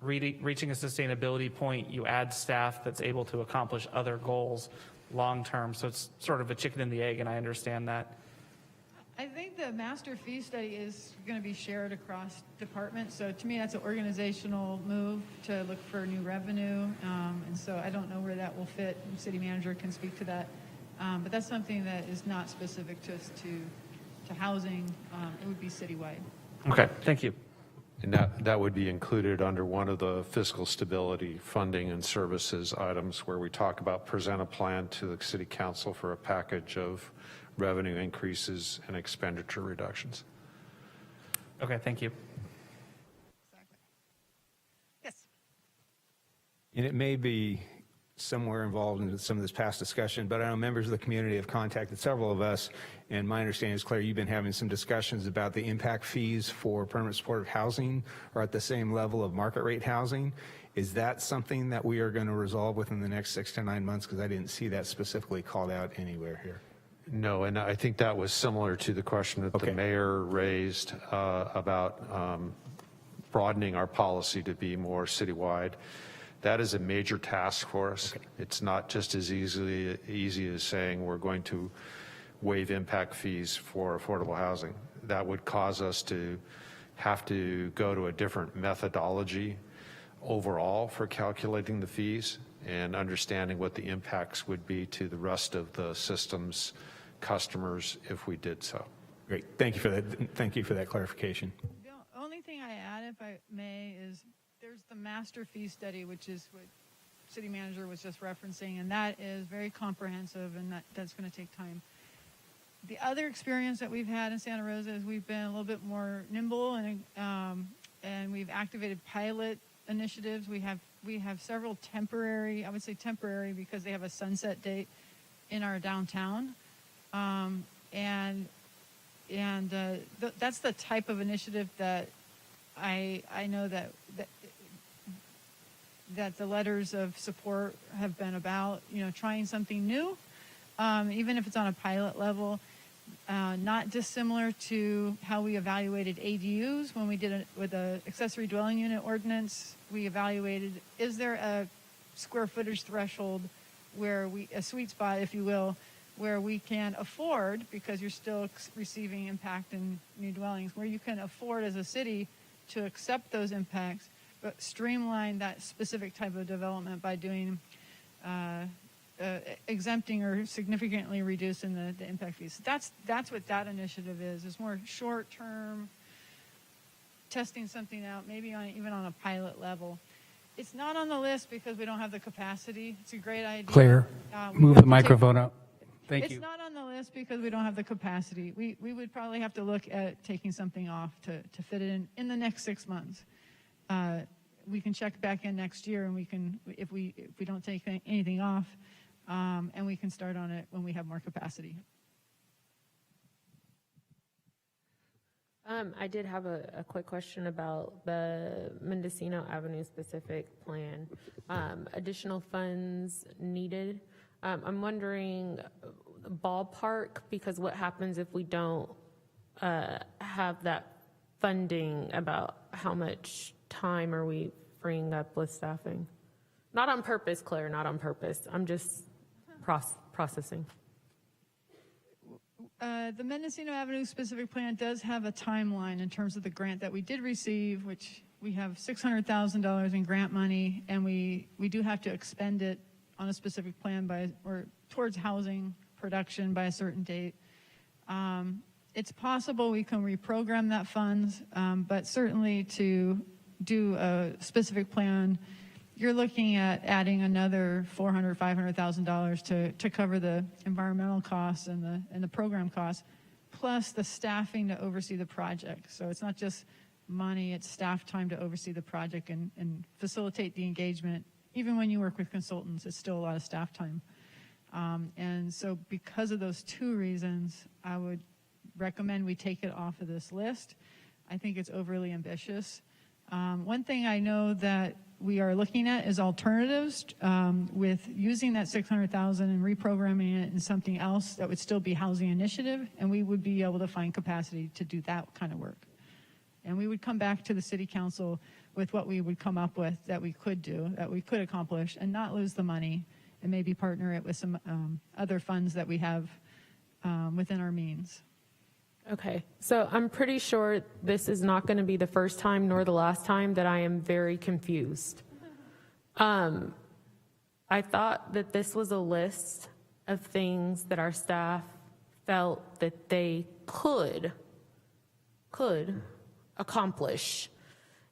S5: reaching a sustainability point, you add staff that's able to accomplish other goals long term. So it's sort of a chicken and the egg, and I understand that.
S22: I think the master fee study is going to be shared across departments. So to me, that's an organizational move to look for new revenue. And so I don't know where that will fit. The city manager can speak to that. But that's something that is not specific just to housing. It would be citywide.
S5: Okay, thank you.
S7: And that would be included under one of the fiscal stability funding and services items where we talk about present a plan to the city council for a package of revenue increases and expenditure reductions.
S5: Okay, thank you.
S22: Yes.
S12: And it may be somewhere involved in some of this past discussion, but I know members of the community have contacted several of us, and my understanding is, Claire, you've been having some discussions about the impact fees for permanent supportive housing are at the same level of market rate housing. Is that something that we are going to resolve within the next 6 to 9 months? Because I didn't see that specifically called out anywhere here.
S7: No, and I think that was similar to the question that the mayor raised about broadening our policy to be more citywide. That is a major task for us. It's not just as easy as saying we're going to waive impact fees for affordable housing. That would cause us to have to go to a different methodology overall for calculating the fees and understanding what the impacts would be to the rest of the system's customers if we did so.
S12: Great. Thank you for that. Thank you for that clarification.
S22: The only thing I add, if I may, is there's the master fee study, which is what city manager was just referencing, and that is very comprehensive, and that's going to take time. The other experience that we've had in Santa Rosa is we've been a little bit more nimble, and we've activated pilot initiatives. We have several temporary, I would say temporary because they have a sunset date in our downtown. That's the type of initiative that I know that the letters of support have been about, trying something new, even if it's on a pilot level, not dissimilar to how we evaluated ADUs when we did it with the accessory dwelling unit ordinance. We evaluated, is there a square footage threshold where a sweet spot, if you will, where we can afford, because you're still receiving impact in new dwellings, where you can afford as a city to accept those impacts, but streamline that specific type of development by doing exempting or significantly reducing the impact fees. That's what that initiative is. It's more short-term, testing something out, maybe even on a pilot level. It's not on the list because we don't have the capacity. It's a great idea.
S11: Claire, move the microphone up. Thank you.
S22: It's not on the list because we don't have the capacity. We would probably have to look at taking something off to fit it in the next 6 months. We can check back in next year, and we can, if we don't take anything off, and we can start on it when we have more capacity.
S10: I did have a quick question about the Mendocino Avenue specific plan. Additional funds needed. I'm wondering ballpark, because what happens if we don't have that funding, about how much time are we freeing up with staffing? Not on purpose, Claire, not on purpose. I'm just processing.
S22: The Mendocino Avenue specific plan does have a timeline in terms of the grant that we did receive, which we have $600,000 in grant money, and we do have to expend it on a specific plan or towards housing production by a certain date. It's possible we can reprogram that funds, but certainly to do a specific plan, you're looking at adding another $400,000, $500,000 to cover the environmental costs and the program costs, plus the staffing to oversee the project. So it's not just money, it's staff time to oversee the project and facilitate the engagement. Even when you work with consultants, it's still a lot of staff time. And so because of those two reasons, I would recommend we take it off of this list. I think it's overly ambitious. One thing I know that we are looking at is alternatives with using that $600,000 and reprogramming it in something else that would still be housing initiative, and we would be able to find capacity to do that kind of work. And we would come back to the city council with what we would come up with that we could do, that we could accomplish, and not lose the money, and maybe partner it with some other funds that we have within our means.
S10: Okay, so I'm pretty sure this is not going to be the first time nor the last time that I am very confused. I thought that this was a list of things that our staff felt that they could accomplish.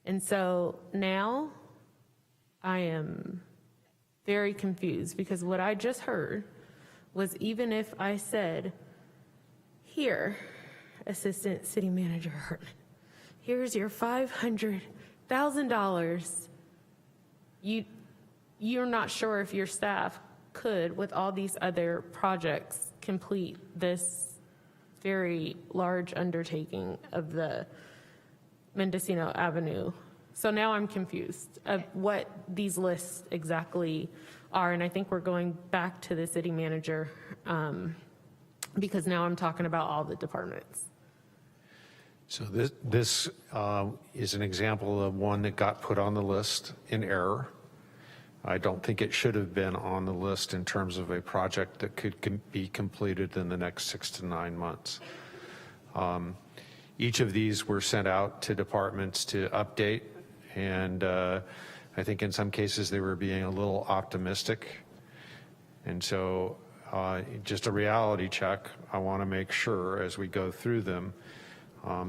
S10: And so now I am very confused, because what I just heard was, even if I said, here, Assistant City Manager Hartman, here's your $500,000, you're not sure if your staff could, with all these other projects, complete this very large undertaking of the Mendocino Avenue. So now I'm confused of what these lists exactly are, and I think we're going back to the city manager because now I'm talking about all the departments.
S7: So this is an example of one that got put on the list in error. I don't think it should have been on the list in terms of a project that could be completed in the next 6 to 9 months. Each of these were sent out to departments to update, and I think in some cases they were being a little optimistic. And so just a reality check, I want to make sure as we go through them,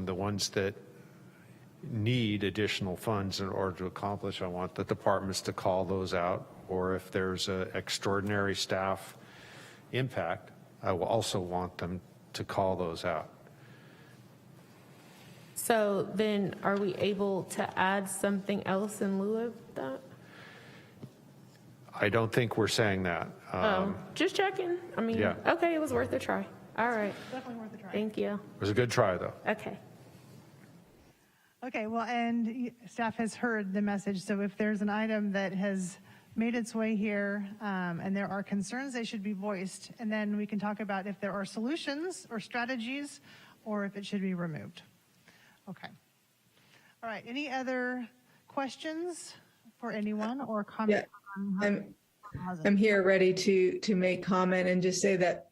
S7: the ones that need additional funds in order to accomplish, I want the departments to call those out, or if there's an extraordinary staff impact, I will also want them to call those out.
S10: So then are we able to add something else in lieu of that?
S7: I don't think we're saying that.
S10: Just checking. I mean,
S7: yeah.
S10: Okay, it was worth a try. All right.
S9: Definitely worth a try.
S10: Thank you.
S7: It was a good try, though.
S10: Okay.
S9: Okay, well, and staff has heard the message, so if there's an item that has made its way here and there are concerns, they should be voiced, and then we can talk about if there are solutions or strategies or if it should be removed. Okay. All right, any other questions for anyone or comments?
S14: Yeah, I'm here ready to make comment and just say that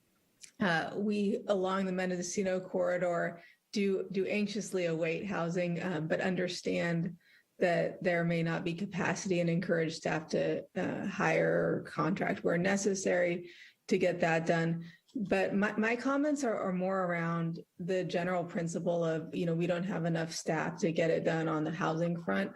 S14: we, along the Mendocino corridor, do anxiously await housing, but understand that there may not be capacity and encourage staff to hire or contract where necessary to get that done. But my comments are more around the general principle of, we don't have enough staff to get it done on the housing front.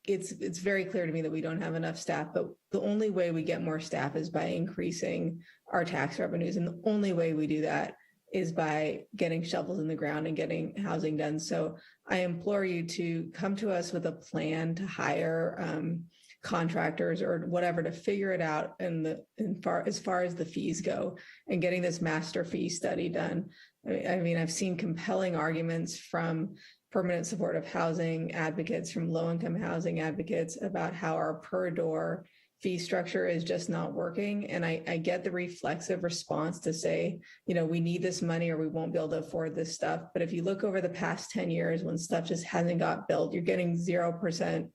S14: It's very clear to me that we don't have enough staff, but the only way we get more staff is by increasing our tax revenues. And the only way we do that is by getting shovels in the ground and getting housing done. So I implore you to come to us with a plan to hire contractors or whatever to figure it out as far as the fees go, and getting this master fee study done. I mean, I've seen compelling arguments from permanent supportive housing advocates, from low-income housing advocates about how our per door fee structure is just not working. And I get the reflexive response to say, we need this money or we won't be able to afford this stuff. But if you look over the past 10 years when stuff just hasn't got built, you're getting 0%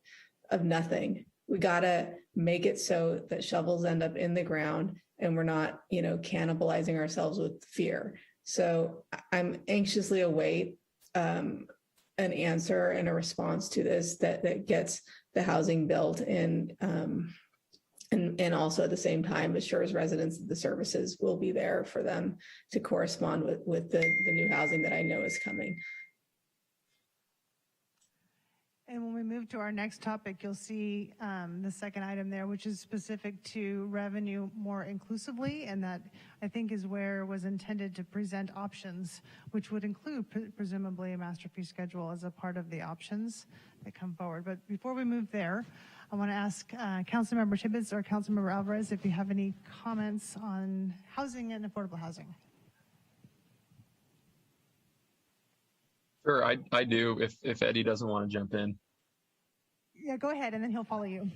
S14: of nothing. We got to make it so that shovels end up in the ground and we're not, cannibalizing ourselves with fear. So I'm anxiously await an answer and a response to this that gets the housing built and also at the same time assures residents that the services will be there for them to correspond with the new housing that I know is coming.
S9: And when we move to our next topic, you'll see the second item there, which is specific to revenue more inclusively, and that I think is where it was intended to present options, which would include presumably a master fee schedule as a part of the options that come forward. But before we move there, I want to ask Councilmember Tibbetts or Councilmember Alvarez if you have any comments on housing and affordable housing.
S15: Sure, I do, if Eddie doesn't want to jump in.
S9: Yeah, go ahead, and then he'll follow you.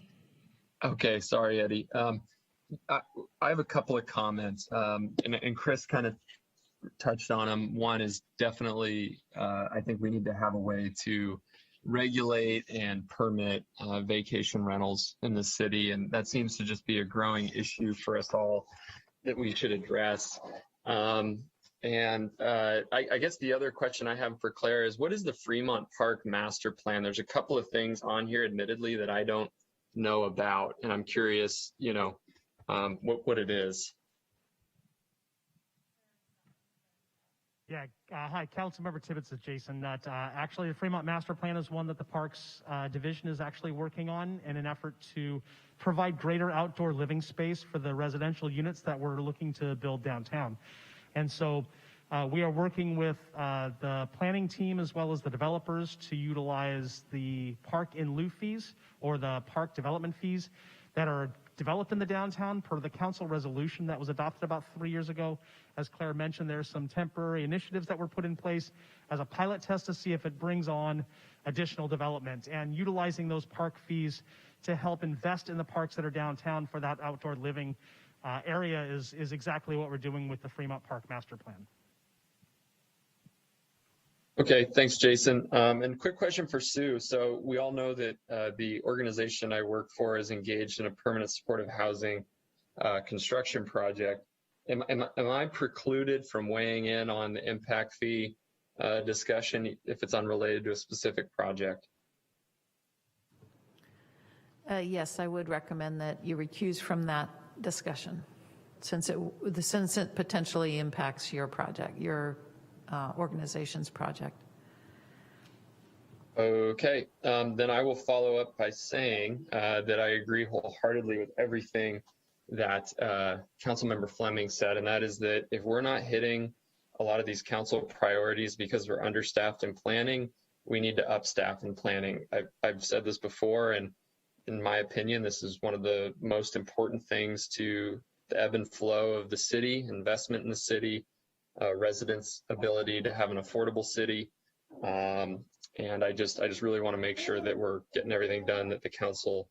S15: Okay, sorry, Eddie. I have a couple of comments, and Chris kind of touched on them. One is definitely, I think we need to have a way to regulate and permit vacation rentals in the city, and that seems to just be a growing issue for us all that we should address. I guess the other question I have for Claire is, what is the Fremont Park master plan? There's a couple of things on here, admittedly, that I don't know about, and I'm curious, what it is.
S17: Yeah, hi, Councilmember Tibbetts, it's Jason. That actually the Fremont Master Plan is one that the Parks Division is actually working on in an effort to provide greater outdoor living space for the residential units that we're looking to build downtown. And so we are working with the planning team as well as the developers to utilize the park in lieu fees or the park development fees that are developed in the downtown per the council resolution that was adopted about 3 years ago. As Claire mentioned, there's some temporary initiatives that were put in place as a pilot test to see if it brings on additional development, and utilizing those park fees to help invest in the parks that are downtown for that outdoor living area is exactly what we're doing with the Fremont Park Master Plan.
S15: Okay, thanks, Jason. And quick question for Sue. So we all know that the organization I work for is engaged in a permanent supportive housing construction project. Am I precluded from weighing in on the impact fee discussion if it's unrelated to a specific project?
S21: Yes, I would recommend that you recuse from that discussion, since it potentially impacts your project, your organization's project.
S15: Okay, then I will follow up by saying that I agree wholeheartedly with everything that Councilmember Fleming said, and that is that if we're not hitting a lot of these council priorities because we're understaffed in planning, we need to upstaff in planning. I've said this before, and in my opinion, this is one of the most important things to the ebb and flow of the city, investment in the city, residents' ability to have an affordable city. And I just really want to make sure that we're getting everything done that the council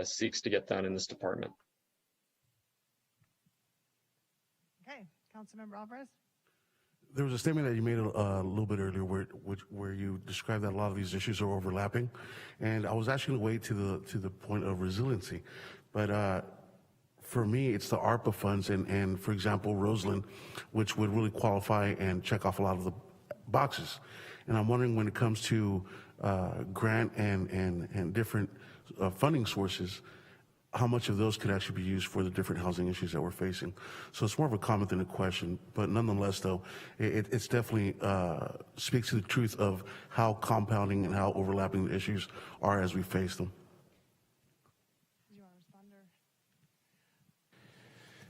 S15: seeks to get done in this department.
S9: Okay, Councilmember Alvarez.
S13: There was a statement that you made a little bit earlier where you described that a lot of these issues are overlapping, and I was actually going to wait to the point of resiliency, but for me it's the ARPA funds and for example Roseland, which would really qualify and check off a lot of the boxes, and I'm wondering when it comes to grant and different funding sources, how much of those could actually be used for the different housing issues that we're facing. So it's more of a comment than a question, but nonetheless, though, it's definitely speaks to the truth of how compounding and how overlapping the issues are as we face them.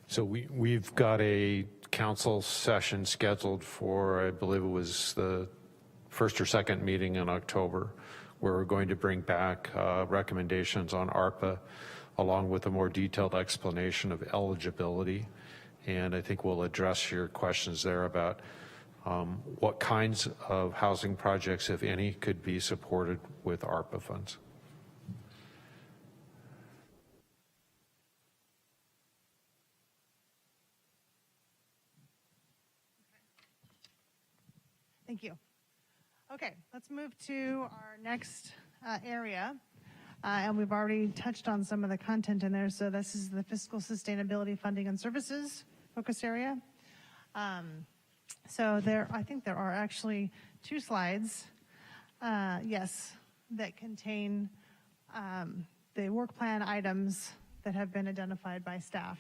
S7: So we've got a council session scheduled for, I believe it was the first or second meeting in October, where we're going to bring back recommendations on ARPA, along with a more detailed explanation of eligibility. And I think we'll address your questions there about what kinds of housing projects, if any, could be supported with ARPA funds.
S9: Thank you. Okay, let's move to our next area. And we've already touched on some of the content in there. So this is the fiscal sustainability funding and services focus area. So I think there are actually 2 slides, yes, that contain the work plan items that have been identified by staff.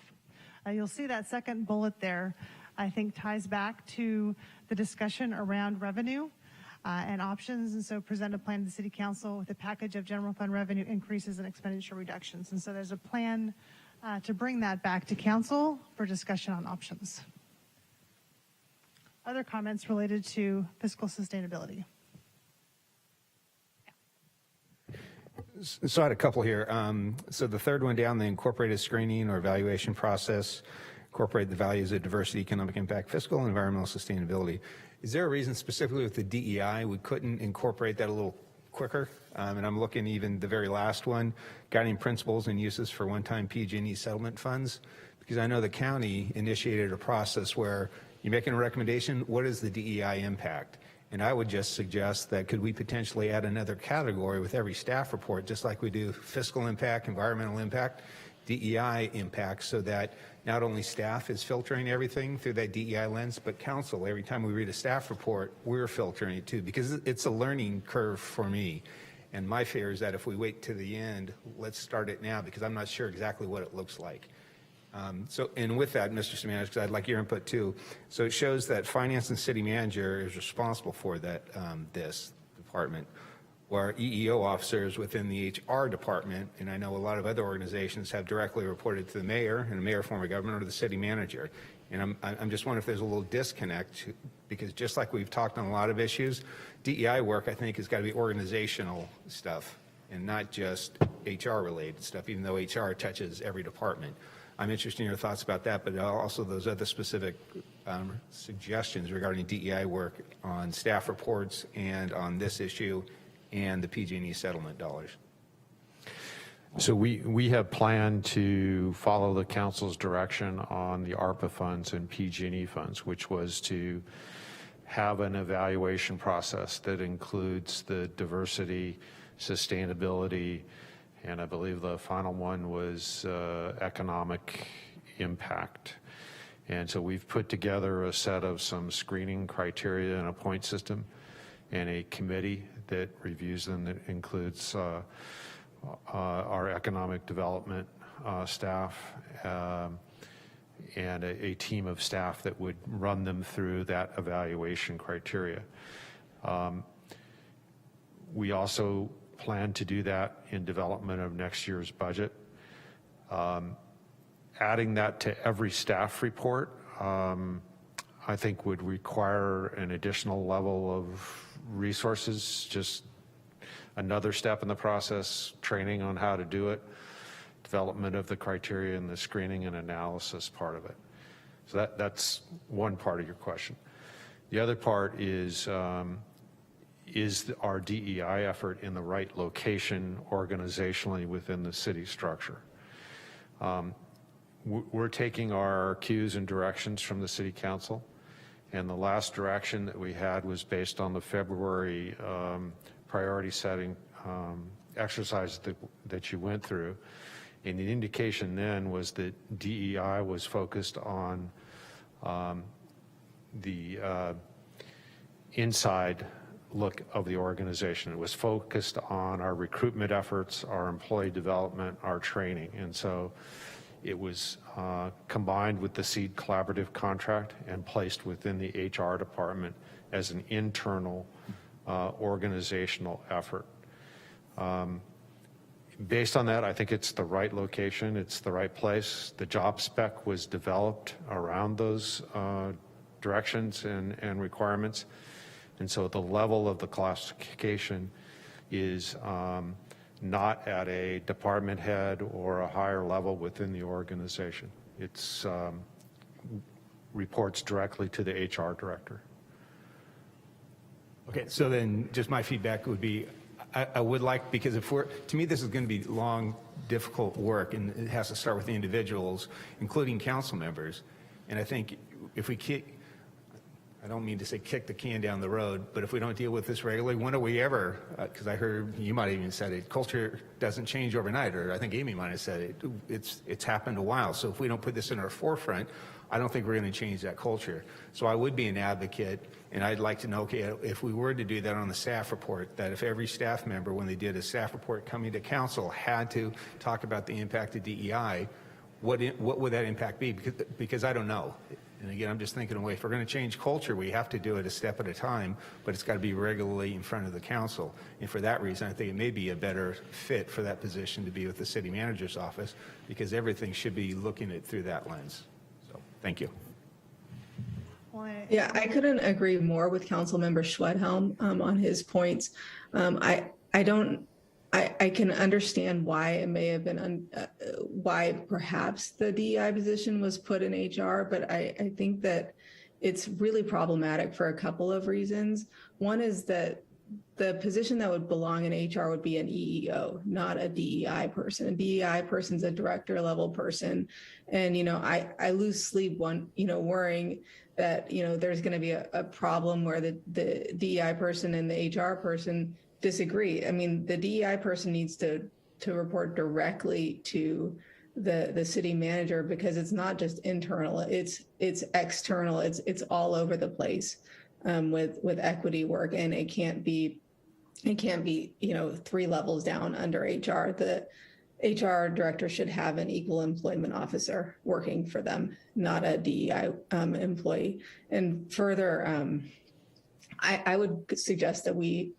S9: You'll see that second bullet there, I think, ties back to the discussion around revenue and options. And so present a plan to the City Council with a package of general fund revenue increases and expenditure reductions. And so there's a plan to bring that back to Council for discussion on options. Other comments related to fiscal sustainability?
S12: So I had a couple here. So the third one down, the incorporated screening or evaluation process, incorporate the values of diversity, economic impact, fiscal, and environmental sustainability. Is there a reason specifically with the DEI we couldn't incorporate that a little quicker? And I'm looking even the very last one, guiding principles and uses for one-time PG&E settlement funds, because I know the county initiated a process where you're making a recommendation, what is the DEI impact? And I would just suggest that could we potentially add another category with every staff report, just like we do fiscal impact, environmental impact, DEI impact, so that not only staff is filtering everything through that DEI lens, but council, every time we read a staff report, we're filtering it too, because it's a learning curve for me. And my fear is that if we wait to the end, let's start it now, because I'm not sure exactly what it looks like. And with that, Mr. City Manager, because I'd like your input too. So it shows that finance and city manager is responsible for that, this department, or EEO officers within the HR department, and I know a lot of other organizations have directly reported to the mayor and the mayor form of government or the city manager. And I'm just wondering if there's a little disconnect, because just like we've talked on a lot of issues, DEI work, I think, has got to be organizational stuff and not just HR related stuff, even though HR touches every department. I'm interested in your thoughts about that, but also those other specific suggestions regarding DEI work on staff reports and on this issue and the PG&E settlement dollars.
S7: So we have planned to follow the council's direction on the ARPA funds and PG&E funds, which was to have an evaluation process that includes the diversity, sustainability, and I believe the final one was economic impact. And so we've put together a set of some screening criteria and a point system and a committee that reviews them, that includes our economic development staff and a team of staff that would run them through that evaluation criteria. We also plan to do that in development of next year's budget. Adding that to every staff report, I think would require an additional level of resources, just another step in the process, training on how to do it, development of the criteria and the screening and analysis part of it. So that's one part of your question. The other part is our DEI effort in the right location organizationally within the city structure? We're taking our cues and directions from the City Council, and the last direction that we had was based on the February priority setting exercise that you went through. And the indication then was that DEI was focused on the inside look of the organization. It was focused on our recruitment efforts, our employee development, our training. And so it was combined with the SEED collaborative contract and placed within the HR department as an internal organizational effort. Based on that, I think it's the right location, it's the right place. The job spec was developed around those directions and requirements. And so the level of the classification is not at a department head or a higher level within the organization. It's reports directly to the HR director.
S12: Okay, so then just my feedback would be, I would like, because to me this is going to be long, difficult work, and it has to start with the individuals, including council members. And I think if we keep, I don't mean to say kick the can down the road, but if we don't deal with this regularly, when are we ever, because I heard you might have even said it, culture doesn't change overnight, or I think Amy might have said it, it's happened a while. So if we don't put this in our forefront, I don't think we're going to change that culture. So I would be an advocate, and I'd like to know, okay, if we were to do that on the staff report, that if every staff member, when they did a staff report coming to council, had to talk about the impact of DEI, what would that impact be? Because I don't know. And again, I'm just thinking away. If we're going to change culture, we have to do it a step at a time, but it's got to be regularly in front of the council. And for that reason, I think it may be a better fit for that position to be with the city manager's office, because everything should be looking at through that lens. So, thank you.
S14: Yeah, I couldn't agree more with Councilmember Schwedhelm on his points. I can understand why it may have been, why perhaps the DEI position was put in HR, but I think that it's really problematic for a couple of reasons. One is that the position that would belong in HR would be an EEO, not a DEI person. A DEI person's a director level person. And, I lose sleep worrying that, there's going to be a problem where the DEI person and the HR person disagree. I mean, the DEI person needs to report directly to the city manager, because it's not just internal, it's external, it's all over the place with equity work, and it can't be 3 levels down under HR. The HR director should have an equal employment officer working for them, not a DEI employee. And further, I would suggest that we've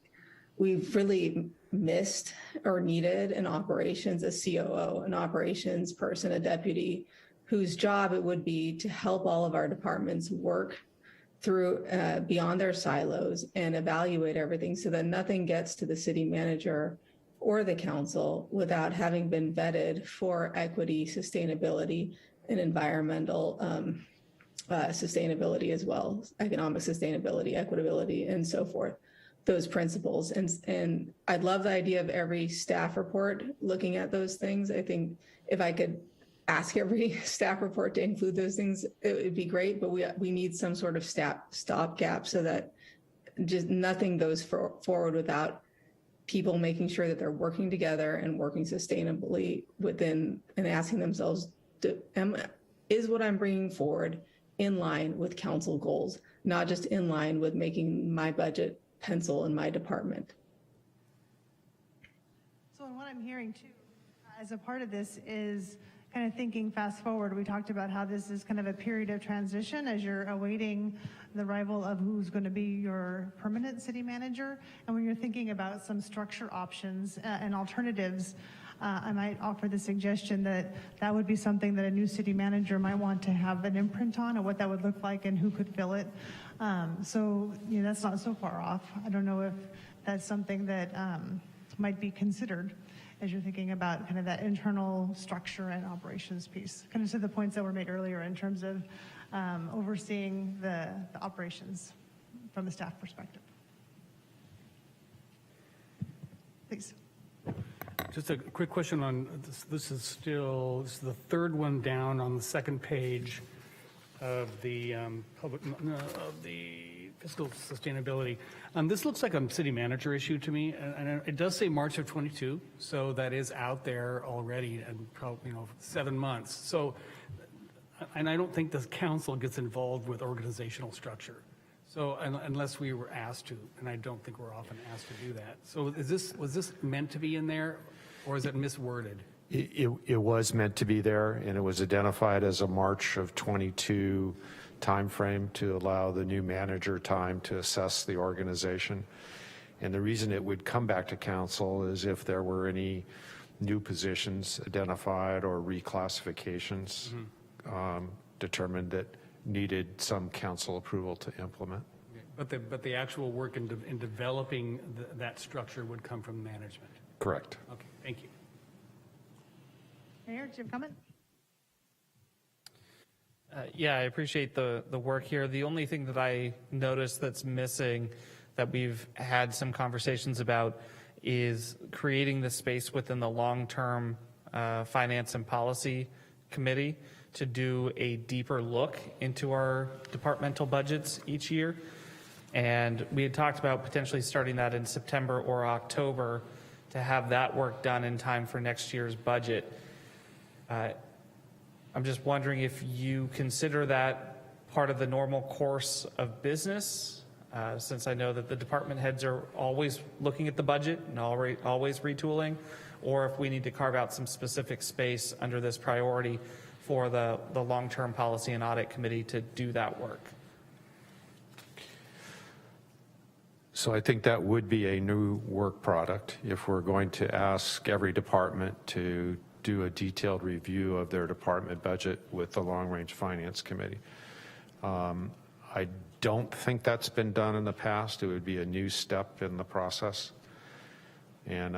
S14: really missed or needed a COO, an operations person, a deputy, whose job it would be to help all of our departments work through beyond their silos and evaluate everything so that nothing gets to the city manager or the council without having been vetted for equity, sustainability, and environmental sustainability as well, economic sustainability, equitability, and so forth. Those principles. And I'd love the idea of every staff report looking at those things. I think if I could ask every staff report to include those things, it would be great, but we need some sort of stopgap so that just nothing goes forward without people making sure that they're working together and working sustainably within, and asking themselves, is what I'm bringing forward in line with council goals, not just in line with making my budget pencil in my department.
S9: So what I'm hearing too, as a part of this, is kind of thinking fast forward. We talked about how this is kind of a period of transition as you're awaiting the arrival of who's going to be your permanent city manager. And when you're thinking about some structure options and alternatives, I might offer the suggestion that that would be something that a new city manager might want to have an imprint on, and what that would look like and who could fill it. So that's not so far off. I don't know if that's something that might be considered as you're thinking about kind of that internal structure and operations piece, kind of to the points that were made earlier in terms of overseeing the operations from a staff perspective. Please.
S11: Just a quick question on this. This is the third one down on the second page of the of the fiscal sustainability. This looks like a city manager issue to me, and it does say March of 22, so that is out there already, and probably 7 months. So, and I don't think the council gets involved with organizational structure. So unless we were asked to, and I don't think we're often asked to do that. So was this meant to be in there, or is it misworded?
S7: It was meant to be there, and it was identified as a March of 22 timeframe to allow the new manager time to assess the organization. And the reason it would come back to council is if there were any new positions identified or reclassifications determined that needed some council approval to implement.
S11: But the actual work in developing that structure would come from management.
S7: Correct.
S11: Okay, thank you.
S9: Mayor, do you have a comment?
S5: Yeah, I appreciate the work here. The only thing that I noticed that's missing, that we've had some conversations about, is creating the space within the long-term finance and policy committee to do a deeper look into our departmental budgets each year. And we had talked about potentially starting that in September or October to have that work done in time for next year's budget. I'm just wondering if you consider that part of the normal course of business, since I know that the department heads are always looking at the budget and always retooling, or if we need to carve out some specific space under this priority for the long-term policy and audit committee to do that work.
S7: So I think that would be a new work product if we're going to ask every department to do a detailed review of their department budget with the Long Range Finance Committee. I don't think that's been done in the past. It would be a new step in the process. And,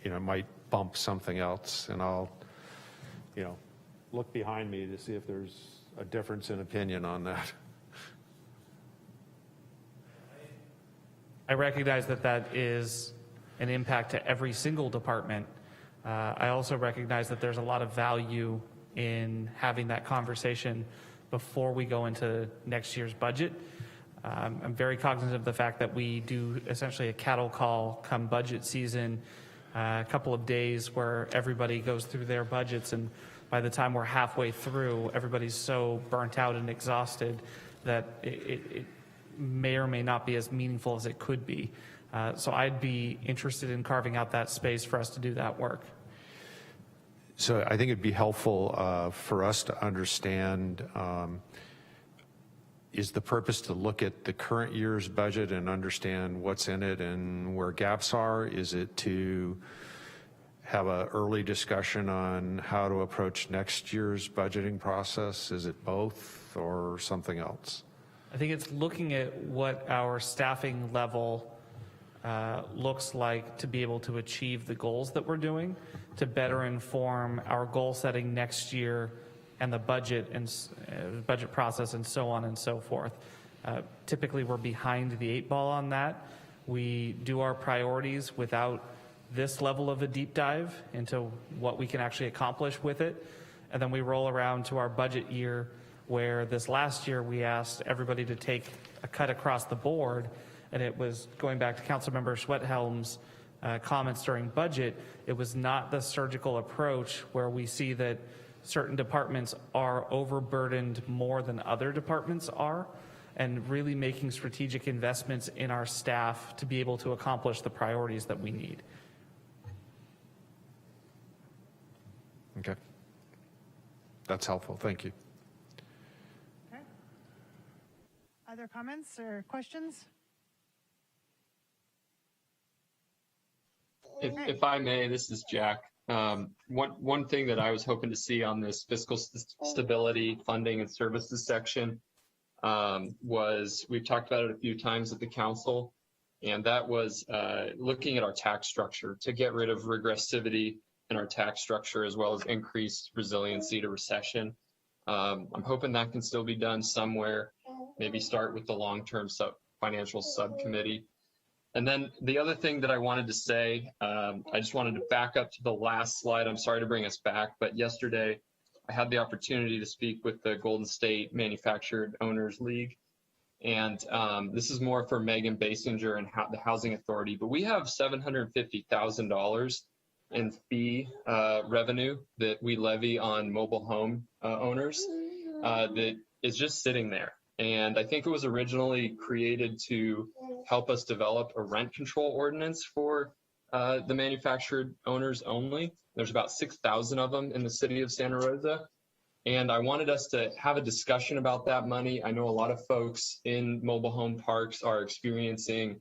S7: you know, it might bump something else. And I'll, you know, look behind me to see if there's a difference in opinion on that.
S5: I recognize that that is an impact to every single department. I also recognize that there's a lot of value in having that conversation before we go into next year's budget. I'm very cognizant of the fact that we do essentially a cattle call come budget season, a couple of days where everybody goes through their budgets, and by the time we're halfway through, everybody's so burnt out and exhausted that it may or may not be as meaningful as it could be. So I'd be interested in carving out that space for us to do that work.
S7: So I think it'd be helpful for us to understand, is the purpose to look at the current year's budget and understand what's in it and where gaps are? Is it to have an early discussion on how to approach next year's budgeting process? Is it both or something else?
S5: I think it's looking at what our staffing level looks like to be able to achieve the goals that we're doing, to better inform our goal setting next year and the budget and budget process and so on and so forth. Typically, we're behind the 8 ball on that. We do our priorities without this level of a deep dive into what we can actually accomplish with it. And then we roll around to our budget year, where this last year we asked everybody to take a cut across the board, and it was going back to Councilmember Schwedhelm's comments during budget. It was not the surgical approach where we see that certain departments are overburdened more than other departments are, and really making strategic investments in our staff to be able to accomplish the priorities that we need.
S7: Okay. That's helpful. Thank you.
S9: Other comments or questions?
S15: If I may, this is Jack. One thing that I was hoping to see on this fiscal stability, funding, and services section was, we've talked about it a few times at the council, and that was looking at our tax structure to get rid of regressivity in our tax structure, as well as increased resiliency to recession. I'm hoping that can still be done somewhere. Maybe start with the long-term financial subcommittee. And then the other thing that I wanted to say, I just wanted to back up to the last slide. I'm sorry to bring us back, but yesterday I had the opportunity to speak with the Golden State Manufactured Owners League. And this is more for Megan Basinger and the Housing Authority, but we have $750,000 in fee revenue that we levy on mobile home owners that is just sitting there. And I think it was originally created to help us develop a rent control ordinance for the manufactured owners only. There's about 6,000 of them in the city of Santa Rosa. And I wanted us to have a discussion about that money. I know a lot of folks in mobile home parks are experiencing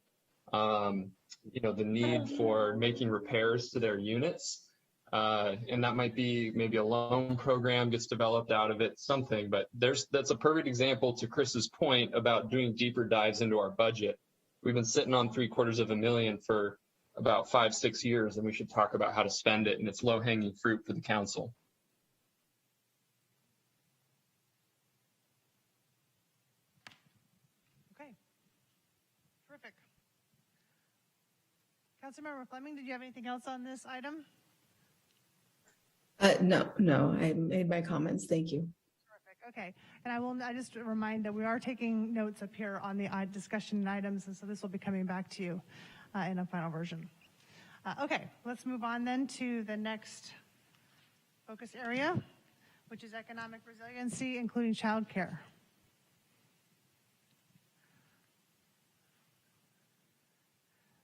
S15: the need for making repairs to their units. And that might be maybe a loan program gets developed out of it, something, but that's a perfect example to Chris's point about doing deeper dives into our budget. We've been sitting on $750,000 for about 5-6 years, and we should talk about how to spend it, and it's low-hanging fruit for the council.
S9: Okay, terrific. Councilmember Fleming, did you have anything else on this item?
S14: No, I made my comments. Thank you.
S9: Okay, and I just remind that we are taking notes up here on the discussion items, and so this will be coming back to you in a final version. Okay, let's move on then to the next focus area, which is economic resiliency, including childcare.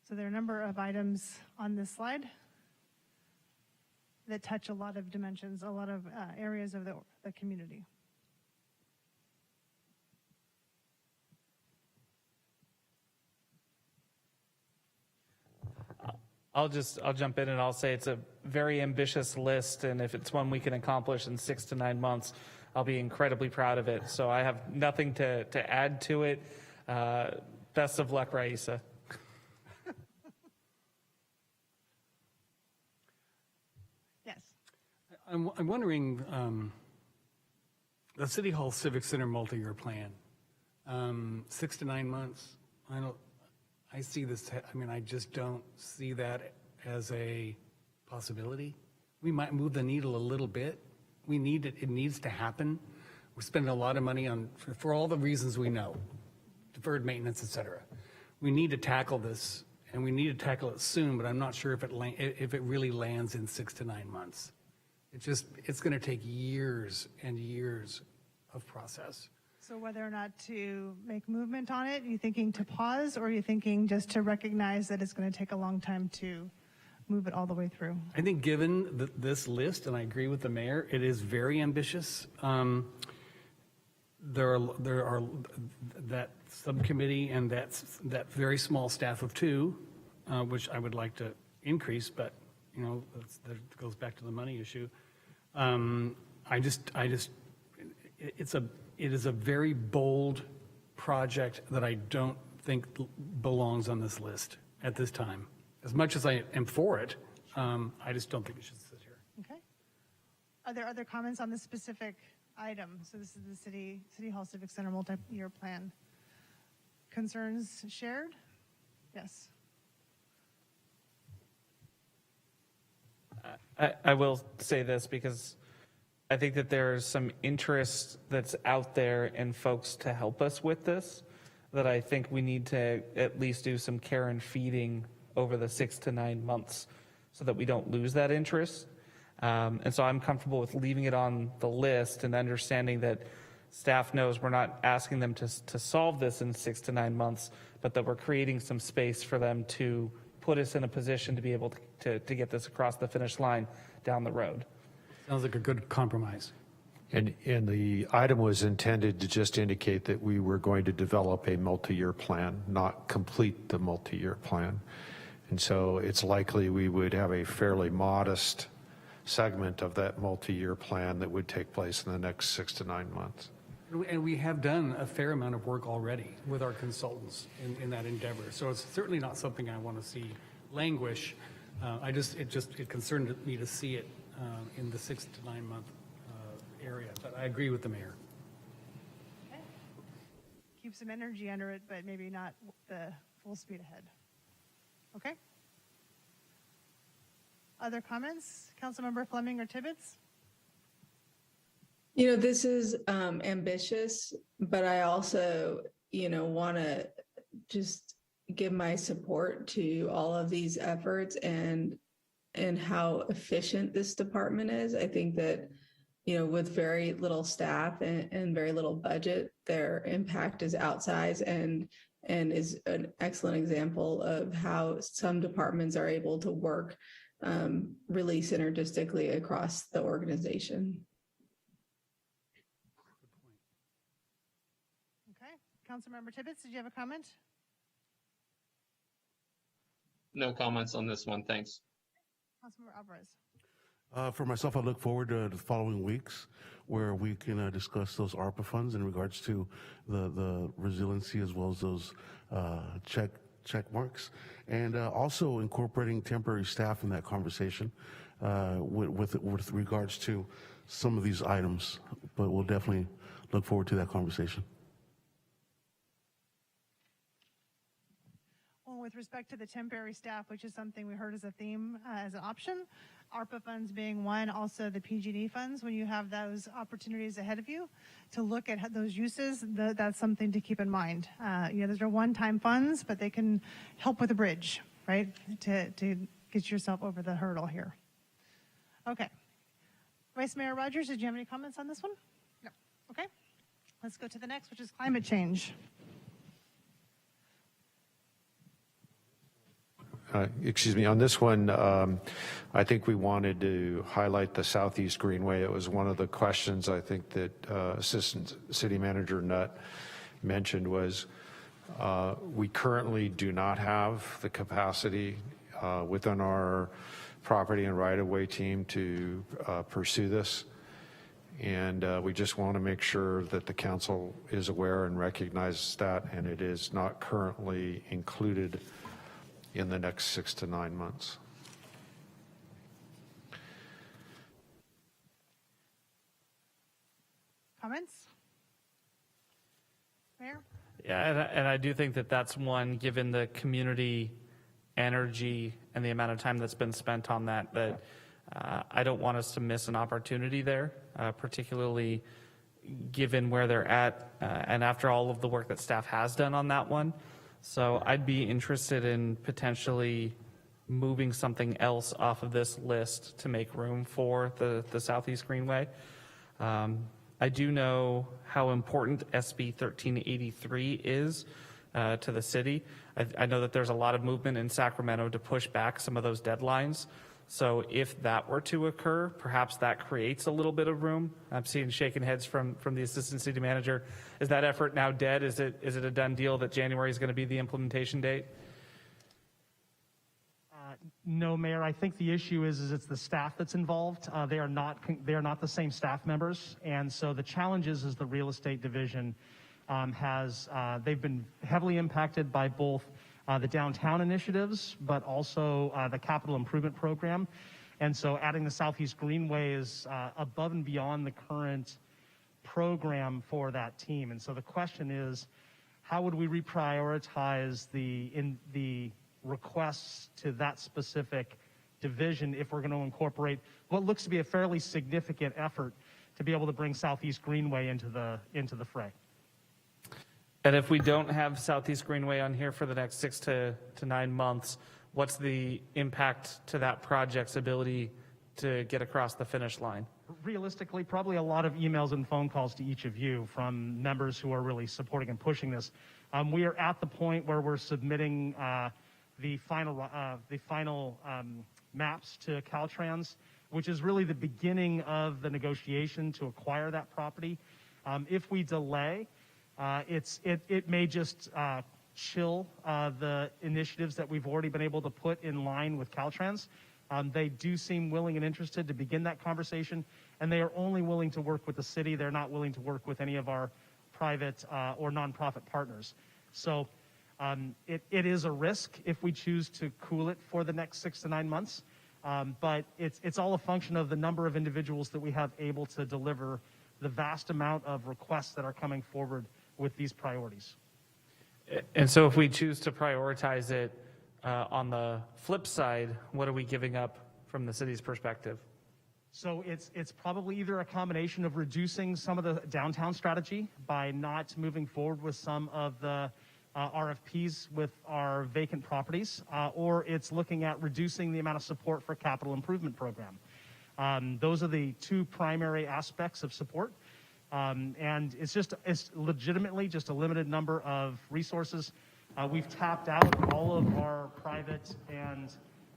S9: So there are a number of items on this slide that touch a lot of dimensions, a lot of areas of the community.
S5: I'll jump in and I'll say it's a very ambitious list, and if it's one we can accomplish in 6 to 9 months, I'll be incredibly proud of it. So I have nothing to add to it. Best of luck, Raisa.
S9: Yes.
S11: I'm wondering, the City Hall Civic Center multi-year plan, 6 to 9 months. I see this, I just don't see that as a possibility. We might move the needle a little bit. We need it, it needs to happen. We're spending a lot of money for all the reasons we know, deferred maintenance, et cetera. We need to tackle this, and we need to tackle it soon, but I'm not sure if it really lands in 6 to 9 months. It's gonna take years and years of process.
S9: So whether or not to make movement on it, are you thinking to pause, or are you thinking just to recognize that it's going to take a long time to move it all the way through?
S11: I think given this list, and I agree with the mayor, it is very ambitious. There are that subcommittee and that very small staff of 2, which I would like to increase, but that goes back to the money issue. It is a very bold project that I don't think belongs on this list at this time. As much as I am for it, I just don't think it should sit here.
S9: Okay. Are there other comments on this specific item? So this is the City Hall Civic Center multi-year plan. Concerns shared? Yes.
S5: I will say this because I think that there's some interest that's out there in folks to help us with this, that I think we need to at least do some care and feeding over the 6 to 9 months so that we don't lose that interest. And so I'm comfortable with leaving it on the list and understanding that staff knows we're not asking them to solve this in 6 to 9 months, but that we're creating some space for them to put us in a position to be able to get this across the finish line down the road.
S11: Sounds like a good compromise.
S7: And the item was intended to just indicate that we were going to develop a multi-year plan, not complete the multi-year plan. And so it's likely we would have a fairly modest segment of that multi-year plan that would take place in the next 6 to 9 months.
S11: And we have done a fair amount of work already with our consultants in that endeavor. So it's certainly not something I want to see languish. It concerned me to see it in the 6 to 9 month area, but I agree with the mayor.
S9: Okay. Keep some energy under it, but maybe not the full speed ahead. Okay. Other comments? Councilmember Fleming or Tibbetts?
S14: This is ambitious, but I also, want to just give my support to all of these efforts and how efficient this department is. I think that, with very little staff and very little budget, their impact is outsized and is an excellent example of how some departments are able to work really synergistically across the organization.
S9: Okay. Councilmember Tibbetts, did you have a comment?
S15: No comments on this one, thanks.
S9: Councilmember Alvarez.
S13: For myself, I look forward to the following weeks where we can discuss those ARPA funds in regards to the resiliency as well as those check marks, and also incorporating temporary staff in that conversation with regards to some of these items. But we'll definitely look forward to that conversation.
S9: When with respect to the temporary staff, which is something we heard as a theme, as an option, ARPA funds being one, also the PG&E funds, when you have those opportunities ahead of you to look at those uses, that's something to keep in mind. Those are one-time funds, but they can help with a bridge, right, to get yourself over the hurdle here. Okay. Vice Mayor Rogers, did you have any comments on this one? No. Okay. Let's go to the next, which is climate change.
S7: Excuse me, on this one, I think we wanted to highlight the Southeast Greenway. It was one of the questions I think that Assistant City Manager Nutt mentioned was we currently do not have the capacity within our property and right-of-way team to pursue this. And we just want to make sure that the council is aware and recognizes that, and it is not currently included in the next 6 to 9 months.
S9: Comments? Mayor?
S5: Yeah, and I do think that that's one, given the community energy and the amount of time that's been spent on that I don't want us to miss an opportunity there, particularly given where they're at and after all of the work that staff has done on that one. So I'd be interested in potentially moving something else off of this list to make room for the Southeast Greenway. I do know how important SB 1383 is to the city. I know that there's a lot of movement in Sacramento to push back some of those deadlines. So if that were to occur, perhaps that creates a little bit of room. I'm seeing shaking heads from the Assistant City Manager. Is that effort now dead? Is it a done deal that January is going to be the implementation date?
S17: No, Mayor. I think the issue is it's the staff that's involved. They are not the same staff members, and so the challenge is the real estate division they've been heavily impacted by both the downtown initiatives, but also the capital improvement program. And so adding the Southeast Greenway is above and beyond the current program for that team. And so the question is, how would we reprioritize the requests to that specific division if we're going to incorporate what looks to be a fairly significant effort to be able to bring Southeast Greenway into the fray?
S5: And if we don't have Southeast Greenway on here for the next 6 to 9 months, what's the impact to that project's ability to get across the finish line?
S17: Realistically, probably a lot of emails and phone calls to each of you from members who are really supporting and pushing this. We are at the point where we're submitting the final maps to Caltrans, which is really the beginning of the negotiation to acquire that property. If we delay, it may just chill the initiatives that we've already been able to put in line with Caltrans. They do seem willing and interested to begin that conversation, and they are only willing to work with the city. They're not willing to work with any of our private or nonprofit partners. So it is a risk if we choose to cool it for the next 6 to 9 months, but it's all a function of the number of individuals that we have able to deliver the vast amount of requests that are coming forward with these priorities.
S5: And so if we choose to prioritize it on the flip side, what are we giving up from the city's perspective?
S17: So it's probably either a combination of reducing some of the downtown strategy by not moving forward with some of the RFPs with our vacant properties, or it's looking at reducing the amount of support for capital improvement program. Those are the two primary aspects of support. And it's legitimately just a limited number of resources. We've tapped out all of our private and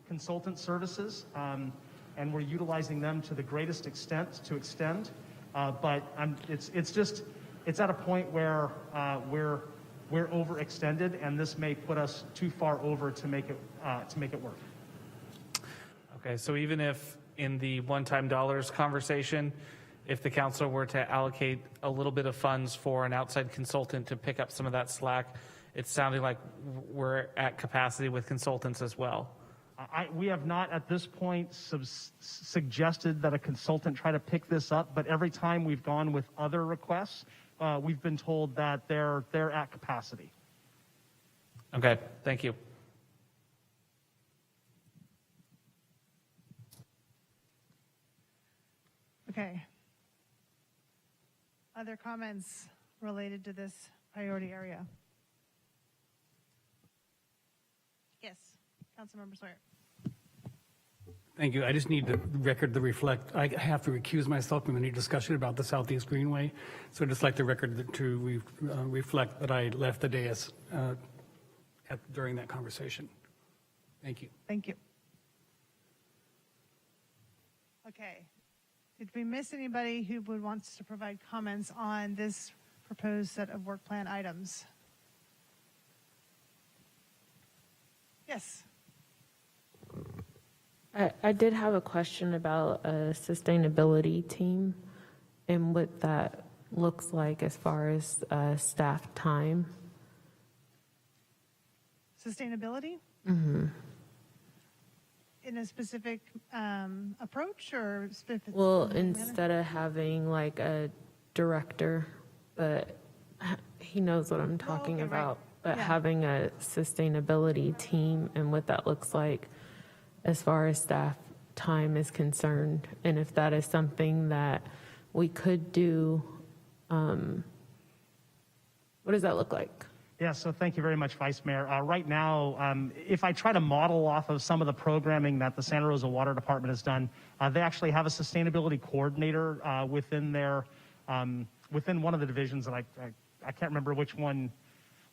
S17: consultant services, and we're utilizing them to the greatest extent to extend. But it's at a point where we're overextended, and this may put us too far over to make it work.
S5: Okay, so even if in the one-time dollars conversation, if the council were to allocate a little bit of funds for an outside consultant to pick up some of that slack, it's sounding like we're at capacity with consultants as well.
S17: We have not at this point suggested that a consultant try to pick this up, but every time we've gone with other requests, we've been told that they're at capacity.
S5: Okay, thank you.
S9: Okay. Other comments related to this priority area? Yes, Councilmember Sawyer.
S11: Thank you. I just need the record to reflect, I have to recuse myself from any discussion about the Southeast Greenway. So I'd just like the record to reflect that I left the dais during that conversation. Thank you.
S9: Thank you. Okay. Did we miss anybody who would want to provide comments on this proposed set of work plan items? Yes.
S10: I did have a question about a sustainability team and what that looks like as far as staff time.
S9: Sustainability?
S10: Mm-hmm.
S9: In a specific approach or specific?
S10: Well, instead of having like a director, but he knows what I'm talking about, but having a sustainability team and what that looks like as far as staff time is concerned, and if that is something that we could do, what does that look like?
S17: Yeah, so thank you very much, Vice Mayor. Right now, if I try to model off of some of the programming that the Santa Rosa Water Department has done, they actually have a sustainability coordinator within their, within one of the divisions, and I can't remember which one,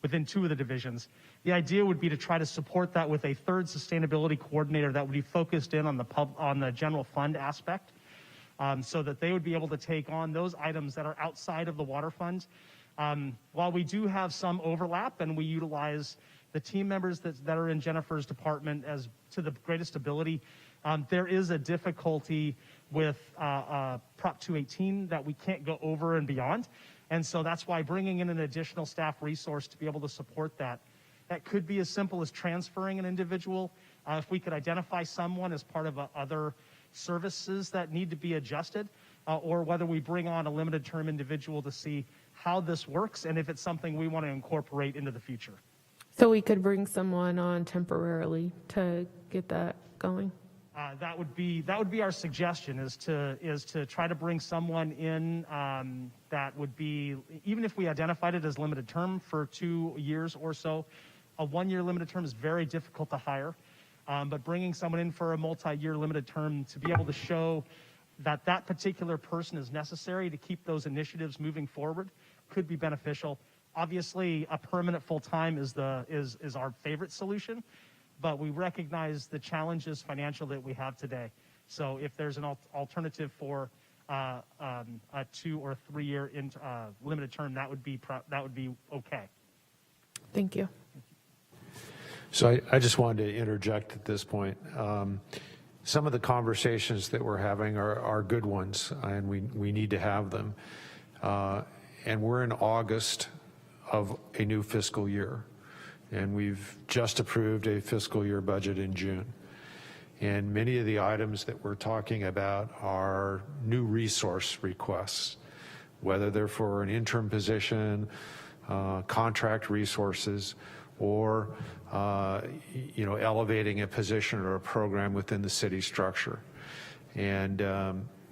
S17: within two of the divisions. The idea would be to try to support that with a third sustainability coordinator that would be focused in on the general fund aspect, so that they would be able to take on those items that are outside of the water fund. While we do have some overlap and we utilize the team members that are in Jennifer's department as to the greatest ability, there is a difficulty with Prop 218 that we can't go over and beyond. And so that's why bringing in an additional staff resource to be able to support that. That could be as simple as transferring an individual. If we could identify someone as part of other services that need to be adjusted, or whether we bring on a limited term individual to see how this works and if it's something we want to incorporate into the future.
S10: So we could bring someone on temporarily to get that going?
S17: That would be our suggestion, is to try to bring someone in that would be, even if we identified it as limited term for 2 years or so, a 1-year limited term is very difficult to hire. But bringing someone in for a multi-year limited term to be able to show that that particular person is necessary to keep those initiatives moving forward could be beneficial. Obviously, a permanent full-time is our favorite solution, but we recognize the challenges financial that we have today. So if there's an alternative for a 2 or 3 year limited term, that would be okay.
S10: Thank you.
S7: So I just wanted to interject at this point. Some of the conversations that we're having are good ones, and we need to have them. And we're in August of a new fiscal year, and we've just approved a fiscal year budget in June. And many of the items that we're talking about are new resource requests, whether they're for an interim position, contract resources, or elevating a position or a program within the city structure. And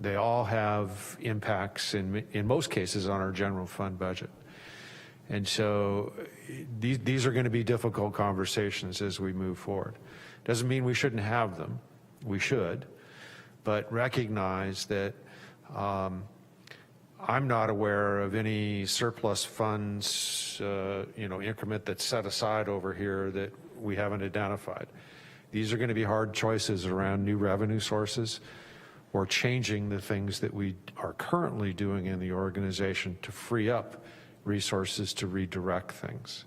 S7: they all have impacts in most cases on our general fund budget. And so these are going to be difficult conversations as we move forward. Doesn't mean we shouldn't have them. We should, but recognize that I'm not aware of any surplus funds, increment that's set aside over here that we haven't identified. These are going to be hard choices around new revenue sources or changing the things that we are currently doing in the organization to free up resources to redirect things.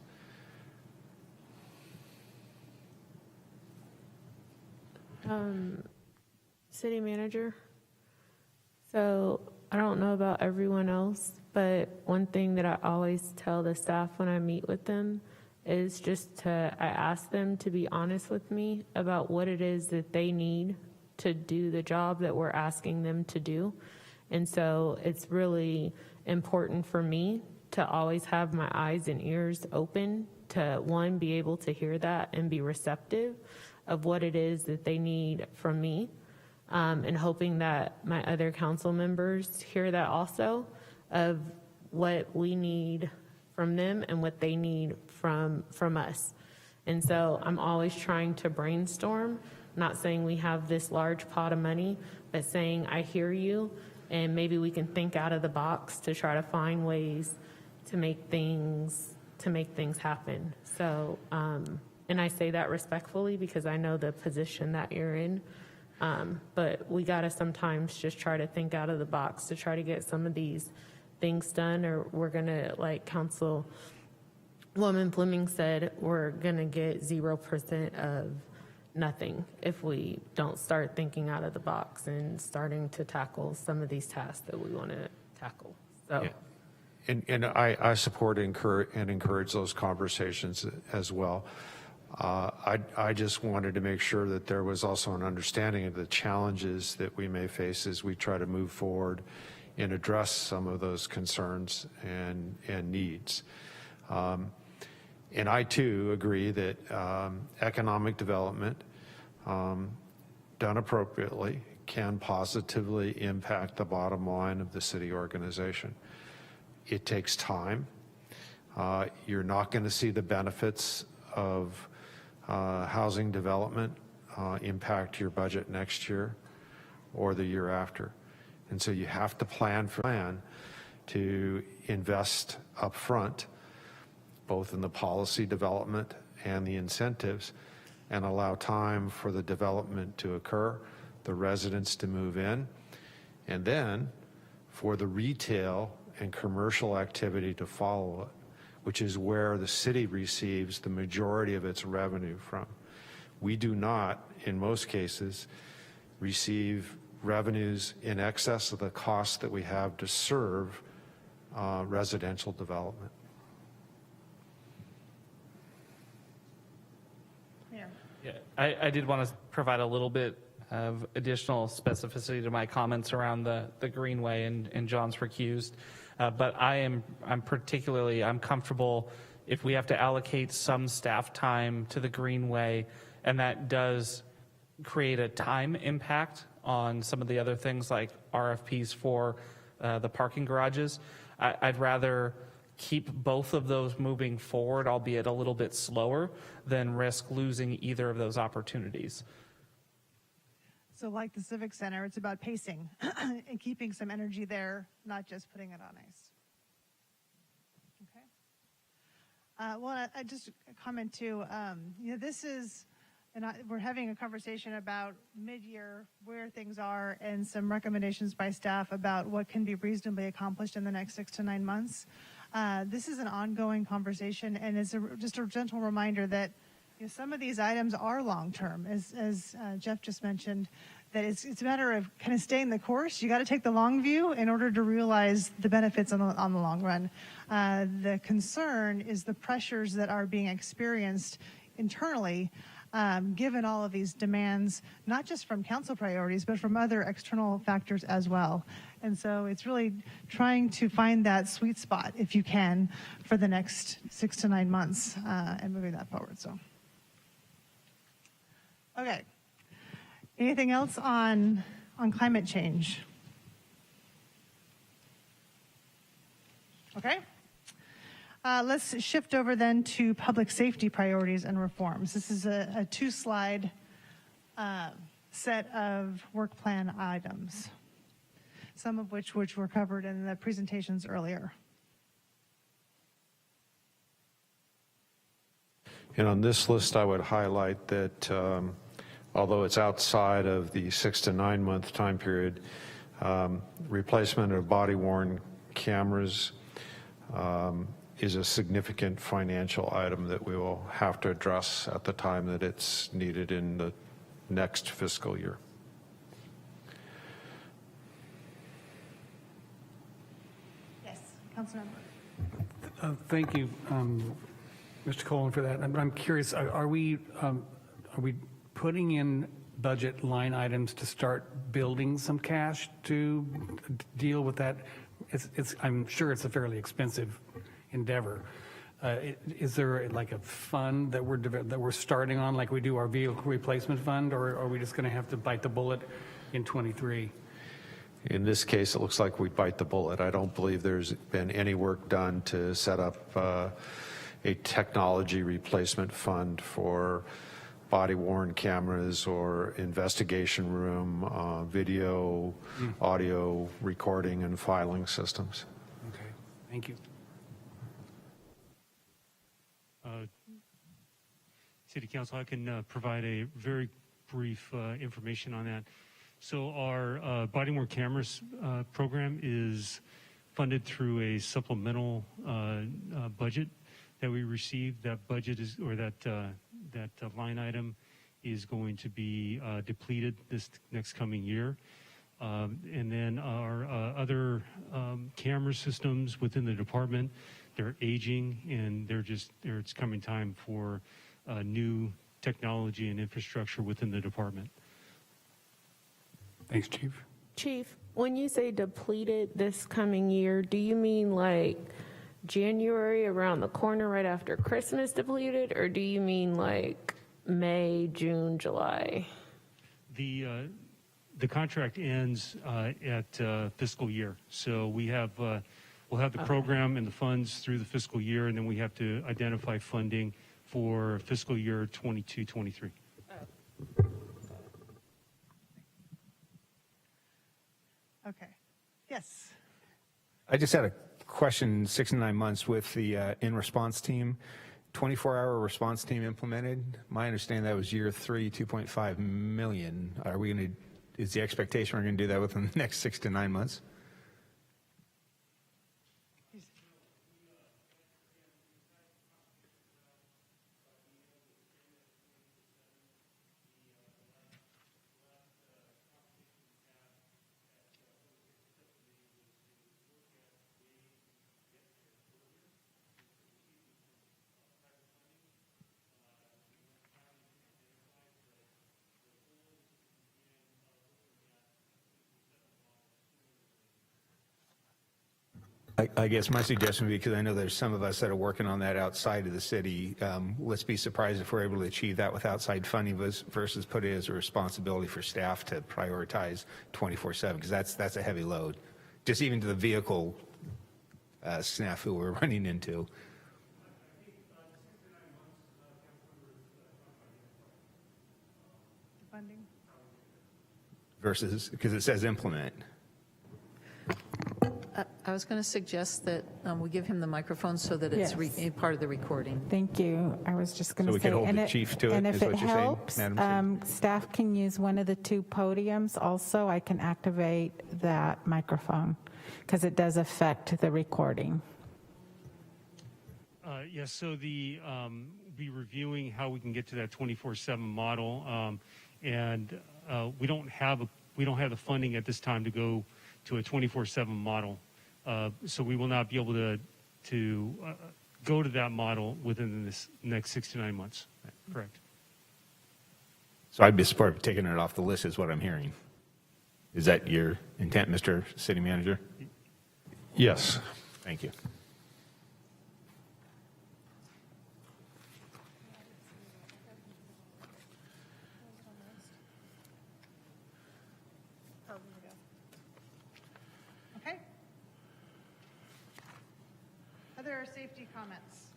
S10: City manager. So I don't know about everyone else, but one thing that I always tell the staff when I meet with them is I ask them to be honest with me about what it is that they need to do the job that we're asking them to do. And so it's really important for me to always have my eyes and ears open to, one, be able to hear that and be receptive of what it is that they need from me. and hoping that my other council members hear that also, of what we need from them and what they need from us. And so I'm always trying to brainstorm, not saying we have this large pot of money, but saying I hear you, and maybe we can think out of the box to try to find ways to make things happen. So, and I say that respectfully because I know the position that you're in. But we got to sometimes just try to think out of the box to try to get some of these things done, or we're going to, like Councilwoman Fleming said, we're going to get 0% of nothing if we don't start thinking out of the box and starting to tackle some of these tasks that we want to tackle. So.
S7: Yeah. And I support and encourage those conversations as well. I just wanted to make sure that there was also an understanding of the challenges that we may face as we try to move forward and address some of those concerns and needs. And I too agree that economic development done appropriately can positively impact the bottom line of the city organization. It takes time. You're not going to see the benefits of housing development impact your budget next year or the year after. And so you have to plan to invest up front, both in the policy development and the incentives, and allow time for the development to occur, the residents to move in, and then for the retail and commercial activity to follow it, which is where the city receives the majority of its revenue from. We do not, in most cases, receive revenues in excess of the cost that we have to serve residential development.
S5: Yeah, I did want to provide a little bit of additional specificity to my comments around the Greenway and John's recused. But I'm comfortable if we have to allocate some staff time to the Greenway, and that does create a time impact on some of the other things like RFPs for the parking garages. I'd rather keep both of those moving forward, albeit a little bit slower, than risk losing either of those opportunities.
S9: So like the Civic Center, it's about pacing and keeping some energy there, not just putting it on ice. Okay. Well, I just comment too, this is, we're having a conversation about mid-year, where things are, and some recommendations by staff about what can be reasonably accomplished in the next 6 to 9 months. This is an ongoing conversation, and it's just a gentle reminder that some of these items are long-term, as Jeff just mentioned, that it's a matter of kind of staying the course. You got to take the long view in order to realize the benefits on the long run. The concern is the pressures that are being experienced internally, given all of these demands, not just from council priorities, but from other external factors as well. And so it's really trying to find that sweet spot, if you can, for the next 6 to 9 months and moving that forward. So, okay. Anything else on climate change? Okay. Let's shift over then to public safety priorities and reforms. This is a 2-slide set of work plan items, some of which were covered in the presentations earlier.
S7: And on this list, I would highlight that although it's outside of the 6 to 9 month time period, replacement of body-worn cameras is a significant financial item that we will have to address at the time that it's needed in the next fiscal year.
S9: Yes, Councilmember.
S11: Thank you, Mr. Cohen, for that. I'm curious, are we putting in budget line items to start building some cash to deal with that? I'm sure it's a fairly expensive endeavor. Is there like a fund that we're starting on, like we do our vehicle replacement fund, or are we just going to have to bite the bullet in '23.
S7: In this case, it looks like we bite the bullet. I don't believe there's been any work done to set up a technology replacement fund for body-worn cameras or investigation room, video, audio recording and filing systems.
S11: Okay, thank you.
S20: City Council, I can provide a very brief information on that. So our body-worn cameras program is funded through a supplemental budget that we received. That budget is, or that line item is going to be depleted this next coming year. And then our other camera systems within the department, they're aging, and it's coming time for new technology and infrastructure within the department.
S11: Thanks, Chief.
S10: Chief, when you say depleted this coming year, do you mean like January around the corner right after Christmas depleted, or do you mean like May, June, July?
S20: The contract ends at fiscal year, so we'll have the program and the funds through the fiscal year, and then we have to identify funding for fiscal year 22-23.
S9: Okay. Yes.
S12: I just had a question, 6 to 9 months with the in-response team, 24-hour response team implemented. My understanding that was year 3, 2.5 million. Are we going to, is the expectation we're going to do that within the next 6 to 9 months? I guess my suggestion would be, because I know there's some of us that are working on that outside of the city, let's be surprised if we're able to achieve that with outside funding versus put it as a responsibility for staff to prioritize 24/7, because that's a heavy load. Just even to the vehicle snafu we're running into.
S9: Funding.
S12: Versus, because it says implement.
S21: I was going to suggest that we give him the microphone so that it's
S3: Yes. Uh,
S21: part of the recording.
S3: Thank you. I was just going
S12: So
S3: to
S12: we
S3: say.
S12: could hold
S3: and
S12: the chief to it,
S3: and
S12: is
S3: if
S12: what
S3: it
S12: you're saying,
S3: helps,
S12: Madam
S3: staff can use one of the 2 podiums also. I can activate that microphone because it does affect the recording.
S20: Yes, so be reviewing how we can get to that 24/7 model, and we don't have the funding at this time to go to a 24/7 model. So we will not be able to go to that model within this next 6 to 9 months. Correct.
S12: So I'd be supportive of taking it off the list is what I'm hearing. Is that your intent, Mr. City Manager?
S7: Yes.
S12: Thank you.
S9: Okay. Other safety comments?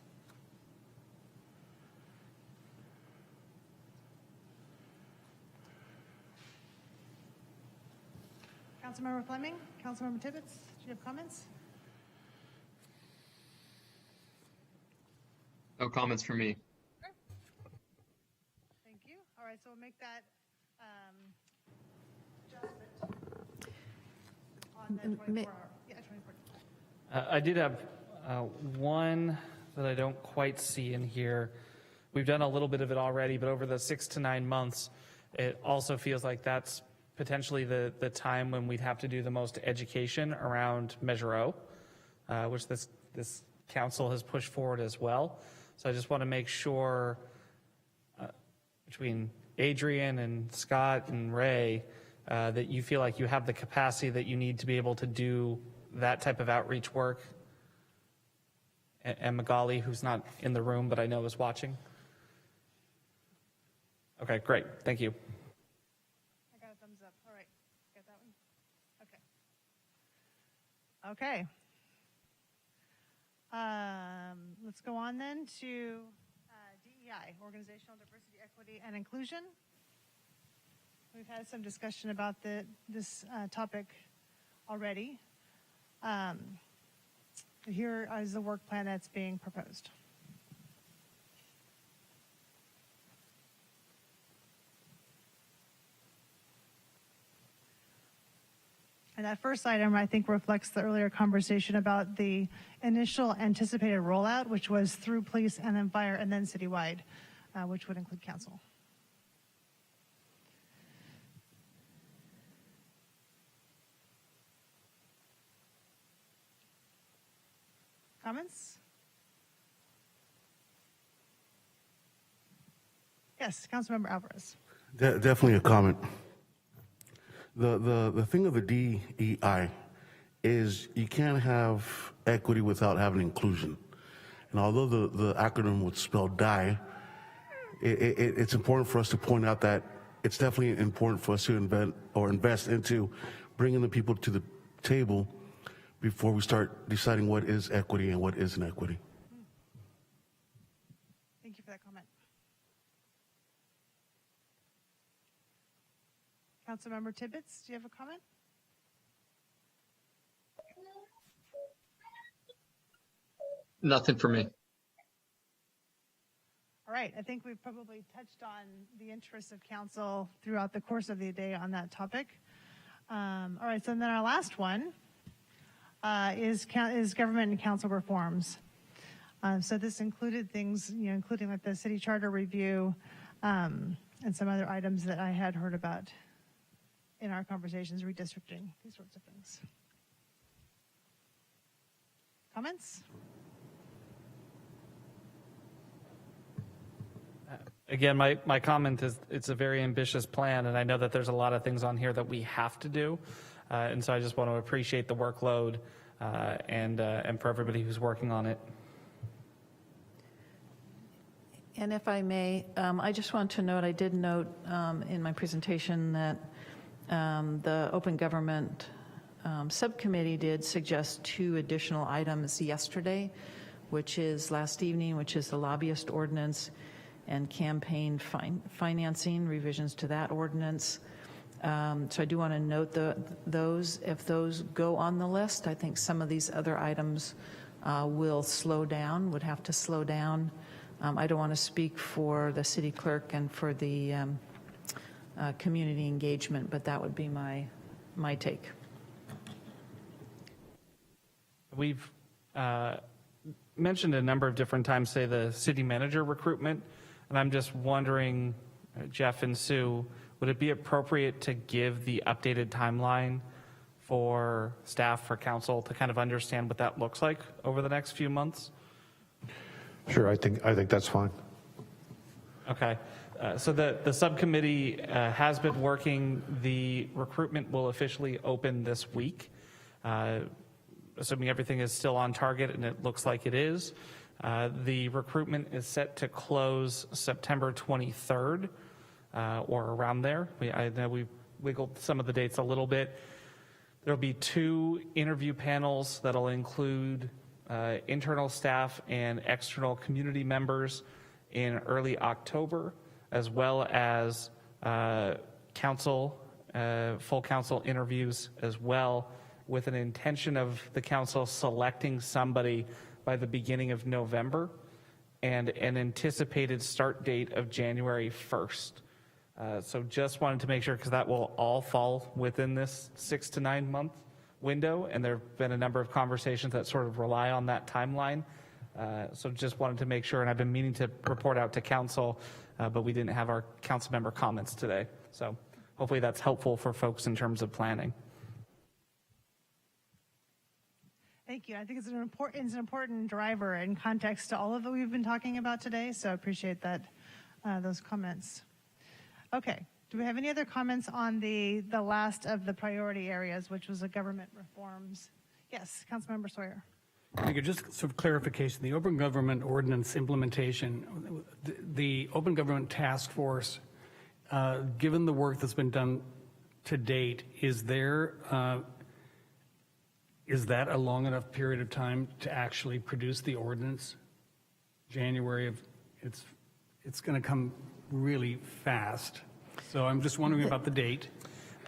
S9: Councilmember Fleming, Councilmember Tibbetts, do you have comments?
S15: No comments from me.
S9: Thank you. All right, so we'll make that adjustment on the 24-hour. Yeah, 24.
S5: I did have one that I don't quite see in here. We've done a little bit of it already, but over the 6 to 9 months, it also feels like that's potentially the time when we'd have to do the most education around Measure O, which this council has pushed forward as well. So I just want to make sure between Adrian and Scott and Ray that you feel like you have the capacity that you need to be able to do that type of outreach work. And Magali, who's not in the room but I know is watching. Okay, great. Thank you.
S9: I got a thumbs up. All right. Okay. Let's go on then to DEI, Organizational Diversity, Equity, and Inclusion. We've had some discussion about this topic already. Here is the work plan that's being proposed. And that first item, I think, reflects the earlier conversation about the initial anticipated rollout, which was through police and then fire and then citywide, which would include council. Comments? Yes, Councilmember Alvarez.
S13: Definitely a comment. The thing of the DEI is you can't have equity without having inclusion. And although the acronym would spell DIE, it's important for us to point out that it's definitely important for us to invest into bringing the people to the table before we start deciding what is equity and what isn't equity.
S9: Thank you for that comment. Councilmember Tibbetts, do you have a comment?
S15: Nothing for me.
S9: All right, I think we've probably touched on the interests of council throughout the course of the day on that topic. All right, so then our last one is government and council reforms. So this included things, including like the city charter review and some other items that I had heard about in our conversations, redistricting, these sorts of things. Comments?
S5: Again, my comment is it's a very ambitious plan, and I know that there's a lot of things on here that we have to do. And so I just want to appreciate the workload and for everybody who's working on it.
S21: And if I may, I just want to note, I did note in my presentation that the Open Government Subcommittee did suggest 2 additional items yesterday, which is last evening, which is the lobbyist ordinance and campaign financing, revisions to that ordinance. So I do want to note those. If those go on the list, I think some of these other items will slow down, would have to slow down. I don't want to speak for the city clerk and for the community engagement, but that would be my take.
S5: We've mentioned a number of different times, say, the city manager recruitment, and I'm just wondering, Jeff and Sue, would it be appropriate to give the updated timeline for staff, for council, to kind of understand what that looks like over the next few months?
S7: Sure, I think that's fine.
S5: Okay. So the subcommittee has been working. The recruitment will officially open this week, assuming everything is still on target, and it looks like it is. The recruitment is set to close September 23rd or around there. I know we wiggled some of the dates a little bit. There'll be 2 interview panels that'll include internal staff and external community members in early October, as well as council, full council interviews as well, with an intention of the council selecting somebody by the beginning of November and an anticipated start date of January 1st. So just wanted to make sure, because that will all fall within this 6 to 9 month window, and there have been a number of conversations that sort of rely on that timeline. So just wanted to make sure, and I've been meaning to report out to council, but we didn't have our council member comments today. So hopefully that's helpful for folks in terms of planning.
S9: Thank you. I think it's an important driver in context to all of what we've been talking about today, so I appreciate that, those comments. Okay, do we have any other comments on the last of the priority areas, which was the government reforms? Yes, Councilmember Sawyer.
S11: Thank you. Just sort of clarification, the Open Government Ordinance implementation, the Open Government Task Force, given the work that's been done to date, is there Is that a long enough period of time to actually produce the ordinance? January of, it's going to come really fast. So I'm just wondering about the date.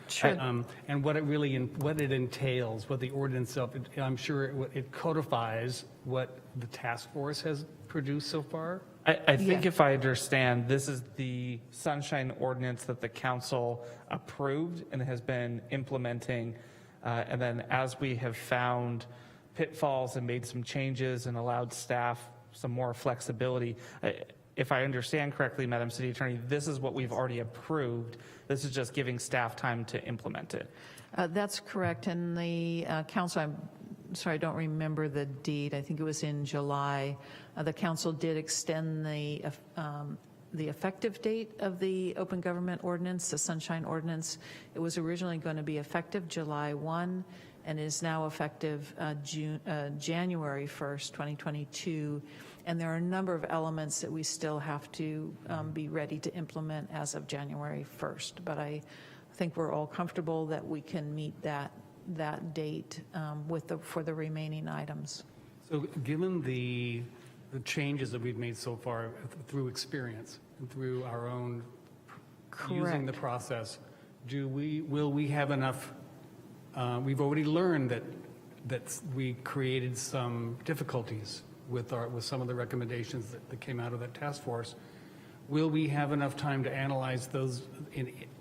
S21: Sure.
S11: And what it entails, what the ordinance of, I'm sure it codifies what the task force has produced so far.
S5: I think if I understand, this is the sunshine ordinance that the council approved and has been implementing. And then as we have found pitfalls and made some changes and allowed staff some more flexibility, if I understand correctly, Madam City Attorney, this is what we've already approved. This is just giving staff time to implement it.
S21: That's correct. And the council, I'm sorry, I don't remember the date. I think it was in July. The council did extend the effective date of the open government ordinance, the sunshine ordinance. It was originally going to be effective July 1 and is now effective January 1st, 2022. And there are a number of elements that we still have to be ready to implement as of January 1st. But I think we're all comfortable that we can meet that date for the remaining items.
S11: So given the changes that we've made so far through experience and through our own using the process, will we have enough? We've already learned that we created some difficulties with some of the recommendations that came out of that task force. Will we have enough time to analyze those?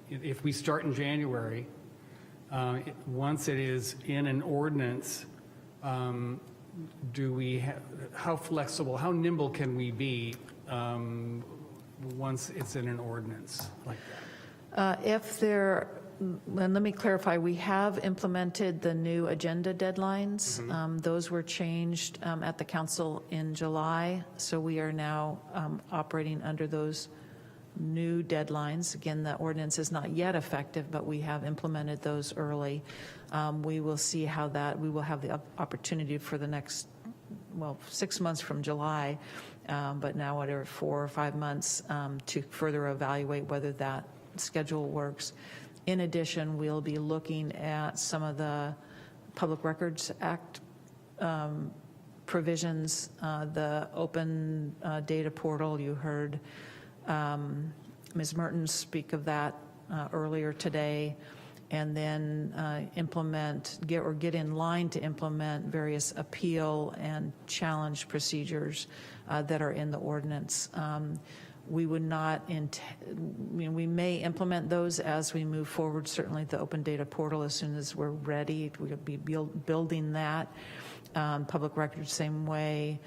S11: If we start in January, once it is in an ordinance, how flexible, how nimble can we be once it's in an ordinance like that?
S21: And let me clarify, we have implemented the new agenda deadlines. Those were changed at the council in July, so we are now operating under those new deadlines. Again, the ordinance is not yet effective, but we have implemented those early. We will see how we will have the opportunity for the next, 6 months from July, but now whatever, 4 or 5 months to further evaluate whether that schedule works. In addition, we'll be looking at some of the Public Records Act provisions, the open data portal. You heard Ms. Mertens speak of that earlier today, and then get in line to implement various appeal and challenge procedures that are in the ordinance. We would not, we may implement those as we move forward. Certainly the open data portal, as soon as we're ready, we'll be building that. Public records, same way.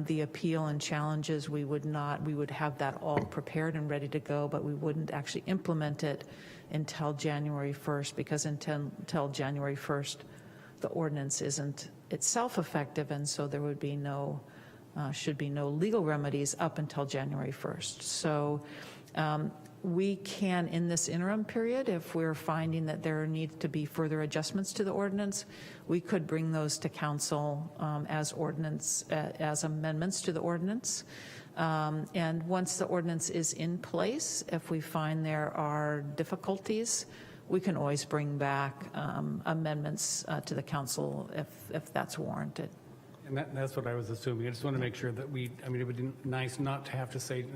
S21: The appeal and challenges, we would have that all prepared and ready to go, but we wouldn't actually implement it until January 1st, because until January 1st, the ordinance isn't itself effective, and so there would be should be no legal remedies up until January 1st. So we can, in this interim period, if we're finding that there needs to be further adjustments to the ordinance, we could bring those to council as amendments to the ordinance. And once the ordinance is in place, if we find there are difficulties, we can always bring back amendments to the council if that's warranted.
S11: And that's what I was assuming. I just want to make sure that it would be nice not to have to say,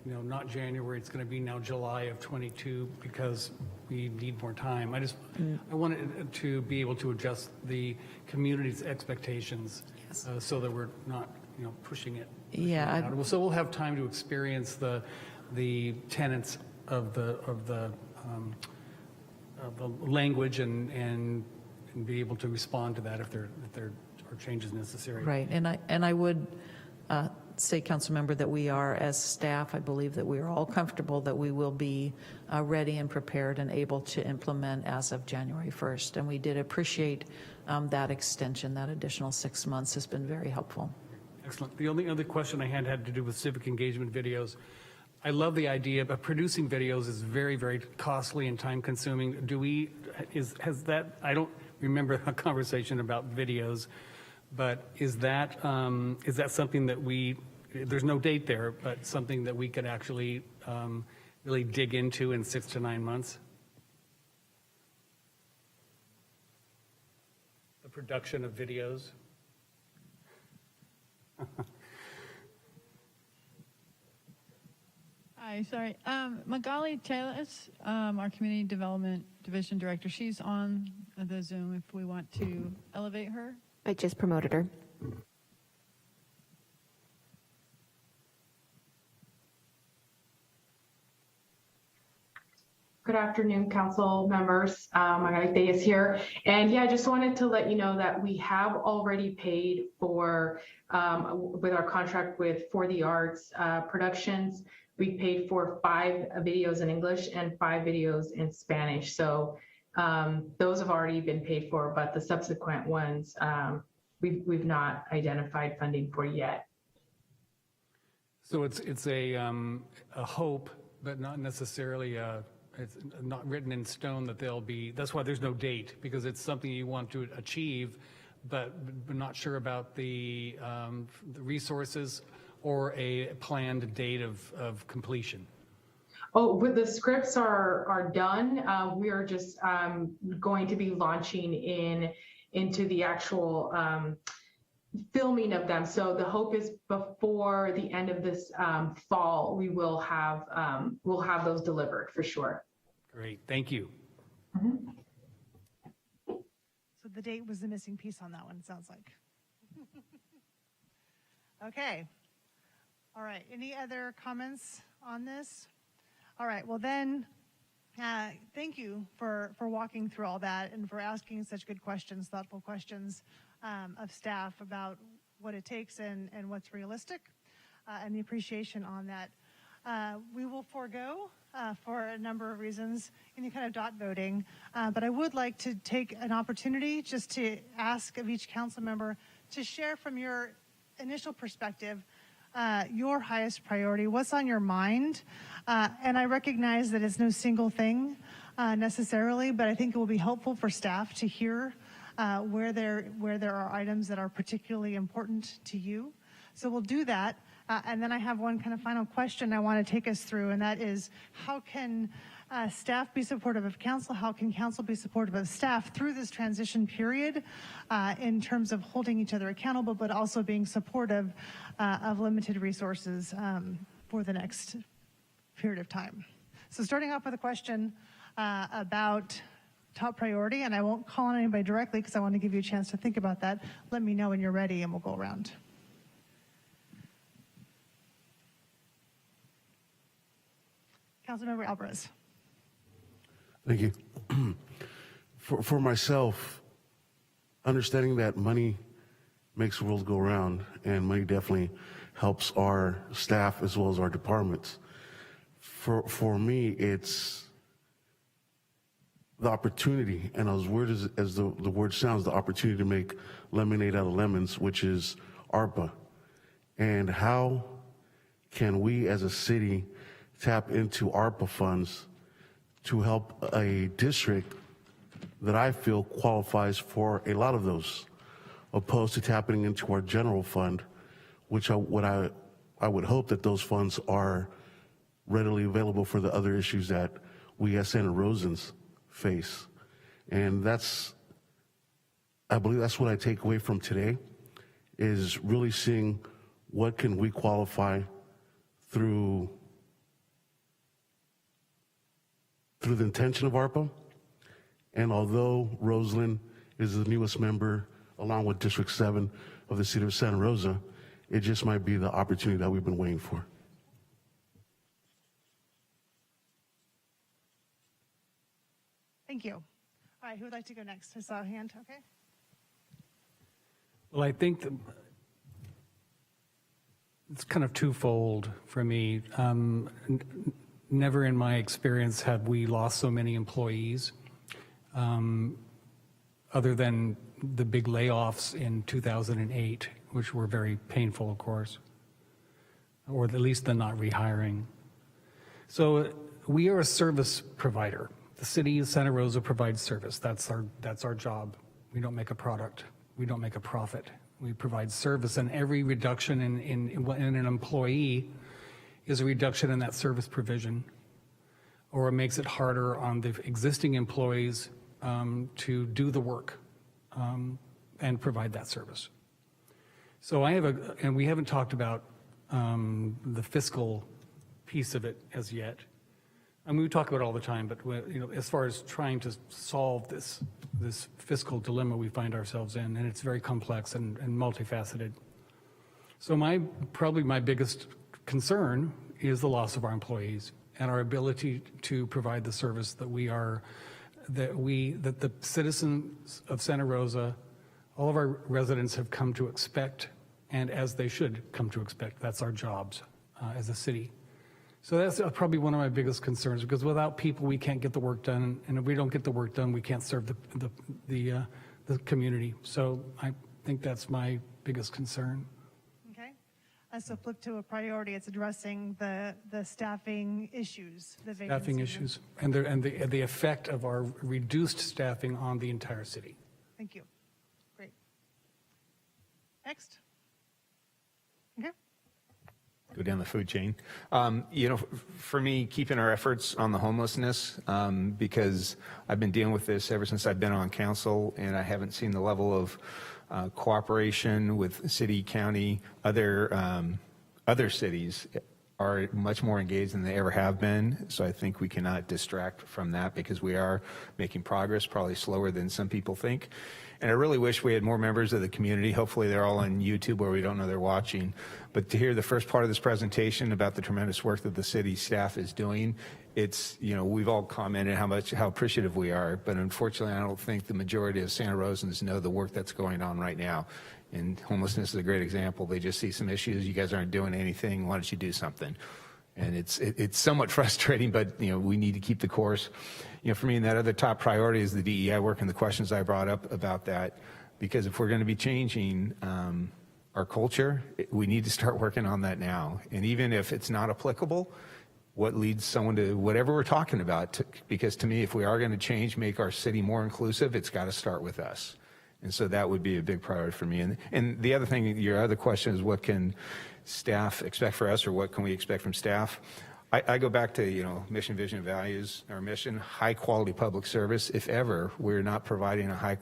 S11: not January, it's going to be now July of 22 because we need more time. I wanted to be able to adjust the community's expectations so that we're not, pushing it. So we'll have time to experience the tenets of the language and be able to respond to that if there are changes necessary.
S21: Right, and I would say, council member, that we are, as staff, I believe that we are all comfortable that we will be ready and prepared and able to implement as of January 1st. And we did appreciate that extension. That additional 6 months has been very helpful.
S11: Excellent. The only other question I had to do with civic engagement videos. I love the idea, but producing videos is very, very costly and time consuming. I don't remember a conversation about videos, but is that something that there's no date there, but something that we could actually really dig into in 6 to 9 months? production of videos.
S22: Hi, sorry. Magali Teles, our Community Development Division Director, she's on the Zoom if we want to elevate her.
S1: I just promoted her.
S18: Good afternoon, council members. Magali Teles here. And yeah, I just wanted to let you know that we have already paid for, with our contract with For the Arts Productions, we paid for 5 videos in English and 5 videos in Spanish. So those have already been paid for, but the subsequent ones, we've not identified funding for yet.
S11: So it's a hope, but not necessarily it's not written in stone that they'll be, that's why there's no date, because it's something you want to achieve, but not sure about the resources or a planned date of completion.
S18: Oh, with the scripts are done. We are just going to be launching into the actual filming of them. So the hope is before the end of this fall, we'll have those delivered for sure.
S11: Great, thank you.
S18: Mm-hmm.
S9: So the date was the missing piece on that one, it sounds like. Okay. All right, any other comments on this? All right, well then, thank you for walking through all that and for asking such good questions, thoughtful questions of staff about what it takes and what's realistic, and the appreciation on that. We will forego, for a number of reasons, any kind of dot voting, but I would like to take an opportunity just to ask of each council member to share from your initial perspective your highest priority, what's on your mind, and I recognize that it's no single thing necessarily, but I think it will be helpful for staff to hear where there are items that are particularly important to you. So we'll do that, and then I have one kind of final question I want to take us through, and that is, how can staff be supportive of council? How can council be supportive of staff through this transition period in terms of holding each other accountable, but also being supportive of limited resources for the next period of time? So starting off with a question about top priority, and I won't call on anybody directly because I want to give you a chance to think about that. Let me know when you're ready and we'll go around. Councilmember Alvarez.
S13: Thank you. For myself, understanding that money makes the world go round, and money definitely helps our staff as well as our departments. For me, it's the opportunity, and as weird as the word sounds, the opportunity to make lemonade out of lemons, which is ARPA. And how can we as a city tap into ARPA funds to help a district that I feel qualifies for a lot of those, opposed to tapping into our general fund, which I would hope that those funds are readily available for the other issues that we as Santa Rosans face. And I believe that's what I take away from today, is really seeing what can we qualify through the intention of ARPA. And although Roseland is the newest member, along with District 7 of the city of Santa Rosa, it just might be the opportunity that we've been waiting for.
S9: Thank you. All right, who would like to go next? I saw a hand, okay.
S11: Well, I think it's kind of twofold for me. Never in my experience have we lost so many employees, other than the big layoffs in 2008, which were very painful, of course, or at least the not rehiring. So we are a service provider. The city of Santa Rosa provides service. That's our job. We don't make a product. We don't make a profit. We provide service, and every reduction in an employee is a reduction in that service provision, or it makes it harder on the existing employees to do the work. and provide that service. So and we haven't talked about the fiscal piece of it as yet. I mean, we talk about it all the time, but as far as trying to solve this fiscal dilemma we find ourselves in, and it's very complex and multifaceted. So probably my biggest concern is the loss of our employees and our ability to provide the service that the citizens of Santa Rosa, all of our residents have come to expect, and as they should come to expect. That's our jobs as a city. So that's probably one of my biggest concerns, because without people, we can't get the work done, and if we don't get the work done, we can't serve the community. So I think that's my biggest concern.
S9: Okay. So flip to a priority. It's addressing the staffing issues, the
S11: Staffing
S9: vacancies.
S11: issues, and the effect of our reduced staffing on the entire city.
S9: Thank you. Great. Next. Okay.
S12: Go down the food chain. For me, keeping our efforts on the homelessness, because I've been dealing with this ever since I've been on council, and I haven't seen the level of cooperation with city, county, other cities are much more engaged than they ever have been. So I think we cannot distract from that, because we are making progress, probably slower than some people think. And I really wish we had more members of the community. Hopefully they're all on YouTube where we don't know they're watching. But to hear the first part of this presentation about the tremendous work that the city staff is doing, it's, we've all commented how appreciative we are, but unfortunately I don't think the majority of Santa Rosans know the work that's going on right now. And homelessness is a great example. They just see some issues, you guys aren't doing anything, why don't you do something? And it's somewhat frustrating, but we need to keep the course. For me, that other top priority is the DEI work and the questions I brought up about that, because if we're going to be changing our culture, we need to start working on that now. And even if it's not applicable, what leads someone to whatever we're talking about? Because to me, if we are going to change, make our city more inclusive, it's got to start with us. And so that would be a big priority for me. And the other thing, your other question is, what can staff expect for us, or what can we expect from staff? I go back to, mission, vision, and values. Our mission, high quality public service. If ever we're not providing a high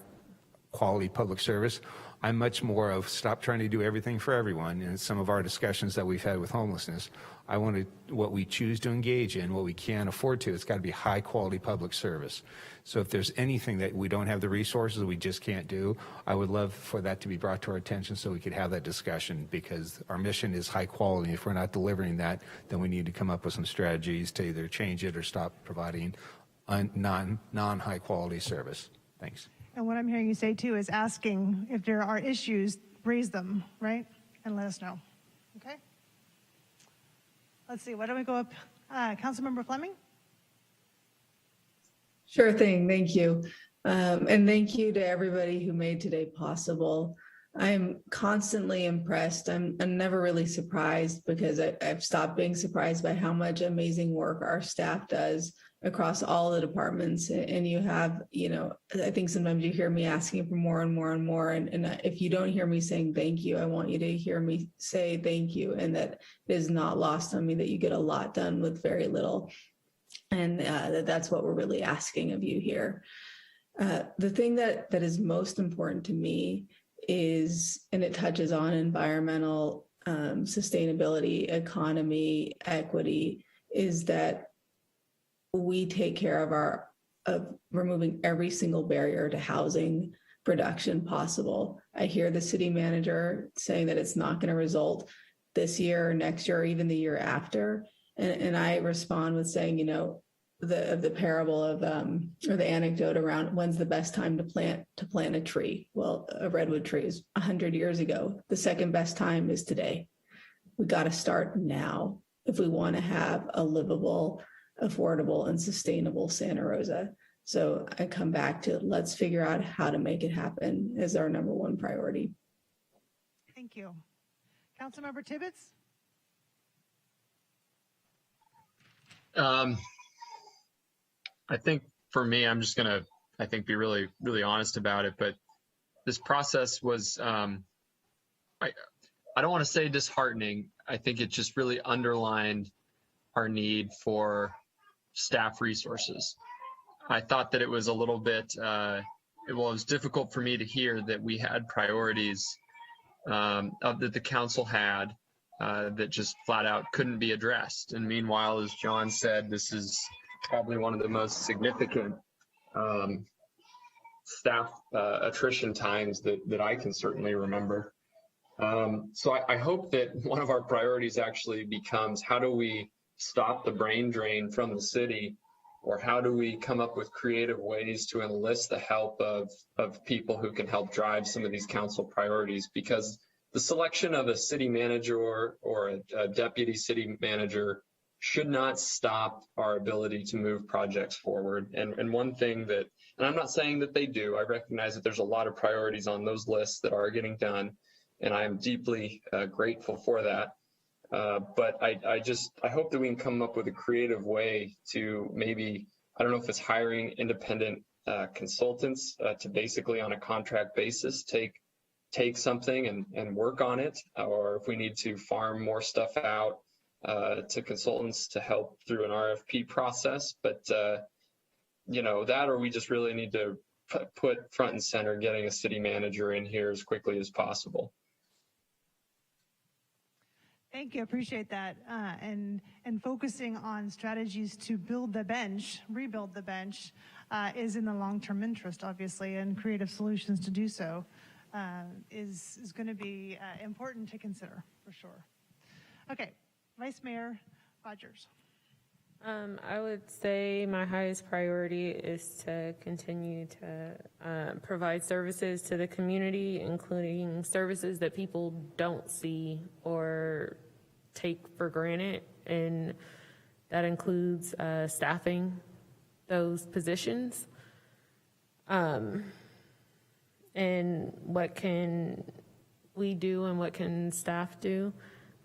S12: quality public service, I'm much more of stop trying to do everything for everyone. And some of our discussions that we've had with homelessness, I want what we choose to engage in, what we can afford to, it's got to be high quality public service. So if there's anything that we don't have the resources, we just can't do, I would love for that to be brought to our attention so we could have that discussion, because our mission is high quality. If we're not delivering that, then we need to come up with some strategies to either change it or stop providing non-high quality service. Thanks.
S9: And what I'm hearing you say too is asking if there are issues, raise them, right? And let us know. Okay? Let's see, why don't we go up? Councilmember Fleming?
S14: Sure thing. Thank you. And thank you to everybody who made today possible. I'm constantly impressed. I'm never really surprised, because I've stopped being surprised by how much amazing work our staff does across all the departments. And you have, I think sometimes you hear me asking for more and more and more. And if you don't hear me saying thank you, I want you to hear me say thank you. And that is not lost on me, that you get a lot done with very little. And that's what we're really asking of you here. The thing that is most important to me is, and it touches on environmental sustainability, economy, equity, is that we take care of removing every single barrier to housing production possible. I hear the city manager saying that it's not going to result this year or next year or even the year after. And I respond with saying, the parable of, or the anecdote around when's the best time to plant a tree? Well, a redwood tree is 100 years ago. The second best time is today. We got to start now if we want to have a livable, affordable, and sustainable Santa Rosa. So I come back to, let's figure out how to make it happen as our number one priority.
S9: Thank you. Councilmember Tibbetts?
S15: I think for me, I'm just going to, be really, really honest about it. But this process was, I don't want to say disheartening. I think it just really underlined our need for staff resources. I thought that it was a little bit it was difficult for me to hear that we had priorities that the council had that just flat out couldn't be addressed. And meanwhile, as John said, this is probably one of the most significant staff attrition times that I can certainly remember. So I hope that one of our priorities actually becomes, how do we stop the brain drain from the city, or how do we come up with creative ways to enlist the help of people who can help drive some of these council priorities? Because the selection of a city manager or a deputy city manager should not stop our ability to move projects forward. And one thing that, and I'm not saying that they do, I recognize that there's a lot of priorities on those lists that are getting done, and I am deeply grateful for that. But I hope that we can come up with a creative way to maybe, I don't know if it's hiring independent consultants to basically on a contract basis take something and work on it, or if we need to farm more stuff out to consultants to help through an RFP process. But you know, that, or we just really need to put front and center getting a city manager in here as quickly as possible.
S9: Thank you, appreciate that. And focusing on strategies to build the bench, rebuild the bench, is in the long-term interest, obviously, and creative solutions to do so is going to be important to consider, for sure. Okay, Vice Mayor Rogers.
S10: I would say my highest priority is to continue to provide services to the community, including services that people don't see or take for granted, and that includes staffing those positions. And what can we do and what can staff do?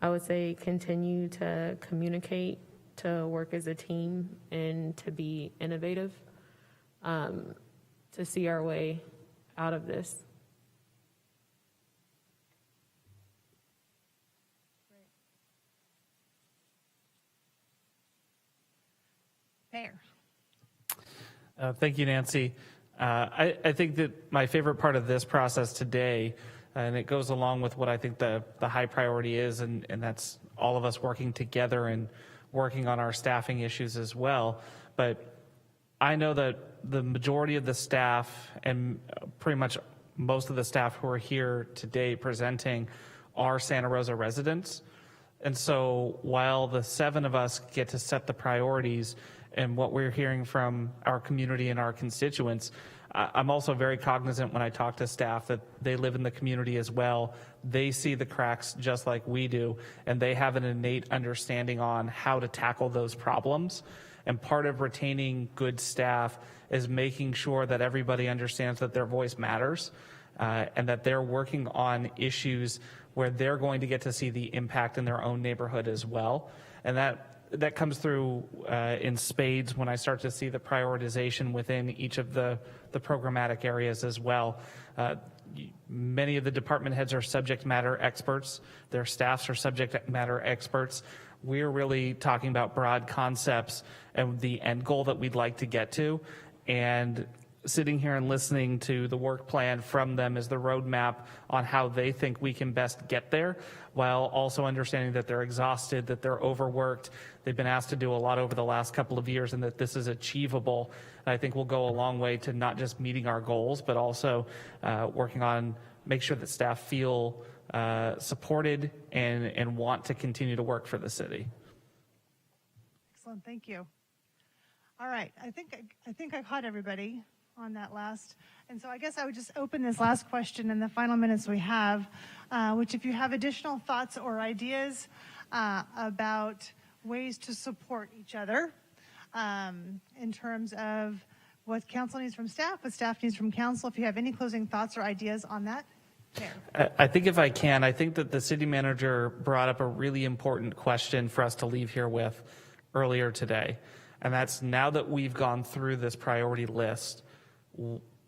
S10: I would say continue to communicate, to work as a team, and to be innovative, to see our way out of this.
S9: Mayor.
S5: Thank you, Nancy. I think that my favorite part of this process today, and it goes along with what I think the high priority is, and that's all of us working together and working on our staffing issues as well. But I know that the majority of the staff and pretty much most of the staff who are here today presenting are Santa Rosa residents. And so while the 7 of us get to set the priorities and what we're hearing from our community and our constituents, I'm also very cognizant when I talk to staff that they live in the community as well. They see the cracks just like we do, and they have an innate understanding on how to tackle those problems. And part of retaining good staff is making sure that everybody understands that their voice matters, and that they're working on issues where they're going to get to see the impact in their own neighborhood as well. And that comes through in spades when I start to see the prioritization within each of the programmatic areas as well. Many of the department heads are subject matter experts. Their staffs are subject matter experts. We're really talking about broad concepts and the end goal that we'd like to get to. And sitting here and listening to the work plan from them as the roadmap on how they think we can best get there, while also understanding that they're exhausted, that they're overworked, they've been asked to do a lot over the last couple of years, and that this is achievable. And I think will go a long way to not just meeting our goals, but also working on make sure that staff feel supported and want to continue to work for the city.
S9: Excellent, thank you. All right, I think I caught everybody on that last. And so I guess I would just open this last question in the final minutes we have, which if you have additional thoughts or ideas about ways to support each other in terms of what council needs from staff, what staff needs from council, if you have any closing thoughts or ideas on that.
S5: I think if I can, I think that the city manager brought up a really important question for us to leave here with earlier today. And that's, now that we've gone through this priority list,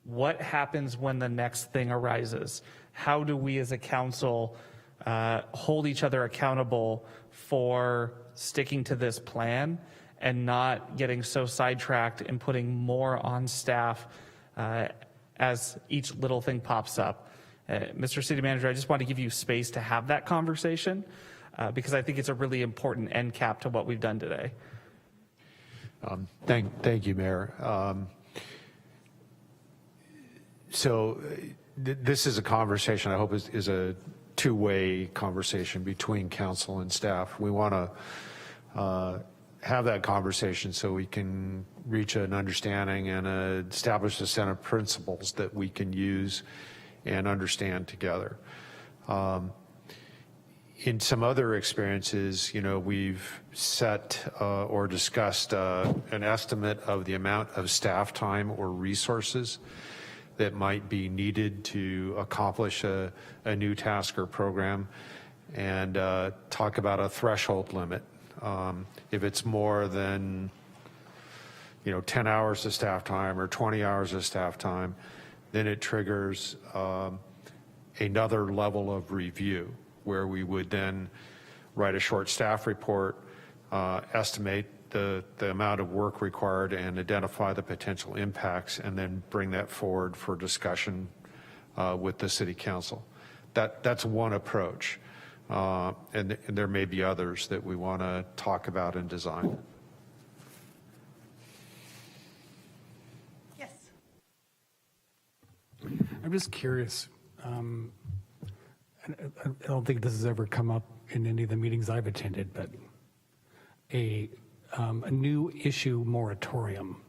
S5: what happens when the next thing arises? How do we as a council hold each other accountable for sticking to this plan and not getting so sidetracked and putting more on staff as each little thing pops up. Mr. City Manager, I just want to give you space to have that conversation because I think it's a really important end cap to what we've done today.
S7: Thank you, Mayor. So this is a conversation I hope is a two-way conversation between council and staff. We want to have that conversation so we can reach an understanding and establish a set of principles that we can use and understand together. In some other experiences, we've set or discussed an estimate of the amount of staff time or resources that might be needed to accomplish a new task or program, and talk about a threshold limit. If it's more than 10 hours of staff time or 20 hours of staff time, then it triggers another level of review where we would then write a short staff report, estimate the amount of work required and identify the potential impacts, and then bring that forward for discussion with the City Council. That's one approach, and there may be others that we want to talk about and design.
S9: Yes.
S11: I'm just curious. I don't think this has ever come up in any of the meetings I've attended, but a new issue moratorium,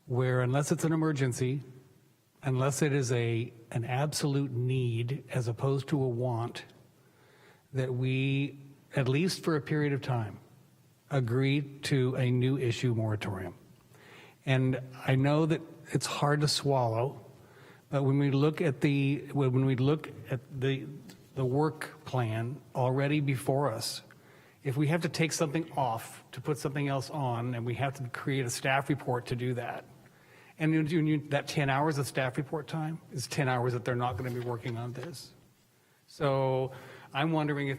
S11: where unless it's an emergency, unless it is an absolute need as opposed to a want, that we, at least for a period of time, agree to a new issue moratorium. And I know that it's hard to swallow, but when we look at the work plan already before us, if we have to take something off to put something else on, and we have to create a staff report to do that, and that 10 hours of staff report time is 10 hours that they're not going to be working on this. So I'm wondering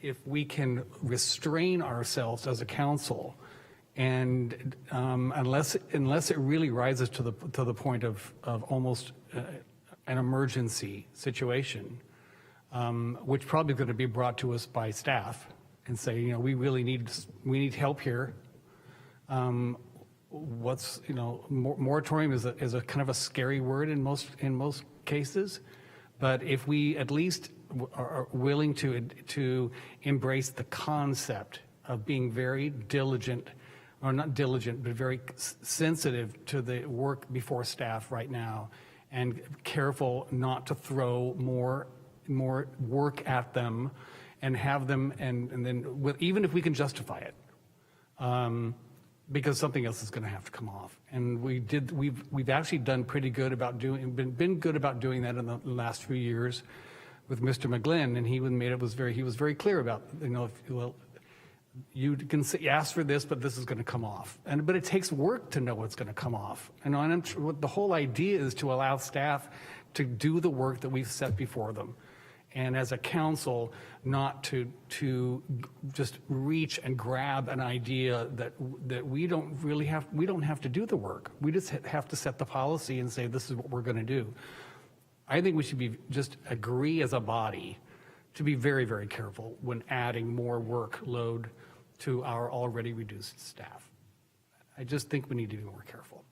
S11: if we can restrain ourselves as a council, and unless it really rises to the point of almost an emergency situation, which probably going to be brought to us by staff and say, we really need help here. Moratorium is a kind of a scary word in most cases, but if we at least are willing to embrace the concept of being very diligent, or not diligent, but very sensitive to the work before staff right now, and careful not to throw more work at them and have them, and then even if we can justify it, because something else is going to have to come off. And we've actually done pretty good about been good about doing that in the last few years with Mr. McGlynn, and he was very clear about, you can ask for this, but this is going to come off. But it takes work to know what's going to come off. And the whole idea is to allow staff to do the work that we've set before them. And as a council, not to just reach and grab an idea that we don't have to do the work. We just have to set the policy and say, this is what we're going to do. I think we should just agree as a body to be very, very careful when adding more workload to our already reduced staff. I just think we need to be more careful.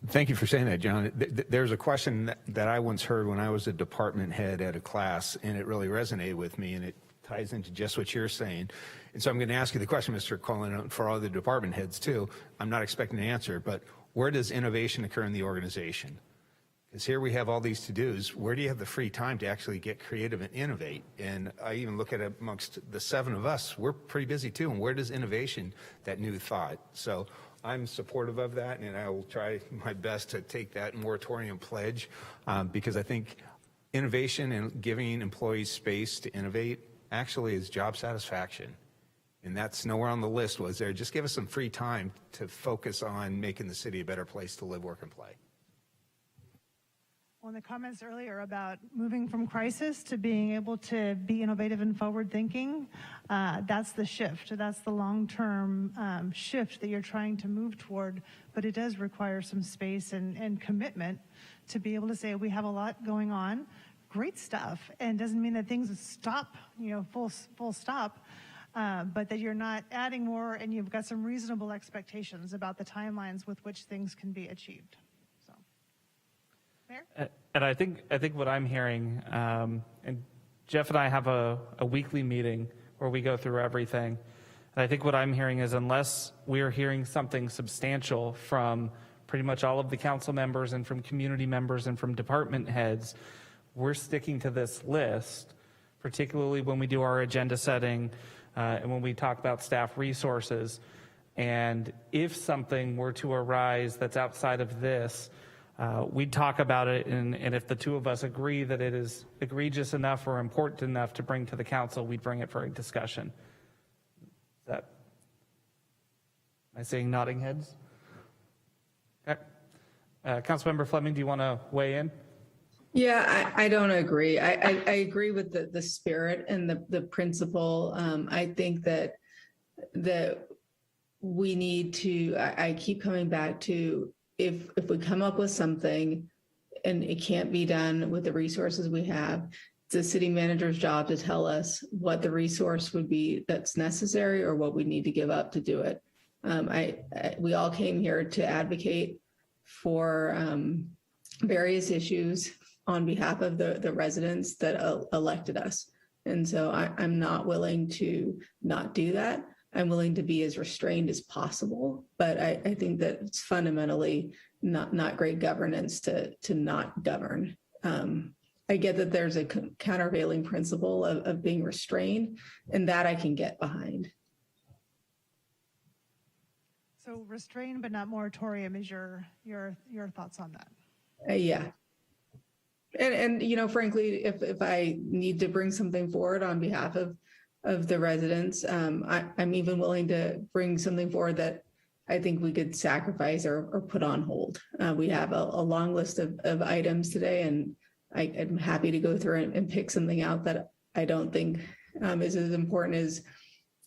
S12: Thank you for saying that, John. There's a question that I once heard when I was a department head at a class, and it really resonated with me, and it ties into just what you're saying. And so I'm going to ask you the question, Mr. Cullen, for all the department heads too. I'm not expecting an answer, but where does innovation occur in the organization? Because here we have all these to-dos. Where do you have the free time to actually get creative and innovate? And I even look at it amongst the 7 of us, we're pretty busy too. And where does innovation, that new thought? So I'm supportive of that, and I will try my best to take that moratorium pledge because I think innovation and giving employees space to innovate actually is job satisfaction. And that's nowhere on the list, was there? Just give us some free time to focus on making the city a better place to live, work, and play.
S9: On the comments earlier about moving from crisis to being able to be innovative and forward thinking, that's the shift. That's the long-term shift that you're trying to move toward, but it does require some space and commitment to be able to say we have a lot going on, great stuff, and doesn't mean that things stop, full stop, but that you're not adding more and you've got some reasonable expectations about the timelines with which things can be achieved.
S5: And I think what I'm hearing, and Jeff and I have a weekly meeting where we go through everything. And I think what I'm hearing is unless we're hearing something substantial from pretty much all of the council members and from community members and from department heads, we're sticking to this list, particularly when we do our agenda setting and when we talk about staff resources. And if something were to arise that's outside of this, we'd talk about it, and if the two of us agree that it is egregious enough or important enough to bring to the council, we'd bring it for a discussion. Am I seeing nodding heads? Okay. Councilmember Fleming, do you want to weigh in?
S14: Yeah, I don't agree. I agree with the spirit and the principle. I think that we need to, I keep coming back to, if we come up with something and it can't be done with the resources we have, it's the city manager's job to tell us what the resource would be that's necessary or what we need to give up to do it. We all came here to advocate for various issues on behalf of the residents that elected us. And so I'm not willing to not do that. I'm willing to be as restrained as possible, but I think that it's fundamentally not great governance to not govern. I get that there's a countervailing principle of being restrained, and that I can get behind.
S9: So restrain but not moratorium is your thoughts on that?
S14: Yeah. And frankly, if I need to bring something forward on behalf of the residents, I'm even willing to bring something forward that I think we could sacrifice or put on hold. We have a long list of items today, and I'm happy to go through and pick something out that I don't think is as important as,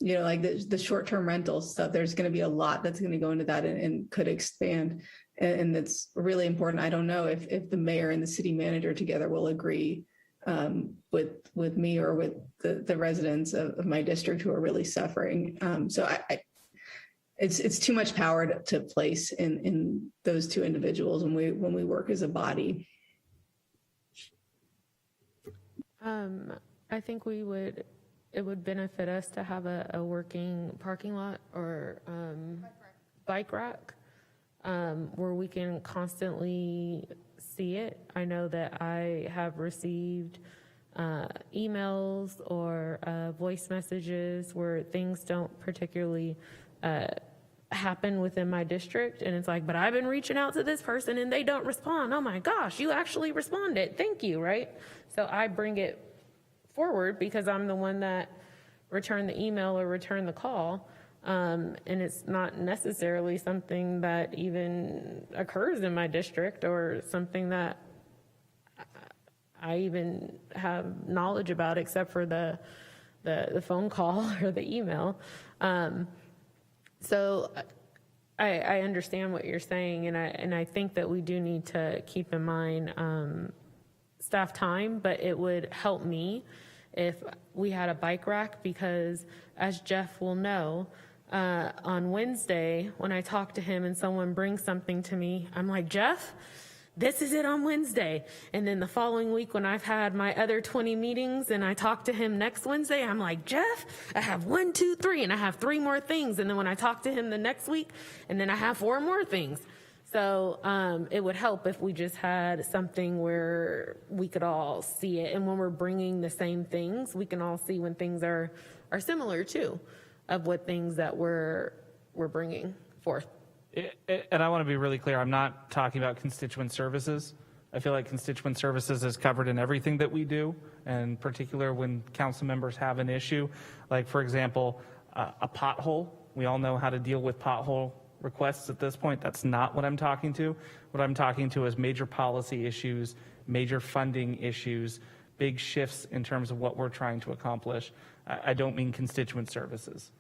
S14: like the short-term rental stuff. There's going to be a lot that's going to go into that and could expand. And that's really important. I don't know if the mayor and the city manager together will agree with me or with the residents of my district who are really suffering. So it's too much power to place in those two individuals when we work as a body.
S10: I think it would benefit us to have a working parking lot or bike rack where we can constantly see it. I know that I have received emails or voice messages where things don't particularly happen within my district, and it's like, but I've been reaching out to this person and they don't respond. Oh my gosh, you actually responded. Thank you, right? So I bring it forward because I'm the one that returned the email or returned the call. And it's not necessarily something that even occurs in my district or something that I even have knowledge about except for the phone call or the email. So I understand what you're saying, and I think that we do need to keep in mind staff time, but it would help me if we had a bike rack, because as Jeff will know, on Wednesday, when I talk to him and someone brings something to me, I'm like, Jeff, this is it on Wednesday. And then the following week, when I've had my other 20 meetings and I talk to him next Wednesday, I'm like, Jeff, I have 1, 2, 3, and I have 3 more things. And then when I talk to him the next week, and then I have 4 more things. So it would help if we just had something where we could all see it. And when we're bringing the same things, we can all see when things are similar too, of what things that we're bringing forth.
S5: And I want to be really clear, I'm not talking about constituent services. I feel like constituent services is covered in everything that we do, and in particular when council members have an issue. Like, for example, a pothole. We all know how to deal with pothole requests at this point. That's not what I'm talking to. What I'm talking to is major policy issues major funding issues, big shifts in terms of what we're trying to accomplish. I don't mean constituent services.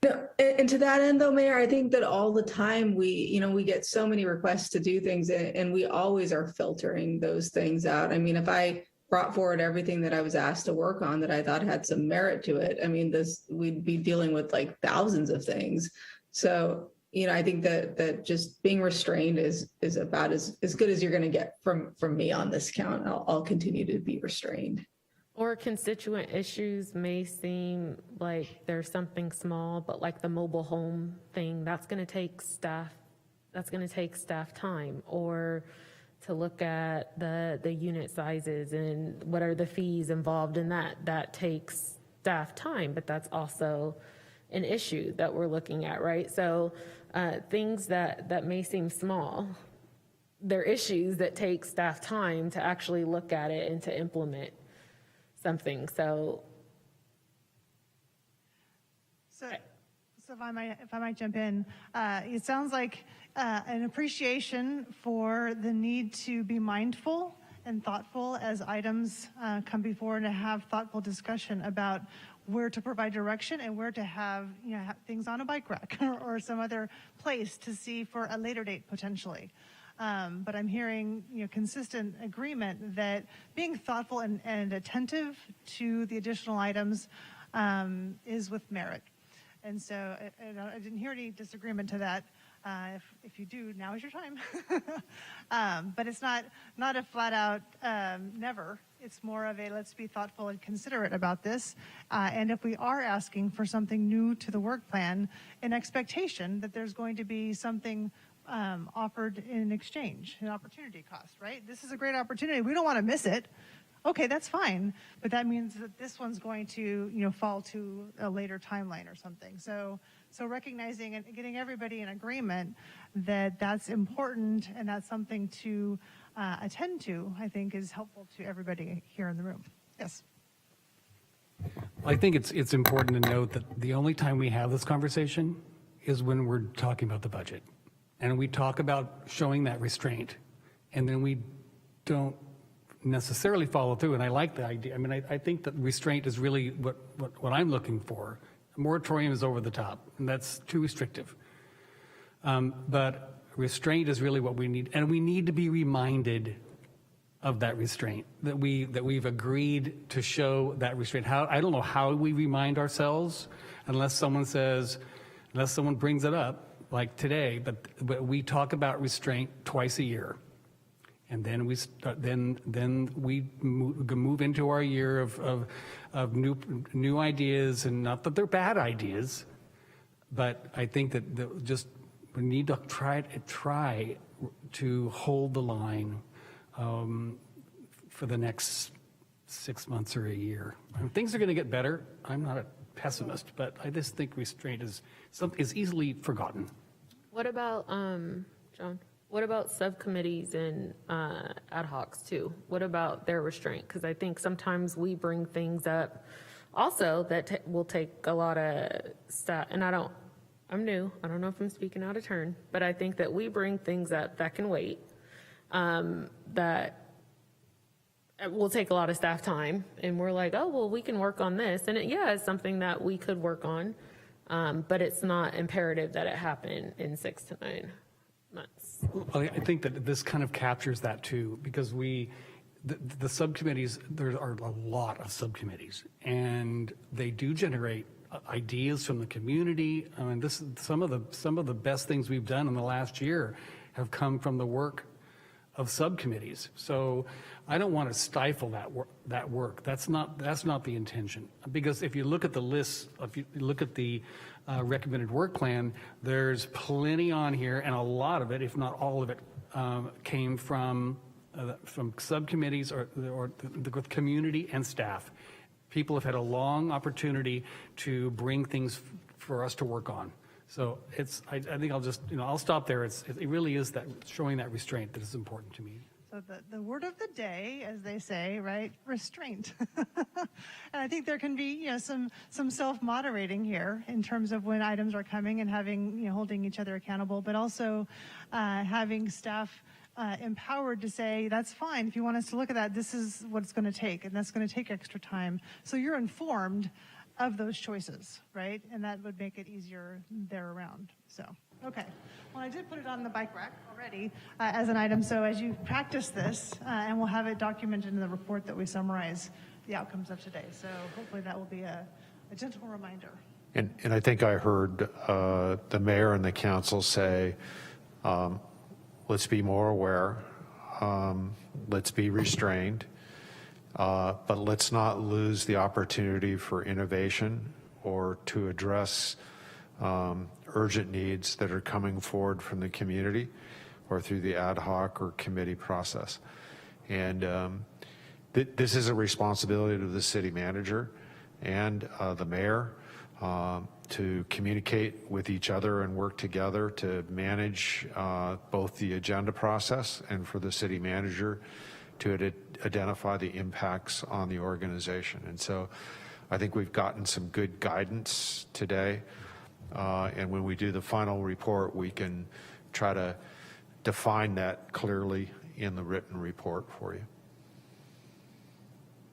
S14: No, and to that end, though, Mayor, I think that all the time we get so many requests to do things, and we always are filtering those things out. I mean, if I brought forward everything that I was asked to work on that I thought had some merit to it, I mean, we'd be dealing with like thousands of things. So, I think that just being restrained is about as good as you're going to get from me on this count. I'll continue to be restrained.
S10: Or constituent issues may seem like there's something small, but like the mobile home thing, that's going to take staff time. Or to look at the unit sizes and what are the fees involved in that takes staff time, but that's also an issue that we're looking at, right? So things that may seem small, they're issues that take staff time to actually look at it and to implement something. So
S9: if I might jump in, it sounds like an appreciation for the need to be mindful and thoughtful as items come before, and to have thoughtful discussion about where to provide direction and where to have things on a bike rack or some other place to see for a later date potentially. But I'm hearing consistent agreement that being thoughtful and attentive to the additional items is with merit. And so I didn't hear any disagreement to that. If you do, now is your time. But it's not a flat out never. It's more of a let's be thoughtful and considerate about this. And if we are asking for something new to the work plan, an expectation that there's going to be something offered in exchange, an opportunity cost, right? This is a great opportunity. We don't want to miss it. Okay, that's fine. But that means that this one's going to, fall to a later timeline or something. So recognizing and getting everybody in agreement that that's important and that's something to attend to, I think is helpful to everybody here in the room. Yes.
S11: I think it's important to note that the only time we have this conversation is when we're talking about the budget. And we talk about showing that restraint, and then we don't necessarily follow through. And I like the idea. I mean, I think that restraint is really what I'm looking for. A moratorium is over the top, and that's too restrictive. But restraint is really what we need, and we need to be reminded of that restraint, that we've agreed to show that restraint. I don't know how we remind ourselves unless someone brings it up, like today, but we talk about restraint twice a year. And then we move into our year of new ideas, and not that they're bad ideas, but I think that we need to try to hold the line for the next 6 months or a year. I mean, things are going to get better. I'm not a pessimist, but I just think restraint is easily forgotten.
S10: what about, John? What about subcommittees and ad hocs too? What about their restraint? Because I think sometimes we bring things up also that will take a lot of staff, and I'm new, I don't know if I'm speaking out of turn, but I think that we bring things up that can wait, that will take a lot of staff time, and we're like, oh, well, we can work on this, and it's something that we could work on, but it's not imperative that it happen in 6 to 9 months.
S11: I think that this kind of captures that too, because the subcommittees, there are a lot of subcommittees, and they do generate ideas from the community. I mean, some of the best things we've done in the last year have come from the work of subcommittees. So I don't want to stifle that work. That's not the intention. Because if you look at the list, if you look at the recommended work plan, there's plenty on here, and a lot of it, if not all of it, came from subcommittees or with community and staff. People have had a long opportunity to bring things for us to work on. So I think I'll stop there. It really is that showing that restraint that is important to me.
S9: So the word of the day, as they say, right? Restraint. And I think there can be, some self-moderating here in terms of when items are coming and having, holding each other accountable, but also having staff empowered to say, that's fine. If you want us to look at that, this is what it's going to take, and that's going to take extra time. So you're informed of those choices, right? And that would make it easier there around. So, okay. Well, I did put it on the bike rack already as an item. So as you practice this, and we'll have it documented in the report that we summarize the outcomes of today. So hopefully that will be a gentle reminder.
S7: And I think I heard the mayor and the council say, let's be more aware, let's be restrained, but let's not lose the opportunity for innovation or to address urgent needs that are coming forward from the community or through the ad hoc or committee process. And this is a responsibility of the city manager and the mayor to communicate with each other and work together to manage both the agenda process and for the city manager to identify the impacts on the organization. And so I think we've gotten some good guidance today. And when we do the final report, we can try to define that clearly in the written report for you.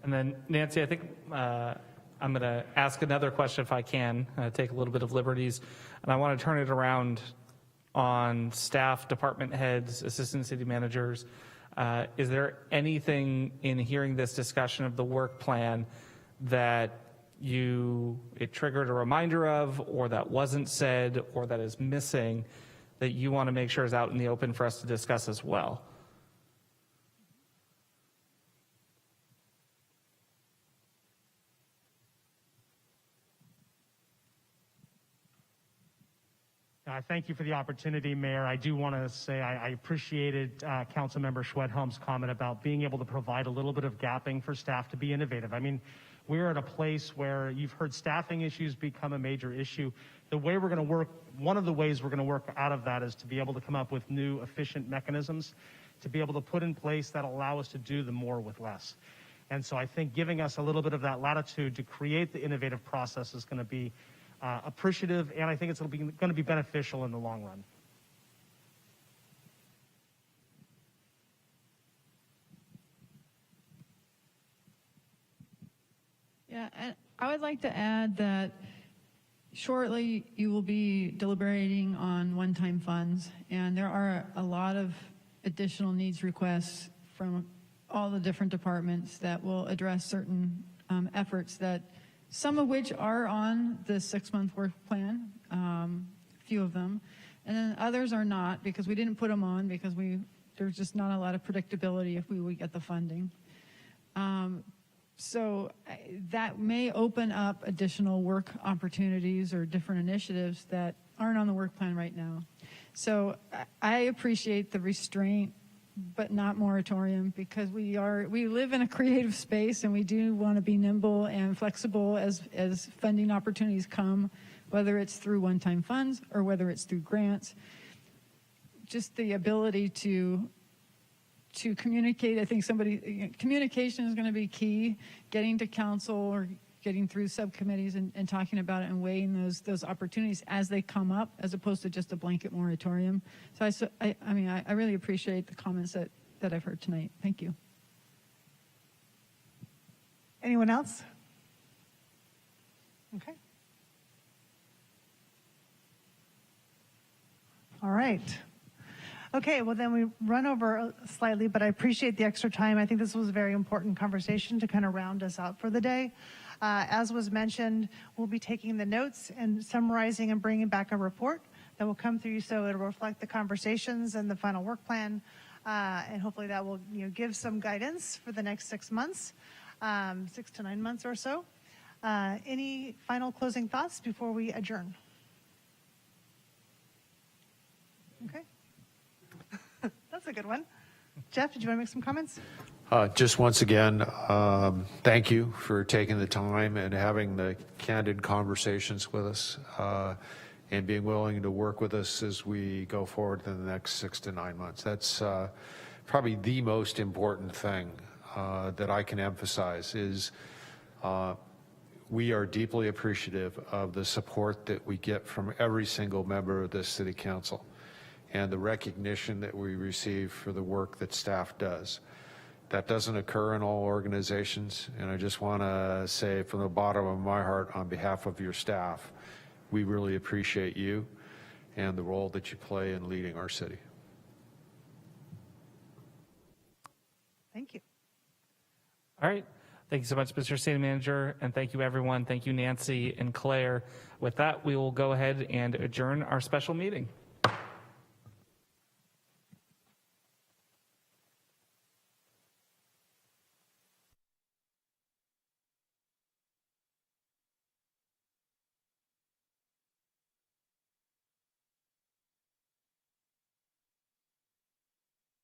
S5: And then, Nancy, I think I'm going to ask another question if I can, take a little bit of liberties. And I want to turn it around on staff, department heads, assistant city managers. Is there anything in hearing this discussion of the work plan that it triggered a reminder of, or that wasn't said, or that is missing that you want to make sure is out in the open for us to discuss as well?
S17: Thank you for the opportunity, Mayor. I do want to say I appreciated Councilmember Schwedhelm's comment about being able to provide a little bit of gapping for staff to be innovative. I mean, we're at a place where you've heard staffing issues become a major issue. The way we're going to work, one of the ways we're going to work out of that is to be able to come up with new efficient mechanisms to be able to put in place that allow us to do the more with less. And so I think giving us a little bit of that latitude to create the innovative process is going to be appreciative, and I think it's going to be beneficial in the long run.
S22: Yeah, and I would like to add that shortly you will be deliberating on one-time funds, and there are a lot of additional needs requests from all the different departments that will address certain efforts that some of which are on the 6-month work plan, a few of them, and then others are not because we didn't put them on because there's just not a lot of predictability if we would get the funding. So that may open up additional work opportunities or different initiatives that aren't on the work plan right now. So I appreciate the restraint, but not moratorium, because we live in a creative space and we do want to be nimble and flexible as funding opportunities come, whether it's through one-time funds or whether it's through grants. Just the ability to communicate, I think communication is going to be key, getting to council or getting through subcommittees and talking about it and weighing those opportunities as they come up, as opposed to just a blanket moratorium. So I really appreciate the comments that I've heard tonight. Thank you.
S9: Anyone else? Okay. All right. Okay, well then we run over slightly, but I appreciate the extra time. I think this was a very important conversation to kind of round us out for the day. As was mentioned, we'll be taking the notes and summarizing and bringing back a report that will come through so it'll reflect the conversations and the final work plan. And hopefully that will give some guidance for the next 6 months, 6 to 9 months or so. Any final closing thoughts before we adjourn? Okay. That's a good one. Jeff, did you want to make some comments?
S7: Just once again, thank you for taking the time and having the candid conversations with us and being willing to work with us as we go forward in the next 6 to 9 months. That's probably the most important thing that I can emphasize is we are deeply appreciative of the support that we get from every single member of this city council. and the recognition that we receive for the work that staff does. That doesn't occur in all organizations, and I just want to say from the bottom of my heart, on behalf of your staff, we really appreciate you and the role that you play in leading our city.
S9: Thank you.
S5: All right. Thank you so much, Mr. City Manager, and thank you, everyone. Thank you, Nancy and Claire. With that, we will go ahead and adjourn our special meeting.